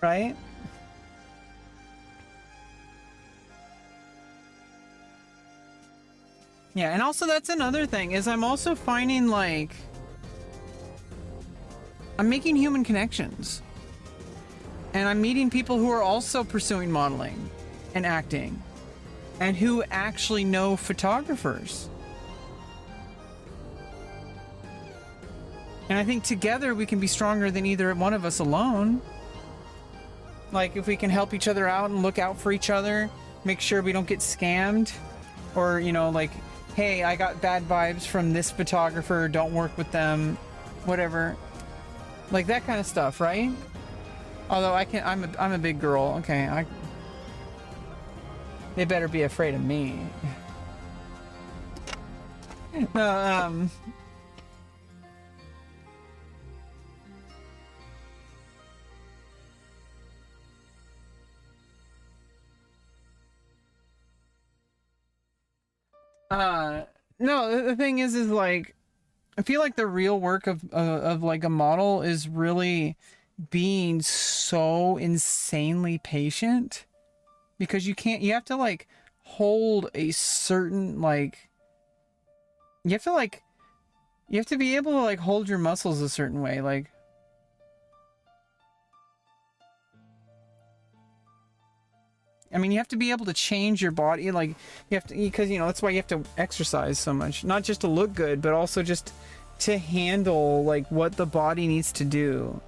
right? Yeah, and also that's another thing is I'm also finding like I'm making human connections. And I'm meeting people who are also pursuing modeling and acting and who actually know photographers. And I think together we can be stronger than either one of us alone. Like if we can help each other out and look out for each other, make sure we don't get scammed, or, you know, like, hey, I got bad vibes from this photographer, don't work with them, whatever. Like that kind of stuff, right? Although I'm a big girl. Okay, they better be afraid of me. No, no, the thing is like, I feel like the real work of like a model is really being so insanely patient, because you have to like hold a certain like, you have to be able to like hold your muscles a certain way, like. I mean, you have to be able to change your body, like, you have to, because, you know, that's why you have to exercise so much. Not just to look good, but also just to handle, like, what the body needs to do.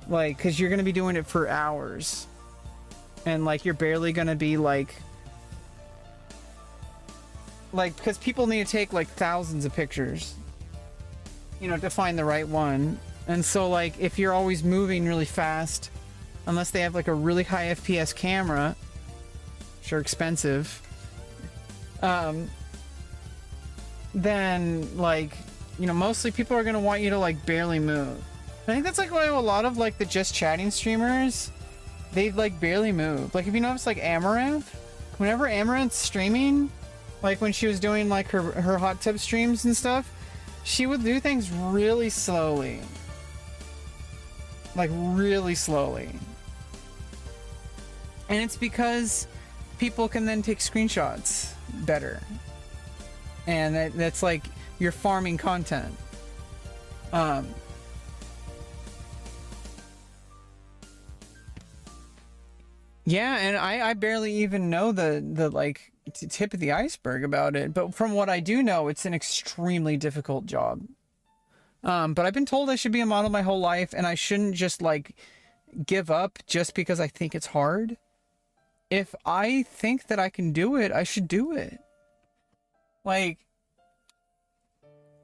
Like, because you're going to be doing it for hours. And, like, you're barely going to be, like, because people need to take, like, thousands of pictures, you know, to find the right one. And so, like, if you're always moving really fast, unless they have, like, a really high FPS camera, sure, expensive, then, like, you know, mostly people are going to want you to, like, barely move. I think that's, like, why a lot of, like, the just chatting streamers, they, like, barely move. Like, if you notice, like, Amaranth, whenever Amaranth's streaming, like, when she was doing, like, her hot tub streams and stuff, she would do things really slowly. Like, really slowly. And it's because people can then take screenshots better. And that's like, you're farming content. Yeah, and I barely even know the like tip of the iceberg about it, but from what I do know, it's an extremely difficult job. But I've been told I should be a model my whole life, and I shouldn't just like give up just because I think it's hard. If I think that I can do it, I should do it. Like,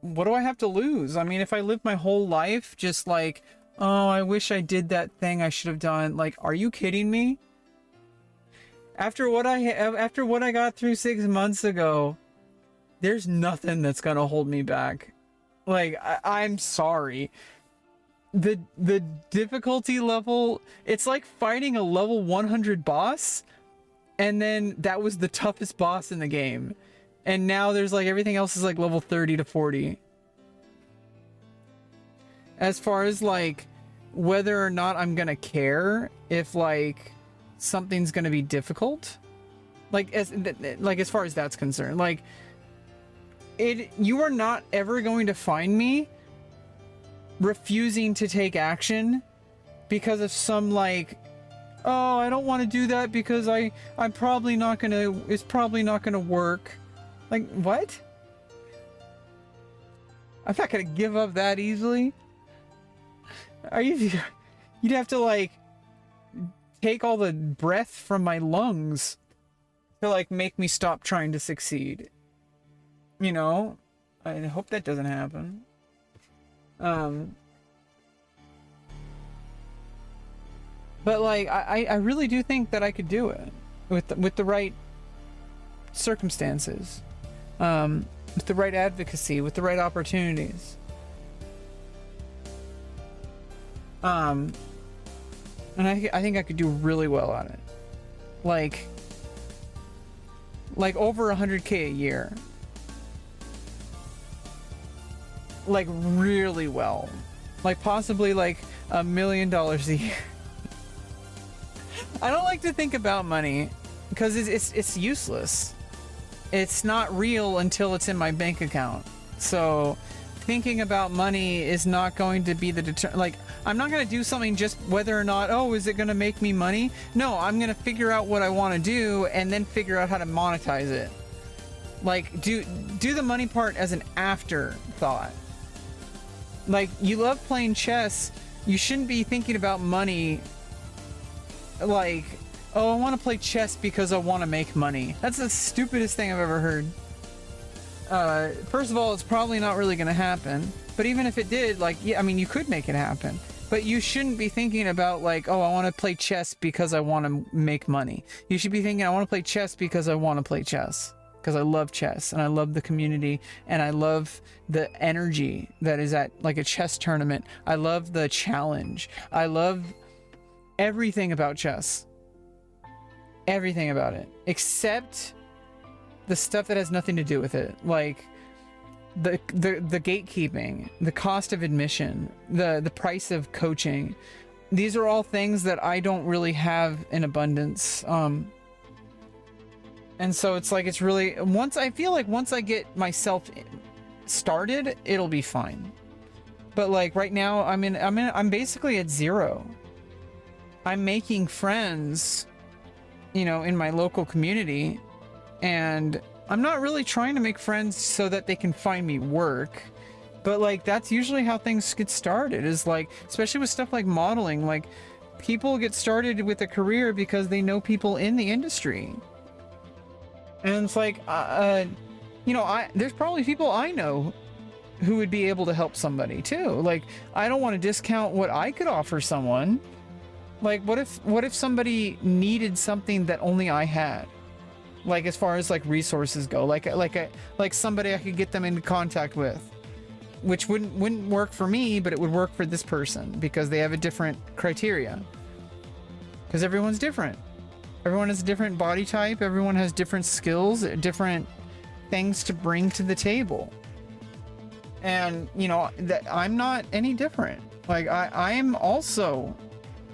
what do I have to lose? I mean, if I live my whole life just like, oh, I wish I did that thing I should have done. Like, are you kidding me? After what I got through 6 months ago, there's nothing that's gonna hold me back. Like, I'm sorry. The difficulty level, it's like fighting a level 100 boss, and then that was the toughest boss in the game. And now there's like, everything else is like level 30 to 40. As far as like, whether or not I'm gonna care if like, something's gonna be difficult. Like, as far as that's concerned. Like, you are not ever going to find me refusing to take action because of some like, oh, I don't want to do that because I'm probably not gonna, it's probably not gonna work. Like, what? I'm not gonna give up that easily. Are you? You'd have to like take all the breath from my lungs to like make me stop trying to succeed. You know? I hope that doesn't happen. But like, I really do think that I could do it with the right circumstances, with the right advocacy, with the right opportunities. And I think I could do really well at it. Like over 100K a year. Like really well. Like possibly like $1 million a year. I don't like to think about money because it's useless. It's not real until it's in my bank account. So thinking about money is not going to be the like, I'm not going to do something just whether or not, oh, is it going to make me money? No, I'm going to figure out what I want to do and then figure out how to monetize it. Like, do the money part as an afterthought. Like, you love playing chess, you shouldn't be thinking about money like, oh, I want to play chess because I want to make money. That's the stupidest thing I've ever heard. First of all, it's probably not really going to happen. But even if it did, like, yeah, I mean, you could make it happen. But you shouldn't be thinking about, like, oh, I want to play chess because I want to make money. You should be thinking, I want to play chess because I want to play chess. Because I love chess, and I love the community, and I love the energy that is at, like, a chess tournament. I love the challenge. I love everything about chess. Everything about it. Except the stuff that has nothing to do with it. Like the gatekeeping, the cost of admission, the price of coaching. These are all things that I don't really have in abundance. And so it's like, it's really, I feel like once I get myself started, it'll be fine. But like right now, I'm basically at zero. I'm making friends, you know, in my local community, and I'm not really trying to make friends so that they can find me work. But like, that's usually how things get started, is like, especially with stuff like modeling, like people get started with a career because they know people in the industry. And it's like, you know, there's probably people I know who would be able to help somebody too. Like, I don't want to discount what I could offer someone. Like, what if somebody needed something that only I had? Like, as far as like resources go, like somebody I could get them into contact with, which wouldn't work for me, but it would work for this person because they have a different criteria. Because everyone's different. Everyone has a different body type. Everyone has different skills, different things to bring to the table. And, you know, that I'm not any different. Like, I'm also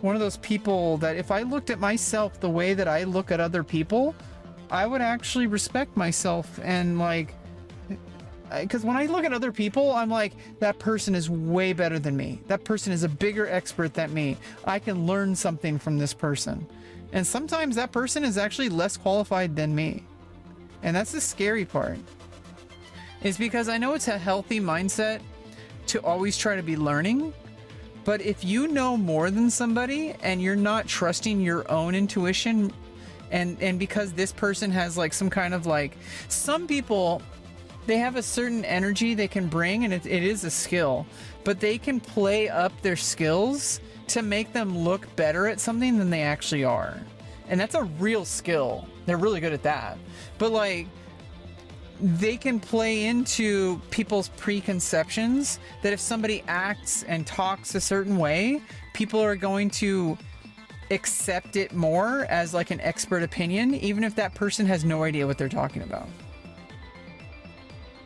one of those people that if I looked at myself the way that I look at other people, I would actually respect myself. And like, because when I look at other people, I'm like, that person is way better than me. That person is a bigger expert than me. I can learn something from this person. And sometimes that person is actually less qualified than me. And that's the scary part. Is because I know it's a healthy mindset to always try to be learning. But if you know more than somebody and you're not trusting your own intuition, and because this person has like some kind of like, some people, they have a certain energy they can bring, and it is a skill, but they can play up their skills to make them look better at something than they actually are. And that's a real skill. They're really good at that. But like, they can play into people's preconceptions that if somebody acts and talks a certain way, people are going to accept it more as like an expert opinion, even if that person has no idea what they're talking about.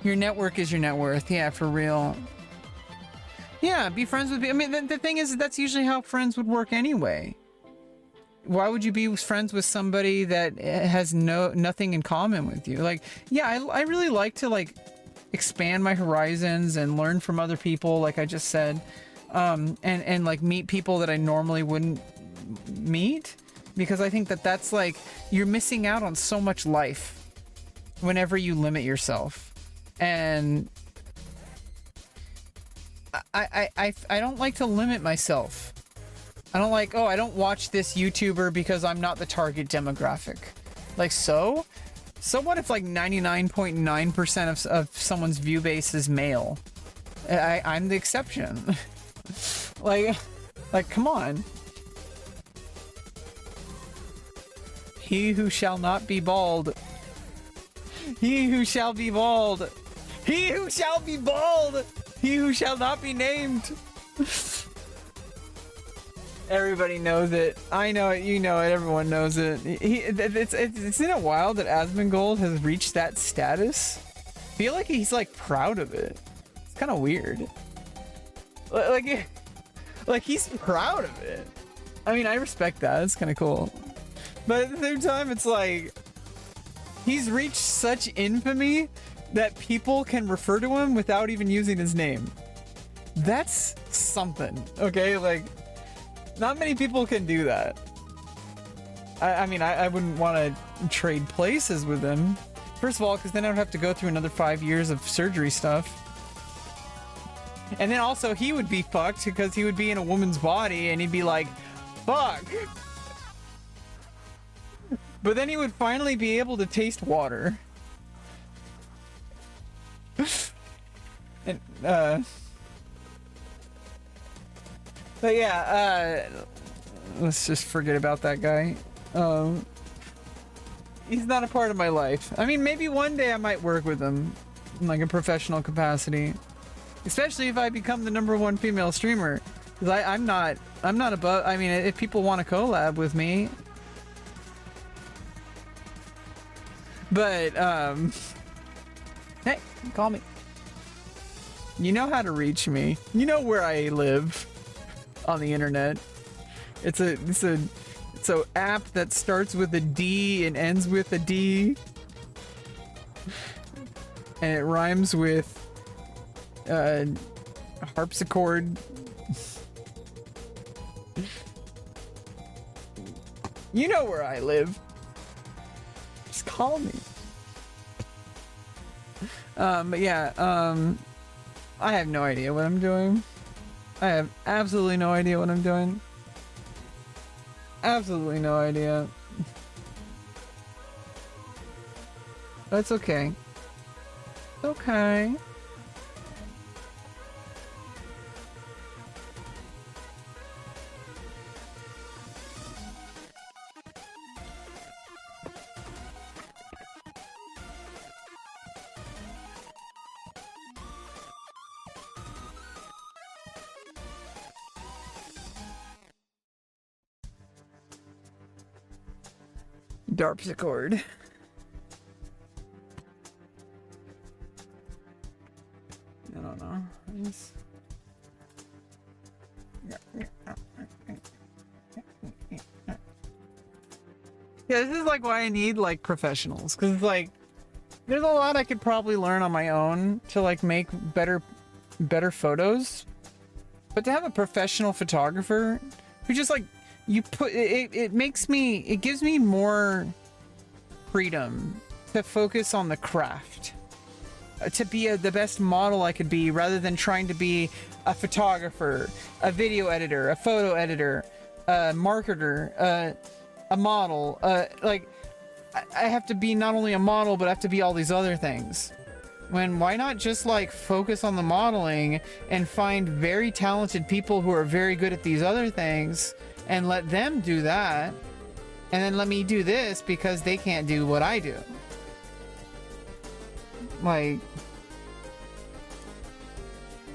Your network is your net worth. Yeah, for real. Yeah, be friends with people. I mean, the thing is, that's usually how friends would work anyway. Why would you be friends with somebody that has nothing in common with you? Like, yeah, I really like to like expand my horizons and learn from other people, like I just said, and like meet people that I normally wouldn't meet, because I think that that's like, you're missing out on so much life whenever you limit yourself. And I don't like to limit myself. I don't like, oh, I don't watch this YouTuber because I'm not the target demographic. Like, so what if like 99.9% of someone's view base is male? I'm the exception. like, come on. He who shall not be bald. He who shall be bald. He who shall be bald. He who shall not be named. Everybody knows it. I know it. You know it. Everyone knows it. Isn't it wild that Asmongold has reached that status? I feel like he's like proud of it. It's kind of weird. Like he's proud of it. I mean, I respect that. It's kind of cool. But at the same time, it's like, he's reached such infamy that people can refer to him without even using his name. That's something, okay? Like, not many people can do that. I mean, I wouldn't want to trade places with him. First of all, because then I would have to go through another 5 years of surgery stuff. And then also, he would be fucked because he would be in a woman's body and he'd be like, fuck! But then he would finally be able to taste water. And, but yeah, let's just forget about that guy. He's not a part of my life. I mean, maybe one day I might work with him in like a professional capacity, especially if I become the #1 female streamer. Because I'm not above. I mean, if people want to collab with me, but hey, call me. You know how to reach me. You know where I live on the internet. It's a app that starts with a D and ends with a D, and it rhymes with harpsichord. You know where I live. Just call me. But yeah, I have no idea what I'm doing. I have absolutely no idea what I'm doing. Absolutely no idea. That's okay. It's okay. Darpsichord. I don't know. Yeah, this is like why I need like professionals, because like there's a lot I could probably learn on my own to like make better photos, but to have a professional photographer who just like you put it, it gives me more freedom to focus on the craft, to be the best model I could be, rather than trying to be a photographer, a video editor, a photo editor, a marketer, a model. Like I have to be not only a model, but I have to be all these other things. Why not just like focus on the modeling and find very talented people who are very good at these other things and let them do that, and then let me do this because they can't do what I do. Like,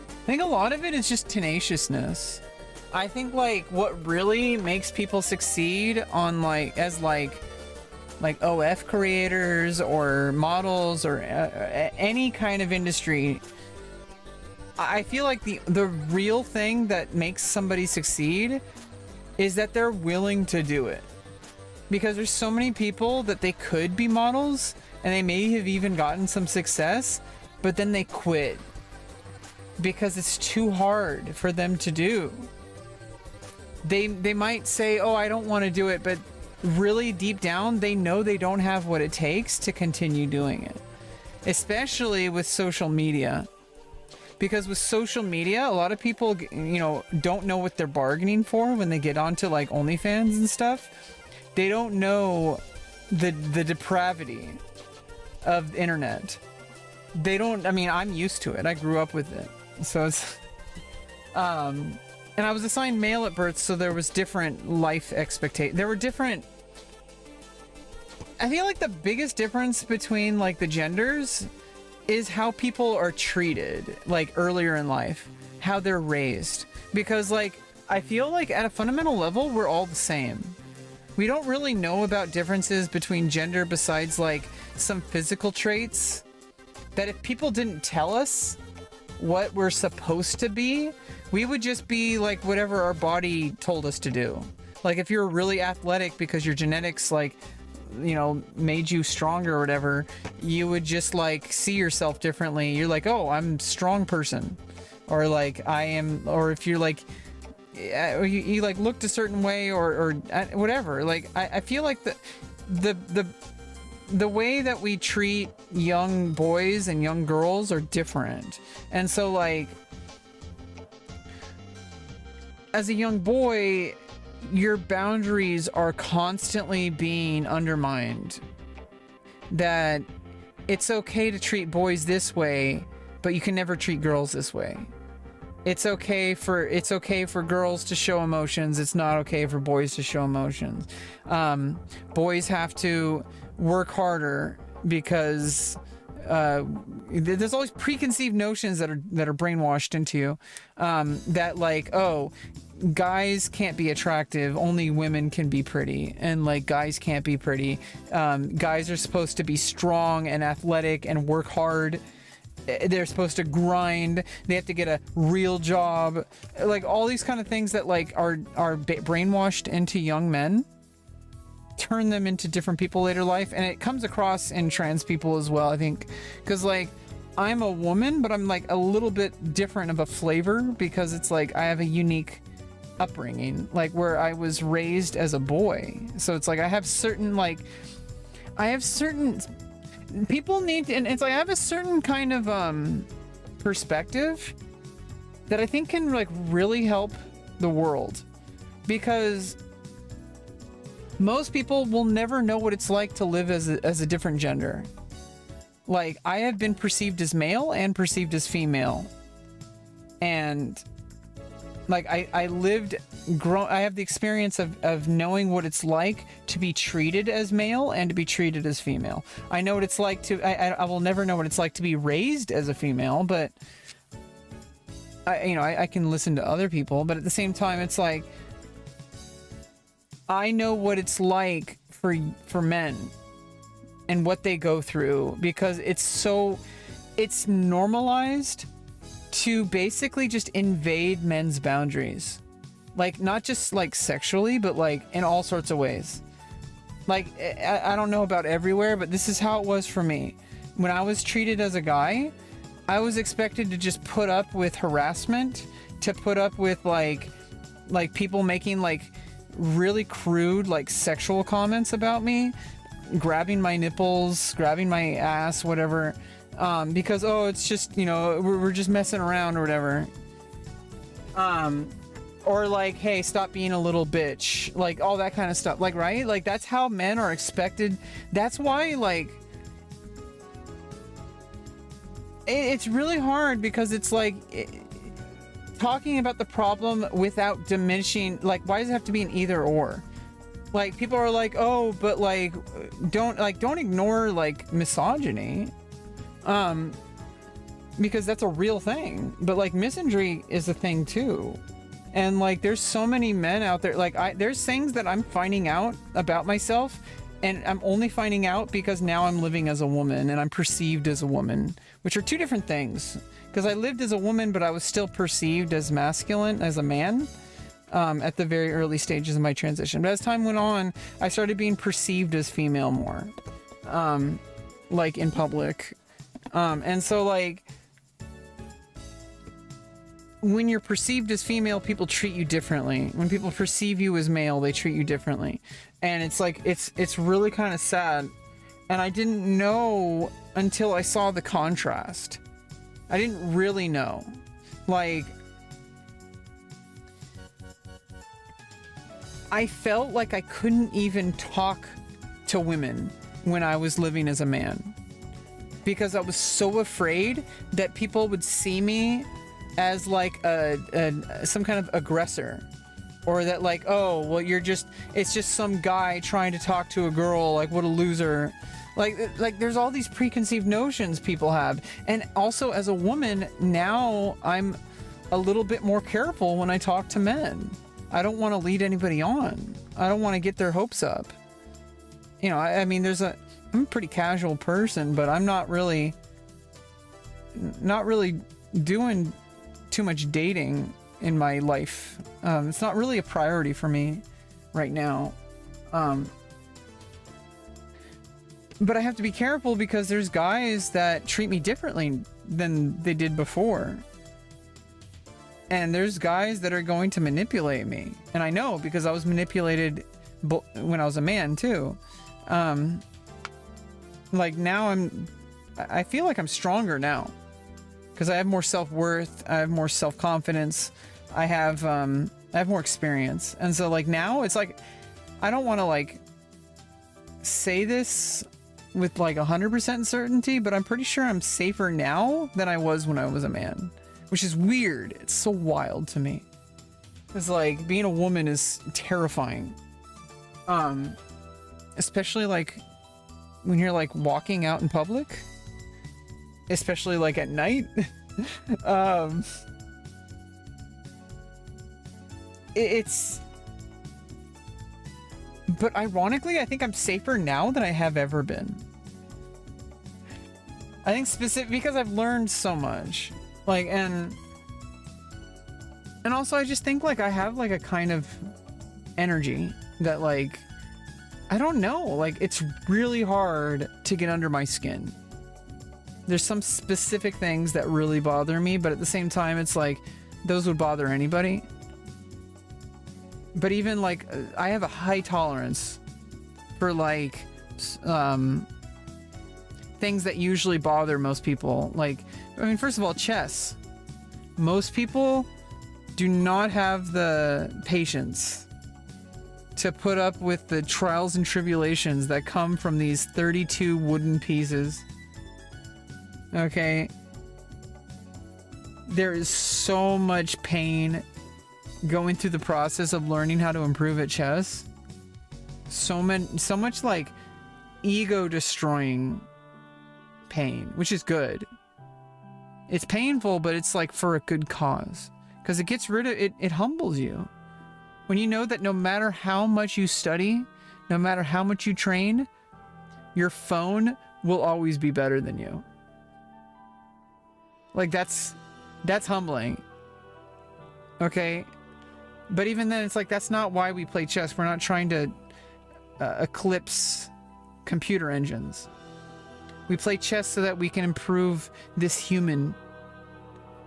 I think a lot of it is just tenaciousness. I think like what really makes people succeed on like as like OF creators or models or any kind of industry, I feel like the real thing that makes somebody succeed is that they're willing to do it. Because there's so many people that they could be models and they may have even gotten some success, but then they quit because it's too hard for them to do. They might say, oh, I don't want to do it, but really deep down they know they don't have what it takes to continue doing it, especially with social media. Because with social media, a lot of people, you know, don't know what they're bargaining for when they get onto like OnlyFans and stuff. They don't know the depravity of the internet. They don't, I mean, I'm used to it. I grew up with it. So it's, and I was assigned male at birth, so there was different life expectations. There were different, I feel like the biggest difference between like the genders is how people are treated like earlier in life, how they're raised. Because like I feel like at a fundamental level we're all the same. We don't really know about differences between gender besides like some physical traits that if people didn't tell us what we're supposed to be, we would just be like whatever our body told us to do. Like if you're really athletic because your genetics like, you know, made you stronger or whatever, you would just like see yourself differently. You're like, oh, I'm a strong person, or like I am, or if you're like, you like looked a certain way, or whatever. Like I feel like the way that we treat young boys and young girls are different. And so like as a young boy, your boundaries are constantly being undermined. That it's okay to treat boys this way, but you can never treat girls this way. It's okay for girls to show emotions. It's not okay for boys to show emotions. Boys have to work harder because there's always preconceived notions that are brainwashed into you, that like, oh, guys can't be attractive, only women can be pretty, and like guys can't be pretty. Guys are supposed to be strong and athletic and work hard. They're supposed to grind. They have to get a real job. Like all these kind of things that like are brainwashed into young men, turn them into different people later life. And it comes across in trans people as well, I think, because like I'm a woman, but I'm like a little bit different of a flavor because it's like I have a unique upbringing, like where I was raised as a boy. So it's like I have certain people need to, and it's like I have a certain kind of perspective that I think can like really help the world, because most people will never know what it's like to live as a different gender. Like I have been perceived as male and perceived as female, and like I have the experience of knowing what it's like to be treated as male and to be treated as female. I know what it's like to, I will never know what it's like to be raised as a female, but I can listen to other people, but at the same time, it's like, I know what it's like for men and what they go through, because it's normalized to basically just invade men's boundaries. Like not just like sexually, but like in all sorts of ways. Like I don't know about everywhere, but this is how it was for me. When I was treated as a guy, I was expected to just put up with harassment, to put up with like people making like really crude like sexual comments about me, grabbing my nipples, grabbing my ass, whatever, because oh, it's just, you know, we're just messing around or whatever. Or like, hey, stop being a little bitch, like all that kind of stuff, like, right? Like that's how men are expected. That's why like it's really hard, because it's like talking about the problem without diminishing, like why does it have to be an either or? Like people are like, oh, but like don't ignore like misogyny, because that's a real thing. But like misandry is a thing too. And like there's so many men out there, like there's things that I'm finding out about myself, and I'm only finding out because now I'm living as a woman and I'm perceived as a woman, which are two different things. Because I lived as a woman, but I was still perceived as masculine, as a man, at the very early stages of my transition. But as time went on, I started being perceived as female more, like in public. And so like, when you're perceived as female, people treat you differently. When people perceive you as male, they treat you differently. And it's like, it's really kind of sad. And I didn't know until I saw the contrast. I didn't really know. Like, I felt like I couldn't even talk to women when I was living as a man, because I was so afraid that people would see me as like some kind of aggressor, or that like, oh, well, it's just some guy trying to talk to a girl, like what a loser. Like there's all these preconceived notions people have. And also as a woman now, I'm a little bit more careful when I talk to men. I don't want to lead anybody on. I don't want to get their hopes up. You know, I mean, I'm a pretty casual person, but I'm not really doing too much dating in my life. It's not really a priority for me. right now. But I have to be careful because there's guys that treat me differently than they did before. And there's guys that are going to manipulate me. And I know because I was manipulated when I was a man too. Like now I feel like I'm stronger now because I have more self-worth. I have more self-confidence. I have more experience. And so like now it's like, I don't want to like say this with like 100% certainty, but I'm pretty sure I'm safer now than I was when I was a man, which is weird. It's so wild to me. It's like being a woman is terrifying. Especially like when you're like walking out in public, especially like at night. But ironically, I think I'm safer now than I have ever been. I think because I've learned so much. Like, and also I just think like I have like a kind of energy that like, I don't know, like it's really hard to get under my skin. There's some specific things that really bother me, but at the same time, it's like those would bother anybody. But even like I have a high tolerance for like things that usually bother most people. Like, I mean, first of all, chess. Most people do not have the patience to put up with the trials and tribulations that come from these 32 wooden pieces. Okay? There is so much pain going through the process of learning how to improve at chess. So much like ego destroying pain, which is good. It's painful, but it's like for a good cause, because it gets rid of it. It humbles you when you know that no matter how much you study, no matter how much you train, your phone will always be better than you. Like that's humbling. Okay? But even then, it's like, that's not why we play chess. We're not trying to eclipse computer engines. We play chess so that we can improve this human.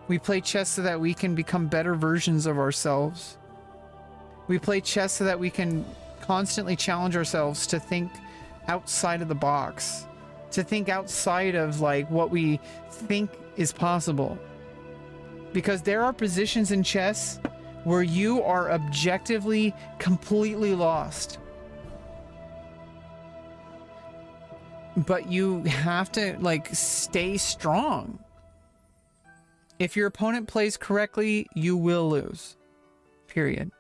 We play chess so that we can become better versions of ourselves. We play chess so that we can constantly challenge ourselves to think outside of the box, to think outside of like what we think is possible. Because there are positions in chess where you are objectively completely lost. But you have to like stay strong. If your opponent plays correctly, you will lose. Period.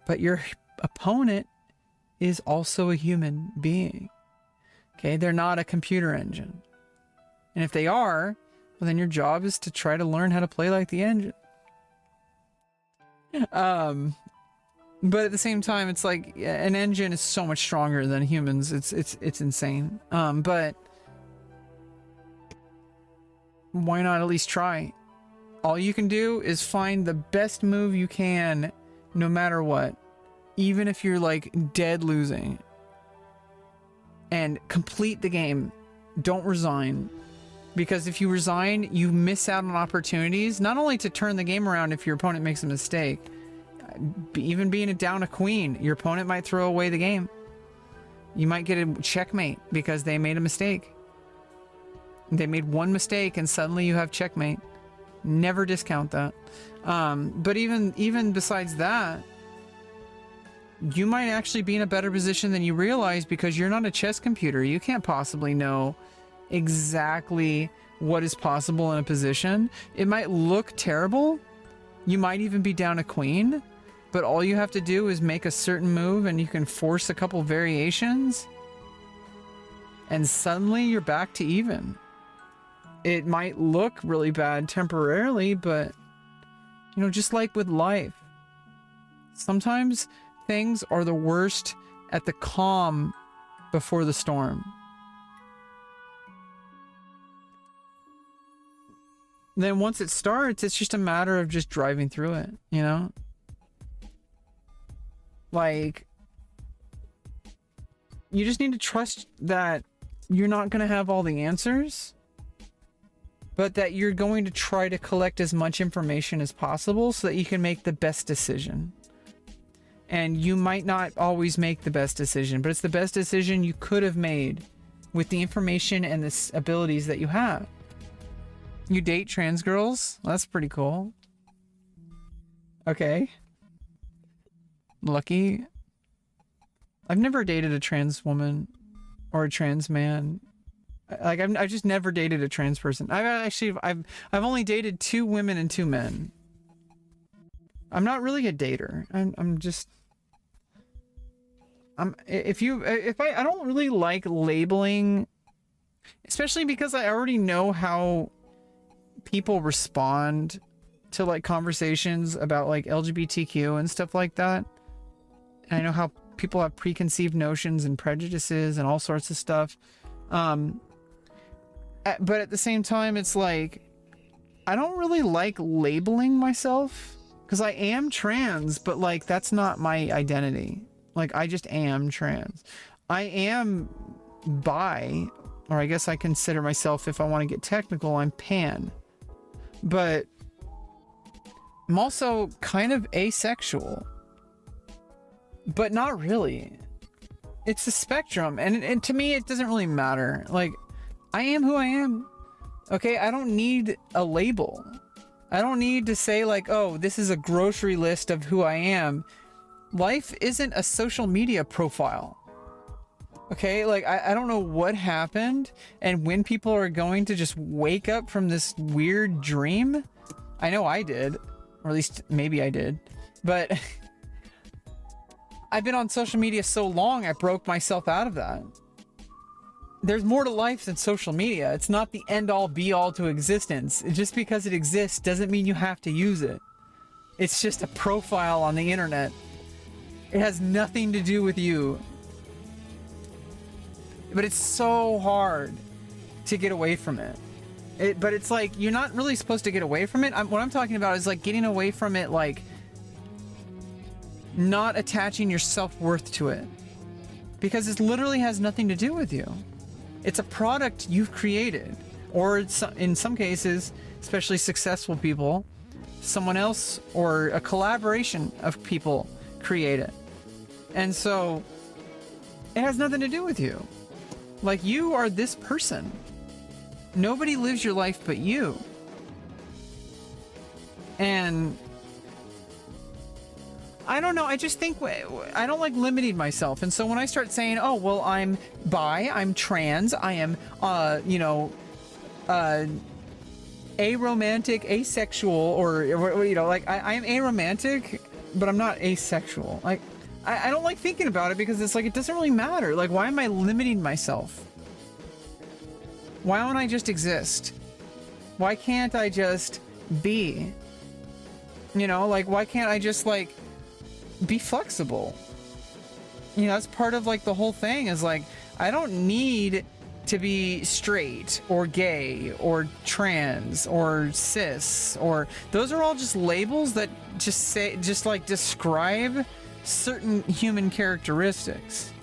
But your opponent is also a human being. Okay? They're not a computer engine. And if they are, well, then your job is to try to learn how to play like the engine. But at the same time, it's like an engine is so much stronger than humans. It's insane. But why not at least try? All you can do is find the best move you can, no matter what, even if you're like dead losing, and complete the game. Don't resign. Because if you resign, you miss out on opportunities, not only to turn the game around if your opponent makes a mistake, even being down a queen, your opponent might throw away the game. You might get a checkmate because they made a mistake. They made one mistake and suddenly you have checkmate. Never discount that. But even besides that, you might actually be in a better position than you realize because you're not a chess computer. You can't possibly know exactly what is possible in a position. It might look terrible. You might even be down a queen, but all you have to do is make a certain move and you can force a couple variations and suddenly you're back to even. It might look really bad temporarily, but you know, just like with life, sometimes things are the worst at the calm before the storm. Then once it starts, it's just a matter of just driving through it, you know? Like, you just need to trust that you're not going to have all the answers, but that you're going to try to collect as much information as possible so that you can make the best decision. And you might not always make the best decision, but it's the best decision you could have made with the information and the abilities that you have. You date trans girls? That's pretty cool. Okay. Lucky. I've never dated a trans woman or a trans man. Like, I've just never dated a trans person. I've only dated 2 women and 2 men. I'm not really a dater. I don't really like labeling, especially because I already know how people respond to like conversations about like LGBTQ and stuff like that. And I know how people have preconceived notions and prejudices and all sorts of stuff. But at the same time, it's like, I don't really like labeling myself, because I am trans, but like, that's not my identity. Like, I just am trans. I am bi, or I guess I consider myself, if I want to get technical, I'm pan. But I'm also kind of asexual. But not really. It's a spectrum, and to me, it doesn't really matter. Like, I am who I am. Okay, I don't need a label. I don't need to say like, oh, this is a grocery list of who I am. Life isn't a social media profile. Okay, like, I don't know what happened and when people are going to just wake up from this weird dream. I know I did, or at least maybe I did, but I've been on social media so long, I broke myself out of that. There's more to life than social media. It's not the end-all be-all to existence. Just because it exists doesn't mean you have to use it. It's just a profile on the internet. It has nothing to do with you. But it's so hard to get away from it. But it's like, you're not really supposed to get away from it. What I'm talking about is like getting away from it, like not attaching your self-worth to it. Because it literally has nothing to do with you. It's a product you've created. Or in some cases, especially successful people, someone else or a collaboration of people create it. And so it has nothing to do with you. Like, you are this person. Nobody lives your life but you. And I don't know, I just think I don't like limiting myself. And so when I start saying, oh, well, I'm bi, I'm trans, I am, aromantic, asexual, or like, I am aromantic, but I'm not asexual. Like, I don't like thinking about it, because it's like, it doesn't really matter. Like, why am I limiting myself? Why don't I just exist? Why can't I just be? Like, why can't I just, like, be flexible? That's part of, like, the whole thing is, like, I don't need to be straight or gay or trans or cis, or those are all just labels that just like describe certain human characteristics.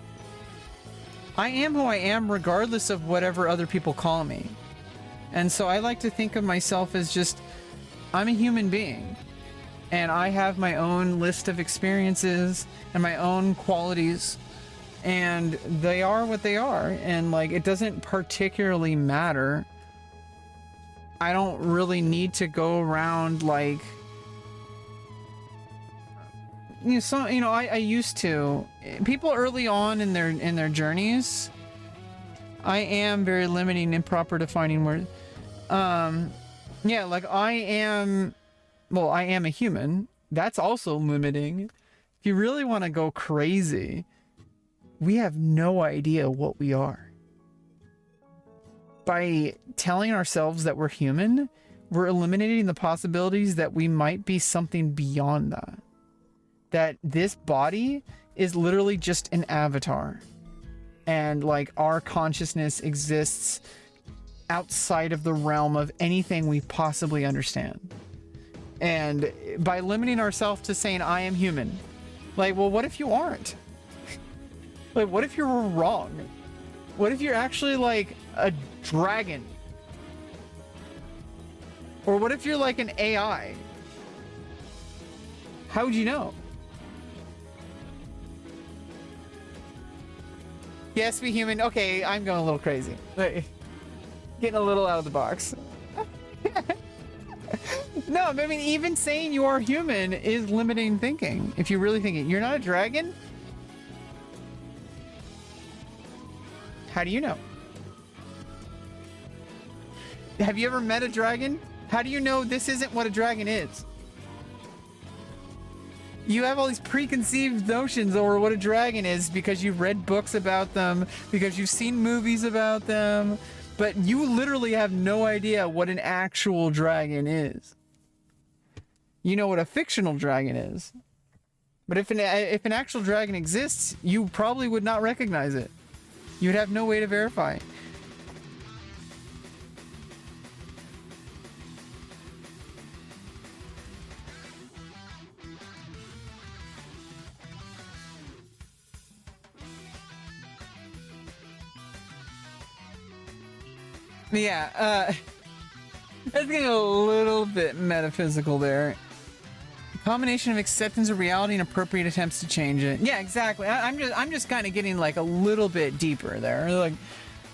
I am who I am regardless of whatever other people call me. And so I like to think of myself as just, I'm a human being. And I have my own list of experiences and my own qualities. And they are what they are. And like, it doesn't particularly matter. I don't really need to go around like, I used to. People early on in their journeys, I am very limiting, improper defining words. Yeah, like I am a human. That's also limiting. If you really want to go crazy, we have no idea what we are. By telling ourselves that we're human, we're eliminating the possibilities that we might be something beyond that. That this body is literally just an avatar. And like, our consciousness exists outside of the realm of anything we possibly understand. And by limiting ourselves to saying, I am human, Like, well, what if you aren't? Like, what if you're wrong? What if you're actually like a dragon? Or what if you're like an AI? How would you know? Yes, be human. Okay, I'm going a little crazy. Getting a little out of the box. No, but I mean, even saying you are human is limiting thinking. If you really think it, you're not a dragon. How do you know? Have you ever met a dragon? How do you know this isn't what a dragon is? You have all these preconceived notions over what a dragon is because you've read books about them, because you've seen movies about them, but you literally have no idea what an actual dragon is. You know what a fictional dragon is. But if an actual dragon exists, you probably would not recognize it. You'd have no way to verify it. Yeah, that's getting a little bit metaphysical there. Combination of acceptance of reality and appropriate attempts to change it. Yeah, exactly. I'm just kind of getting like a little bit deeper there. Like,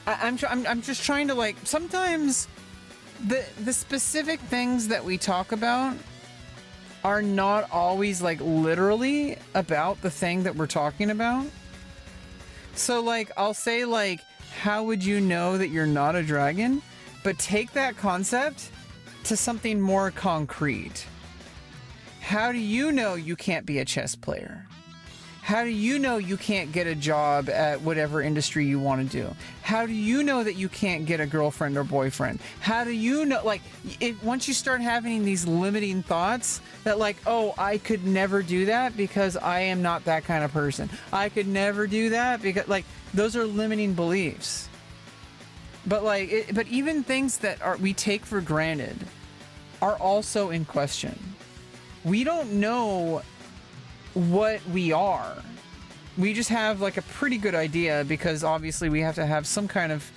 I'm just trying to like, sometimes the specific things that we talk about are not always like literally about the thing that we're talking about. So like, I'll say like, how would you know that you're not a dragon? But take that concept to something more concrete. How do you know you can't be a chess player? How do you know you can't get a job at whatever industry you want to do? How do you know that you can't get a girlfriend or boyfriend? How do you know, like, once you start having these limiting thoughts that like, oh, I could never do that because I am not that kind of person. I could never do that because, like, those are limiting beliefs. But like, but even things that we take for granted are also in question. We don't know what we are. We just have like a pretty good idea because obviously we have to have some kind of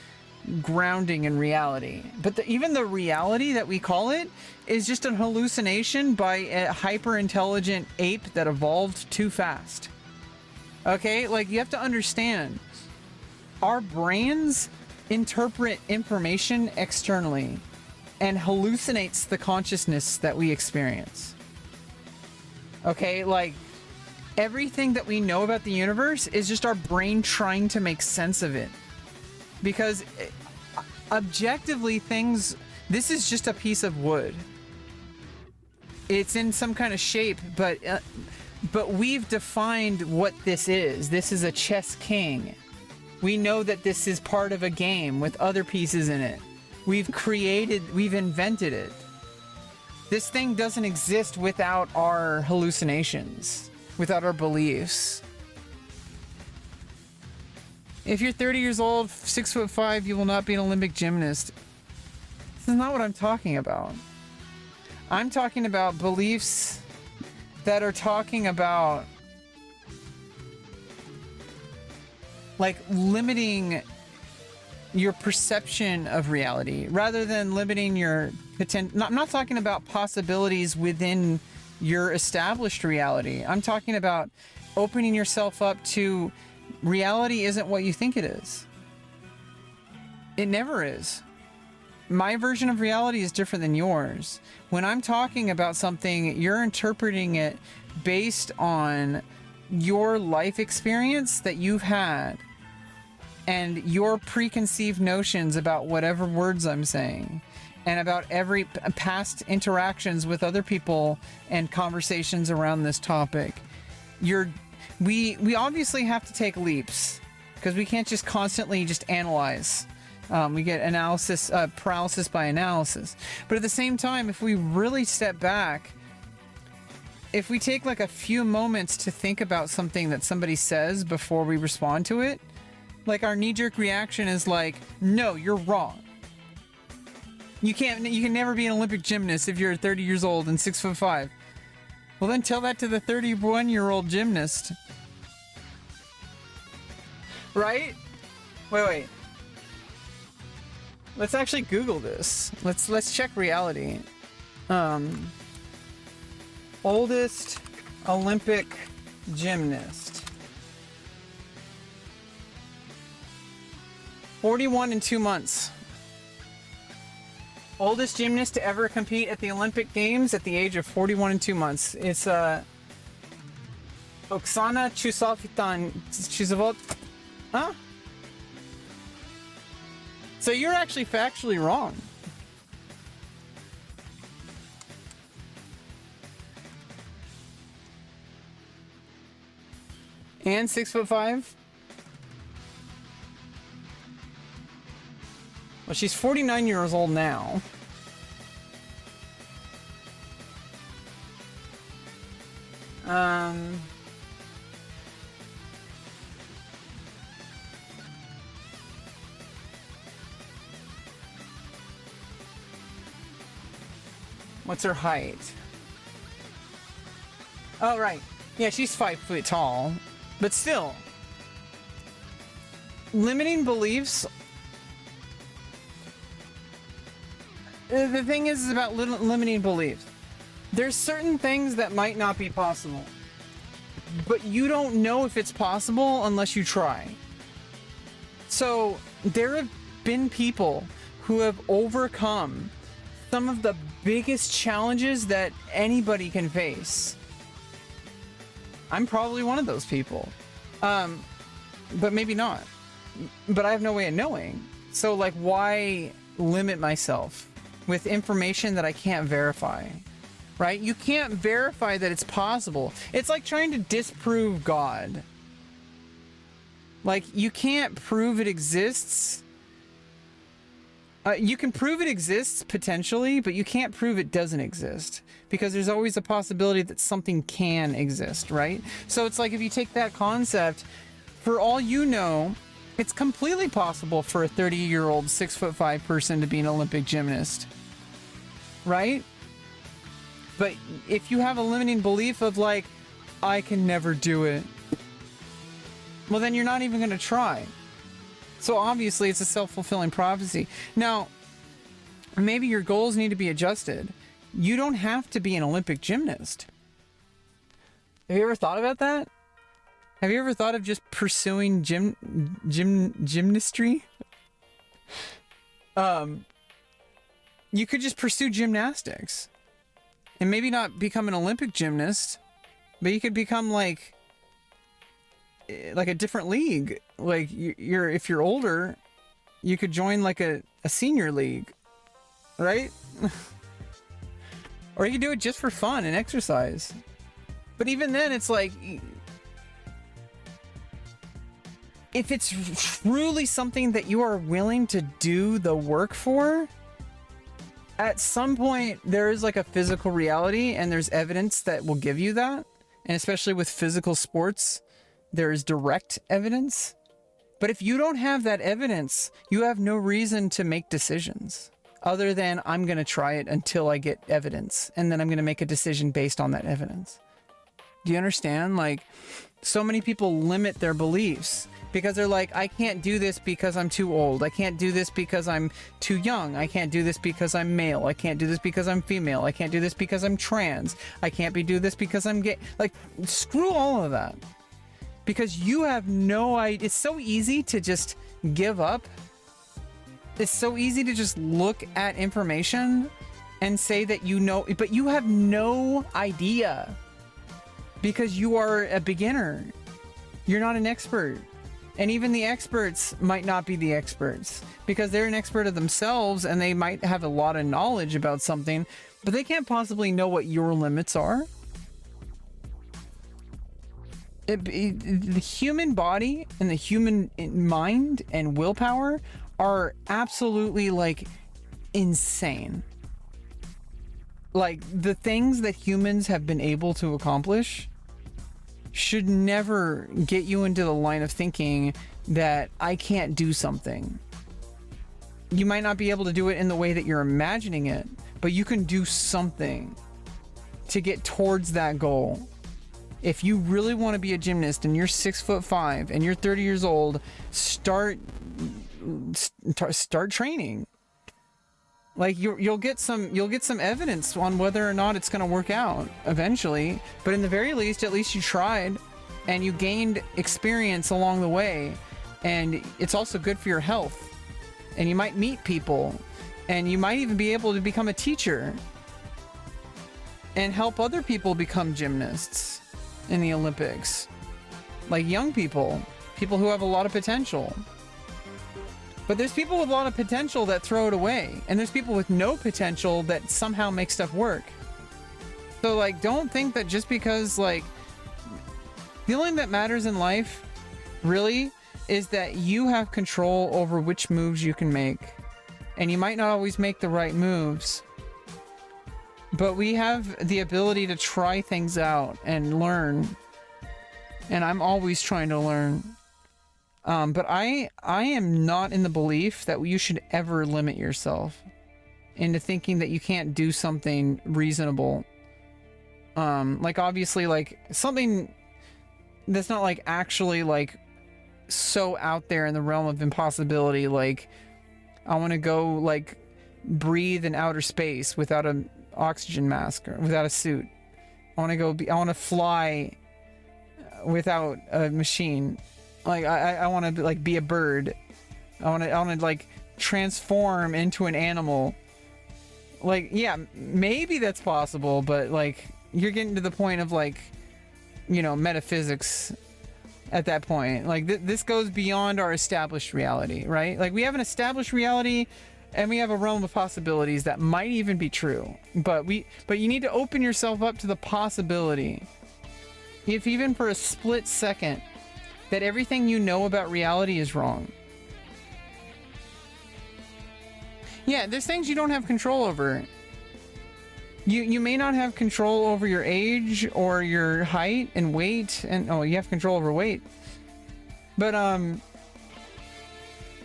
grounding in reality. But even the reality that we call it is just an hallucination by a hyper-intelligent ape that evolved too fast. Okay? Like, you have to understand, our brains interpret information externally and hallucinates the consciousness that we experience. Okay? Like, everything that we know about the universe is just our brain trying to make sense of it. Because objectively, this is just a piece of wood. It's in some kind of shape, but we've defined what this is. This is a chess king. We know that this is part of a game with other pieces in it. We've invented it. This thing doesn't exist without our hallucinations, without our beliefs. If you're 30 years old, 6'5", you will not be an Olympic gymnast. This is not what I'm talking about. I'm talking about beliefs that are talking about like limiting your perception of reality rather than limiting your potential. I'm not talking about possibilities within your established reality. I'm talking about opening yourself up to reality isn't what you think it is. It never is. My version of reality is different than yours. When I'm talking about something, you're interpreting it based on your life experience that you've had and your preconceived notions about whatever words I'm saying and about every past interactions with other people and conversations around this topic. We obviously have to take leaps because we can't just constantly just analyze. We get analysis, paralysis by analysis. But at the same time, if we really step back, if we take like a few moments to think about something that somebody says before we respond to it, like our knee-jerk reaction is like, no, you're wrong. You can never be an Olympic gymnast if you're 30 years old and 6'5". Well, then tell that to the 31-year-old gymnast. Right? Wait. Let's actually Google this. Let's check reality. Oldest Olympic gymnast. 41 and 2 months. Oldest gymnast to ever compete at the Olympic Games at the age of 41 and 2 months. It's Oksana Chusovot. Huh? So you're actually factually wrong. And 6'5". Well, she's 49 years old now. What's her height? Oh, right. Yeah, she's 5 foot tall. But still, limiting beliefs. The thing is about limiting beliefs. There's certain things that might not be possible, but you don't know if it's possible unless you try. So there have been people who have overcome some of the biggest challenges that anybody can face. I'm probably one of those people. But maybe not. But I have no way of knowing. So, like, why limit myself with information that I can't verify? Right? You can't verify that it's possible. It's like trying to disprove God. Like, you can't prove it exists. You can prove it exists potentially, but you can't prove it doesn't exist, because there's always a possibility that something can exist, right? So it's like, if you take that concept, for all you know, it's completely possible for a 30-year-old 6'5" person to be an Olympic gymnast, right? But if you have a limiting belief of like, I can never do it, well, then you're not even going to try. So obviously it's a self-fulfilling prophecy. Now, maybe your goals need to be adjusted. You don't have to be an Olympic gymnast. Have you ever thought about that? Have you ever thought of just pursuing gymnastry? You could just pursue gymnastics and maybe not become an Olympic gymnast, but you could become like a different league. Like, if you're older, you could join like a senior league, right? Or you could do it just for fun and exercise. But even then, it's like, if it's truly something that you are willing to do the work for, at some point there is like a physical reality, and there's evidence that will give you that. And especially with physical sports, there is direct evidence. But if you don't have that evidence, you have no reason to make decisions other than, I'm going to try it until I get evidence, and then I'm going to make a decision based on that evidence. Do you understand? Like, so many people limit their beliefs because they're like, I can't do this because I'm too old. I can't do this because I'm too young. I can't do this because I'm male. I can't do this because I'm female. I can't do this because I'm trans. I can't do this because I'm gay. Like, screw all of that. Because you have no idea. It's so easy to just give up. It's so easy to just look at information and say that you know, but you have no idea because you are a beginner. You're not an expert. And even the experts might not be the experts because they're an expert of themselves and they might have a lot of knowledge about something, but they can't possibly know what your limits are. The human body and the human mind and willpower are absolutely like insane. Like, the things that humans have been able to accomplish should never get you into the line of thinking that I can't do something. You might not be able to do it in the way that you're imagining it, but you can do something. to get towards that goal. If you really want to be a gymnast and you're 6'5" and you're 30 years old, start training. Like you'll get some evidence on whether or not it's going to work out eventually, but in the very least, at least you tried and you gained experience along the way, and it's also good for your health. And you might meet people, and you might even be able to become a teacher and help other people become gymnasts in the Olympics, like young people who have a lot of potential. But there's people with a lot of potential that throw it away, and there's people with no potential that somehow make stuff work. So like, don't think that just because like, the only thing that matters in life really is that you have control over which moves you can make. And you might not always make the right moves, but we have the ability to try things out and learn. And I'm always trying to learn. But I am not in the belief that you should ever limit yourself into thinking that you can't do something reasonable. Like obviously like something that's not like actually like so out there in the realm of impossibility. Like I want to go like breathe in outer space without an oxygen mask or without a suit. I want to fly without a machine. Like I want to like be a bird. I want to like transform into an animal. Like, yeah, maybe that's possible, but like you're getting to the point of like, you know, metaphysics at that point. Like this goes beyond our established reality, right? Like we have an established reality and we have a realm of possibilities that might even be true, but you need to open yourself up to the possibility, if even for a split second, that everything you know about reality is wrong. Yeah, there's things you don't have control over. You may not have control over your age or your height and weight, and you have control over weight. But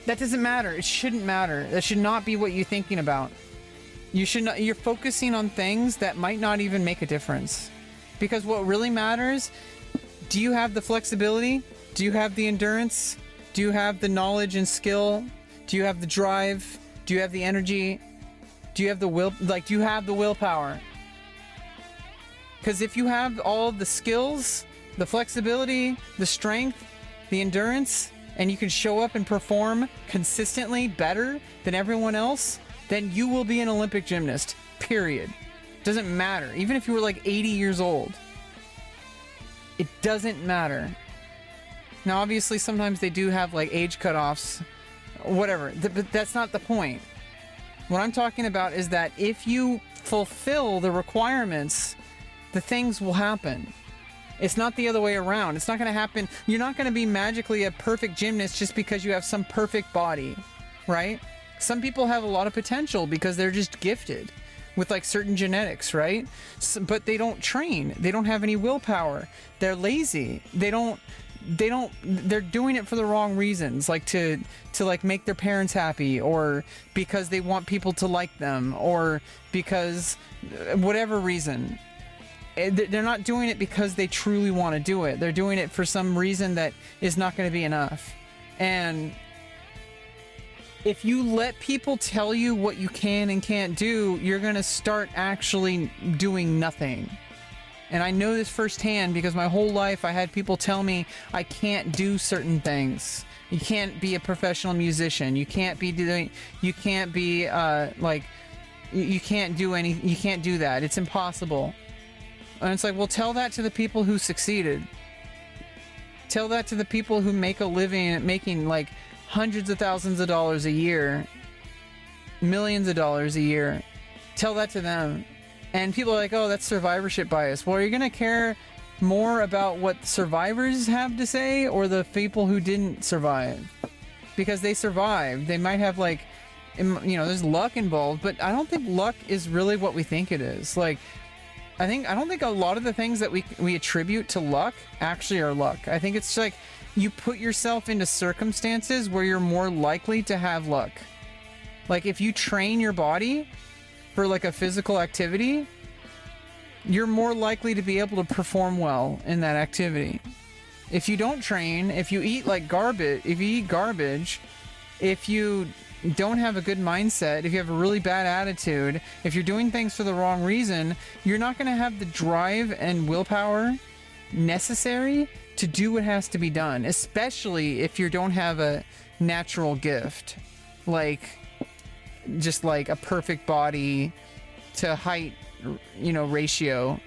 that doesn't matter. It shouldn't matter. That should not be what you're thinking about. You're focusing on things that might not even make a difference. Because what really matters, do you have the flexibility? Do you have the endurance? Do you have the knowledge and skill? Do you have the drive? Do you have the energy? Do you have the will? Like, do you have the willpower? Because if you have all the skills, the flexibility, the strength, the endurance, and you can show up and perform consistently better than everyone else, then you will be an Olympic gymnast, period. Doesn't matter. Even if you were like 80 years old. It doesn't matter. Now, obviously, sometimes they do have like age cutoffs, whatever, but that's not the point. What I'm talking about is that if you fulfill the requirements, the things will happen. It's not the other way around. It's not going to happen. You're not going to be magically a perfect gymnast just because you have some perfect body, right? Some people have a lot of potential because they're just gifted with like certain genetics, right? But they don't train. They don't have any willpower. They're lazy. They're doing it for the wrong reasons, like to like make their parents happy, or because they want people to like them, or because whatever reason. They're not doing it because they truly want to do it. They're doing it for some reason that is not going to be enough. And if you let people tell you what you can and can't do, you're going to start actually doing nothing. And I know this firsthand because my whole life I had people tell me I can't do certain things. You can't be a professional musician. You can't be doing, you can't be you can't do you can't do that. It's impossible. And it's like, well, tell that to the people who succeeded. Tell that to the people who make a living making like hundreds of thousands of dollars a year, millions of dollars a year. Tell that to them. And people are like, oh, that's survivorship bias. Well, are you going to care more about what survivors have to say or the people who didn't survive? Because they survived. They might have like, you know, there's luck involved, but I don't think luck is really what we think it is. Like, I don't think a lot of the things that we attribute to luck actually are luck. I think it's like you put yourself into circumstances where you're more likely to have luck. Like if you train your body for like a physical activity, you're more likely to be able to perform well in that activity. If you don't train, if you eat like garbage, if you don't have a good mindset, if you have a really bad attitude, if you're doing things for the wrong reason, you're not going to have the drive and willpower necessary to do what has to be done, especially if you don't have a natural gift, like just like a perfect body to height, you know, ratio,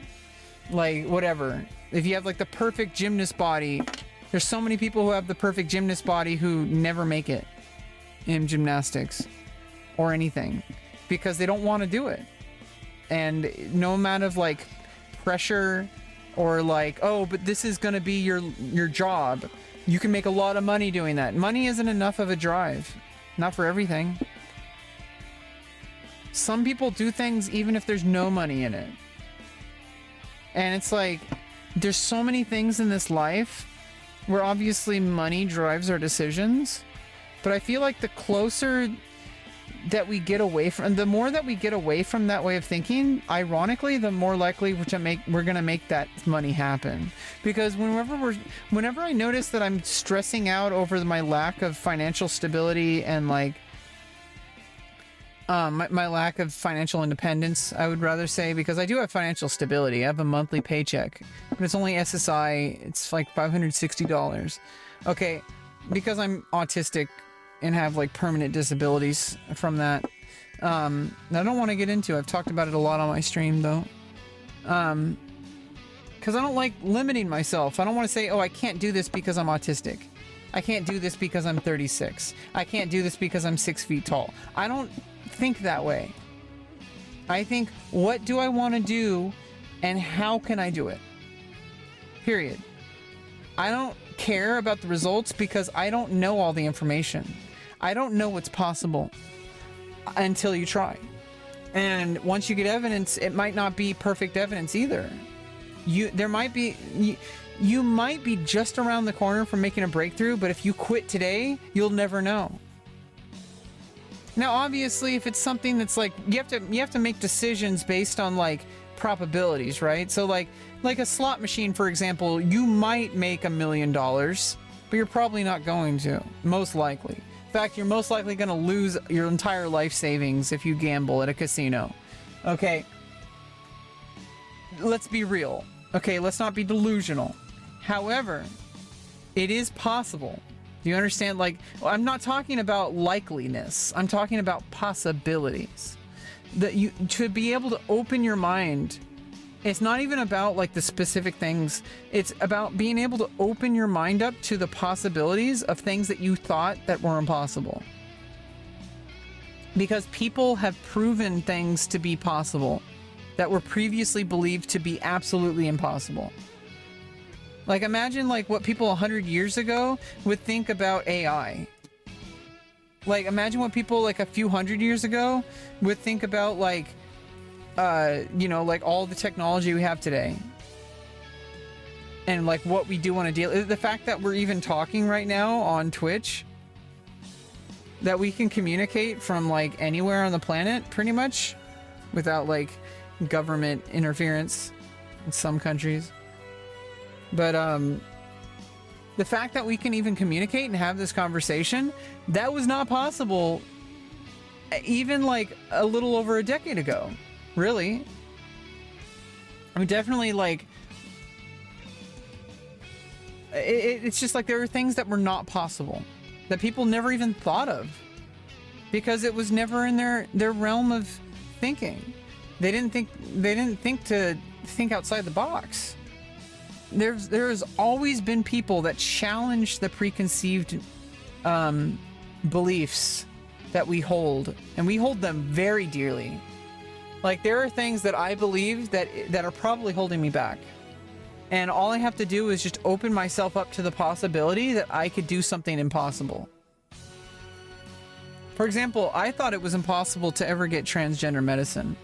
like whatever. If you have like the perfect gymnast body, there's so many people who have the perfect gymnast body who never make it in gymnastics or anything because they don't want to do it. And no amount of like pressure or like, oh, but this is going to be your job. You can make a lot of money doing that. Money isn't enough of a drive. Not for everything. Some people do things even if there's no money in it. And it's like, there's so many things in this life where obviously money drives our decisions. But I feel like the closer that we get away from, the more that we get away from that way of thinking, ironically, the more likely we're gonna make that money happen. Because whenever I notice that I'm stressing out over my lack of financial stability and like my lack of financial independence, I would rather say, because I do have financial stability. I have a monthly paycheck, but it's only SSI. It's like $560. Okay, because I'm autistic and have like permanent disabilities from that. I don't want to get into it. I've talked about it a lot on my stream though. Because I don't like limiting myself. I don't want to say, oh, I can't do this because I'm autistic. I can't do this because I'm 36. I can't do this because I'm 6 feet tall. I don't think that way. I think, what do I want to do and how can I do it? Period. I don't care about the results because I don't know all the information. I don't know what's possible until you try. And once you get evidence, it might not be perfect evidence either. You might be just around the corner from making a breakthrough, but if you quit today, you'll never know. Now, obviously, if it's something that's like, you have to make decisions based on like probabilities, right? So like a slot machine, for example, you might make $1 million, but you're probably not going to, most likely. In fact, you're most likely going to lose your entire life savings if you gamble at a casino. Okay. Let's be real. Okay, let's not be delusional. However, it is possible. Do you understand? Like, I'm not talking about likeliness. I'm talking about possibilities. That you, to be able to open your mind, it's not even about like the specific things. It's about being able to open your mind up to the possibilities of things that you thought that were impossible. Because people have proven things to be possible that were previously believed to be absolutely impossible. Like, imagine like what people 100 years ago would think about AI. Like, imagine what people like a few hundred years ago would think about like, you know, like all the technology we have today. And like what we do on a daily, the fact that we're even talking right now on Twitch, that we can communicate from like anywhere on the planet pretty much without like government interference in some countries. But the fact that we can even communicate and have this conversation, that was not possible even like a little over a decade ago. Really. I mean, definitely like it's just like there are things that were not possible that people never even thought of because it was never in their realm of thinking. They didn't think outside the box. There's always been people that challenge the preconceived beliefs that we hold, and we hold them very dearly. Like, there are things that I believe that are probably holding me back, and all I have to do is just open myself up to the possibility that I could do something impossible. For example, I thought it was impossible to ever get transgender medicine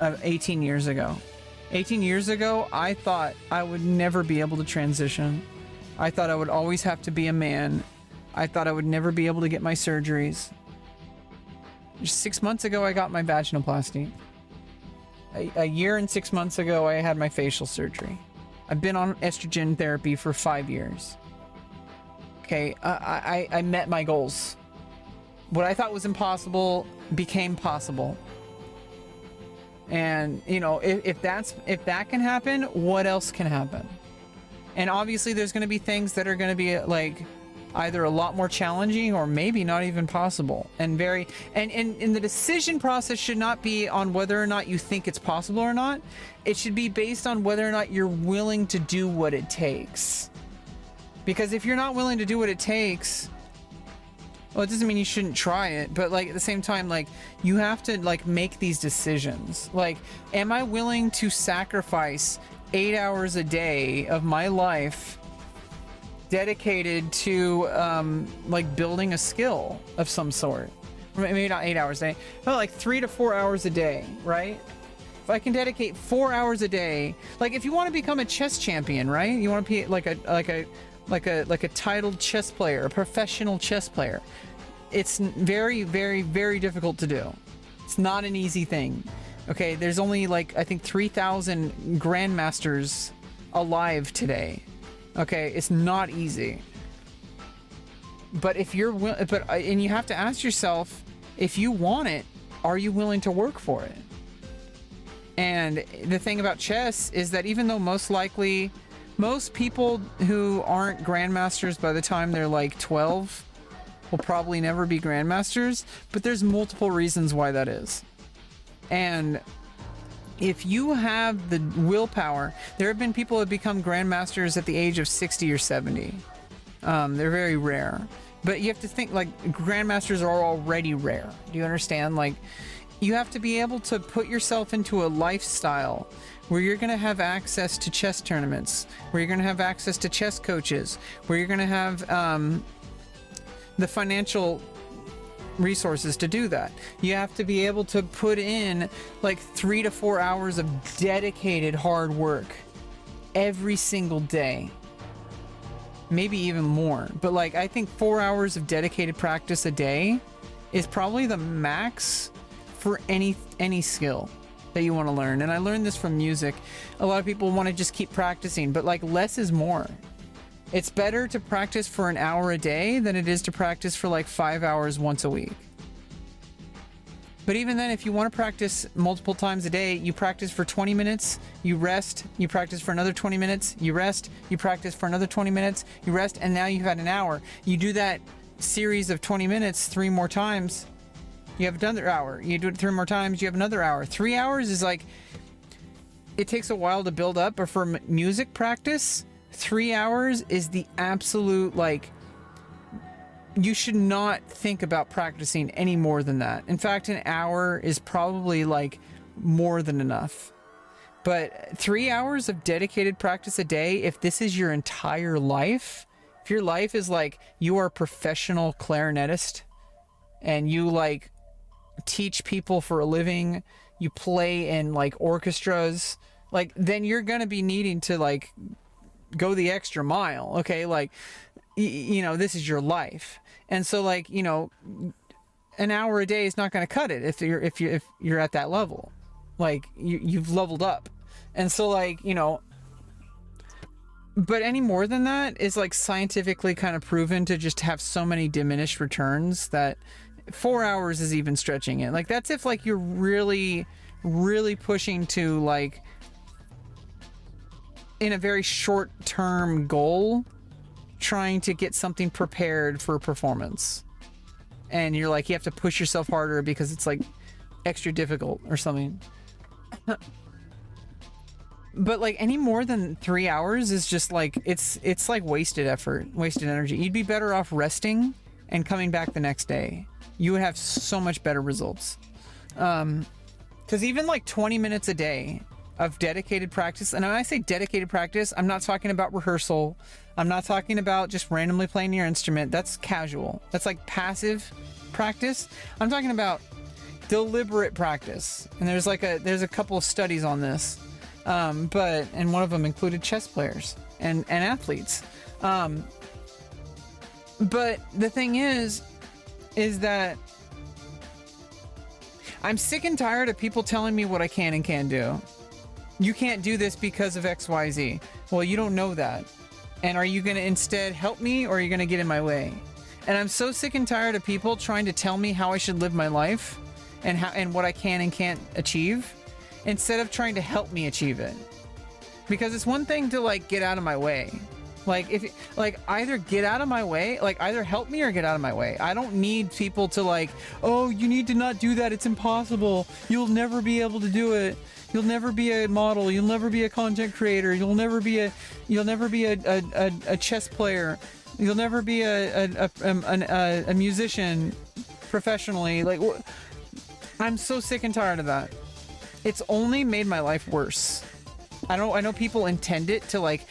18 years ago. 18 years ago, I thought I would never be able to transition. I thought I would always have to be a man. I thought I would never be able to get my surgeries. Just 6 months ago, I got my vaginoplasty. a year and 6 months ago, I had my facial surgery. I've been on estrogen therapy for 5 years. Okay, I met my goals. What I thought was impossible became possible. And, you know, if that can happen, what else can happen? And obviously there's going to be things that are going to be like either a lot more challenging or maybe not even possible. And the decision process should not be on whether or not you think it's possible or not. It should be based on whether or not you're willing to do what it takes. Because if you're not willing to do what it takes, well, it doesn't mean you shouldn't try it, but like at the same time, like you have to like make these decisions. Like, am I willing to sacrifice 8 hours a day of my life dedicated to like building a skill of some sort? Maybe not 8 hours a day, but like 3 to 4 hours a day, right? If I can dedicate 4 hours a day, like if you want to become a chess champion, right? You want to be like a titled chess player, a professional chess player. It's very, very, very difficult to do. It's not an easy thing. Okay, there's only like I think 3,000 grandmasters alive today. Okay, it's not easy. But if you're and you have to ask yourself, if you want it, are you willing to work for it? And the thing about chess is that even though most people who aren't grandmasters by the time they're like 12 will probably never be grandmasters, but there's multiple reasons why that is. And if you have the willpower, there have been people who have become grandmasters at the age of 60 or 70. They're very rare. But you have to think like grandmasters are already rare. Do you understand? Like, you have to be able to put yourself into a lifestyle where you're going to have access to chess tournaments, where you're going to have access to chess coaches, where you're going to have the financial resources to do that. You have to be able to put in like 3 to 4 hours of dedicated hard work every single day. Maybe even more. But like, I think 4 hours of dedicated practice a day is probably the max for any skill that you want to learn. And I learned this from music. A lot of people want to just keep practicing, but like less is more. It's better to practice for an hour a day than it is to practice for like 5 hours once a week. But even then, if you want to practice multiple times a day, you practice for 20 minutes, you rest, you practice for another 20 minutes, you rest, you practice for another 20 minutes, you rest, and now you've had an hour. You do that series of 20 minutes 3 more times, you have another hour. You do it 3 more times, you have another hour. 3 hours is like, it takes a while to build up, but for music practice, 3 hours is the absolute, like, you should not think about practicing any more than that. In fact, an hour is probably like more than enough. But 3 hours of dedicated practice a day, if this is your entire life, if your life is like you are a professional clarinetist and you like teach people for a living, you play in like orchestras, like then you're gonna be needing to like go the extra mile. Okay, like you know, this is your life. And so like, you know, an hour a day is not going to cut it if you're at that level. Like you've leveled up. And so like, you know, but any more than that is like scientifically kind of proven to just have so many diminished returns that 4 hours is even stretching it. Like that's if like you're really, really pushing to like in a very short term goal, trying to get something prepared for a performance, and you're like you have to push yourself harder because it's like extra difficult or something. But like any more than 3 hours is just like it's like wasted effort, wasted energy. You'd be better off resting and coming back the next day. You would have so much better results. Because even like 20 minutes a day of dedicated practice, and when I say dedicated practice, I'm not talking about rehearsal. I'm not talking about just randomly playing your instrument. That's casual. That's like passive practice. I'm talking about deliberate practice. And there's a couple of studies on this. And one of them included chess players and athletes. But the thing is that I'm sick and tired of people telling me what I can and can't do. You can't do this because of XYZ. Well, you don't know that. And are you going to instead help me, or are you going to get in my way? And I'm so sick and tired of people trying to tell me how I should live my life and what I can and can't achieve, instead of trying to help me achieve it. Because it's one thing to like get out of my way. Like either get out of my way, like either help me or get out of my way. I don't need people to like, oh, you need to not do that. It's impossible. You'll never be able to do it. You'll never be a model. You'll never be a content creator. You'll never be a chess player. You'll never be a musician professionally. Like, I'm so sick and tired of that. It's only made my life worse. I know people intend it to like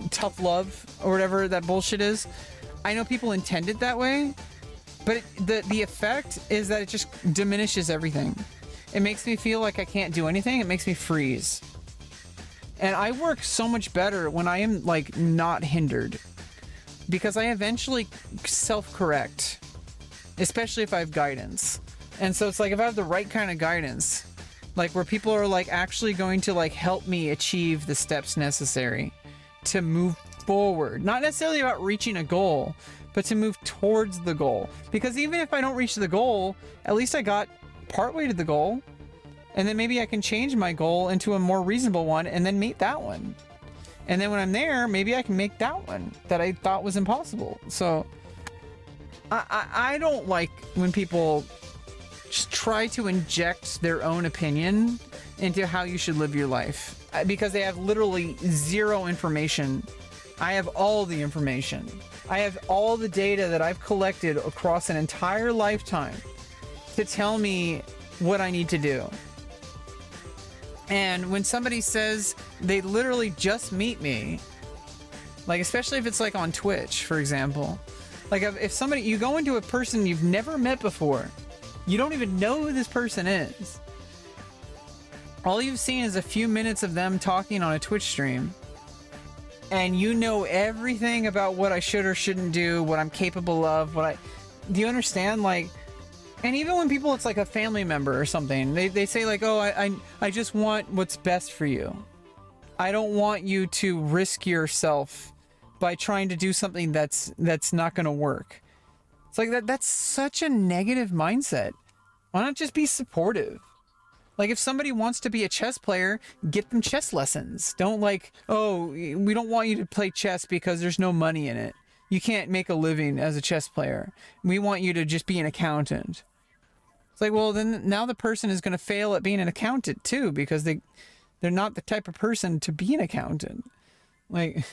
tough love or whatever that bullshit is. I know people intend it that way, but the effect is that it just diminishes everything. It makes me feel like I can't do anything. It makes me freeze. And I work so much better when I am like not hindered, because I eventually self-correct, especially if I have guidance. And so it's like, if I have the right kind of guidance, like where people are like actually going to like help me achieve the steps necessary to move forward, not necessarily about reaching a goal, but to move towards the goal. Because even if I don't reach the goal, at least I got partway to the goal, and then maybe I can change my goal into a more reasonable one and then meet that one. And then when I'm there, maybe I can make that one that I thought was impossible. So I don't like when people just try to inject their own opinion into how you should live your life, because they have literally zero information. I have all the information. I have all the data that I've collected across an entire lifetime to tell me what I need to do. And when somebody says they literally just meet me, like especially if it's like on Twitch, for example, like if somebody, you go into a person you've never met before, you don't even know who this person is. All you've seen is a few minutes of them talking on a Twitch stream, and you know everything about what I should or shouldn't do, what I'm capable of, do you understand? Like, and even when people, it's like a family member or something, they say like, oh, I just want what's best for you. I don't want you to risk yourself by trying to do something that's not going to work. It's like that's such a negative mindset. Why not just be supportive? Like if somebody wants to be a chess player, get them chess lessons. Don't like, oh, we don't want you to play chess because there's no money in it. You can't make a living as a chess player. We want you to just be an accountant. It's like, well, then now the person is going to fail at being an accountant too, because they're not the type of person to be an accountant. Like,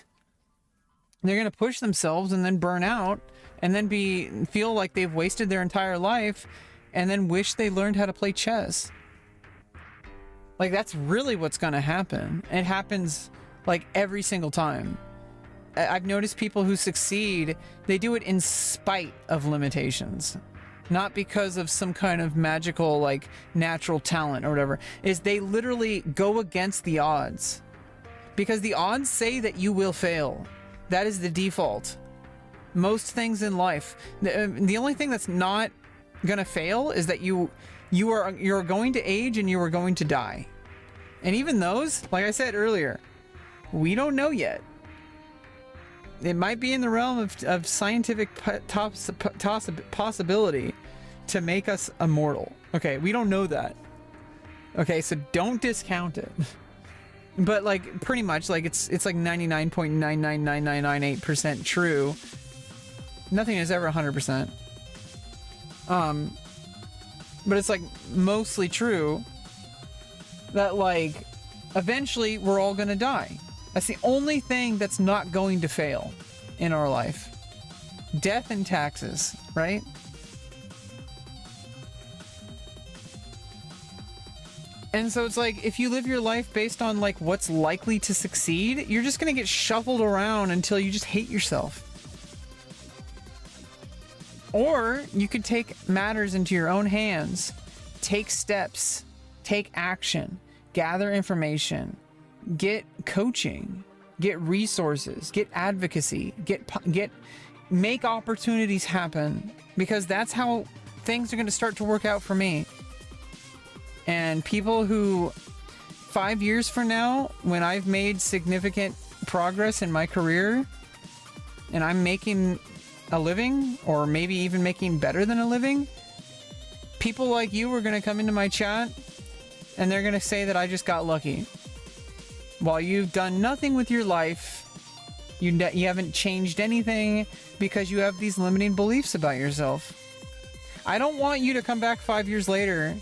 they're going to push themselves and then burn out, and then feel like they've wasted their entire life, and then wish they learned how to play chess. Like, that's really what's going to happen. It happens like every single time. I've noticed people who succeed, they do it in spite of limitations, not because of some kind of magical like natural talent or whatever. Is they literally go against the odds, because the odds say that you will fail. That is the default. Most things in life, the only thing that's not gonna fail is that you're going to age and you are going to die. And even those, like I said earlier, we don't know yet. It might be in the realm of scientific possibility to make us immortal. Okay, we don't know that. Okay, so don't discount it. But like pretty much like it's like 99.99998% true. Nothing is ever 100%. But it's like mostly true that like eventually we're all gonna die. That's the only thing that's not going to fail in our life. Death and taxes, right? And so it's like, if you live your life based on like what's likely to succeed, you're just gonna get shuffled around until you just hate yourself. Or you could take matters into your own hands, take steps, take action, gather information, get coaching, get resources, get advocacy, make opportunities happen, because that's how things are going to start to work out for me. And people who 5 years from now, when I've made significant progress in my career and I'm making a living, or maybe even making better than a living, people like you are going to come into my chat and they're going to say that I just got lucky. While you've done nothing with your life, you haven't changed anything because you have these limiting beliefs about yourself. I don't want you to come back 5 years later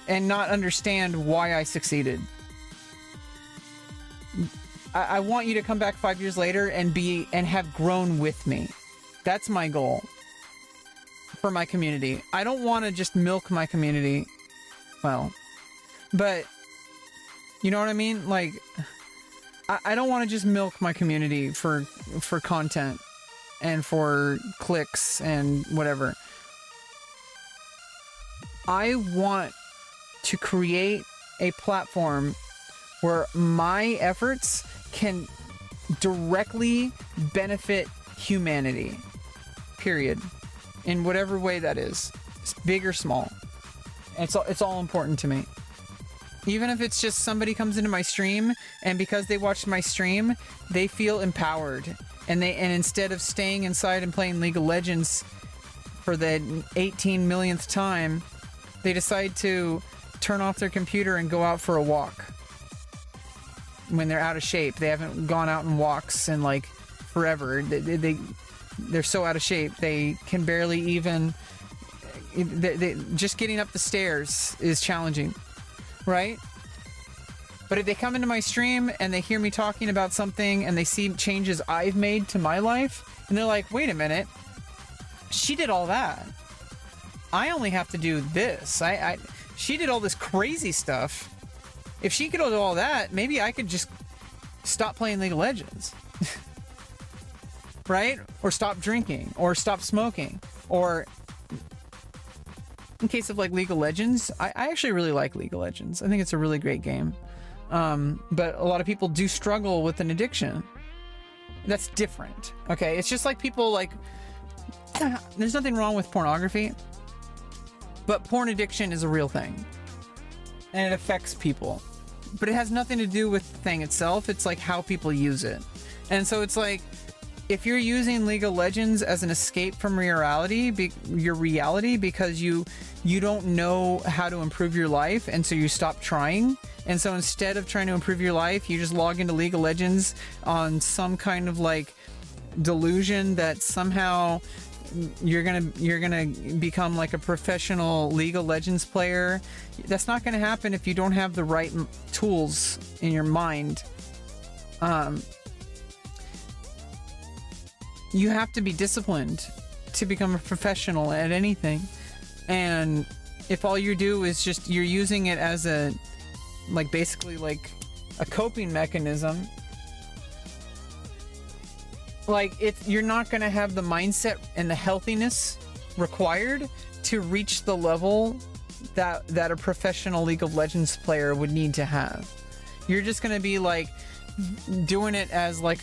and not understand why I succeeded. I want you to come back 5 years later and have grown with me. That's my goal for my community. I don't want to just milk my community. Well, but you know what I mean? Like, I don't want to just milk my community for content and for clicks and whatever. I want to create a platform where my efforts can directly benefit humanity. Period. In whatever way that is. It's big or small. It's all important to me. Even if it's just somebody comes into my stream and because they watched my stream, they feel empowered. And instead of staying inside and playing League of Legends for the 18 millionth time, they decide to turn off their computer and go out for a walk. When they're out of shape, they haven't gone out in walks in like forever. They're so out of shape they can barely even. Just getting up the stairs is challenging, right? But if they come into my stream and they hear me talking about something and they see changes I've made to my life, and they're like, "Wait a minute, she did all that. I only have to do this. She did all this crazy stuff. If she could do all that, maybe I could just stop playing League of Legends." Right? Or stop drinking, or stop smoking, or in case of like League of Legends, I actually really like League of Legends. I think it's a really great game. But a lot of people do struggle with an addiction. That's different. Okay, it's just like people like, there's nothing wrong with pornography, but porn addiction is a real thing. And it affects people. But it has nothing to do with the thing itself. It's like how people use it. And so it's like, if you're using League of Legends as an escape from your reality because you don't know how to improve your life, and so you stop trying, and so instead of trying to improve your life, you just log into League of Legends on some kind of like delusion that somehow you're gonna become like a professional League of Legends player. That's not gonna happen if you don't have the right tools in your mind. You have to be disciplined to become a professional at anything. And if all you do is just, you're using it as a, like basically like a coping mechanism, like you're not going to have the mindset and the healthiness required to reach the level that a professional League of Legends player would need to have. You're just going to be like doing it as like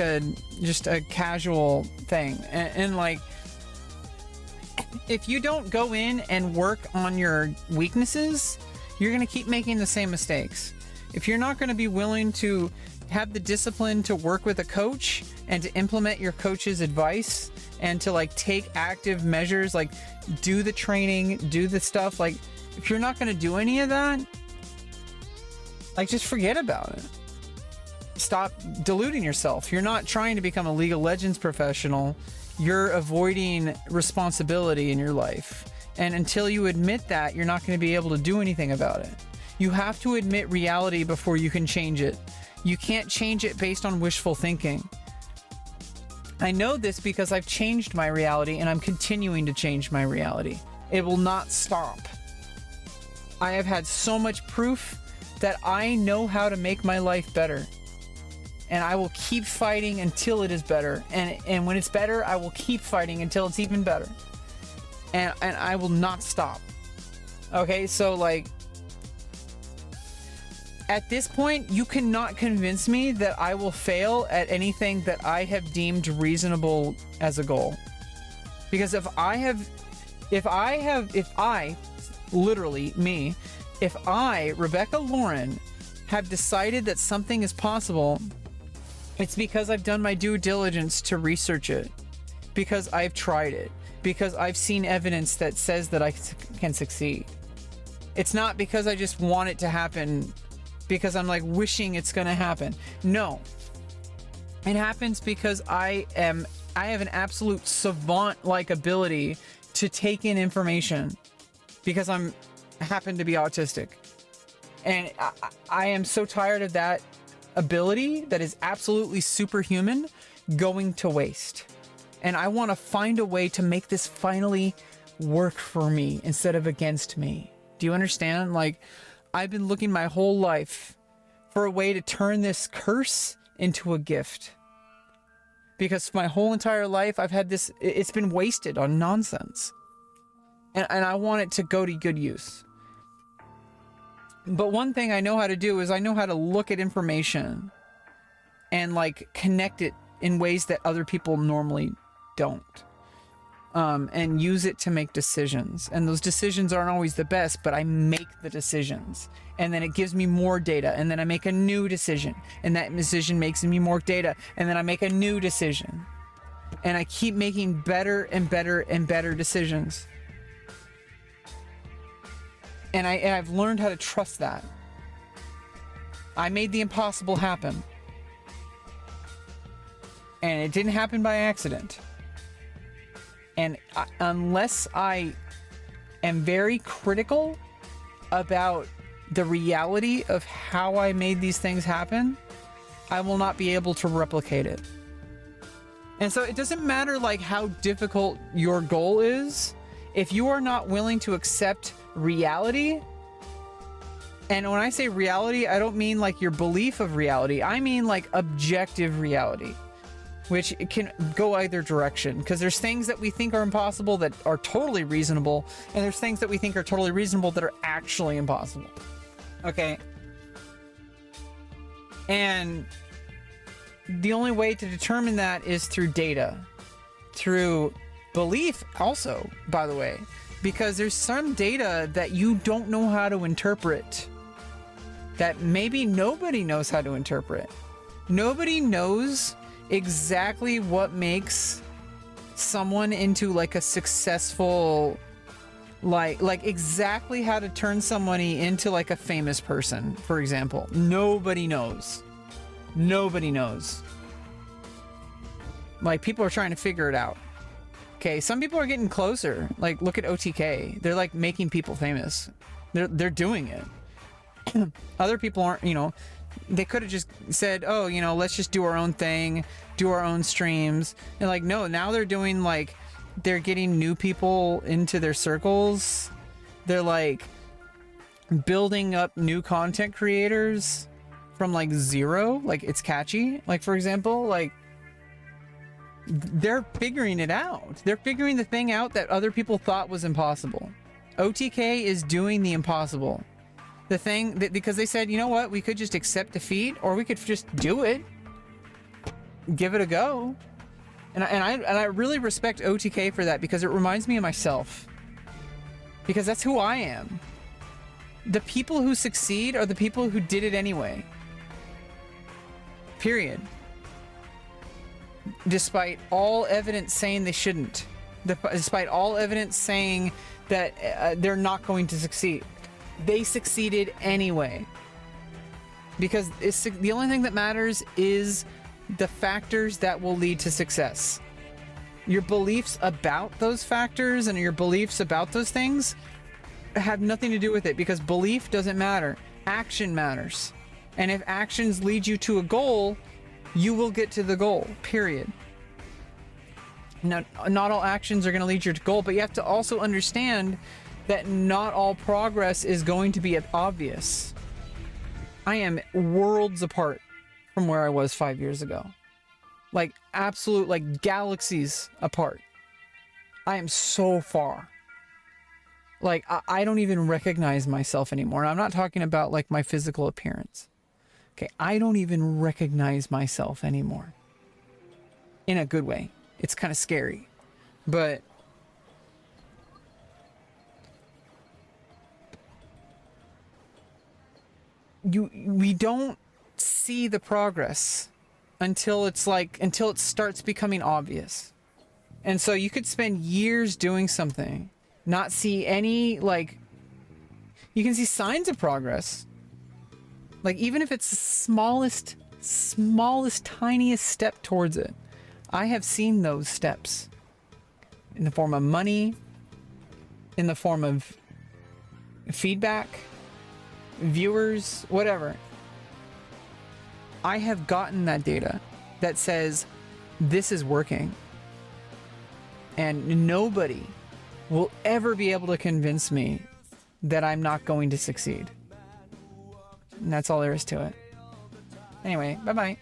just a casual thing, and like if you don't go in and work on your weaknesses, you're going to keep making the same mistakes. If you're not going to be willing to have the discipline to work with a coach and to implement your coach's advice and to like take active measures, like do the training, do the stuff, like if you're not going to do any of that, like just forget about it. Stop deluding yourself. You're not trying to become a League of Legends professional. You're avoiding responsibility in your life. And until you admit that, you're not going to be able to do anything about it. You have to admit reality before you can change it. You can't change it based on wishful thinking. I know this because I've changed my reality and I'm continuing to change my reality. It will not stop. I have had so much proof that I know how to make my life better. And I will keep fighting until it is better. And when it's better, I will keep fighting until it's even better. And I will not stop. Okay, so like, at this point, you cannot convince me that I will fail at anything that I have deemed reasonable as a goal. Because if I literally me, if I, Rebecca Lauren, have decided that something is possible, it's because I've done my due diligence to research it, because I've tried it, because I've seen evidence that says that I can succeed. It's not because I just want it to happen because I'm like wishing it's gonna happen. No, it happens because I have an absolute savant-like ability to take in information because I happen to be autistic. And I am so tired of that ability that is absolutely superhuman going to waste. And I want to find a way to make this finally work for me instead of against me. Do you understand? Like, I've been looking my whole life for a way to turn this curse into a gift. Because my whole entire life, I've had this, it's been wasted on nonsense. And I want it to go to good use. But one thing I know how to do is I know how to look at information and like connect it in ways that other people normally don't. And use it to make decisions. And those decisions aren't always the best, but I make the decisions. And then it gives me more data. And then I make a new decision. And that decision makes me more data. And then I make a new decision. And I keep making better and better and better decisions. And I've learned how to trust that. I made the impossible happen. And it didn't happen by accident. And unless I am very critical about the reality of how I made these things happen, I will not be able to replicate it. And so it doesn't matter like how difficult your goal is. If you are not willing to accept reality, and when I say reality, I don't mean like your belief of reality. I mean like objective reality, which can go either direction, because there's things that we think are impossible that are totally reasonable, and there's things that we think are totally reasonable that are actually impossible. Okay? And the only way to determine that is through data, through belief also, by the way, because there's some data that you don't know how to interpret, that maybe nobody knows how to interpret. Nobody knows exactly what makes someone into like a successful, like exactly how to turn somebody into like a famous person, for example. Nobody knows. Nobody knows. Like, people are trying to figure it out. Okay, some people are getting closer. Like, look at OTK. They're like making people famous. They're doing it. Other people aren't, you know, they could have just said, oh, you know, let's just do our own thing, do our own streams. And like, no, now they're doing like, they're getting new people into their circles. They're like building up new content creators from like zero. Like, it's catchy. Like, for example, like, they're figuring it out. They're figuring the thing out that other people thought was impossible. OTK is doing the impossible. The thing that, because they said, you know what, we could just accept defeat, or we could just do it, give it a go. And I really respect OTK for that, because it reminds me of myself, because that's who I am. The people who succeed are the people who did it anyway. Period. Despite all evidence saying they shouldn't, despite all evidence saying that they're not going to succeed, they succeeded anyway. Because the only thing that matters is the factors that will lead to success. Your beliefs about those factors and your beliefs about those things have nothing to do with it, because belief doesn't matter. Action matters. And if actions lead you to a goal, you will get to the goal, period. Now, not all actions are going to lead you to goal, but you have to also understand that not all progress is going to be obvious. I am worlds apart from where I was 5 years ago. Like, absolute, like, galaxies apart. I am so far. Like, I don't even recognize myself anymore. And I'm not talking about, like, my physical appearance. Okay, I don't even recognize myself anymore. In a good way. It's kind of scary. But we don't see the progress until it starts becoming obvious. And so you could spend years doing something, not see any, like, you can see signs of progress. Like, even if it's the smallest, tiniest step towards it. I have seen those steps in the form of money, in the form of feedback, viewers, whatever. I have gotten that data that says this is working. And nobody will ever be able to convince me that I'm not going to succeed. And that's all there is to it. Anyway, bye-bye.